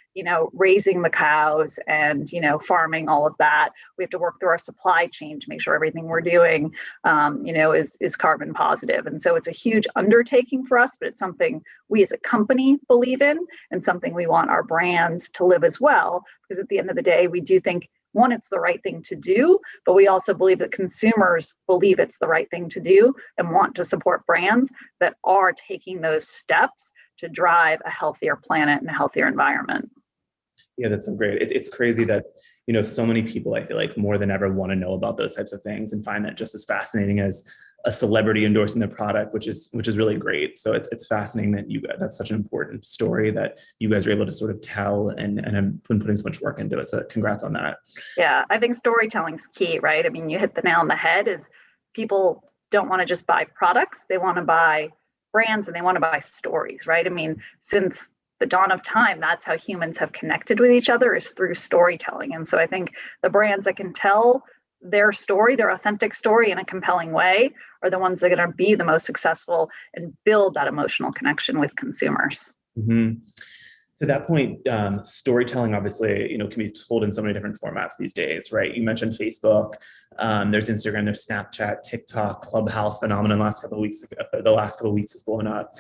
Speaker 7: raising the cows and, farming all of that. We have to work through our supply chain to make sure everything we're doing, is carbon positive. And so it's a huge undertaking for us, but it's something we as a company believe in and something we want our brands to live as well. Because at the end of the day, we do think, one, it's the right thing to do, but we also believe that consumers believe it's the right thing to do and want to support brands that are taking those steps to drive a healthier planet and a healthier environment.
Speaker 9: Yeah, that's so great. It's crazy that, so many people, I feel like more than ever want to know about those types of things and find that just as fascinating as a celebrity endorsing their product, which is really great. So it's fascinating that that's such an important story that you guys are able to sort of tell and have been putting so much work into it. So congrats on that.
Speaker 7: Yeah, I think storytelling's key, right? I mean, you hit the nail on the head. Is people don't want to just buy products, they want to buy brands and they want to buy stories, right? I mean, since the dawn of time, that's how humans have connected with each other, is through storytelling. And so I think the brands that can tell their story, their authentic story in a compelling way, are the ones that are going to be the most successful and build that emotional connection with consumers.
Speaker 9: Mm-hmm. To that point, storytelling obviously, can be told in so many different formats these days, right? You mentioned Facebook, there's Instagram, there's Snapchat, TikTok, Clubhouse phenomenon. The last couple of weeks has blown up.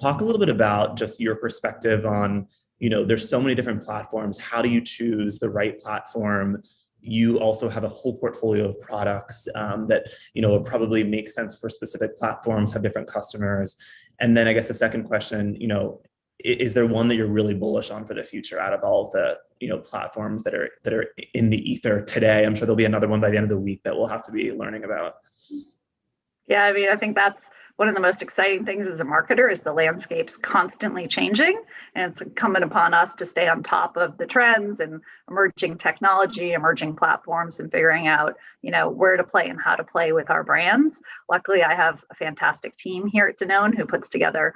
Speaker 9: Talk a little bit about just your perspective on, there's so many different platforms. How do you choose the right platform? You also have a whole portfolio of products that, will probably make sense for specific platforms, have different customers. And then I guess the second question, is there one that you're really bullish on for the future out of all of the, platforms that are in the ether today? I'm sure there'll be another one by the end of the week that we'll have to be learning about.
Speaker 7: Yeah, I mean, I think that's one of the most exciting things as a marketer, is the landscape's constantly changing, and it's incumbent upon us to stay on top of the trends and emerging technology, emerging platforms, and figuring out, where to play and how to play with our brands. Luckily, I have a fantastic team here at Danone who puts together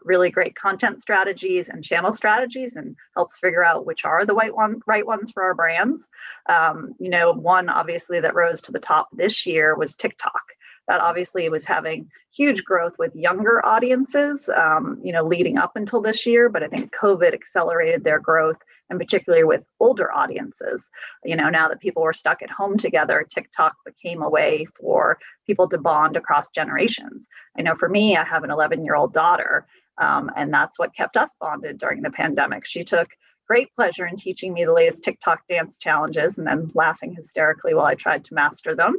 Speaker 7: really great content strategies and channel strategies and helps figure out which are the right ones for our brands. One obviously that rose to the top this year was TikTok. That obviously was having huge growth with younger audiences, leading up until this year. But I think COVID accelerated their growth, and particularly with older audiences. Now that people were stuck at home together, TikTok became a way for people to bond across generations. I know for me, I have an 11-year-old daughter, and that's what kept us bonded during the pandemic. She took great pleasure in teaching me the latest TikTok dance challenges and then laughing hysterically while I tried to master them.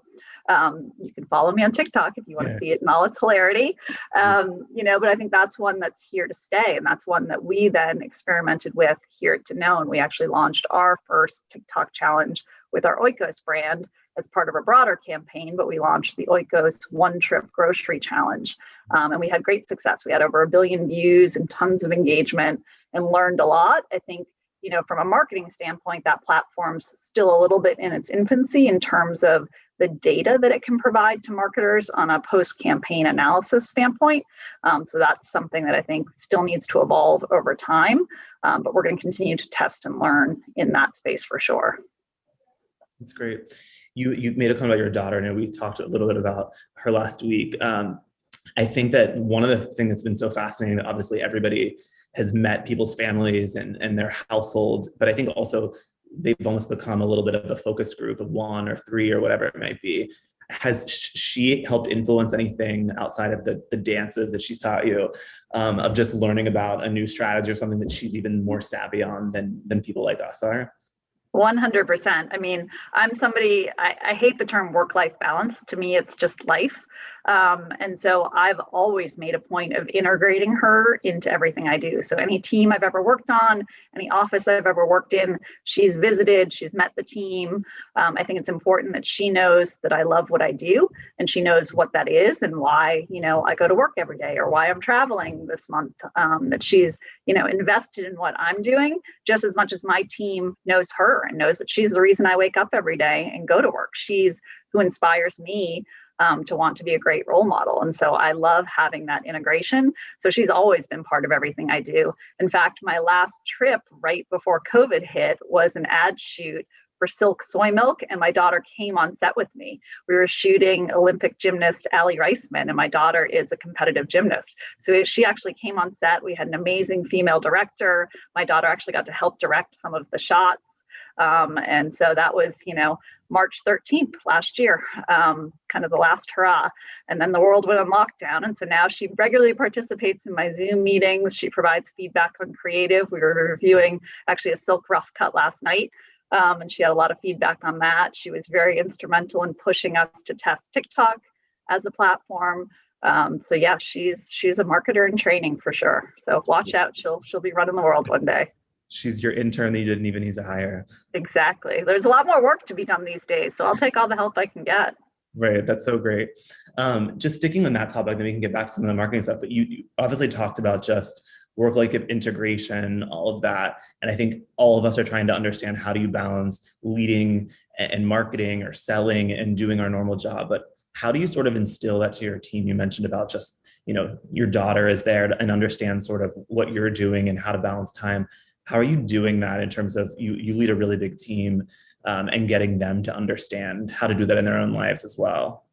Speaker 7: You can follow me on TikTok if you want to see it in all its hilarity. But I think that's one that's here to stay. And that's one that we then experimented with here at Danone. We actually launched our first TikTok challenge with our Oikos brand as part of a broader campaign, but we launched the Oikos One Trip Grocery Challenge. And we had great success. We had over 1 billion views and tons of engagement and learned a lot. I think, from a marketing standpoint, that platform's still a little bit in its infancy in terms of the data that it can provide to marketers on a post-campaign analysis standpoint. So that's something that I think still needs to evolve over time, but we're going to continue to test and learn in that space for sure.
Speaker 9: That's great. You made a comment about your daughter, and we talked a little bit about her last week. I think that one of the things that's been so fascinating, that obviously everybody has met people's families and their households, but I think also they've almost become a little bit of a focus group of 1 or 3 or whatever it might be. Has she helped influence anything outside of the dances that she's taught you, of just learning about a new strategy or something that she's even more savvy on than people like us are?
Speaker 7: 100%. I mean, I'm somebody, I hate the term work-life balance. To me, it's just life. And so I've always made a point of integrating her into everything I do. So any team I've ever worked on, any office I've ever worked in, she's visited, she's met the team. I think it's important that she knows that I love what I do, and she knows what that is and why, I go to work every day, or why I'm traveling this month, that she's, invested in what I'm doing just as much as my team knows her and knows that she's the reason I wake up every day and go to work. She's who inspires me to want to be a great role model. And so I love having that integration. So she's always been part of everything I do. In fact, my last trip right before COVID hit was an ad shoot for Silk soy milk, and my daughter came on set with me. We were shooting Olympic gymnast Allie Reisman, and my daughter is a competitive gymnast. So she actually came on set. We had an amazing female director. My daughter actually got to help direct some of the shots. And so that was, March 13th last year, kind of the last hurrah. And then the world went on lockdown. And so now she regularly participates in my Zoom meetings. She provides feedback on creative. We were reviewing actually a Silk rough cut last night. And she had a lot of feedback on that. She was very instrumental in pushing us to test TikTok as a platform. So yeah, she's a marketer in training for sure. So watch out, she'll be running the world one day.
Speaker 9: She's your intern that you didn't even need to hire.
Speaker 7: Exactly. There's a lot more work to be done these days, so I'll take all the help I can get.
Speaker 9: Right, that's so great. Just sticking on that topic, then we can get back to some of the marketing stuff, but you obviously talked about just work-life integration, all of that. And I think all of us are trying to understand, how do you balance leading and marketing or selling and doing our normal job? But how do you sort of instill that to your team? You mentioned about just, your daughter is there and understands sort of what you're doing and how to balance time. How are you doing that in terms of you lead a really big team and getting them to understand how to do that in their own lives as well?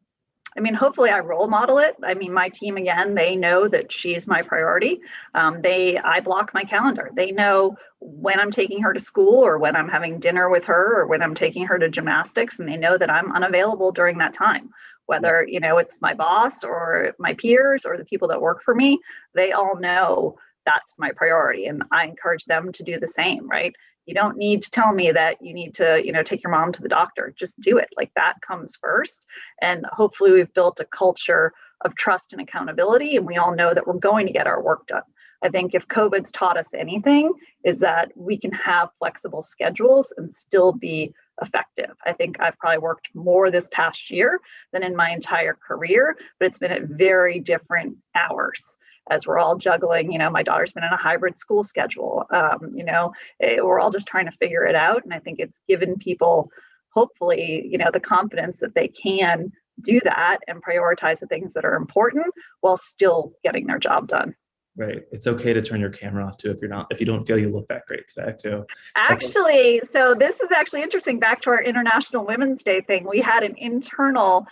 Speaker 7: I mean, hopefully I role model it. I mean, my team, again, they know that she's my priority. I block my calendar. They know when I'm taking her to school or when I'm having dinner with her or when I'm taking her to gymnastics, and they know that I'm unavailable during that time. Whether, it's my boss or my peers or the people that work for me, they all know that's my priority. And I encourage them to do the same, right? You don't need to tell me that you need to, take your mom to the doctor. Just do it. Like, that comes first. And hopefully we've built a culture of trust and accountability, and we all know that we're going to get our work done. I think if COVID's taught us anything, is that we can have flexible schedules and still be effective. I think I've probably worked more this past year than in my entire career, but it's been at very different hours, as we're all juggling. My daughter's been in a hybrid school schedule. We're all just trying to figure it out. And I think it's given people, hopefully, the confidence that they can do that and prioritize the things that are important while still getting their job done.
Speaker 9: Right. It's okay to turn your camera off too if you don't feel you look that great today too.
Speaker 7: Actually, so this is actually interesting. Back to our International Women's Day thing, we had an internal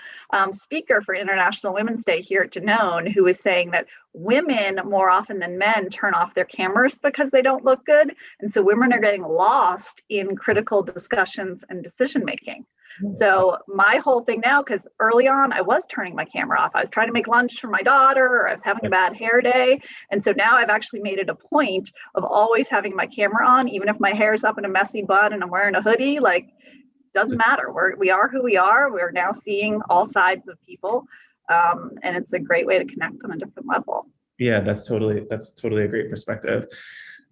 Speaker 7: speaker for International Women's Day here at Danone who was saying that women more often than men turn off their cameras because they don't look good. And so women are getting lost in critical discussions and decision making. So my whole thing now, because early on I was turning my camera off. I was trying to make lunch for my daughter, or I was having a bad hair day. And so now I've actually made it a point of always having my camera on, even if my hair's up in a messy bun and I'm wearing a hoodie. Like, doesn't matter. We are who we are. We're now seeing all sides of people. And it's a great way to connect on a different level.
Speaker 9: Yeah, that's totally a great perspective.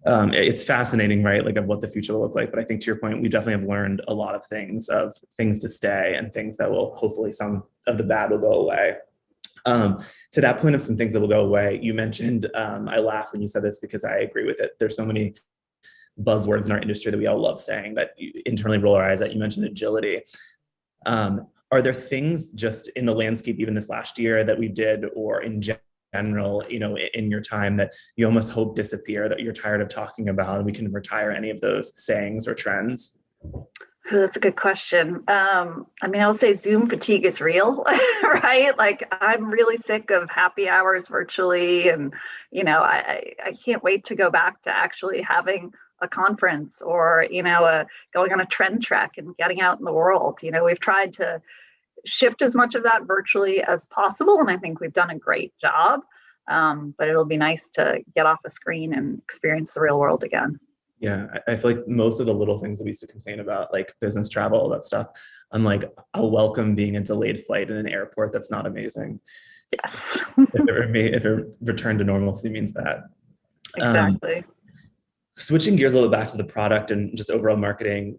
Speaker 9: It's fascinating, right? Like, of what the future will look like. But I think to your point, we definitely have learned a lot of things to stay and things that will, hopefully some of the bad will go away. To that point of some things that will go away, you mentioned, I laugh when you said this because I agree with it. There's so many buzzwords in our industry that we all love saying that you internally roll our eyes at. You mentioned agility. Are there things just in the landscape, even this last year, that we did, or in general, in your time, that you almost hope disappear, that you're tired of talking about, and we can retire any of those sayings or trends?
Speaker 7: That's a good question. I'll say Zoom fatigue is real, right? Like, I'm really sick of happy hours virtually. And, I can't wait to go back to actually having a conference or, going on a trend trek and getting out in the world. We've tried to shift as much of that virtually as possible, and I think we've done a great job. But it'll be nice to get off a screen and experience the real world again.
Speaker 9: Yeah, I feel like most of the little things that we used to complain about, like business travel, all that stuff, I'm like, I'll welcome being a delayed flight in an airport that's not amazing.
Speaker 7: Yes.
Speaker 9: if a return to normalcy means that.
Speaker 7: Exactly.
Speaker 9: Switching gears a little back to the product and just overall marketing,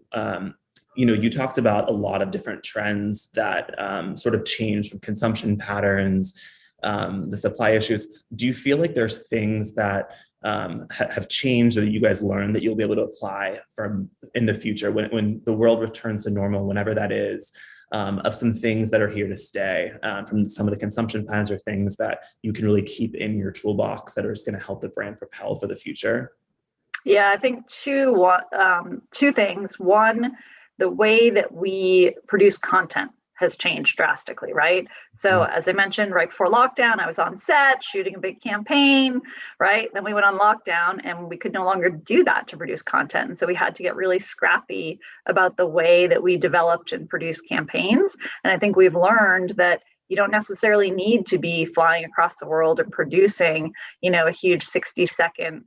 Speaker 9: you talked about a lot of different trends that sort of changed from consumption patterns, the supply issues. Do you feel like there's things that have changed or that you guys learned that you'll be able to apply from in the future when the world returns to normal, whenever that is? of some things that are here to stay from some of the consumption patterns or things that you can really keep in your toolbox that are just going to help the brand propel for the future?
Speaker 7: Yeah, I think two things. One, the way that we produce content has changed drastically, right? So as I mentioned, right before lockdown, I was on set shooting a big campaign, right? Then we went on lockdown and we could no longer do that to produce content. And so we had to get really scrappy about the way that we developed and produced campaigns. And I think we've learned that you don't necessarily need to be flying across the world and producing, a huge 60-second,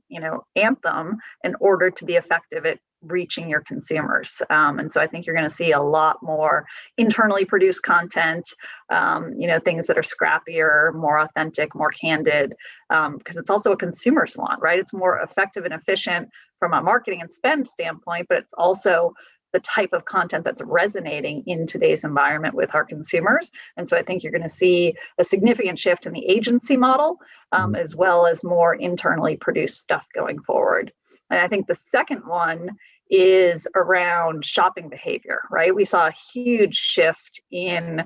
Speaker 7: anthem in order to be effective at reaching your consumers. And so I think you're going to see a lot more internally produced content, things that are scrappier, more authentic, more candid, because it's also what consumers want, right? It's more effective and efficient from a marketing and spend standpoint, but it's also the type of content that's resonating in today's environment with our consumers. And so I think you're going to see a significant shift in the agency model, as well as more internally produced stuff going forward. And I think the second one is around shopping behavior, right? We saw a huge shift in,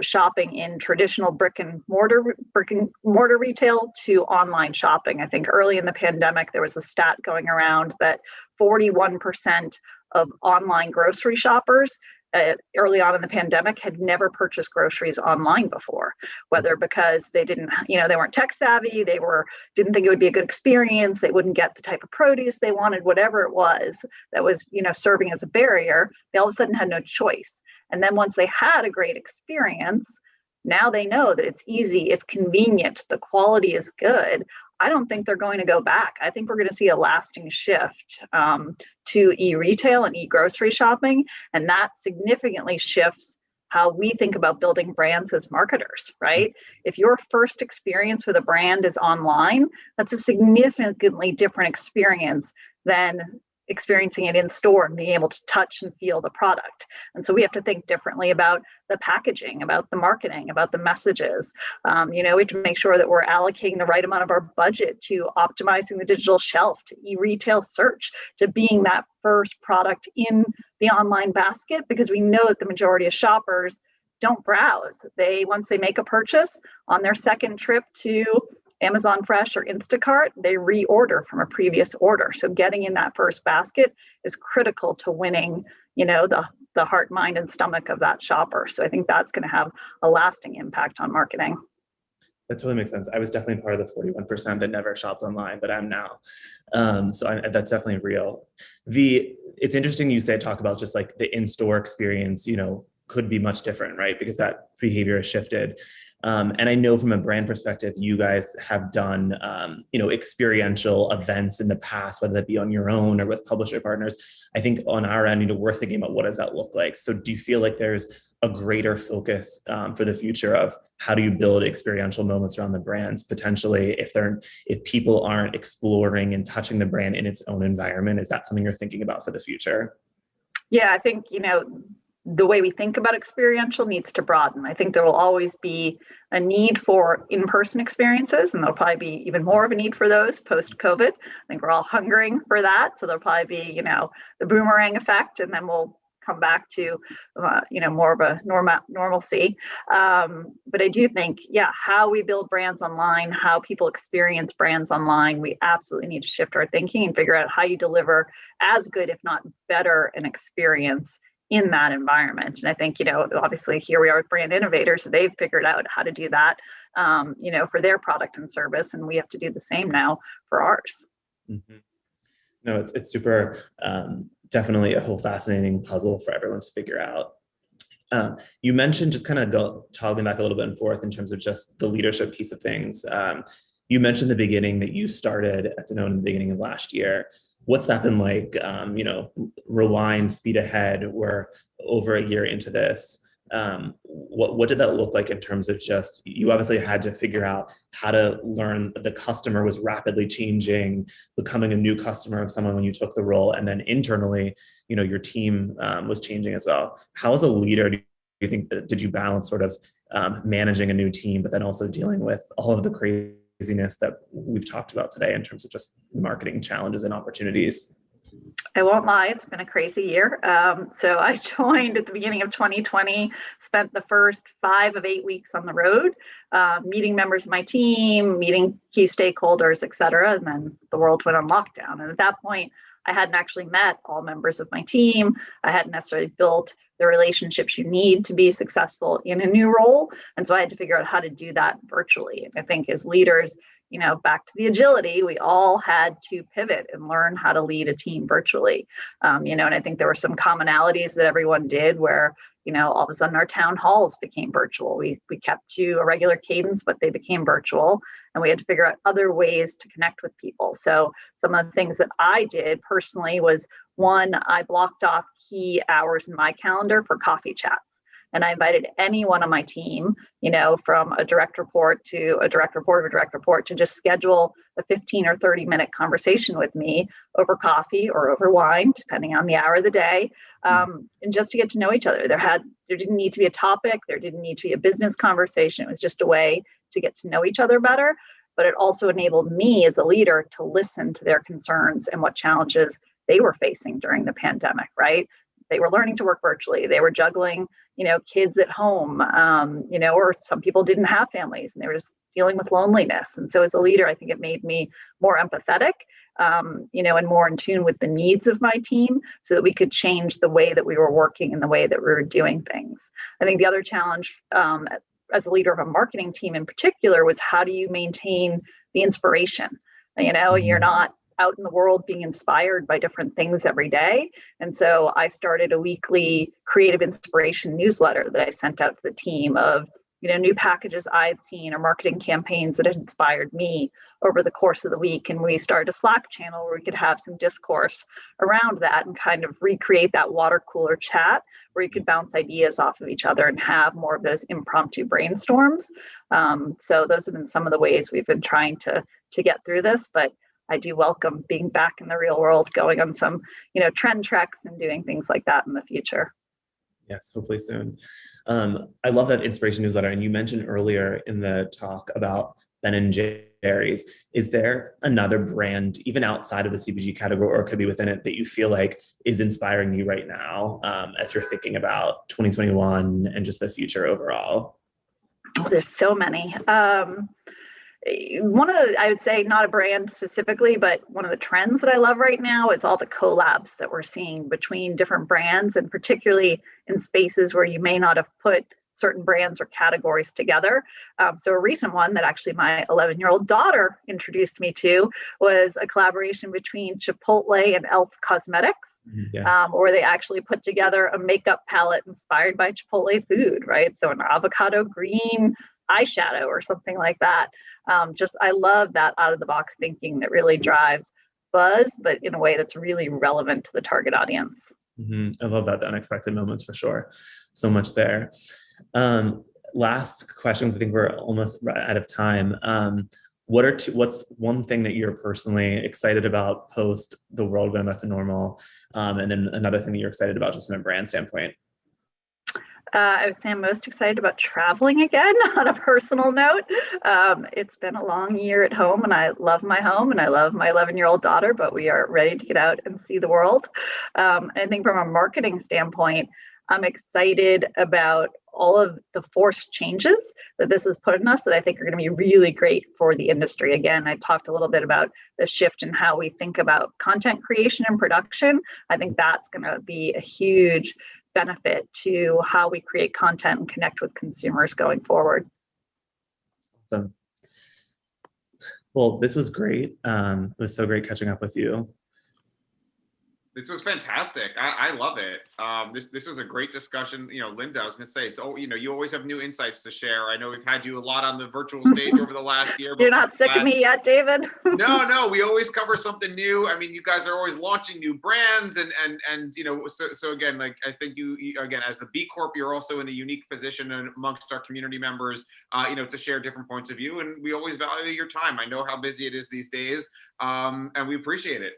Speaker 7: shopping in traditional brick and mortar retail to online shopping. I think early in the pandemic, there was a stat going around that 41% of online grocery shoppers early on in the pandemic had never purchased groceries online before, whether because they didn't, they weren't tech savvy, didn't think it would be a good experience, they wouldn't get the type of produce they wanted, whatever it was that was, serving as a barrier, they all of a sudden had no choice. And then once they had a great experience, now they know that it's easy, it's convenient, the quality is good. I don't think they're going to go back. I think we're going to see a lasting shift to e-retail and e-grocery shopping, and that significantly shifts how we think about building brands as marketers, right? If your first experience with a brand is online, that's a significantly different experience than experiencing it in store and being able to touch and feel the product. And so we have to think differently about the packaging, about the marketing, about the messages. We have to make sure that we're allocating the right amount of our budget to optimizing the digital shelf, to e-retail search, to being that first product in the online basket, because we know that the majority of shoppers don't browse. Once they make a purchase on their second trip to Amazon Fresh or Instacart, they reorder from a previous order. So getting in that first basket is critical to winning, the heart, mind, and stomach of that shopper. So I think that's going to have a lasting impact on marketing.
Speaker 9: That totally makes sense. I was definitely part of the 41% that never shopped online, but I'm now. That's definitely real. It's interesting you talk about just like the in-store experience, could be much different, right? Because that behavior has shifted. And I know from a brand perspective, you guys have done, experiential events in the past, whether that be on your own or with publisher partners. I think on our end, we're thinking about what does that look like? So do you feel like there's a greater focus for the future of how do you build experiential moments around the brands, potentially if people aren't exploring and touching the brand in its own environment? Is that something you're thinking about for the future?
Speaker 7: Yeah, I think, the way we think about experiential needs to broaden. I think there will always be a need for in-person experiences, and there'll probably be even more of a need for those post-COVID. I think we're all hungering for that. So there'll probably be, the boomerang effect, and then we'll come back to, more of a normalcy. But I do think, how we build brands online, how people experience brands online, we absolutely need to shift our thinking and figure out how you deliver as good, if not better, an experience in that environment. And I think, obviously here we are with Brand Innovators, so they've figured out how to do that, for their product and service, and we have to do the same now for ours.
Speaker 9: Mm-hmm. No, it's super, definitely a whole fascinating puzzle for everyone to figure out. You mentioned just kind of toggling back a little bit and forth in terms of just the leadership piece of things. You mentioned in the beginning that you started at Danone in the beginning of last year. What's that been like? Rewind, speed ahead. We're over a year into this. What did that look like in terms of just, you obviously had to figure out how to learn the customer was rapidly changing, becoming a new customer of someone when you took the role, and then internally, your team was changing as well. How as a leader do you think, did you balance sort of managing a new team, but then also dealing with all of the craziness that we've talked about today in terms of just marketing challenges and opportunities?
Speaker 7: I won't lie, it's been a crazy year. So I joined at the beginning of 2020, spent the first 5 of 8 weeks on the road, meeting members of my team, meeting key stakeholders, et cetera. And then the world went on lockdown. And at that point, I hadn't actually met all members of my team. I hadn't necessarily built the relationships you need to be successful in a new role. And so I had to figure out how to do that virtually. And I think as leaders, back to the agility, we all had to pivot and learn how to lead a team virtually. And I think there were some commonalities that everyone did where, all of a sudden our town halls became virtual. We kept to a regular cadence, but they became virtual, and we had to figure out other ways to connect with people. So some of the things that I did personally was, one, I blocked off key hours in my calendar for coffee chats. And I invited anyone on my team, from a direct report to a direct report of a direct report, to just schedule a 15 or 30-minute conversation with me over coffee or over wine, depending on the hour of the day, and just to get to know each other. There didn't need to be a topic. There didn't need to be a business conversation. It was just a way to get to know each other better. But it also enabled me as a leader to listen to their concerns and what challenges they were facing during the pandemic, right? They were learning to work virtually. They were juggling, kids at home, or some people didn't have families and they were just dealing with loneliness. And so as a leader, I think it made me more empathetic, and more in tune with the needs of my team so that we could change the way that we were working and the way that we were doing things. I think the other challenge as a leader of a marketing team in particular was, how do you maintain the inspiration? You're not out in the world being inspired by different things every day. And so I started a weekly creative inspiration newsletter that I sent out to the team of, new packages I'd seen or marketing campaigns that had inspired me over the course of the week. And we started a Slack channel where we could have some discourse around that and kind of recreate that water cooler chat where you could bounce ideas off of each other and have more of those impromptu brainstorms. So those have been some of the ways we've been trying to get through this. But I do welcome being back in the real world, going on some, trend treks and doing things like that in the future.
Speaker 9: Yes, hopefully soon. I love that inspiration newsletter. And you mentioned earlier in the talk about Ben and Jerry's. Is there another brand, even outside of the CPG category, or could be within it, that you feel like is inspiring you right now as you're thinking about 2021 and just the future overall?
Speaker 7: Oh, there's so many. One of the, I would say, not a brand specifically, but one of the trends that I love right now is all the collabs that we're seeing between different brands, and particularly in spaces where you may not have put certain brands or categories together. So a recent one that actually my 11-year-old daughter introduced me to was a collaboration between Chipotle and Elf Cosmetics. Yes. Where they actually put together a makeup palette inspired by Chipotle food, right? So an avocado green eyeshadow or something like that. I love that out of the box thinking that really drives buzz, but in a way that's really relevant to the target audience.
Speaker 9: I love that, the unexpected moments for sure. So much there. Last questions. I think we're almost out of time. What's one thing that you're personally excited about post the world going back to normal? And then another thing that you're excited about just from a brand standpoint?
Speaker 7: I would say I'm most excited about traveling again on a personal note. It's been a long year at home and I love my home and I love my 11-year-old daughter, but we are ready to get out and see the world. I think from a marketing standpoint, I'm excited about all of the forced changes that this has put in us that I think are going to be really great for the industry. Again, I talked a little bit about the shift in how we think about content creation and production. I think that's going to be a huge benefit to how we create content and connect with consumers going forward.
Speaker 9: Awesome. Well, this was great. It was so great catching up with you.
Speaker 1: This was fantastic. I love it. This was a great discussion. Linda, I was going to say, you always have new insights to share. I know we've had you a lot on the virtual stage over the last year.
Speaker 7: You're not sick of me yet, David?
Speaker 1: No, we always cover something new. I mean, you guys are always launching new brands and so again, like I think you again, as the B Corp, you're also in a unique position amongst our community members, to share different points of view. And we always value your time. I know how busy it is these days, and we appreciate it.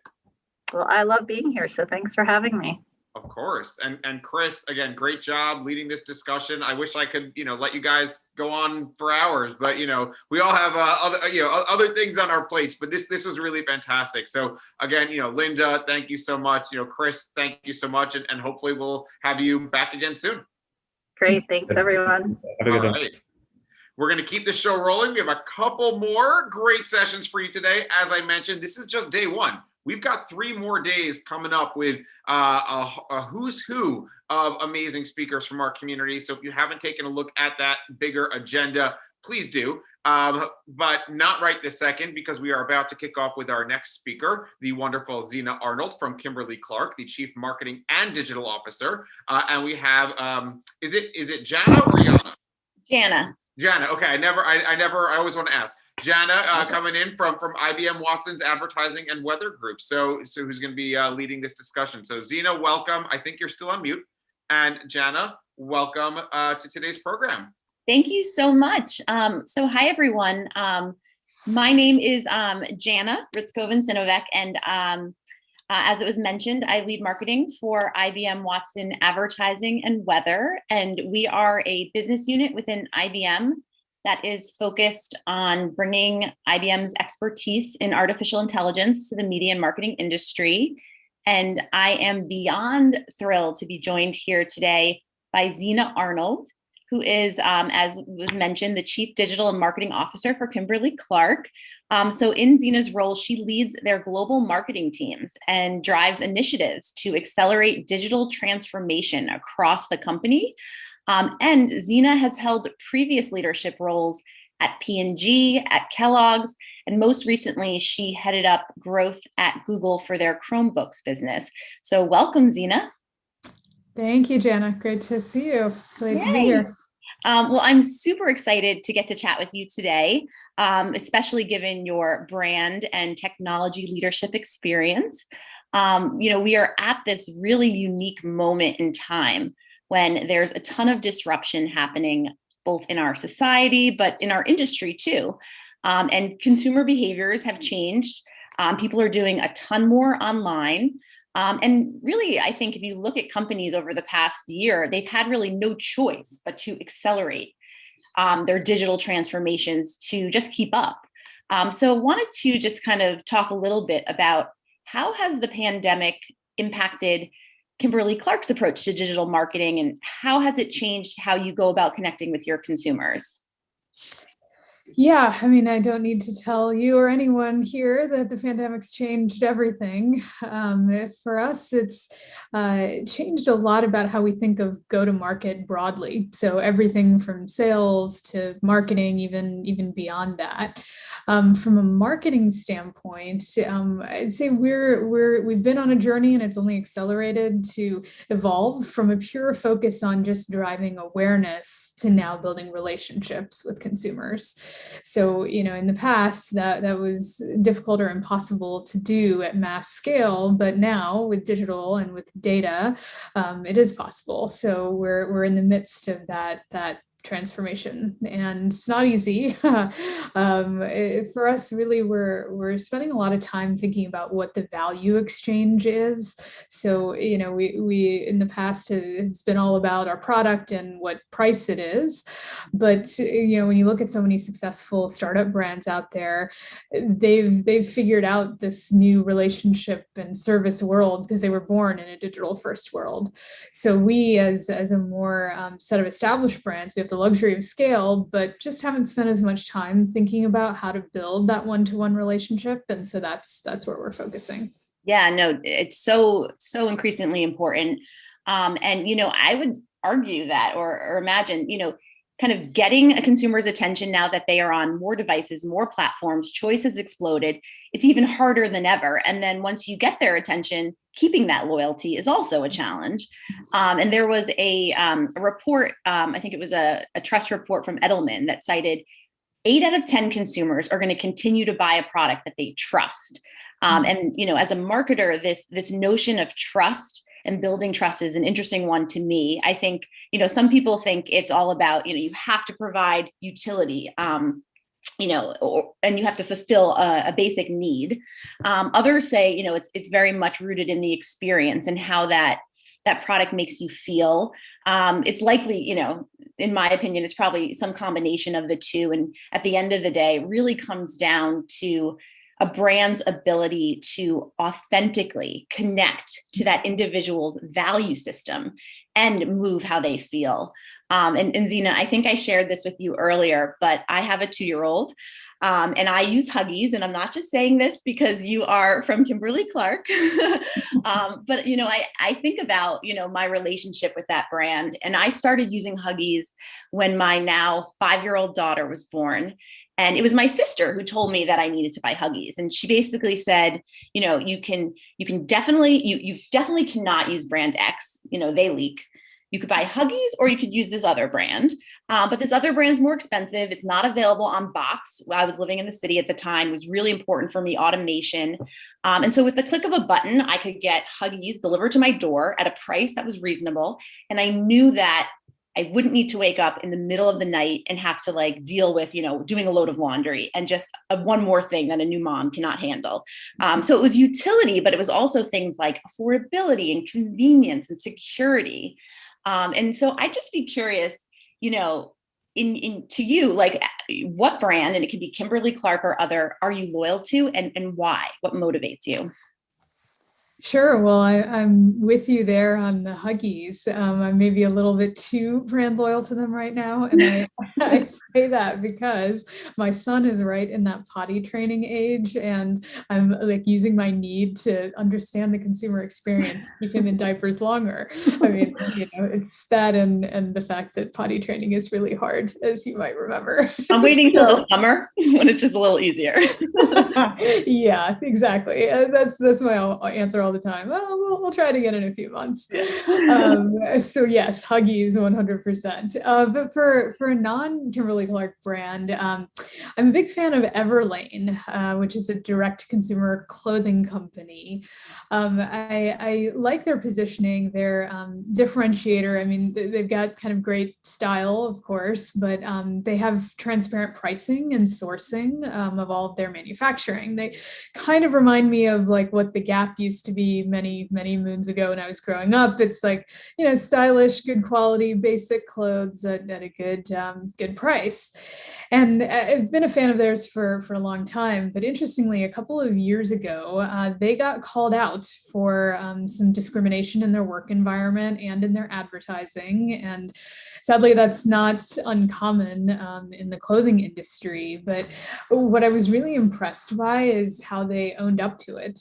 Speaker 7: Well, I love being here, so thanks for having me.
Speaker 1: Of course. And Chris, again, great job leading this discussion. I wish I could, let you guys go on for hours, but we all have other things on our plates, but this was really fantastic. So again, Linda, thank you so much. Chris, thank you so much. And hopefully we'll have you back again soon.
Speaker 7: Great. Thanks, everyone.
Speaker 1: All right. We're going to keep the show rolling. We have a couple more great sessions for you today. As I mentioned, this is just day one. We've got 3 more days coming up with a who's who of amazing speakers from our community. So if you haven't taken a look at that bigger agenda, please do. But not right this second, because we are about to kick off with our next speaker, the wonderful Zena Arnold from Kimberly-Clark, the Chief Marketing and Digital Officer. And we have, is it Jana or Yana? Jana. Okay, I always want to ask. Jana coming in from IBM Watson's Advertising and Weather Group. So who's going to be leading this discussion? So Zena, welcome. I think you're still on mute. And Jana, welcome to today's program.
Speaker 10: Thank you so much. So hi, everyone. My name is Jana Ritzkoven-Sinovec, and as it was mentioned, I lead marketing for IBM Watson Advertising and Weather, and we are a business unit within IBM that is focused on bringing IBM's expertise in artificial intelligence to the media and marketing industry. And I am beyond thrilled to be joined here today by Zena Arnold, who is, as was mentioned, the Chief Digital and Marketing Officer for Kimberly-Clark. So in Zena's role, she leads their global marketing teams and drives initiatives to accelerate digital transformation across the company. And Zena has held previous leadership roles at P&G, at Kellogg's, and most recently, she headed up growth at Google for their Chromebooks business. So welcome, Zena.
Speaker 11: Thank you, Jana. Great to see you. Glad to be here.
Speaker 10: Well, I'm super excited to get to chat with you today, especially given your brand and technology leadership experience. We are at this really unique moment in time when there's a ton of disruption happening both in our society, but in our industry too. And consumer behaviors have changed. People are doing a ton more online. And really, I think if you look at companies over the past year, they've had really no choice but to accelerate their digital transformations to just keep up. So I wanted to just kind of talk a little bit about how has the pandemic impacted Kimberly-Clark's approach to digital marketing, and how has it changed how you go about connecting with your consumers?
Speaker 11: Yeah, I mean, I don't need to tell you or anyone here that the pandemic's changed everything. For us, it's changed a lot about how we think of go-to-market broadly. So everything from sales to marketing, even beyond that. From a marketing standpoint, I'd say we've been on a journey, and it's only accelerated to evolve from a pure focus on just driving awareness to now building relationships with consumers. So, in the past that was difficult or impossible to do at mass scale, but now with digital and with data, it is possible. So we're in the midst of that transformation, and it's not easy. For us, really, we're spending a lot of time thinking about what the value exchange is. So, we in the past, it's been all about our product and what price it is. But, when you look at so many successful startup brands out there, they've figured out this new relationship and service world because they were born in a digital first world. So we, as a more set of established brands, we have the luxury of scale, but just haven't spent as much time thinking about how to build that one-to-one relationship. And so that's where we're focusing.
Speaker 10: Yeah, no, it's so increasingly important. And, I would argue that or imagine, kind of getting a consumer's attention now that they are on more devices, more platforms, choice has exploded. It's even harder than ever. And then once you get their attention, keeping that loyalty is also a challenge. And there was a report, I think it was a trust report from Edelman that cited 8 out of 10 consumers are going to continue to buy a product that they trust. And, as a marketer, this notion of trust and building trust is an interesting one to me. I think, some people think it's all about, you have to provide utility, and you have to fulfill a basic need. Others say, it's very much rooted in the experience and how that that product makes you feel. It's likely, in my opinion, it's probably some combination of the two. And at the end of the day, it really comes down to a brand's ability to authentically connect to that individual's value system and move how they feel. And Zena, I think I shared this with you earlier, but I have a 2-year-old. And I use Huggies, and I'm not just saying this because you are from Kimberly-Clark, but I think about my relationship with that brand, and I started using Huggies when my now 5-year-old daughter was born, and it was my sister who told me that I needed to buy Huggies, and she basically said, you definitely cannot use brand X, they leak. You could buy Huggies or you could use this other brand. But this other brand's more expensive. It's not available on box. I was living in the city at the time. It was really important for me, automation. And so with the click of a button, I could get Huggies delivered to my door at a price that was reasonable. And I knew that I wouldn't need to wake up in the middle of the night and have to deal with, doing a load of laundry and just one more thing that a new mom cannot handle. So it was utility, but it was also things like affordability and convenience and security. And so I'd just be curious, to you, what brand, and it could be Kimberly-Clark or other, are you loyal to, and why? What motivates you?
Speaker 11: Sure. Well, I'm with you there on the Huggies. I'm maybe a little bit too brand loyal to them right now. And I say that because my son is right in that potty training age. And I'm using my need to understand the consumer experience to keep him in diapers longer. I mean, it's that and the fact that potty training is really hard, as you might remember.
Speaker 10: I'm waiting till the summer when it's just a little easier.
Speaker 11: Yeah, exactly. That's my answer all the time. Oh, we'll try it again in a few months. So yes, Huggies 100%. But for a non-Kimberly-Clark brand, I'm a big fan of Everlane, which is a direct-to-consumer clothing company. I like their positioning, their differentiator. I mean, they've got kind of great style, of course, but they have transparent pricing and sourcing of all of their manufacturing. They kind of remind me of what the Gap used to be many moons ago when I was growing up. It's stylish, good quality, basic clothes at a good price. And I've been a fan of theirs for a long time. But interestingly, a couple of years ago, they got called out for some discrimination in their work environment and in their advertising. And sadly, that's not uncommon in the clothing industry. But what I was really impressed by is how they owned up to it.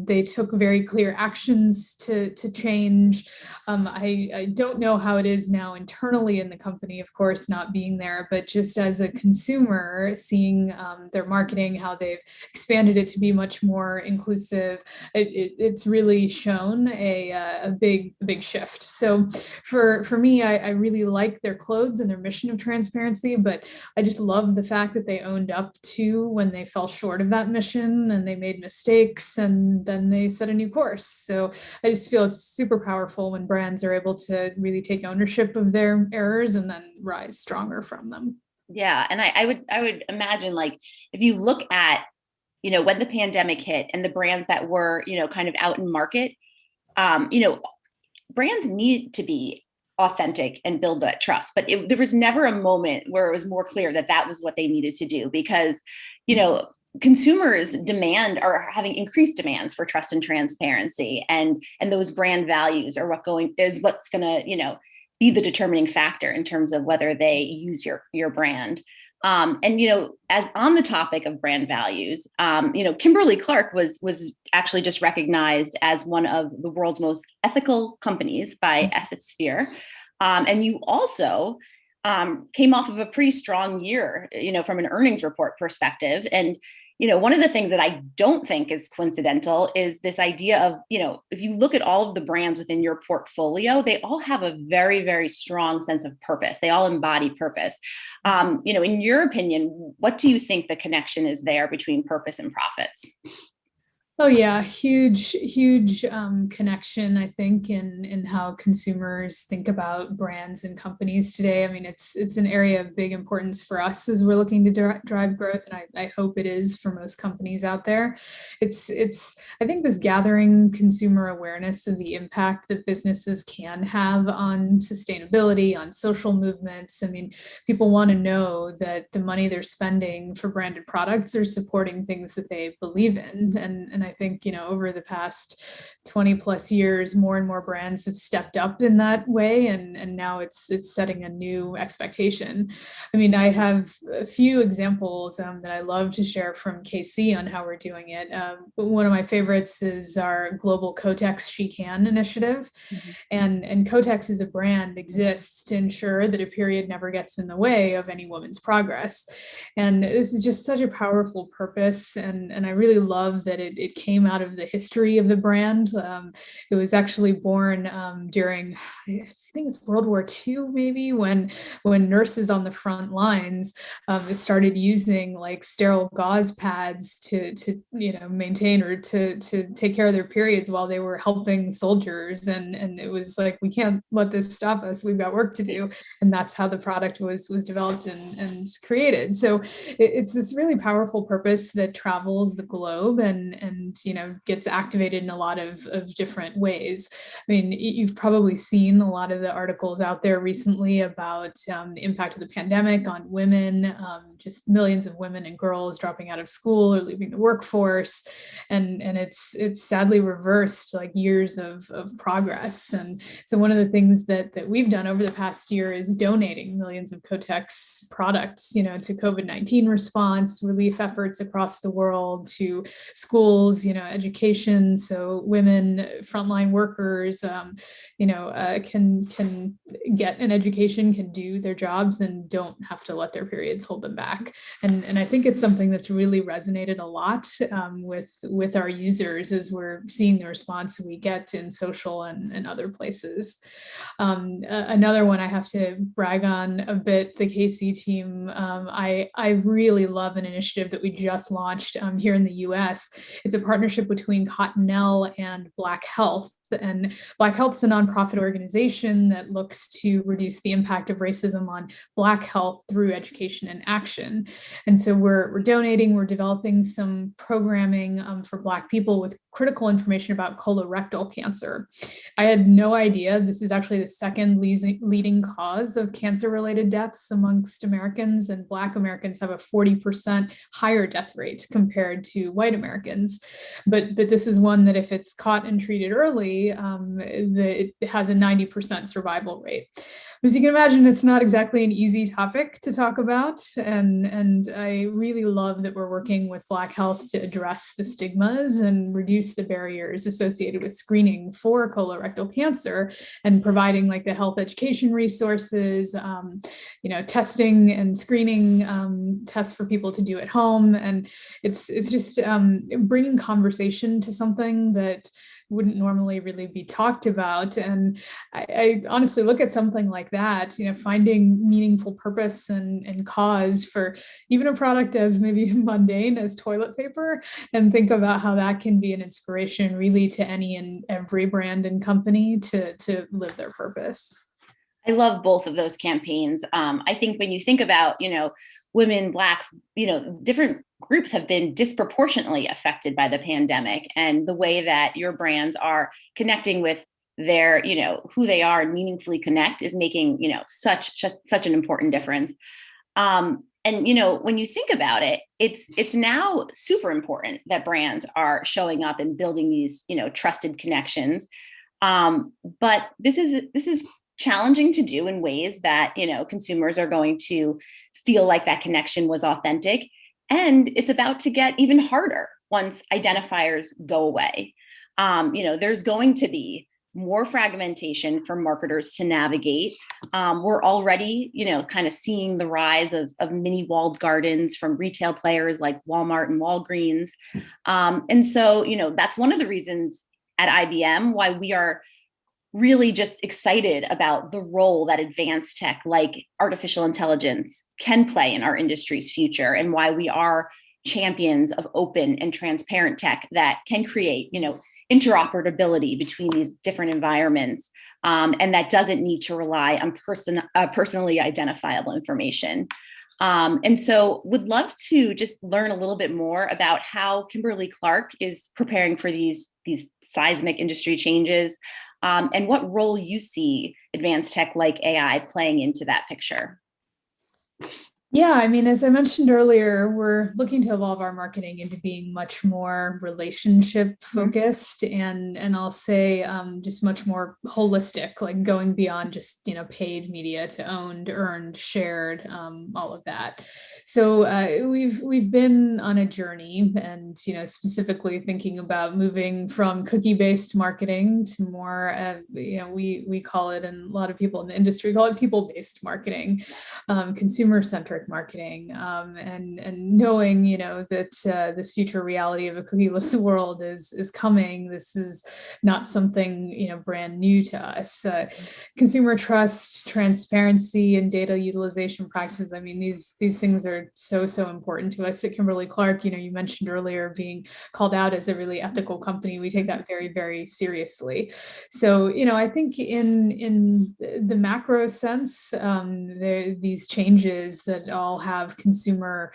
Speaker 11: They took very clear actions to change. I don't know how it is now internally in the company, of course, not being there, but just as a consumer, seeing their marketing, how they've expanded it to be much more inclusive, it's really shown a big shift. So for me, I really like their clothes and their mission of transparency, but I just love the fact that they owned up to when they fell short of that mission and they made mistakes, and then they set a new course. So I just feel it's super powerful when brands are able to really take ownership of their errors and then rise stronger from them.
Speaker 10: Yeah, and I would imagine if you look at when the pandemic hit and the brands that were kind of out in market, brands need to be authentic and build that trust. But there was never a moment where it was more clear that that was what they needed to do, because consumers are having increased demands for trust and transparency, and those brand values are what's going to be the determining factor in terms of whether they use your brand. As on the topic of brand values, Kimberly-Clark was actually just recognized as one of the world's most ethical companies by Ethisphere. And you also came off of a pretty strong year, from an earnings report perspective. And one of the things that I don't think is coincidental is this idea of, if you look at all of the brands within your portfolio, they all have a very, very strong sense of purpose. They all embody purpose. In your opinion, what do you think the connection is there between purpose and profits?
Speaker 11: Oh yeah, huge connection, I think, in how consumers think about brands and companies today. I mean, it's an area of big importance for us as we're looking to drive growth, and I hope it is for most companies out there. It's I think this gathering consumer awareness of the impact that businesses can have on sustainability, on social movements. I mean, people want to know that the money they're spending for branded products are supporting things that they believe in, and I think, over the past 20 plus years, more and more brands have stepped up in that way. And now it's setting a new expectation. I mean, I have a few examples that I love to share from KC on how we're doing it. One of my favorites is our global Kotex She Can initiative. And Kotex as a brand exists to ensure that a period never gets in the way of any woman's progress. And this is just such a powerful purpose. And I really love that it came out of the history of the brand. It was actually born during, I think it's World War II, maybe, when nurses on the front lines started using like sterile gauze pads to maintain or to take care of their periods while they were helping soldiers. And it was like, we can't let this stop us. We've got work to do. And that's how the product was developed and created. So it's this really powerful purpose that travels the globe and gets activated in a lot of different ways. I mean, you've probably seen a lot of the articles out there recently about the impact of the pandemic on women, just millions of women and girls dropping out of school or leaving the workforce. And it's sadly reversed like years of progress. And so one of the things that we've done over the past year is donating millions of Kotex products, to COVID-19 response, relief efforts across the world, to schools, education. So women, frontline workers, can get an education, can do their jobs, and don't have to let their periods hold them back. And I think it's something that's really resonated a lot with our users as we're seeing the response we get in social and other places. Another one I have to brag on a bit, the KC team. I really love an initiative that we just launched here in the US. It's a partnership between Cottonelle and Black Health. And Black Health is a nonprofit organization that looks to reduce the impact of racism on Black health through education and action. And so we're donating, we're developing some programming for Black people with critical information about colorectal cancer. I had no idea this is actually the second leading cause of cancer-related deaths amongst Americans, and Black Americans have a 40% higher death rate compared to white Americans. But this is one that if it's caught and treated early, it has a 90% survival rate. As you can imagine, it's not exactly an easy topic to talk about. And I really love that we're working with Black Health to address the stigmas and reduce the barriers associated with screening for colorectal cancer, and providing like the health education resources, testing and screening tests for people to do at home. And it's just bringing conversation to something that wouldn't normally really be talked about. And I honestly look at something like that, finding meaningful purpose and cause for even a product as maybe mundane as toilet paper, and think about how that can be an inspiration really to any and every brand and company to live their purpose.
Speaker 10: I love both of those campaigns. I think when you think about, women, Blacks, different groups have been disproportionately affected by the pandemic, and the way that your brands are connecting with their, who they are and meaningfully connect is making, such an important difference. And, when you think about it, it's now super important that brands are showing up and building these, trusted connections. But this is challenging to do in ways that, consumers are going to feel like that connection was authentic. And it's about to get even harder once identifiers go away. There's going to be more fragmentation for marketers to navigate. We're already, kind of seeing the rise of mini walled gardens from retail players like Walmart and Walgreens. And so, that's one of the reasons at IBM why we are really just excited about the role that advanced tech like artificial intelligence can play in our industry's future, and why we are champions of open and transparent tech that can create, interoperability between these different environments, and that doesn't need to rely on personally identifiable information. And so would love to just learn a little bit more about how Kimberly-Clark is preparing for these seismic industry changes, and what role you see advanced tech like AI playing into that picture.
Speaker 11: Yeah, I mean, as I mentioned earlier, we're looking to evolve our marketing into being much more relationship focused, and I'll say just much more holistic, like going beyond just paid media to owned, earned, shared, all of that. So we've been on a journey, and specifically thinking about moving from cookie-based marketing to more, we call it, and a lot of people in the industry call it people-based marketing, consumer-centric marketing, and knowing that this future reality of a cookieless world is coming. This is not something brand new to us. Consumer trust, transparency, and data utilization practices. I mean, these things are so important to us at Kimberly-Clark. You mentioned earlier being called out as a really ethical company. We take that very seriously. So I think in the macro sense, these changes that all have consumer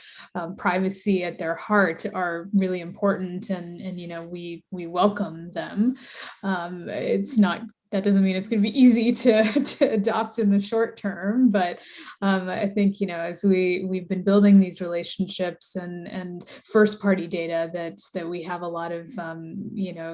Speaker 11: privacy at their heart are really important, and we welcome them. It's not that doesn't mean it's going to be easy to adopt in the short term, but I think as we've been building these relationships and first party data that we have a lot of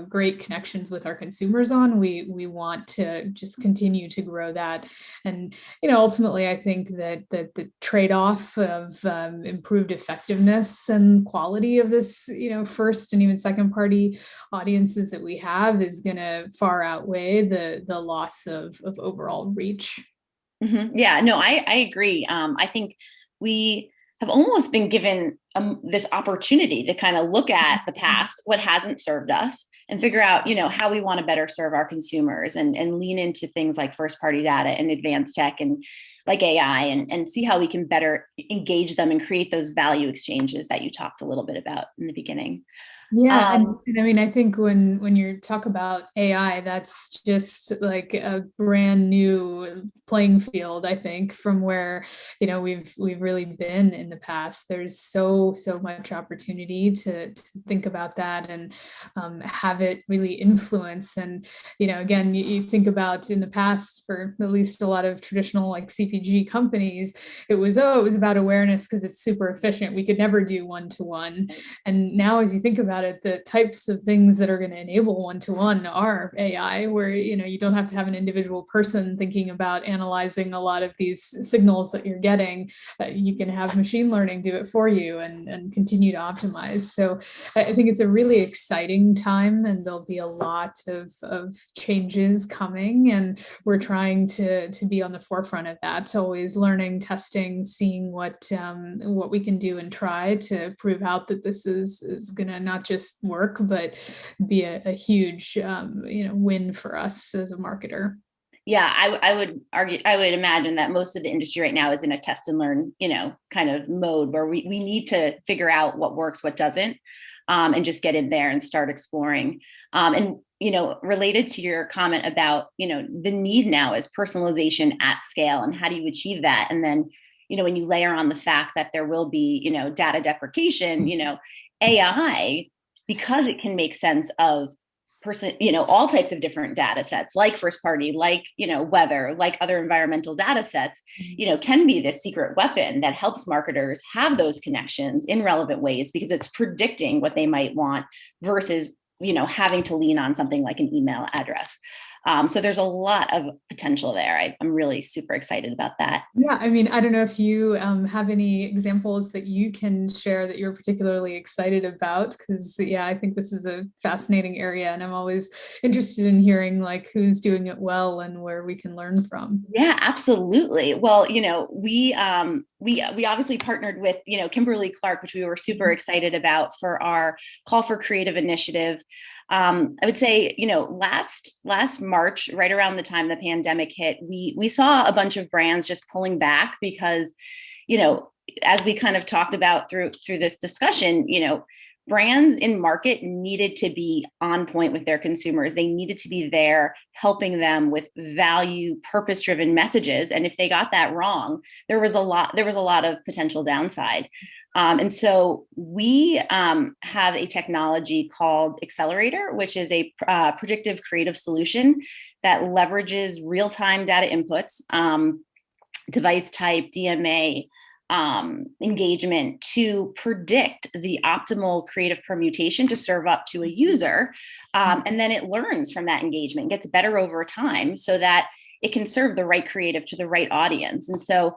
Speaker 11: great connections with our consumers on, we want to just continue to grow that. And ultimately I think that the trade-off of improved effectiveness and quality of this first and even second party audiences that we have is going to far outweigh the loss of overall reach.
Speaker 10: Mm-hmm. Yeah, no, I agree. I think we have almost been given this opportunity to kind of look at the past, what hasn't served us, and figure out, how we want to better serve our consumers, and lean into things like first party data and advanced tech and like AI, and see how we can better engage them and create those value exchanges that you talked a little bit about in the beginning.
Speaker 11: Yeah, and I mean, I think when you talk about AI, that's just like a brand new playing field, I think, from where we've really been in the past. There's so much opportunity to think about that and have it really influence. And again, you think about in the past, for at least a lot of traditional like CPG companies, it was about awareness because it's super efficient. We could never do one-to-one. And now as you think about it, the types of things that are going to enable one-to-one are AI, where you don't have to have an individual person thinking about analyzing a lot of these signals that you're getting. You can have machine learning do it for you and continue to optimize. So I think it's a really exciting time, and there'll be a lot of changes coming, and we're trying to be on the forefront of that, always learning, testing, seeing what we can do and try to prove out that this is going to not just work, but be a huge win for us as a marketer.
Speaker 10: Yeah, I would imagine that most of the industry right now is in a test and learn, kind of mode where we need to figure out what works, what doesn't, and just get in there and start exploring. And related to your comment about, the need now is personalization at scale, and how do you achieve that? And then, when you layer on the fact that there will be, data deprecation, AI, because it can make sense of all types of different data sets, like first party, like, weather, like other environmental data sets, can be this secret weapon that helps marketers have those connections in relevant ways, because it's predicting what they might want versus, having to lean on something like an email address. So there's a lot of potential there. I'm really super excited about that.
Speaker 11: Yeah, I mean, I don't know if you have any examples that you can share that you're particularly excited about, because I think this is a fascinating area, and I'm always interested in hearing like who's doing it well and where we can learn from.
Speaker 10: Yeah, absolutely. Well, we obviously partnered with, Kimberly-Clark, which we were super excited about for our Call for Creative initiative. I would say, last March, right around the time the pandemic hit, we saw a bunch of brands just pulling back because, as we kind of talked about through this discussion, brands in market needed to be on point with their consumers. They needed to be there helping them with value, purpose-driven messages. And if they got that wrong, there was a lot of potential downside. And so we have a technology called Accelerator, which is a predictive creative solution that leverages real-time data inputs, device type, DMA, engagement to predict the optimal creative permutation to serve up to a user. And then it learns from that engagement, gets better over time so that it can serve the right creative to the right audience. And so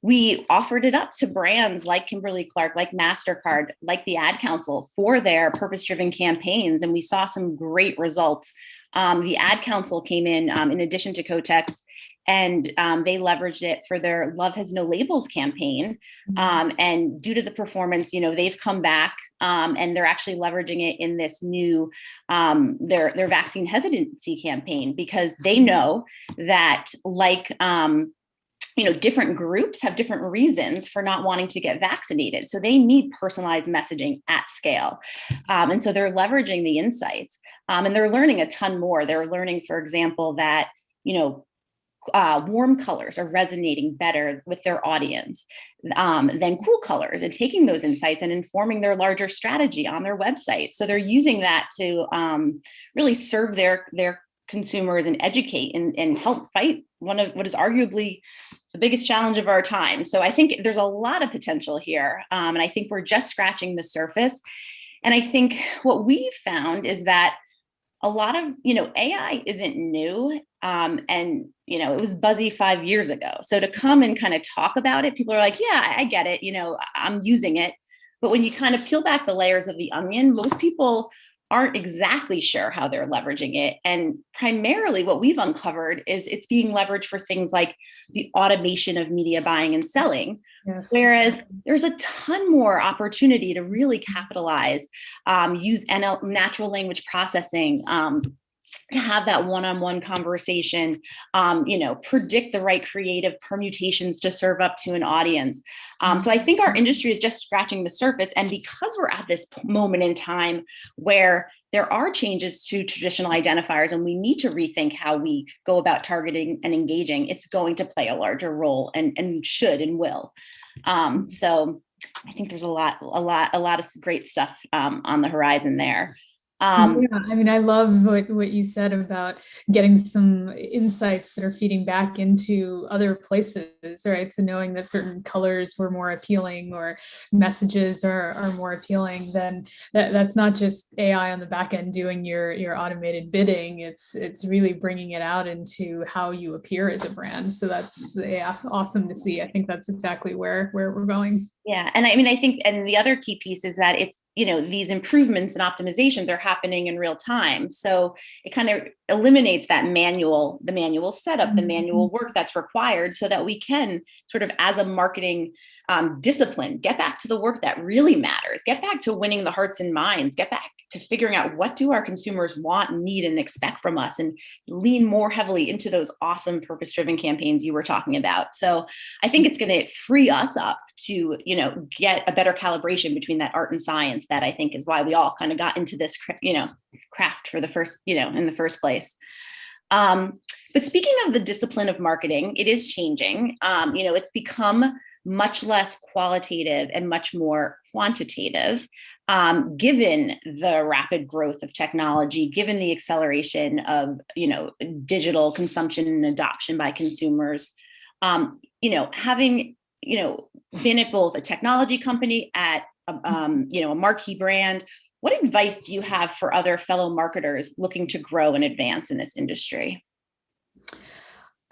Speaker 10: we offered it up to brands like Kimberly-Clark, like MasterCard, like the Ad Council for their purpose-driven campaigns. And we saw some great results. The Ad Council came in addition to Kotex, and they leveraged it for their Love Has No Labels campaign. And due to the performance, they've come back and they're actually leveraging it in this new, their vaccine hesitancy campaign, because they know that different groups have different reasons for not wanting to get vaccinated. So they need personalized messaging at scale. And so they're leveraging the insights and they're learning a ton more. They're learning, for example, that, warm colors are resonating better with their audience than cool colors, and taking those insights and informing their larger strategy on their website. So they're using that to really serve their consumers and educate and help fight one of what is arguably the biggest challenge of our time. So I think there's a lot of potential here. And I think we're just scratching the surface. And I think what we've found is that a lot of, AI isn't new. And, it was buzzy 5 years ago. So to come and kind of talk about it, people are like, yeah, I get it. I'm using it. But when you kind of peel back the layers of the onion, most people aren't exactly sure how they're leveraging it. And primarily what we've uncovered is it's being leveraged for things like the automation of media buying and selling. Yes. Whereas there's a ton more opportunity to really capitalize, use natural language processing, to have that one-on-one conversation, predict the right creative permutations to serve up to an audience. So I think our industry is just scratching the surface. And because we're at this moment in time where there are changes to traditional identifiers and we need to rethink how we go about targeting and engaging, it's going to play a larger role and should and will. So I think there's a lot of great stuff on the horizon there.
Speaker 11: Yeah, I love what you said about getting some insights that are feeding back into other places, right? So knowing that certain colors were more appealing or messages are more appealing, then that's not just AI on the back end doing your automated bidding. It's really bringing it out into how you appear as a brand. So that's awesome to see. I think that's exactly where we're going.
Speaker 10: Yeah, and I think, and the other key piece is that it's, these improvements and optimizations are happening in real time. So it kind of eliminates the manual setup, the manual work that's required, so that we can sort of, as a marketing discipline, get back to the work that really matters, get back to winning the hearts and minds, get back to figuring out what do our consumers want, need, and expect from us, and lean more heavily into those awesome purpose-driven campaigns you were talking about. So I think it's going to free us up to, get a better calibration between that art and science. That I think is why we all kind of got into this, craft for the first, in the first place. But speaking of the discipline of marketing, it is changing. It's become much less qualitative and much more quantitative, given the rapid growth of technology, given the acceleration of, digital consumption and adoption by consumers. Having, been at both a technology company, at a marquee brand, what advice do you have for other fellow marketers looking to grow and advance in this industry?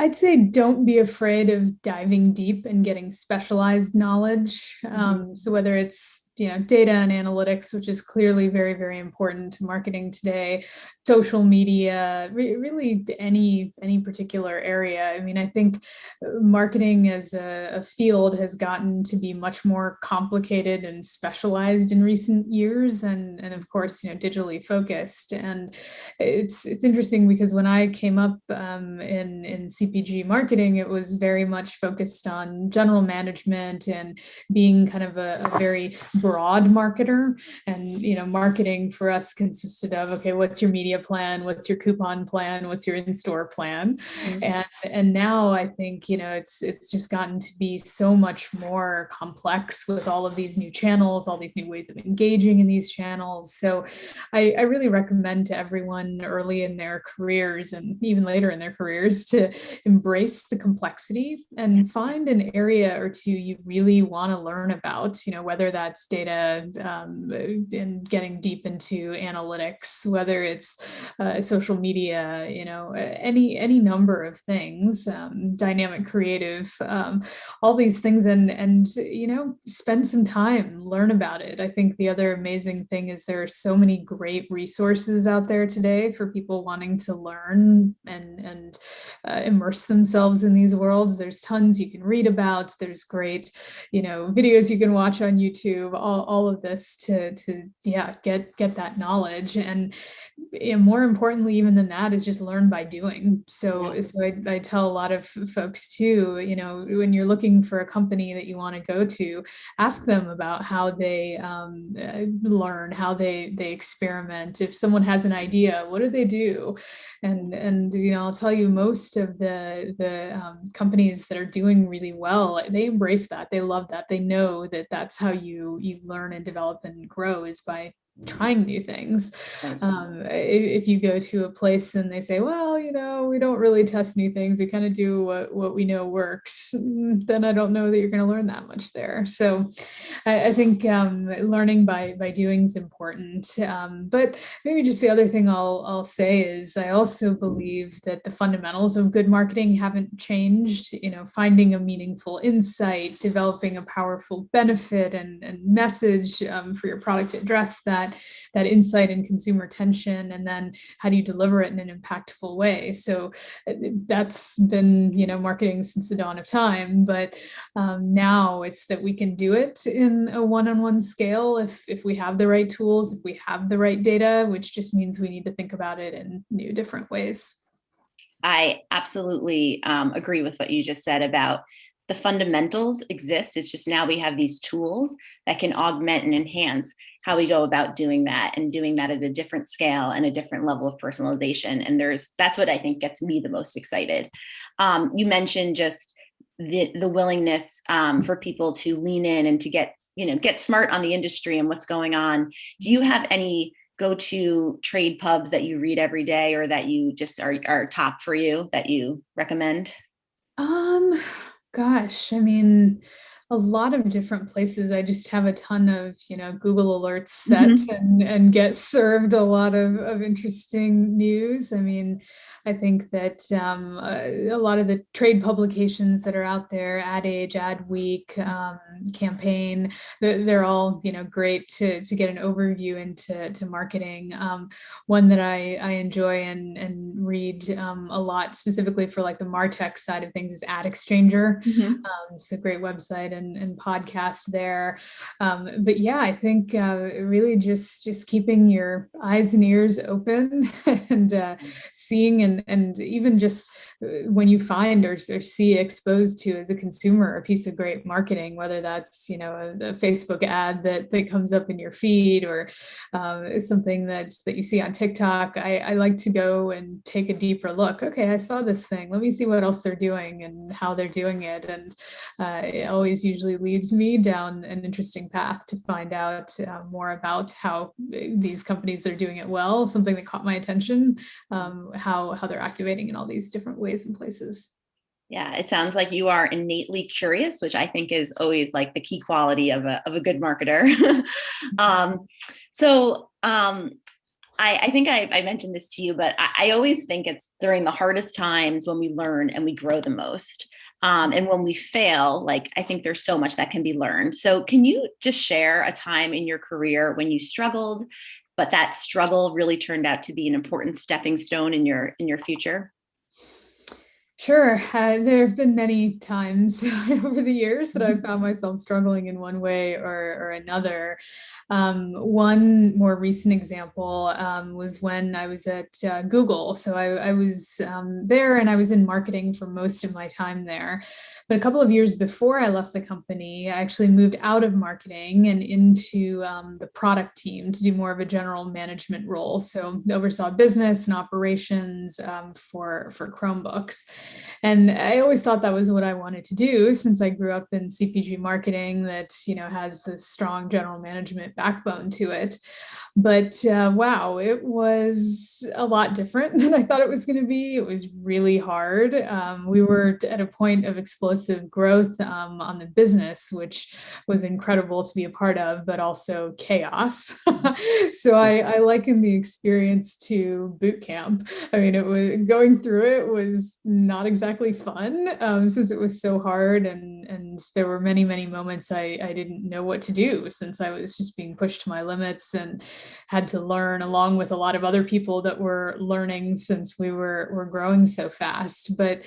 Speaker 11: I'd say don't be afraid of diving deep and getting specialized knowledge. So whether it's data and analytics, which is clearly very, very important to marketing today, social media, really any particular area. I mean, I think marketing as a field has gotten to be much more complicated and specialized in recent years, and of course, digitally focused. And it's interesting because when I came up in CPG marketing, it was very much focused on general management and being kind of a very broad marketer. And marketing for us consisted of, okay, what's your media plan, what's your coupon plan, what's your in-store plan. And now I think it's just gotten to be so much more complex with all of these new channels, all these new ways of engaging in these channels. So I really recommend to everyone early in their careers and even later in their careers to embrace the complexity and find an area or two you really want to learn about, whether that's data and getting deep into analytics, whether it's social media, any number of things, dynamic creative, all these things, and spend some time, learn about it. I think the other amazing thing is there are so many great resources out there today for people wanting to learn and immerse themselves in these worlds. There's tons you can read about. There's great, videos you can watch on YouTube, all of this to get that knowledge. And more importantly, even than that, is just learn by doing. So I tell a lot of folks too, when you're looking for a company that you want to go to, ask them about how they learn, how they experiment. If someone has an idea, what do they do? And I'll tell you, most of the companies that are doing really well, they embrace that. They love that. They know that that's how you learn and develop and grow, is by trying new things. If you go to a place and they say, well, we don't really test new things, we kind of do what we know works, then I don't know that you're going to learn that much there. So I think learning by doing is important. But maybe just the other thing I'll say is I also believe that the fundamentals of good marketing haven't changed. Finding a meaningful insight, developing a powerful benefit and message for your product to address that insight and consumer attention, and then how do you deliver it in an impactful way. So that's been marketing since the dawn of time, but now it's that we can do it in a one-on-one scale if we have the right tools, if we have the right data, which just means we need to think about it in new, different ways.
Speaker 10: I absolutely agree with what you just said about the fundamentals exist. It's just now we have these tools that can augment and enhance how we go about doing that, and doing that at a different scale and a different level of personalization. And that's what I think gets me the most excited. You mentioned just the willingness for people to lean in and to get smart on the industry and what's going on. Do you have any go-to trade pubs that you read every day, or that you just are top for you, that you recommend?
Speaker 11: Gosh, I mean, a lot of different places. I just have a ton of, Google alerts set and get served a lot of interesting news. I mean, I think that a lot of the trade publications that are out there, Ad Age, Adweek, Campaign, they're all, great to get an overview into marketing. One that I enjoy and read a lot, specifically for like the MarTech side of things, is Ad Exchanger. It's a great website and podcast there. But yeah, I think really just keeping your eyes and ears open and seeing and even just when you find or see exposed to as a consumer a piece of great marketing, whether that's a Facebook ad that comes up in your feed, or something that you see on TikTok, I like to go and take a deeper look. Okay, I saw this thing, let me see what else they're doing and how they're doing it. And it always usually leads me down an interesting path to find out more about how these companies that are doing it well, something that caught my attention, how they're activating in all these different ways and places.
Speaker 10: Yeah, it sounds like you are innately curious, which I think is always like the key quality of a good marketer. I think I mentioned this to you, but I always think it's during the hardest times when we learn and we grow the most. And when we fail, like, I think there's so much that can be learned. So can you just share a time in your career when you struggled, but that struggle really turned out to be an important stepping stone in your future?
Speaker 11: Sure. There have been many times over the years that I've found myself struggling in one way or another. One more recent example was when I was at Google. So I was there and I was in marketing for most of my time there. But a couple of years before I left the company, I actually moved out of marketing and into the product team to do more of a general management role. So oversaw business and operations for Chromebooks. And I always thought that was what I wanted to do since I grew up in CPG marketing that, has this strong general management backbone to it. But wow, it was a lot different than I thought it was going to be. It was really hard. We were at a point of explosive growth on the business, which was incredible to be a part of, but also chaos. So I liken the experience to boot camp. I mean, it was going through it was not exactly fun since it was so hard, and there were many moments I didn't know what to do since I was just being pushed to my limits and had to learn along with a lot of other people that were learning since we were growing so fast. But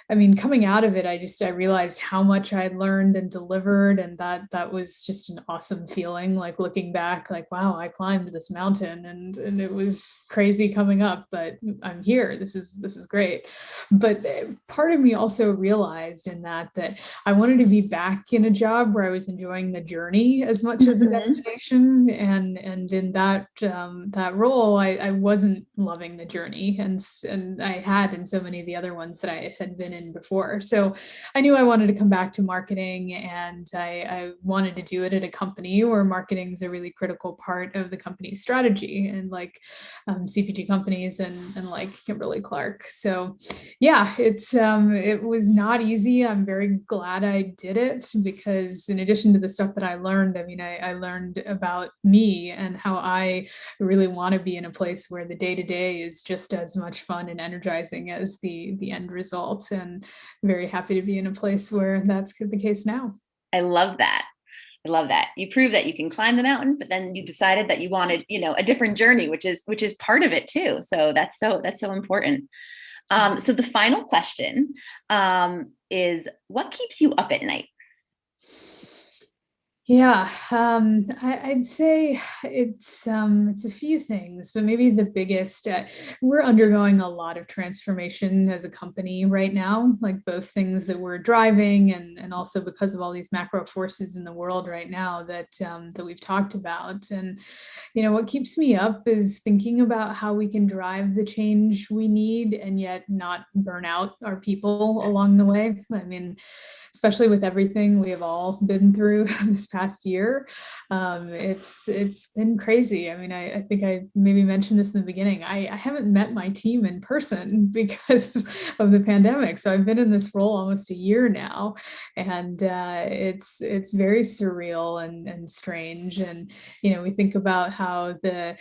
Speaker 11: I mean, coming out of it, I realized how much I had learned and delivered, and that was just an awesome feeling. Like looking back, like, wow, I climbed this mountain and it was crazy coming up, but I'm here. This is great. But part of me also realized in that I wanted to be back in a job where I was enjoying the journey as much as the destination, and in that role, I wasn't loving the journey, and I had in so many of the other ones that I had been in before. So I knew I wanted to come back to marketing, and I wanted to do it at a company where marketing is a really critical part of the company's strategy, and like CPG companies and like Kimberly-Clark. So yeah, it was not easy. I'm very glad I did it, because in addition to the stuff that I learned, I mean, I learned about me and how I really want to be in a place where the day-to-day is just as much fun and energizing as the end result. And very happy to be in a place where that's the case now.
Speaker 10: I love that. I love that. You proved that you can climb the mountain, but then you decided that you wanted, a different journey, which is part of it too. So that's so important. So the final question is, what keeps you up at night?
Speaker 11: Yeah, I'd say it's a few things, but maybe the biggest, we're undergoing a lot of transformation as a company right now, like both things that we're driving and also because of all these macro forces in the world right now that we've talked about. And, what keeps me up is thinking about how we can drive the change we need and yet not burn out our people along the way. I mean, especially with everything we have all been through this past year. It's been crazy. I mean, I think I maybe mentioned this in the beginning. I haven't met my team in person because of the pandemic. So I've been in this role almost a year now, and it's very surreal and strange. And we think about how the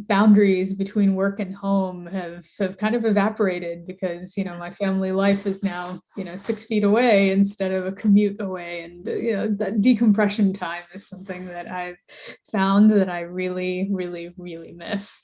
Speaker 11: boundaries between work and home have kind of evaporated because my family life is now 6 feet away instead of a commute away, and that decompression time is something that I've found that I really miss.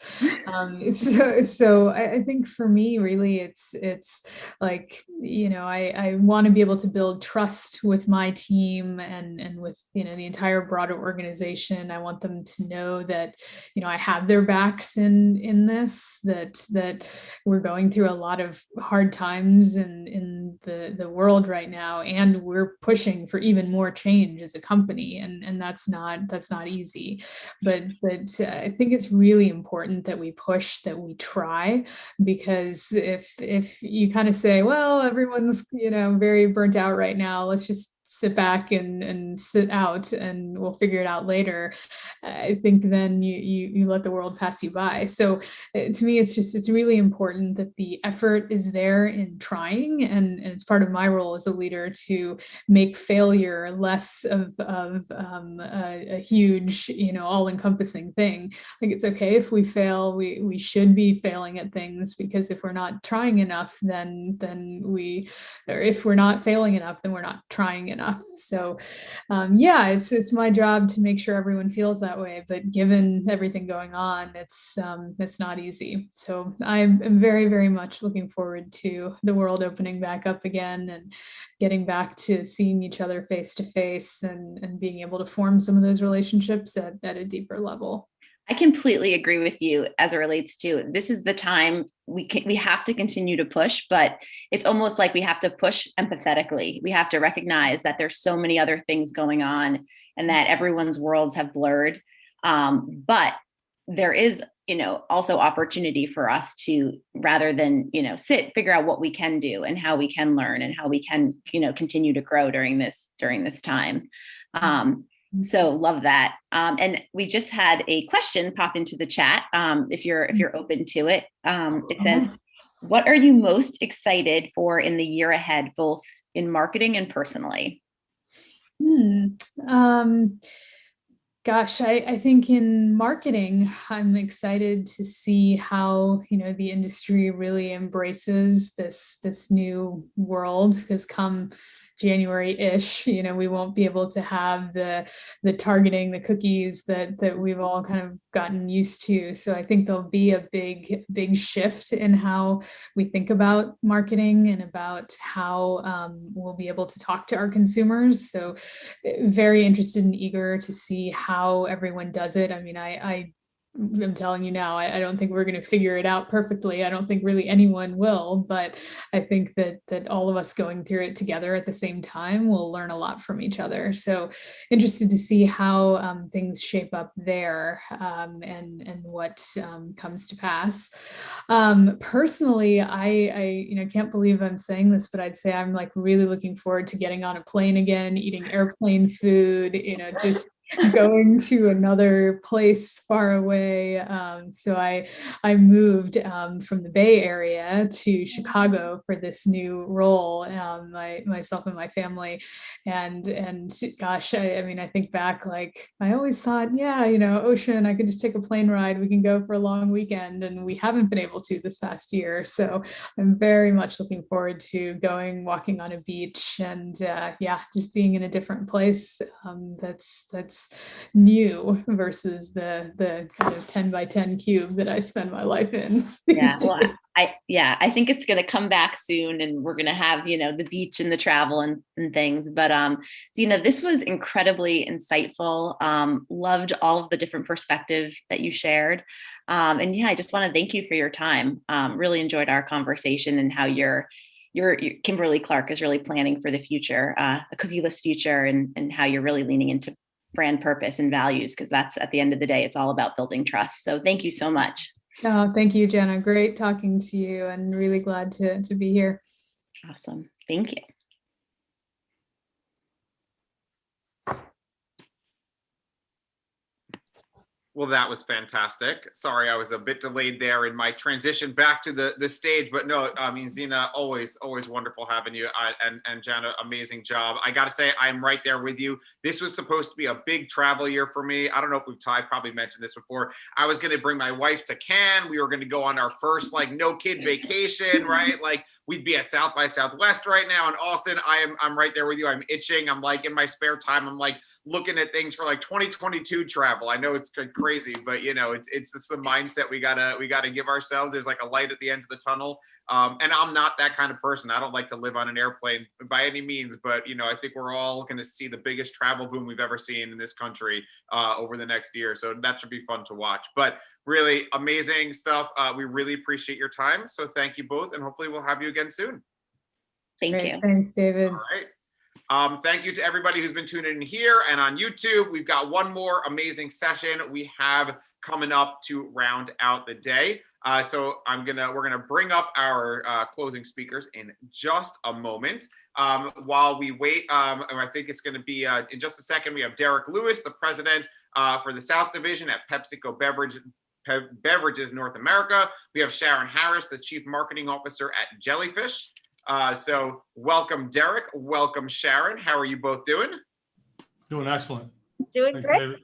Speaker 11: So I think for me, really, it's like I want to be able to build trust with my team and with the entire broader organization. I want them to know that I have their backs in this, that we're going through a lot of hard times in the world right now, and we're pushing for even more change as a company, and that's not easy. But I think it's really important that we push, that we try, because if you kind of say, well, everyone's very burnt out right now, let's just sit back and sit out and we'll figure it out later, I think then you let the world pass you by. So to me, it's really important that the effort is there in trying, and it's part of my role as a leader to make failure less of a huge, all-encompassing thing. I think it's okay if we fail. We should be failing at things, because if we're not trying enough, then or if we're not failing enough, then we're not trying enough. So yeah, it's my job to make sure everyone feels that way. But given everything going on, it's not easy. So I'm very, very much looking forward to the world opening back up again and getting back to seeing each other face to face and being able to form some of those relationships at a deeper level.
Speaker 10: I completely agree with you as it relates to this is the time we have to continue to push, but it's almost like we have to push empathetically. We have to recognize that there's so many other things going on and that everyone's worlds have blurred. But there is, also opportunity for us to, rather than, figure out what we can do and how we can learn and how we can, continue to grow during this time. So love that. And we just had a question pop into the chat. If you're open to it, it says, what are you most excited for in the year ahead, both in marketing and personally?
Speaker 11: Gosh, I think in marketing, I'm excited to see how, the industry really embraces this new world, because come January-ish, we won't be able to have the targeting, the cookies that we've all kind of gotten used to. So I think there'll be a big shift in how we think about marketing and about how we'll be able to talk to our consumers. So very interested and eager to see how everyone does it. I mean, I'm telling you now, I don't think we're going to figure it out perfectly. I don't think really anyone will, but I think that all of us going through it together at the same time will learn a lot from each other. So interested to see how things shape up there, and what comes to pass. Personally, I can't believe I'm saying this, but I'd say I'm like really looking forward to getting on a plane again, eating airplane food, just going to another place far away. So I moved from the Bay Area to Chicago for this new role, myself and my family. And gosh, I mean, I think back, like I always thought, yeah, ocean, I could just take a plane ride. We can go for a long weekend, and we haven't been able to this past year. So I'm very much looking forward to walking on a beach, and yeah, just being in a different place. That's new versus the kind of 10 by 10 cube that I spend my life in.
Speaker 10: Yeah, well, I think it's going to come back soon, and we're going to have, the beach and the travel and things. But, this was incredibly insightful. Loved all of the different perspectives that you shared. And yeah, I just want to thank you for your time. Really enjoyed our conversation and how your Kimberly Clark is really planning for the future, a cookieless future, and how you're really leaning into brand purpose and values, because that's, at the end of the day, it's all about building trust. So thank you so much.
Speaker 11: Oh, thank you, Jenna. Great talking to you, and really glad to be here.
Speaker 10: Awesome. Thank you.
Speaker 1: Well, that was fantastic. Sorry, I was a bit delayed there in my transition back to the stage, but no, I mean, Zena, always wonderful having you, and Jana, amazing job. I got to say, I'm right there with you. This was supposed to be a big travel year for me. I don't know if I probably mentioned this before. I was going to bring my wife to Cannes. We were going to go on our first no kid vacation, right? We'd be at South by Southwest right now in Austin. I'm right there with you. I'm itching. I'm in my spare time, I'm looking at things for 2022 travel. I know it's crazy, but it's just the mindset we gotta give ourselves. There's a light at the end of the tunnel. And I'm not that kind of person. I don't like to live on an airplane by any means, but I think we're all going to see the biggest travel boom we've ever seen in this country over the next year. So that should be fun to watch. But really amazing stuff. We really appreciate your time. So thank you both, and hopefully we'll have you again soon.
Speaker 10: Thank you.
Speaker 11: Thanks, David.
Speaker 1: All right. Thank you to everybody who's been tuning in here and on YouTube. We've got one more amazing session we have coming up to round out the day. So we're gonna bring up our closing speakers in just a moment. While we wait, I think it's gonna be in just a second. We have Derek Lewis, the president for the South Division at PepsiCo Beverages North America. We have Sharon Harris, the chief marketing officer at Jellyfish. So welcome, Derek. Welcome, Sharon. How are you both doing?
Speaker 4: Doing excellent.
Speaker 5: Doing
Speaker 4: Thanks,
Speaker 5: great.
Speaker 4: David.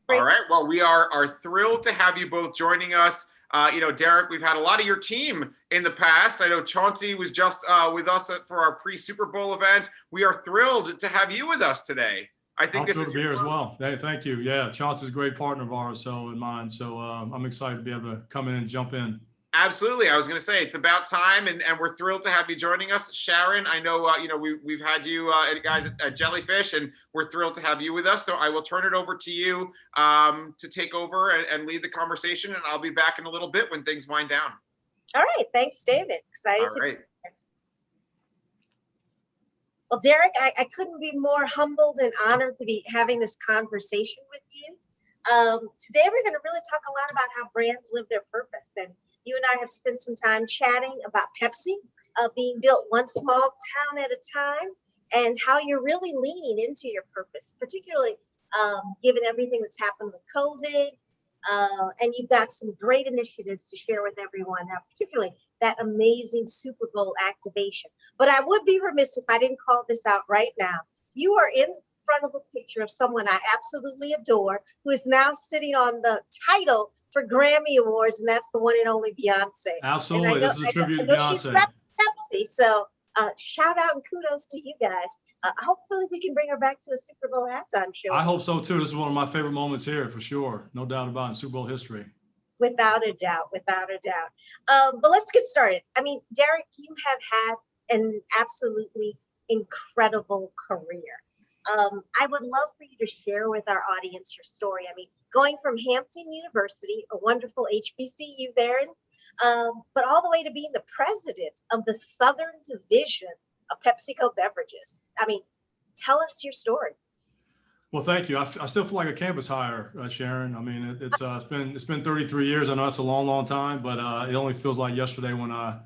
Speaker 1: All right. Well, we are thrilled to have you both joining us. Derek, we've had a lot of your team in the past. I know Chauncey was just with us for our pre-Super Bowl event. We are thrilled to have you with us today. I think
Speaker 4: I'm
Speaker 1: this
Speaker 4: thrilled
Speaker 1: is
Speaker 4: to be here as well. Hey, thank you. Yeah, Chauncey's a great partner of ours, and mine. So I'm excited to be able to come in and jump in.
Speaker 1: Absolutely. I was going to say it's about time, and we're thrilled to have you joining us. Sharon, I know, we've had you guys at Jellyfish, and we're thrilled to have you with us. So I will turn it over to you to take over and lead the conversation, and I'll be back in a little bit when things wind down.
Speaker 5: All right. Thanks, David. Excited to be here. Well, Derek, I couldn't be more humbled and honored to be having this conversation with you. Today, we're going to really talk a lot about how brands live their purpose. And you and I have spent some time chatting about Pepsi being built one small town at a time, and how you're really leaning into your purpose, particularly given everything that's happened with COVID. And you've got some great initiatives to share with everyone now, particularly that amazing Super Bowl activation. But I would be remiss if I didn't call this out right now. You are in front of a picture of someone I absolutely adore, who is now sitting on the title for Grammy Awards, and that's the one and only Beyonce.
Speaker 4: Absolutely. This is a tribute to Beyonce.
Speaker 5: She's repping Pepsi, so shout out and kudos to you guys. Hopefully we can bring her back to a Super Bowl halftime show.
Speaker 4: I hope so too. This is one of my favorite moments here for sure. No doubt about it, in Super Bowl history.
Speaker 5: Without a doubt, without a doubt. But let's get started. I mean, Derek, you have had an absolutely incredible career. I would love for you to share with our audience your story. I mean, going from Hampton University, a wonderful HBCU there, but all the way to being the president of the Southern Division of PepsiCo Beverages. I mean, tell us your story.
Speaker 4: Well, thank you. I still feel like a campus hire, Sharon. I mean, it's been 33 years. I know that's a long, long time, but it only feels like yesterday when I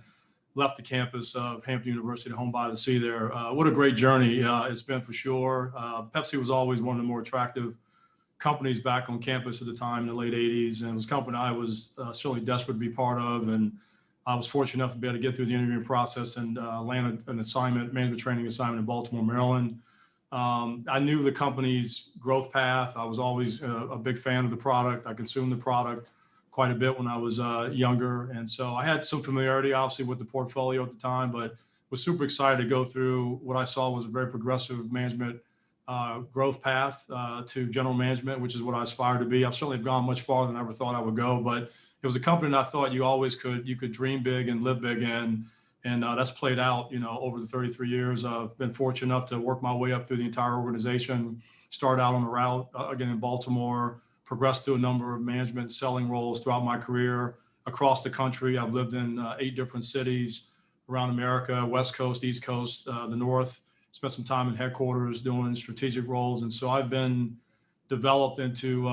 Speaker 4: left the campus of Hampton University, home by the sea there. What a great journey it's been for sure. Pepsi was always one of the more attractive companies back on campus at the time in the late 80s. And it was a company I was certainly desperate to be part of. And I was fortunate enough to be able to get through the interviewing process and land an assignment, management training assignment in Baltimore, Maryland. I knew the company's growth path. I was always a big fan of the product. I consumed the product quite a bit when I was younger. And so I had some familiarity, obviously, with the portfolio at the time, but was super excited to go through what I saw was a very progressive management growth path to general management, which is what I aspired to be. I've certainly gone much farther than I ever thought I would go, but it was a company that I thought you could dream big and live big in. And that's played out, over the 33 years. I've been fortunate enough to work my way up through the entire organization, started out on the route, again, in Baltimore, progressed through a number of management selling roles throughout my career across the country. I've lived in 8 different cities around America, West Coast, East Coast, the North, spent some time in headquarters doing strategic roles. And so I've been developed into,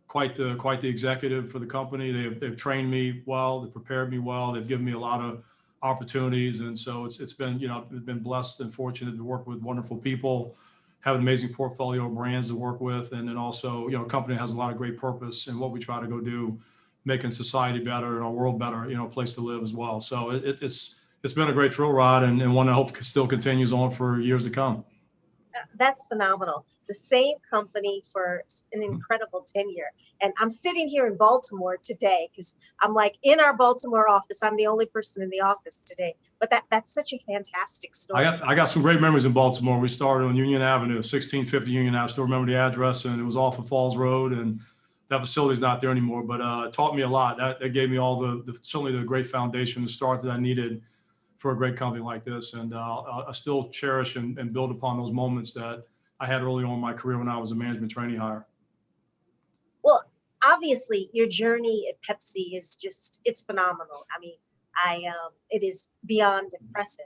Speaker 4: quite the executive for the company. They've trained me well, they've prepared me well, they've given me a lot of opportunities. And so it's been, I've been blessed and fortunate to work with wonderful people, have an amazing portfolio of brands to work with. And then also, a company that has a lot of great purpose in what we try to go do, making society better and our world better, a place to live as well. So it's been a great thrill ride and one I hope still continues on for years to come.
Speaker 5: That's phenomenal. The same company for an incredible tenure. And I'm sitting here in Baltimore today because I'm like in our Baltimore office. I'm the only person in the office today. But that's such a fantastic story.
Speaker 4: I got some great memories in Baltimore. We started on Union Avenue, 1650 Union Avenue. I still remember the address, and it was off of Falls Road, and that facility's not there anymore. But it taught me a lot. That gave me all certainly the great foundation to start that I needed for a great company like this. And I still cherish and build upon those moments that I had early on in my career when I was a management trainee hire.
Speaker 5: Well, obviously your journey at Pepsi is it's phenomenal. I mean, it is beyond impressive.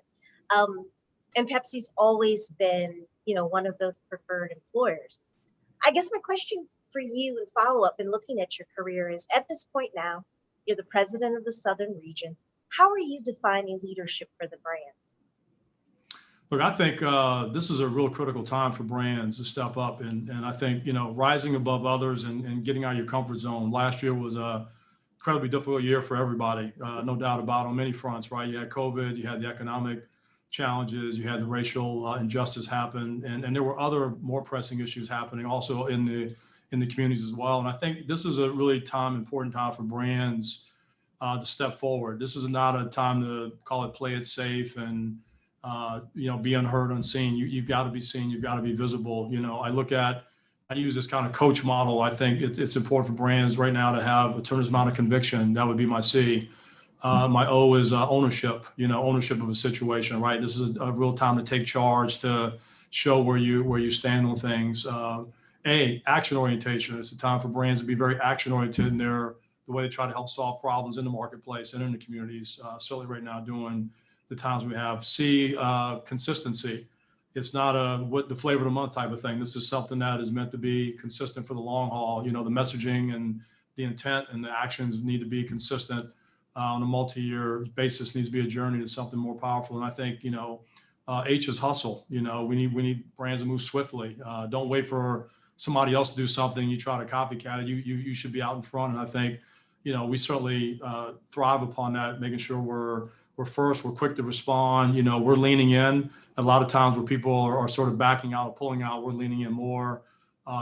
Speaker 5: And Pepsi's always been, one of those preferred employers. I guess my question for you and follow up in looking at your career is, at this point now, You're the president of the Southern region. How are you defining leadership for the brand?
Speaker 4: Look, I think this is a real critical time for brands to step up. And I think, rising above others and getting out of your comfort zone. Last year was a incredibly difficult year for everybody, no doubt about it, on many fronts, right? You had COVID, you had the economic challenges, you had the racial injustice happen, and there were other more pressing issues happening also in the communities as well. And I think this is a really important time for brands to step forward. This is not a time to call it play it safe and be unheard, unseen. You've got to be seen. You've got to be visible. I use this kind of coach model. I think it's important for brands right now to have a tremendous amount of conviction. That would be my C. My O is ownership. Ownership of a situation. Right. This is a real time to take charge, to show where you stand on things. A, action orientation. It's a time for brands to be very action oriented in the way they try to help solve problems in the marketplace and in the communities. Certainly right now during the times we have. C, consistency. It's not what the flavor of the month type of thing. This is something that is meant to be consistent for the long haul. The messaging and the intent and the actions need to be consistent on a multi-year basis. Needs to be a journey to something more powerful. And I think, H is hustle. We need brands to move swiftly. Don't wait for somebody else to do something. You try to copycat it. You should be out in front. And I think, we certainly thrive upon that, making sure we're first, we're quick to respond, we're leaning in. A lot of times where people are sort of backing out or pulling out, we're leaning in more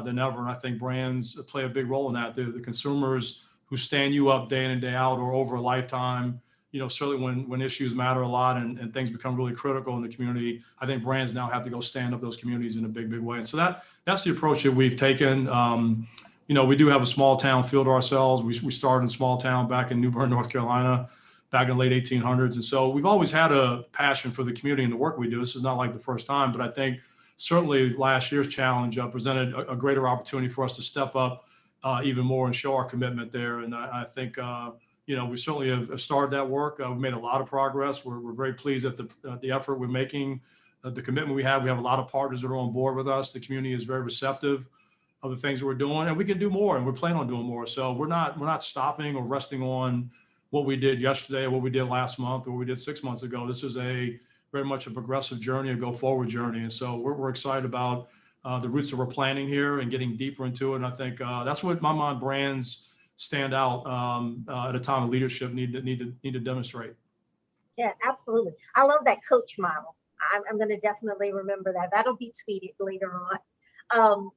Speaker 4: than ever. And I think brands play a big role in that. The consumers who stand you up day in and day out or over a lifetime, certainly when issues matter a lot and things become really critical in the community, I think brands now have to go stand up those communities in a big, big way. And so that's the approach that we've taken. We do have a small town feel to ourselves. We started in a small town back in New Bern, North Carolina, back in the late 1800s. And so we've always had a passion for the community and the work we do. This is not like the first time, but I think certainly last year's challenge presented a greater opportunity for us to step up even more and show our commitment there. And I think, we certainly have started that work. We've made a lot of progress. We're very pleased at the effort we're making, the commitment we have. We have a lot of partners that are on board with us. The community is very receptive of the things that we're doing, and we can do more, and we're planning on doing more. So we're not stopping or resting on what we did yesterday, or what we did last month, or what we did 6 months ago. This is very much a progressive journey, a go forward journey. And so we're excited about the roots that we're planting here and getting deeper into it. And I think that's what in my mind brands stand out at a time of leadership need to demonstrate.
Speaker 5: Yeah, absolutely. I love that coach model. I'm going to definitely remember that. That'll be tweeted later on.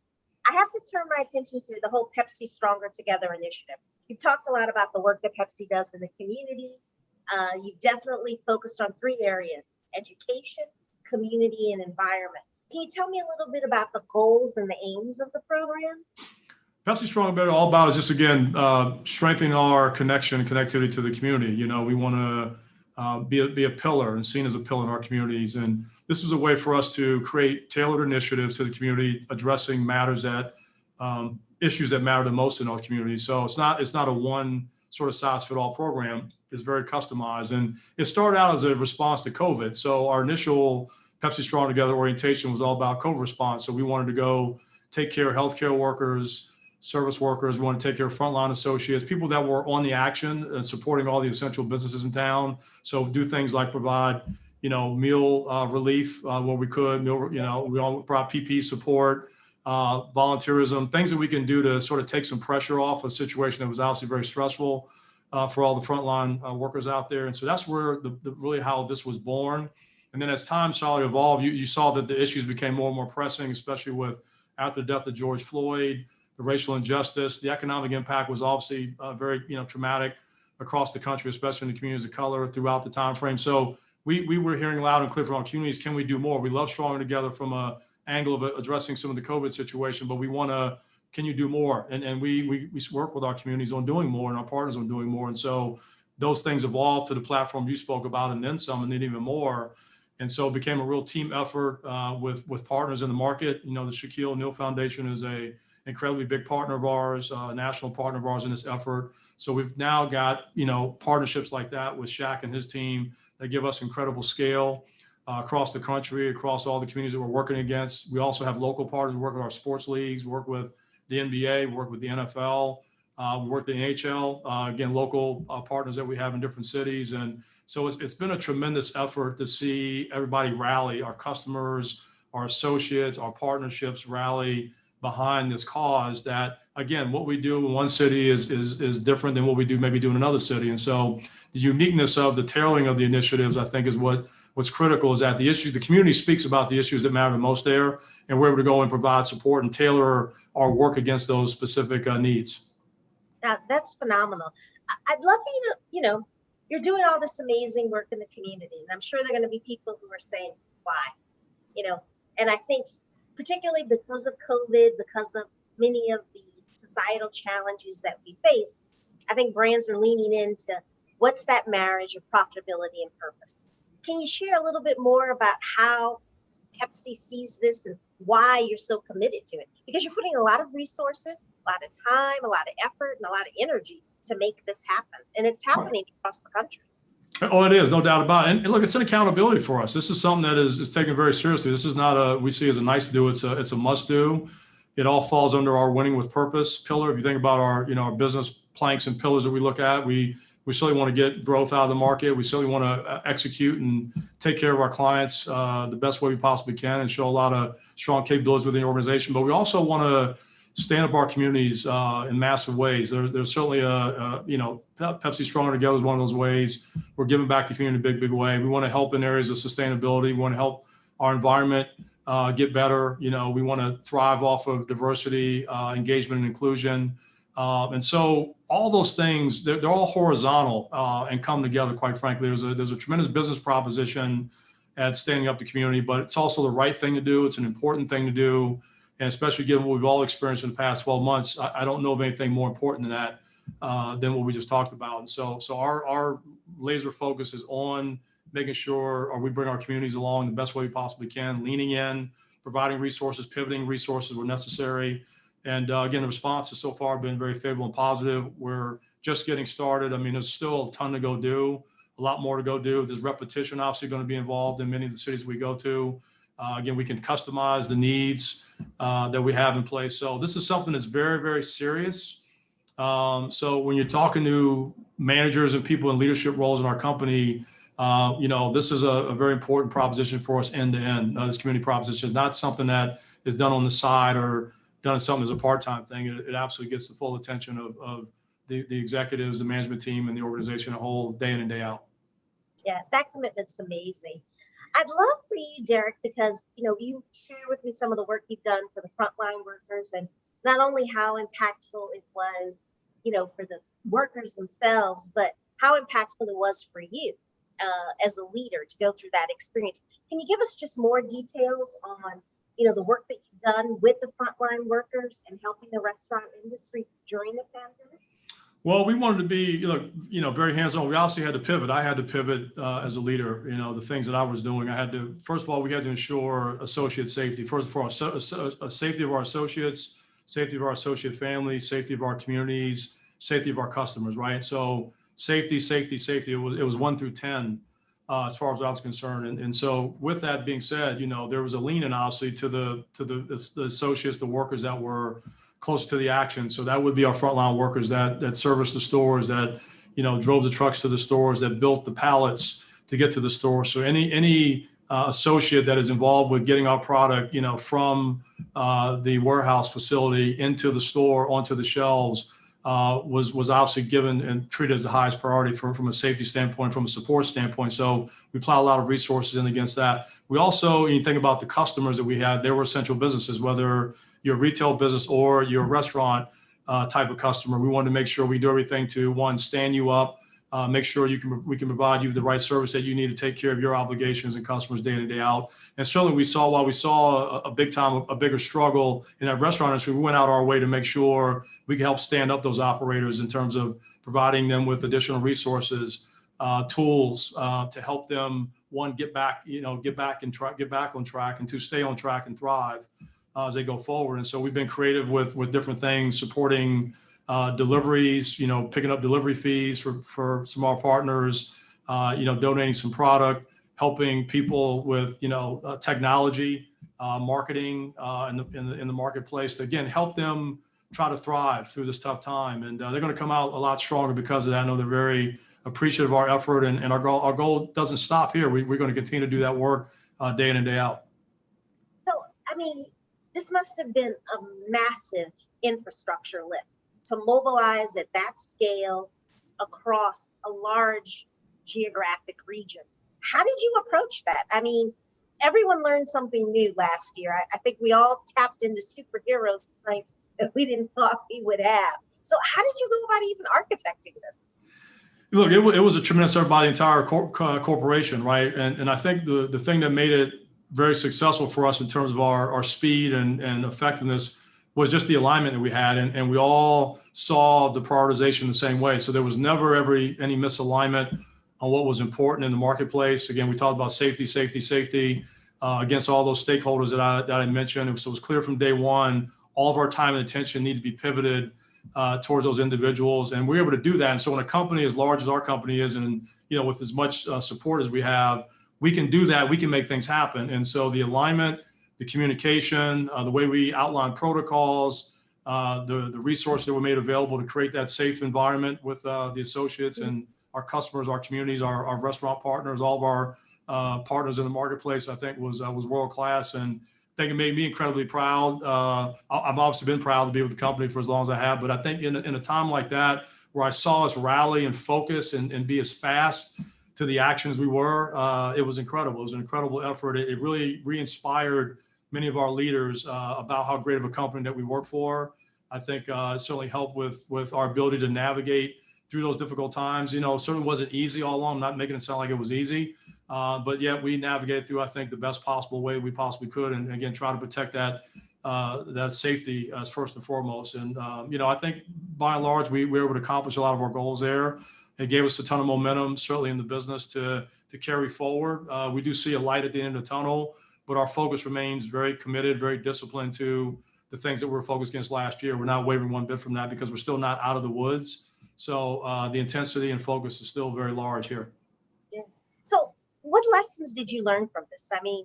Speaker 5: I have to turn my attention to the whole Pepsi Stronger Together initiative. You've talked a lot about the work that Pepsi does in the community. You've definitely focused on 3 areas: education, community, and environment. Can you tell me a little bit about the goals and the aims of the program?
Speaker 4: Pepsi Stronger Better, all about is just, again, strengthening our connection and connectivity to the community. We want to be a pillar and seen as a pillar in our communities. And this is a way for us to create tailored initiatives to the community, addressing issues that matter the most in our community. So it's not a one sort of size fit all program. It's very customized, and it started out as a response to COVID. So our initial Pepsi Strong Together orientation was all about COVID response. So we wanted to go take care of healthcare workers, service workers. We want to take care of frontline associates, people that were on the action and supporting all the essential businesses in town. So do things like provide, meal relief where we could. We all brought PPE support, volunteerism, things that we can do to sort of take some pressure off a situation that was obviously very stressful for all the frontline workers out there. And so that's where really how this was born. And then as time started to evolve, you saw that the issues became more and more pressing, especially after the death of George Floyd, the racial injustice. The economic impact was obviously very traumatic across the country, especially in the communities of color throughout the time frame. So we were hearing loud and clear from our communities, can we do more? We love Stronger Together from a angle of addressing some of the COVID situation, but we want to, can you do more? And we work with our communities on doing more and our partners on doing more. And so those things evolved to the platform you spoke about, and then some, and then even more. And so it became a real team effort with partners in the market. The Shaquille O'Neal Foundation is a incredibly big partner of ours, a national partner of ours in this effort. So we've now got, partnerships like that with Shaq and his team that give us incredible scale across the country, across all the communities that we're working against. We also have local partners. We work with our sports leagues, work with the NBA, work with the NFL, We work the NHL, again, local partners that we have in different cities. And so it's been a tremendous effort to see everybody rally, our customers, our associates, our partnerships rally behind this cause that, again, what we do in one city is different than what we maybe do in another city. And so the uniqueness of the tailoring of the initiatives, I think, is what's critical, is that the community speaks about the issues that matter the most there, and we're able to go and provide support and tailor our work against those specific needs.
Speaker 5: That's phenomenal. I'd love for you to, you're doing all this amazing work in the community, and I'm sure there are going to be people who are saying, why? And I think particularly because of COVID, because of many of the societal challenges that we faced, I think brands are leaning into what's that marriage of profitability and purpose. Can you share a little bit more about how Pepsi sees this and why you're so committed to it? Because you're putting a lot of resources, a lot of time, a lot of effort, and a lot of energy to make this happen. And it's happening across the country.
Speaker 4: Oh, it is, no doubt about it. And look, it's an accountability for us. This is something that is taken very seriously. This is not we see as a nice to do. It's a must do. It all falls under our winning with purpose pillar. If you think about our business planks and pillars that we look at, we certainly want to get growth out of the market. We certainly want to execute and take care of our clients the best way we possibly can and show a lot of strong capabilities within the organization. But we also want to stand up our communities in massive ways. There's certainly Pepsi Stronger Together is one of those ways. We're giving back to the community in a big way. We want to help in areas of sustainability. We want to help our environment get better. We want to thrive off of diversity, engagement, and inclusion. And so all those things, they're all horizontal and come together, quite frankly. There's a tremendous business proposition at standing up the community, but it's also the right thing to do. It's an important thing to do. And especially given what we've all experienced in the past 12 months, I don't know of anything more important than that, than what we just talked about. And so our laser focus is on making sure we bring our communities along the best way we possibly can, leaning in, providing resources, pivoting resources where necessary. And again, the response has so far been very favorable and positive. We're just getting started. I mean, there's still a ton to go do, a lot more to go do. There's repetition obviously going to be involved in many of the cities we go to. Again, we can customize the needs that we have in place. So this is something that's very, very serious. So when you're talking to managers and people in leadership roles in our company, this is a very important proposition for us end to end. This community proposition is not something that is done on the side or done as something as a part-time thing. It absolutely gets the full attention of the executives, the management team, and the organization as a whole, day in and day out.
Speaker 5: Yeah, that commitment's amazing. I'd love for you, Derek, because you share with me some of the work you've done for the frontline workers, and not only how impactful it was, for the workers themselves, but how impactful it was for you as a leader to go through that experience. Can you give us just more details on, the work that you've done with the frontline workers and helping the restaurant industry during the pandemic?
Speaker 4: Well, we wanted to be, very hands-on. We obviously had to pivot. I had to pivot as a leader. The things that I was doing, first of all, we had to ensure associate safety. First of all, safety of our associates, safety of our associate families, safety of our communities, safety of our customers, right? So safety. It was 1 through 10 as far as I was concerned. And so with that being said, there was a lean-in obviously to the associates, the workers that were close to the action. So that would be our frontline workers that service the stores, that drove the trucks to the stores, that built the pallets to get to the store. So any associate that is involved with getting our product, from the warehouse facility into the store onto the shelves was obviously given and treated as the highest priority from a safety standpoint, from a support standpoint. So we plow a lot of resources in against that. We also, you think about the customers that we had, they were essential businesses, whether you're a retail business or you're a restaurant type of customer. We wanted to make sure we do everything to, one, stand you up, make sure we can provide you the right service that you need to take care of your obligations and customers day in and day out. And certainly while we saw a bigger struggle in that restaurant industry, we went out our way to make sure we could help stand up those operators in terms of providing them with additional resources, tools to help them, one, get back on track, and two, stay on track and thrive as they go forward. And so we've been creative with different things, supporting deliveries, picking up delivery fees for some of our partners, donating some product, helping people with, technology, marketing in the marketplace to, again, help them try to thrive through this tough time. And they're going to come out a lot stronger because of that. I know they're very appreciative of our effort, and our goal doesn't stop here. We're going to continue to do that work day in and day out.
Speaker 5: So, I mean, this must have been a massive infrastructure lift to mobilize at that scale across a large geographic region. How did you approach that? I mean, everyone learned something new last year. I think we all tapped into superhero strengths that we didn't thought we would have. So how did you go about even architecting this?
Speaker 4: Look, it was a tremendous effort by the entire corporation, right? And I think the thing that made it very successful for us in terms of our speed and effectiveness was just the alignment that we had. And we all saw the prioritization the same way. So there was never any misalignment on what was important in the marketplace. Again, we talked about safety against all those stakeholders that I mentioned. So it was clear from day one, all of our time and attention needed to be pivoted towards those individuals, and we're able to do that. And so when a company as large as our company is, and with as much support as we have, we can do that. We can make things happen. And so the alignment, the communication, the way we outline protocols, the resources that were made available to create that safe environment with the associates and our customers, our communities, our restaurant partners, all of our partners in the marketplace, I think was world class. And I think it made me incredibly proud. I've obviously been proud to be with the company for as long as I have, but I think in a time like that, where I saw us rally and focus and be as fast to the action as we were, it was incredible. It was an incredible effort. It really re-inspired many of our leaders about how great of a company that we work for. I think it certainly helped with our ability to navigate through those difficult times. It certainly wasn't easy all along. I'm not making it sound like it was easy. But yet we navigated through, I think, the best possible way we possibly could, and again, try to protect that safety as first and foremost. And I think by and large, we were able to accomplish a lot of our goals there. It gave us a ton of momentum, certainly in the business, to carry forward. We do see a light at the end of the tunnel, but our focus remains very committed, very disciplined to the things that we were focused against last year. We're not wavering one bit from that because we're still not out of the woods. So the intensity and focus is still very large here.
Speaker 5: Yeah. So what lessons did you learn from this? I mean,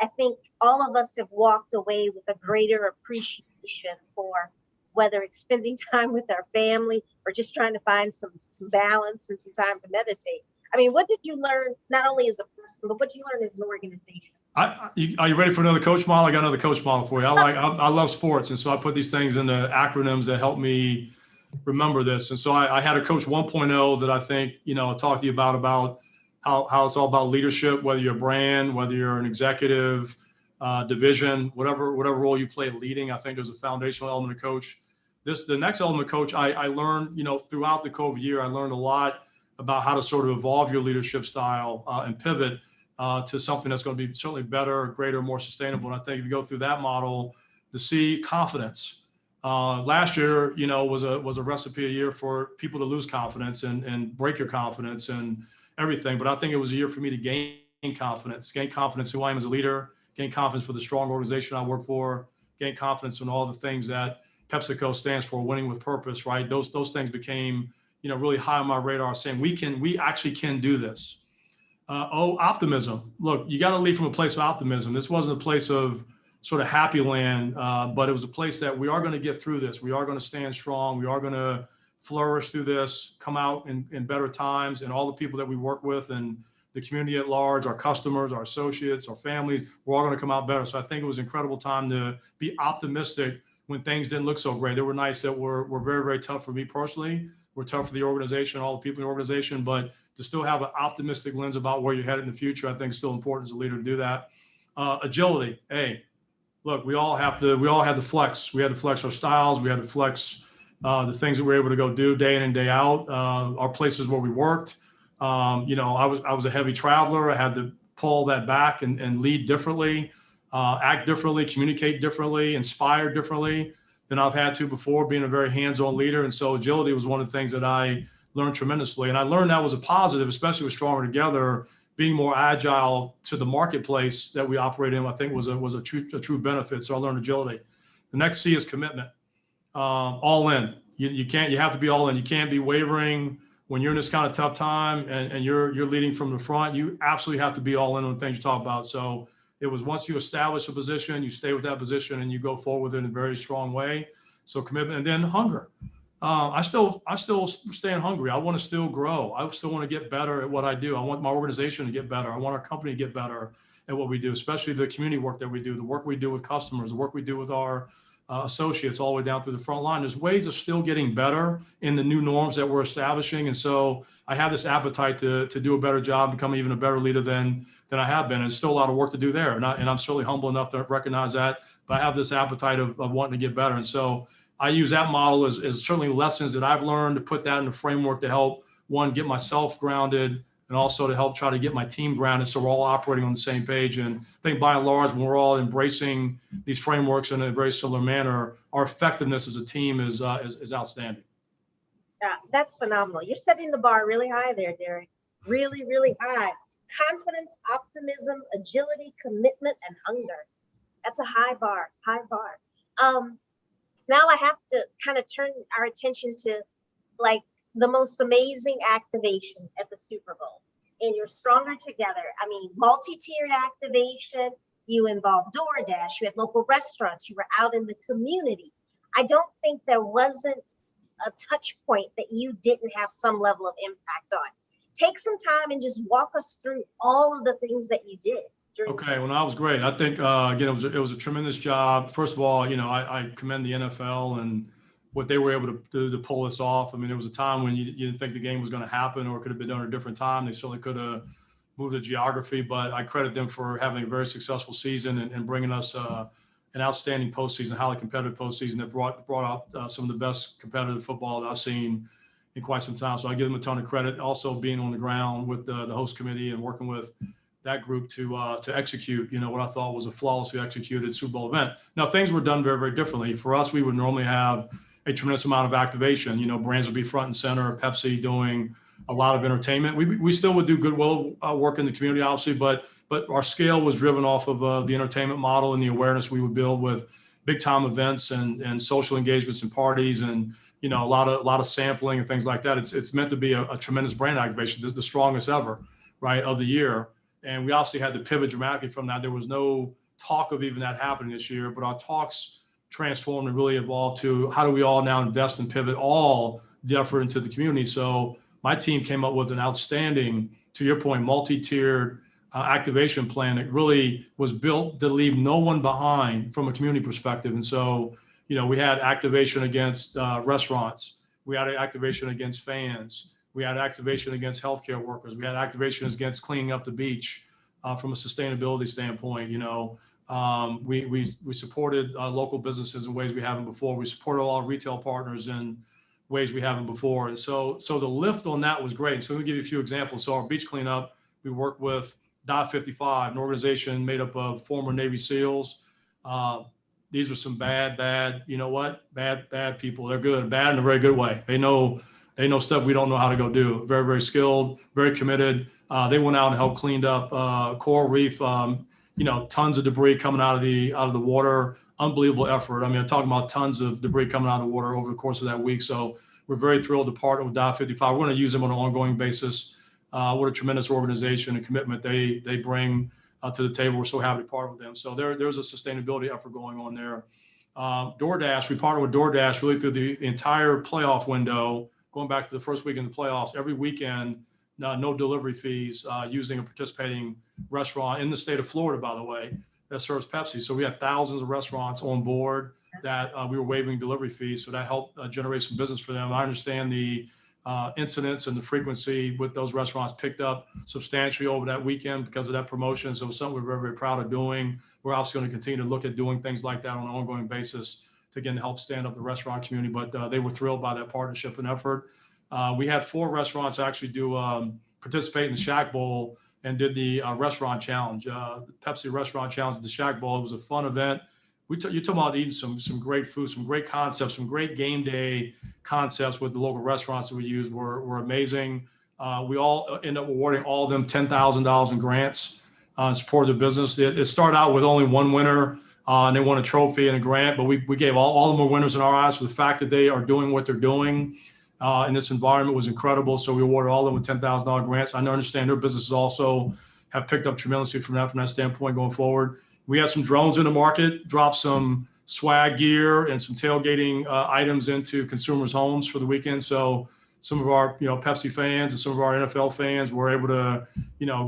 Speaker 5: I think all of us have walked away with a greater appreciation for whether it's spending time with our family or just trying to find some balance and some time to meditate. I mean, what did you learn, not only as a person, but what did you learn as an organization?
Speaker 4: Are you ready for another coach model? I got another coach model for you. I love sports, and so I put these things into acronyms that help me remember this. And so I had a coach 1.0 that I think, I'll talk to you about how it's all about leadership, whether you're a brand, whether you're an executive, division, whatever role you play leading. I think there's a foundational element of coach. The next element of coach, I learned, throughout the COVID year, I learned a lot about how to sort of evolve your leadership style and pivot to something that's going to be certainly better, greater, more sustainable. And I think if you go through that model, to see confidence. Last year, was a recipe a year for people to lose confidence and break your confidence and everything. But I think it was a year for me to gain confidence who I am as a leader, gain confidence for the strong organization I work for, gain confidence in all the things that PepsiCo stands for, winning with purpose, right? Those things became, really high on my radar, saying we actually can do this. Optimism. Look, you got to lead from a place of optimism. This wasn't a place of sort of happy land, but it was a place that we are going to get through this. We are going to stand strong. We are going to flourish through this, come out in better times, and all the people that we work with and the community at large, our customers, our associates, our families, we're all going to come out better. So I think it was an incredible time to be optimistic when things didn't look so great. There were nights that were very, very tough for me personally. Were tough for the organization, all the people in the organization, but to still have an optimistic lens about where you're headed in the future, I think is still important as a leader to do that. Agility. Hey, look, we all had to flex. We had to flex our styles. We had to flex the things that we were able to go do day in and day out. Our places where we worked. I was a heavy traveler. I had to pull that back and lead differently, act differently, communicate differently, inspire differently than I've had to before, being a very hands-on leader. And so agility was one of the things that I learned tremendously. And I learned that was a positive, especially with Stronger Together, being more agile to the marketplace that we operate in, I think was a true benefit. So I learned agility. The next C is commitment. All in. You have to be all in. You can't be wavering when you're in this kind of tough time and you're leading from the front. You absolutely have to be all in on the things you talk about. So it was once you establish a position, you stay with that position and you go forward in a very strong way. So commitment, and then hunger. I still staying hungry. I want to still grow. I still want to get better at what I do. I want my organization to get better. I want our company to get better at what we do, especially the community work that we do, the work we do with customers, the work we do with our associates all the way down through the front line. There's ways of still getting better in the new norms that we're establishing. And so I have this appetite to do a better job, become even a better leader than I have been. There's still a lot of work to do there. And I'm certainly humble enough to recognize that, but I have this appetite of wanting to get better. And so I use that model as certainly lessons that I've learned to put that in a framework to help, one, get myself grounded, and also to help try to get my team grounded so we're all operating on the same page. And I think by and large, when we're all embracing these frameworks in a very similar manner, our effectiveness as a team is outstanding.
Speaker 5: Yeah, that's phenomenal. You're setting the bar really high there, Derek. Really, really high. Confidence, optimism, agility, commitment, and hunger. That's a high bar, high bar. Now I have to kind of turn our attention to like the most amazing activation at the Super Bowl. And you're stronger together. I mean, multi-tiered activation. You involved DoorDash. You had local restaurants. You were out in the community. I don't think there wasn't a touch point that you didn't have some level of impact on. Take some time and just walk us through all of the things that you did.
Speaker 4: Okay, well, that was great. I think, again, it was a tremendous job. First of all, I commend the NFL and what they were able to do to pull this off. I mean, there was a time when you didn't think the game was going to happen, or it could have been done at a different time. They certainly could have moved the geography, but I credit them for having a very successful season and bringing us an outstanding postseason, highly competitive postseason that brought out some of the best competitive football that I've seen in quite some time. So I give them a ton of credit. Also being on the ground with the host committee and working with that group to execute, what I thought was a flawlessly executed Super Bowl event. Now, things were done very, very differently. For us, we would normally have a tremendous amount of activation. Brands would be front and center, Pepsi doing a lot of entertainment. We still would do goodwill work in the community, obviously, but our scale was driven off of the entertainment model and the awareness we would build with big time events and social engagements and parties and a lot of sampling and things like that. It's meant to be a tremendous brand activation. This is the strongest ever, right, of the year. And we obviously had to pivot dramatically from that. There was no talk of even that happening this year, but our talks transformed and really evolved to how do we all now invest and pivot all the effort into the community. So my team came up with an outstanding, to your point, multi-tiered activation plan that really was built to leave no one behind from a community perspective. And so, we had activation against restaurants. We had activation against fans. We had activation against healthcare workers. We had activations against cleaning up the beach from a sustainability standpoint. We supported local businesses in ways we haven't before. We supported all our retail partners in ways we haven't before. And so the lift on that was great. So let me give you a few examples. So our beach cleanup, we worked with Dot 55, an organization made up of former Navy SEALs. These were some bad, bad people. They're good, bad in a very good way. They know stuff we don't know how to go do. Very, very skilled, very committed. They went out and helped cleaned up coral reef. Tons of debris coming out of the water. Unbelievable effort. I mean, I'm talking about tons of debris coming out of the water over the course of that week. So we're very thrilled to partner with Dot 55. We're going to use them on an ongoing basis. What a tremendous organization and commitment they bring to the table. We're so happy to partner with them. So there's a sustainability effort going on there. DoorDash, we partnered with DoorDash really through the entire playoff window, going back to the first week in the playoffs. Every weekend, no delivery fees, using a participating restaurant in the state of Florida, by the way, that serves Pepsi. So we had thousands of restaurants on board that we were waiving delivery fees. So that helped generate some business for them. I understand the incidents and the frequency with those restaurants picked up substantially over that weekend because of that promotion. So something we're very, very proud of doing. We're obviously going to continue to look at doing things like that on an ongoing basis to, again, help stand up the restaurant community. But they were thrilled by that partnership and effort. We had 4 restaurants actually participate in the Shack Bowl and did the restaurant challenge, the Pepsi restaurant challenge, the Shack Bowl. It was a fun event. You're talking about eating some great food, some great concepts, some great game day concepts with the local restaurants that we used were amazing. We all ended up awarding all of them $10,000 in grants in support of the business. It started out with only one winner, and they won a trophy and a grant, but we gave all of them were winners in our eyes for the fact that they are doing what they're doing in this environment was incredible. So we awarded all of them with $10,000 grants. I understand their businesses also have picked up tremendously from that standpoint going forward. We had some drones in the market, dropped some swag gear and some tailgating items into consumers' homes for the weekend. So some of our, Pepsi fans and some of our NFL fans were able to,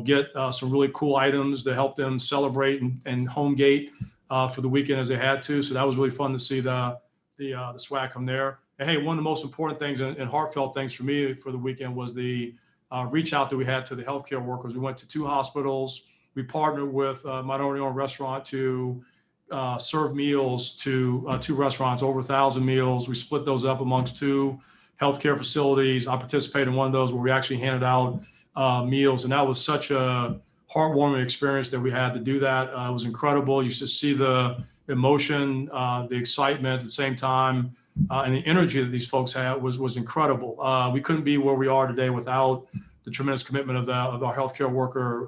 Speaker 4: get some really cool items to help them celebrate and home gate for the weekend as they had to. So that was really fun to see the swag come there. And hey, one of the most important things and heartfelt things for me for the weekend was the reach out that we had to the healthcare workers. We went to 2 hospitals. We partnered with a minority-owned restaurant to serve meals to 2 restaurants, over 1,000 meals. We split those up amongst 2 healthcare facilities. I participated in one of those where we actually handed out meals, and that was such a heartwarming experience that we had to do that. It was incredible. You just see the emotion, the excitement at the same time, and the energy that these folks had was incredible. We couldn't be where we are today without the tremendous commitment of our healthcare worker,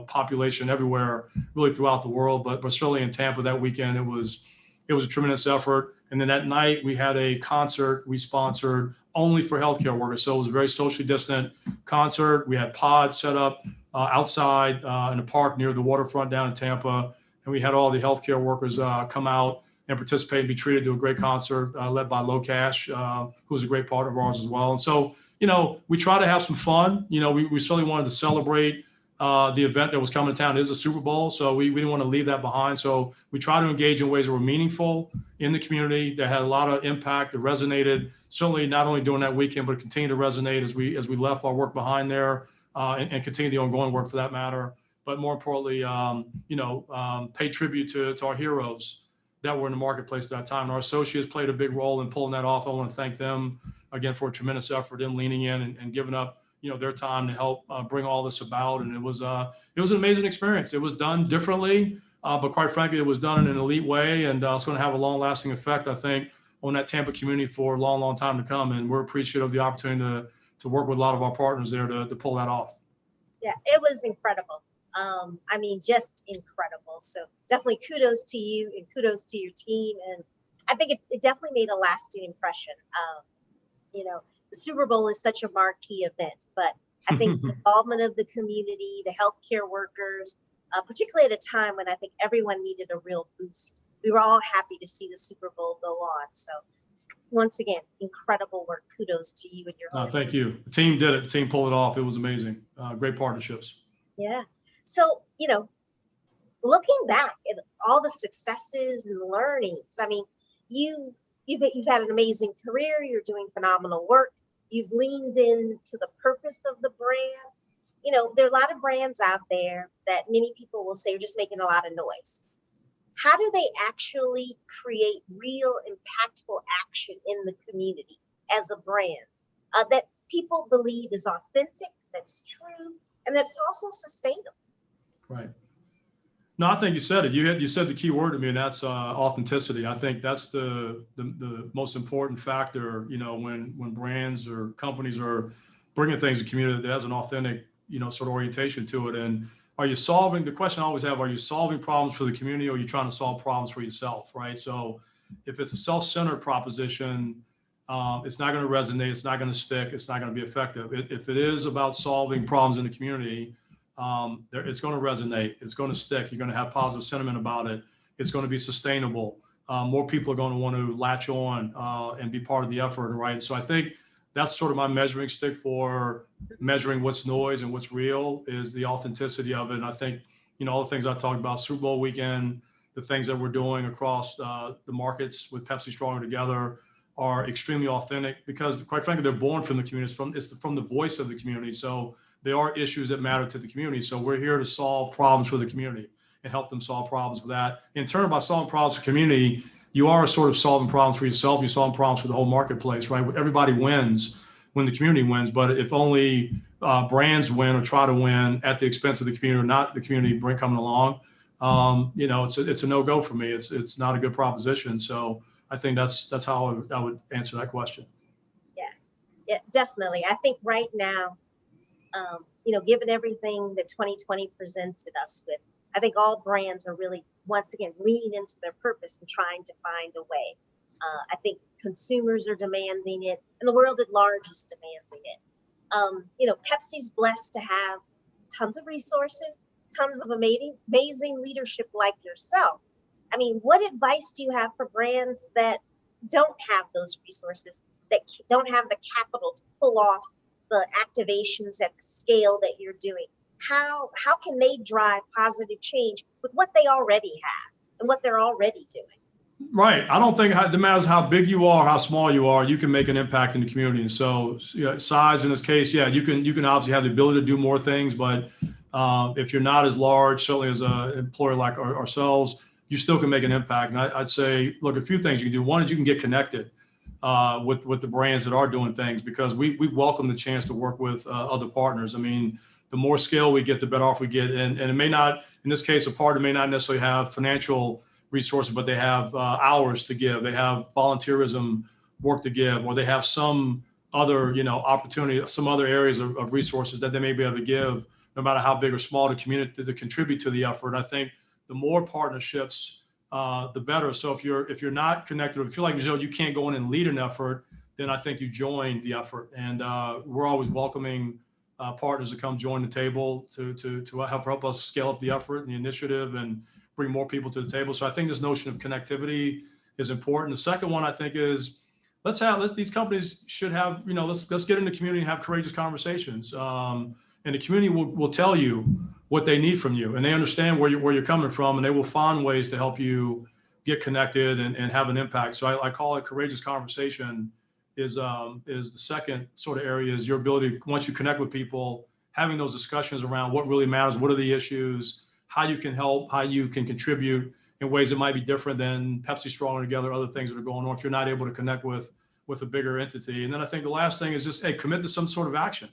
Speaker 4: population everywhere, really throughout the world, but certainly in Tampa that weekend, it was a tremendous effort. And then that night we had a concert we sponsored only for healthcare workers. So it was a very socially distant concert. We had pods set up outside in a park near the waterfront down in Tampa. And we had all the healthcare workers come out and participate and be treated to a great concert led by Low Cash, who's a great partner of ours as well. And so, we try to have some fun. We certainly wanted to celebrate the event that was coming to town. It is a Super Bowl, so we didn't want to leave that behind. So we try to engage in ways that were meaningful in the community, that had a lot of impact, that resonated, certainly not only during that weekend, but continue to resonate as we left our work behind there and continue the ongoing work for that matter. But more importantly, pay tribute to our heroes that were in the marketplace at that time. And our associates played a big role in pulling that off. I want to thank them again for a tremendous effort in leaning in and giving up their time to help bring all this about. And it was an amazing experience. It was done differently, but quite frankly, it was done in an elite way, and it's going to have a long lasting effect, I think, on that Tampa community for a long, long time to come. And we're appreciative of the opportunity to work with a lot of our partners there to pull that off.
Speaker 5: Yeah, it was incredible. Just incredible. So definitely kudos to you and kudos to your team. And I think it definitely made a lasting impression. The Super Bowl is such a marquee event, but I think the involvement of the community, the healthcare workers, particularly at a time when I think everyone needed a real boost. We were all happy to see the Super Bowl go on. So once again, incredible work. Kudos to you and your whole
Speaker 4: Thank
Speaker 5: team.
Speaker 4: you. The team did it. The team pulled it off. It was amazing. Great partnerships.
Speaker 5: Yeah. So, looking back at all the successes and learnings, you've had an amazing career. You're doing phenomenal work. You've leaned into the purpose of the brand. There are a lot of brands out there that many people will say are just making a lot of noise. How do they actually create real impactful action in the community as a brand that people believe is authentic, that's true, and that's also sustainable?
Speaker 4: Right. No, I think you said it. You said the key word to me, and that's authenticity. I think that's the most important factor. When brands or companies are bringing things to community that has an authentic, sort of orientation to it. And the question I always have, are you solving problems for the community, or are you trying to solve problems for yourself? Right. So if it's a self-centered proposition, it's not going to resonate. It's not going to stick. It's not going to be effective. If it is about solving problems in the community, it's going to resonate. It's going to stick. You're going to have positive sentiment about it. It's going to be sustainable. More people are going to want to latch on and be part of the effort, right? So I think that's sort of my measuring stick for measuring what's noise and what's real is the authenticity of it. And I think, all the things I talked about, Super Bowl weekend, the things that we're doing across the markets with Pepsi Stronger Together are extremely authentic because, quite frankly, they're born from the community. It's from the voice of the community. So there are issues that matter to the community. So we're here to solve problems for the community and help them solve problems with that. In turn, by solving problems for community, you are sort of solving problems for yourself. You're solving problems for the whole marketplace, right? Everybody wins when the community wins. But if only brands win or try to win at the expense of the community, or not the community coming along, it's a no-go for me. It's not a good proposition. So I think that's how I would answer that question.
Speaker 5: Yeah, definitely. I think right now, given everything that 2020 presented us with, I think all brands are really, once again, leaning into their purpose and trying to find a way. I think consumers are demanding it, and the world at large is demanding it. Pepsi's blessed to have tons of resources, tons of amazing leadership like yourself. I mean, what advice do you have for brands that don't have those resources, that don't have the capital to pull off the activations at the scale that you're doing? How can they drive positive change with what they already have and what they're already doing?
Speaker 4: Right. I don't think it matters how big you are, how small you are, you can make an impact in the community. And so size in this case, yeah, you can obviously have the ability to do more things, but if you're not as large, certainly as an employer like ourselves, you still can make an impact. And I'd say, look, a few things you can do. One is you can get connected with the brands that are doing things, because we welcome the chance to work with other partners. I mean, the more scale we get, the better off we get. And it may not, in this case, a partner may not necessarily have financial resources, but they have hours to give. They have volunteerism work to give, or they have some other, opportunity, some other areas of resources that they may be able to give, no matter how big or small, to community to contribute to the effort. I think the more partnerships, the better. So if you're not connected, if you feel like you can't go in and lead an effort, then I think you join the effort. And we're always welcoming partners to come join the table to help us scale up the effort and the initiative and bring more people to the table. So I think this notion of connectivity is important. The second one I think is these companies should have, let's get in the community and have courageous conversations. And the community will tell you what they need from you, and they understand where you're coming from, and they will find ways to help you get connected and have an impact. So I call it courageous conversation is the second sort of area, is your ability, once you connect with people, having those discussions around what really matters, what are the issues, how you can help, how you can contribute in ways that might be different than Pepsi Stronger Together, other things that are going on, if you're not able to connect with a bigger entity. And then I think the last thing is just, commit to some sort of action.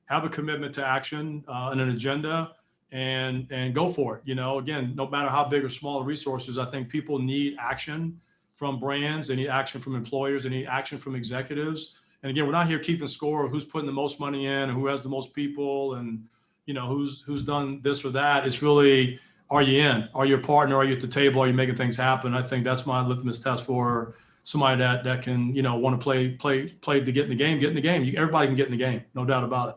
Speaker 4: Have a commitment to action and an agenda, and go for it. Again, no matter how big or small the resources, I think people need action from brands. They need action from employers. They need action from executives. And again, we're not here keeping score of who's putting the most money in and who has the most people and who's done this or that. It's really, are you in? Are you a partner? Are you at the table? Are you making things happen? I think that's my litmus test for somebody that can want to play to get in the game. Get in the game. Everybody can get in the game, no doubt about it.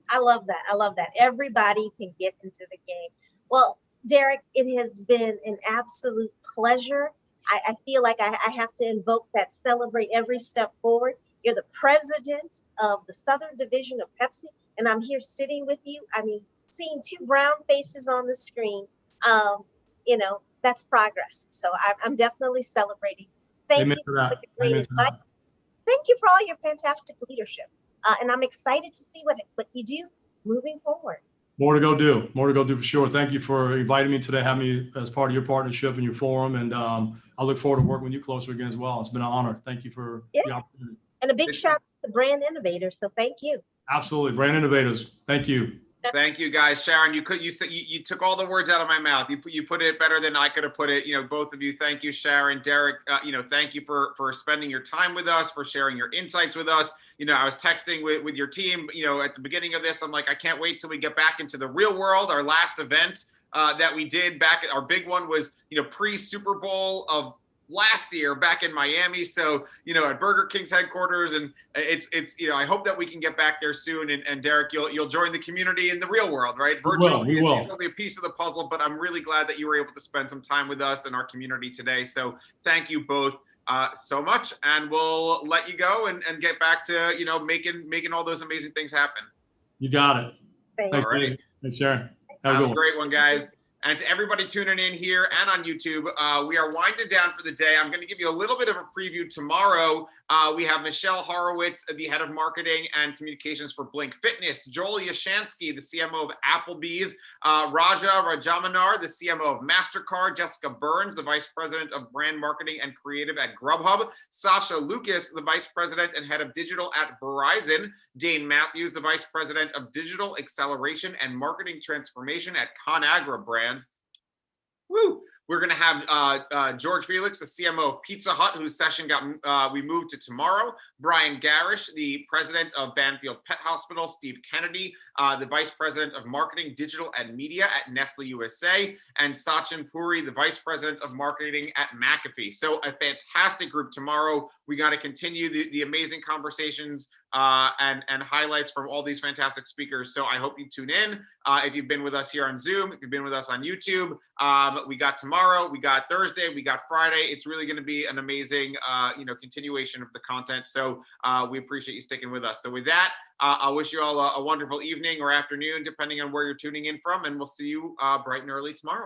Speaker 5: I love that. I love that. Everybody can get into the game. Well, Derek, it has been an absolute pleasure. I feel like I have to invoke that celebrate every step forward. You're the president of the Southern Division of Pepsi, and I'm here sitting with you. I mean, seeing two brown faces on the screen, that's progress. So I'm definitely celebrating. Thank you for the great advice. Thank you for all your fantastic leadership. And I'm excited to see what you do moving forward.
Speaker 4: More to go do for sure. Thank you for inviting me today, having me as part of your partnership and your forum. And I look forward to working with you closer again as well. It's been an honor. Thank you for the opportunity.
Speaker 5: And a big shout out to Brand Innovators. So thank you.
Speaker 4: Absolutely. Brand Innovators. Thank you.
Speaker 1: Thank you, guys. Sharon, you took all the words out of my mouth. You put it better than I could have put it. Both of you. Thank you, Sharon, Derek. Thank you for spending your time with us, for sharing your insights with us. I was texting with your team. At the beginning of this, I'm like, I can't wait till we get back into the real world. Our last event that we did back, our big one was pre-Super Bowl of last year back in Miami. So, at Burger King's headquarters, and it's I hope that we can get back there soon. And Derek, you'll join the community in the real world, right? Virtual is only a piece of the puzzle, but I'm really glad that you were able to spend some time with us and our community today. So thank you both so much. And we'll let you go and get back to, making all those amazing things happen.
Speaker 4: You got it.
Speaker 5: Thanks.
Speaker 1: All right.
Speaker 4: Thanks, Sharon.
Speaker 1: Have a great one, guys. And to everybody tuning in here and on YouTube, we are winding down for the day. I'm going to give you a little bit of a preview tomorrow. We have Michelle Horowitz, the head of marketing and communications for Blink Fitness, Joel Yashansky, the CMO of Applebee's, Raja Rajamanar, the CMO of MasterCard, Jessica Burns, the vice president of brand marketing and creative at Grubhub, Sasha Lucas, the vice president and head of digital at Verizon, Dane Matthews, the vice president of digital acceleration and marketing transformation at ConAgra Brands. Woo! We're going to have George Felix, the CMO of Pizza Hut, whose session we moved to tomorrow. Brian Garish, the president of Banfield Pet Hospital. Steve Kennedy, the vice president of marketing, digital, and media at Nestle USA. And Sachin Puri, the vice president of marketing at McAfee. So a fantastic group tomorrow. We got to continue the amazing conversations and highlights from all these fantastic speakers. So I hope you tune in. If you've been with us here on Zoom, if you've been with us on YouTube, we got tomorrow. tomorrow. We got Thursday. We got Friday. It's really going to be an amazing, continuation of the content. So we appreciate you sticking with us. So with that, I wish you all a wonderful evening or afternoon, depending on where you're tuning in from, and we'll see you bright and early tomorrow.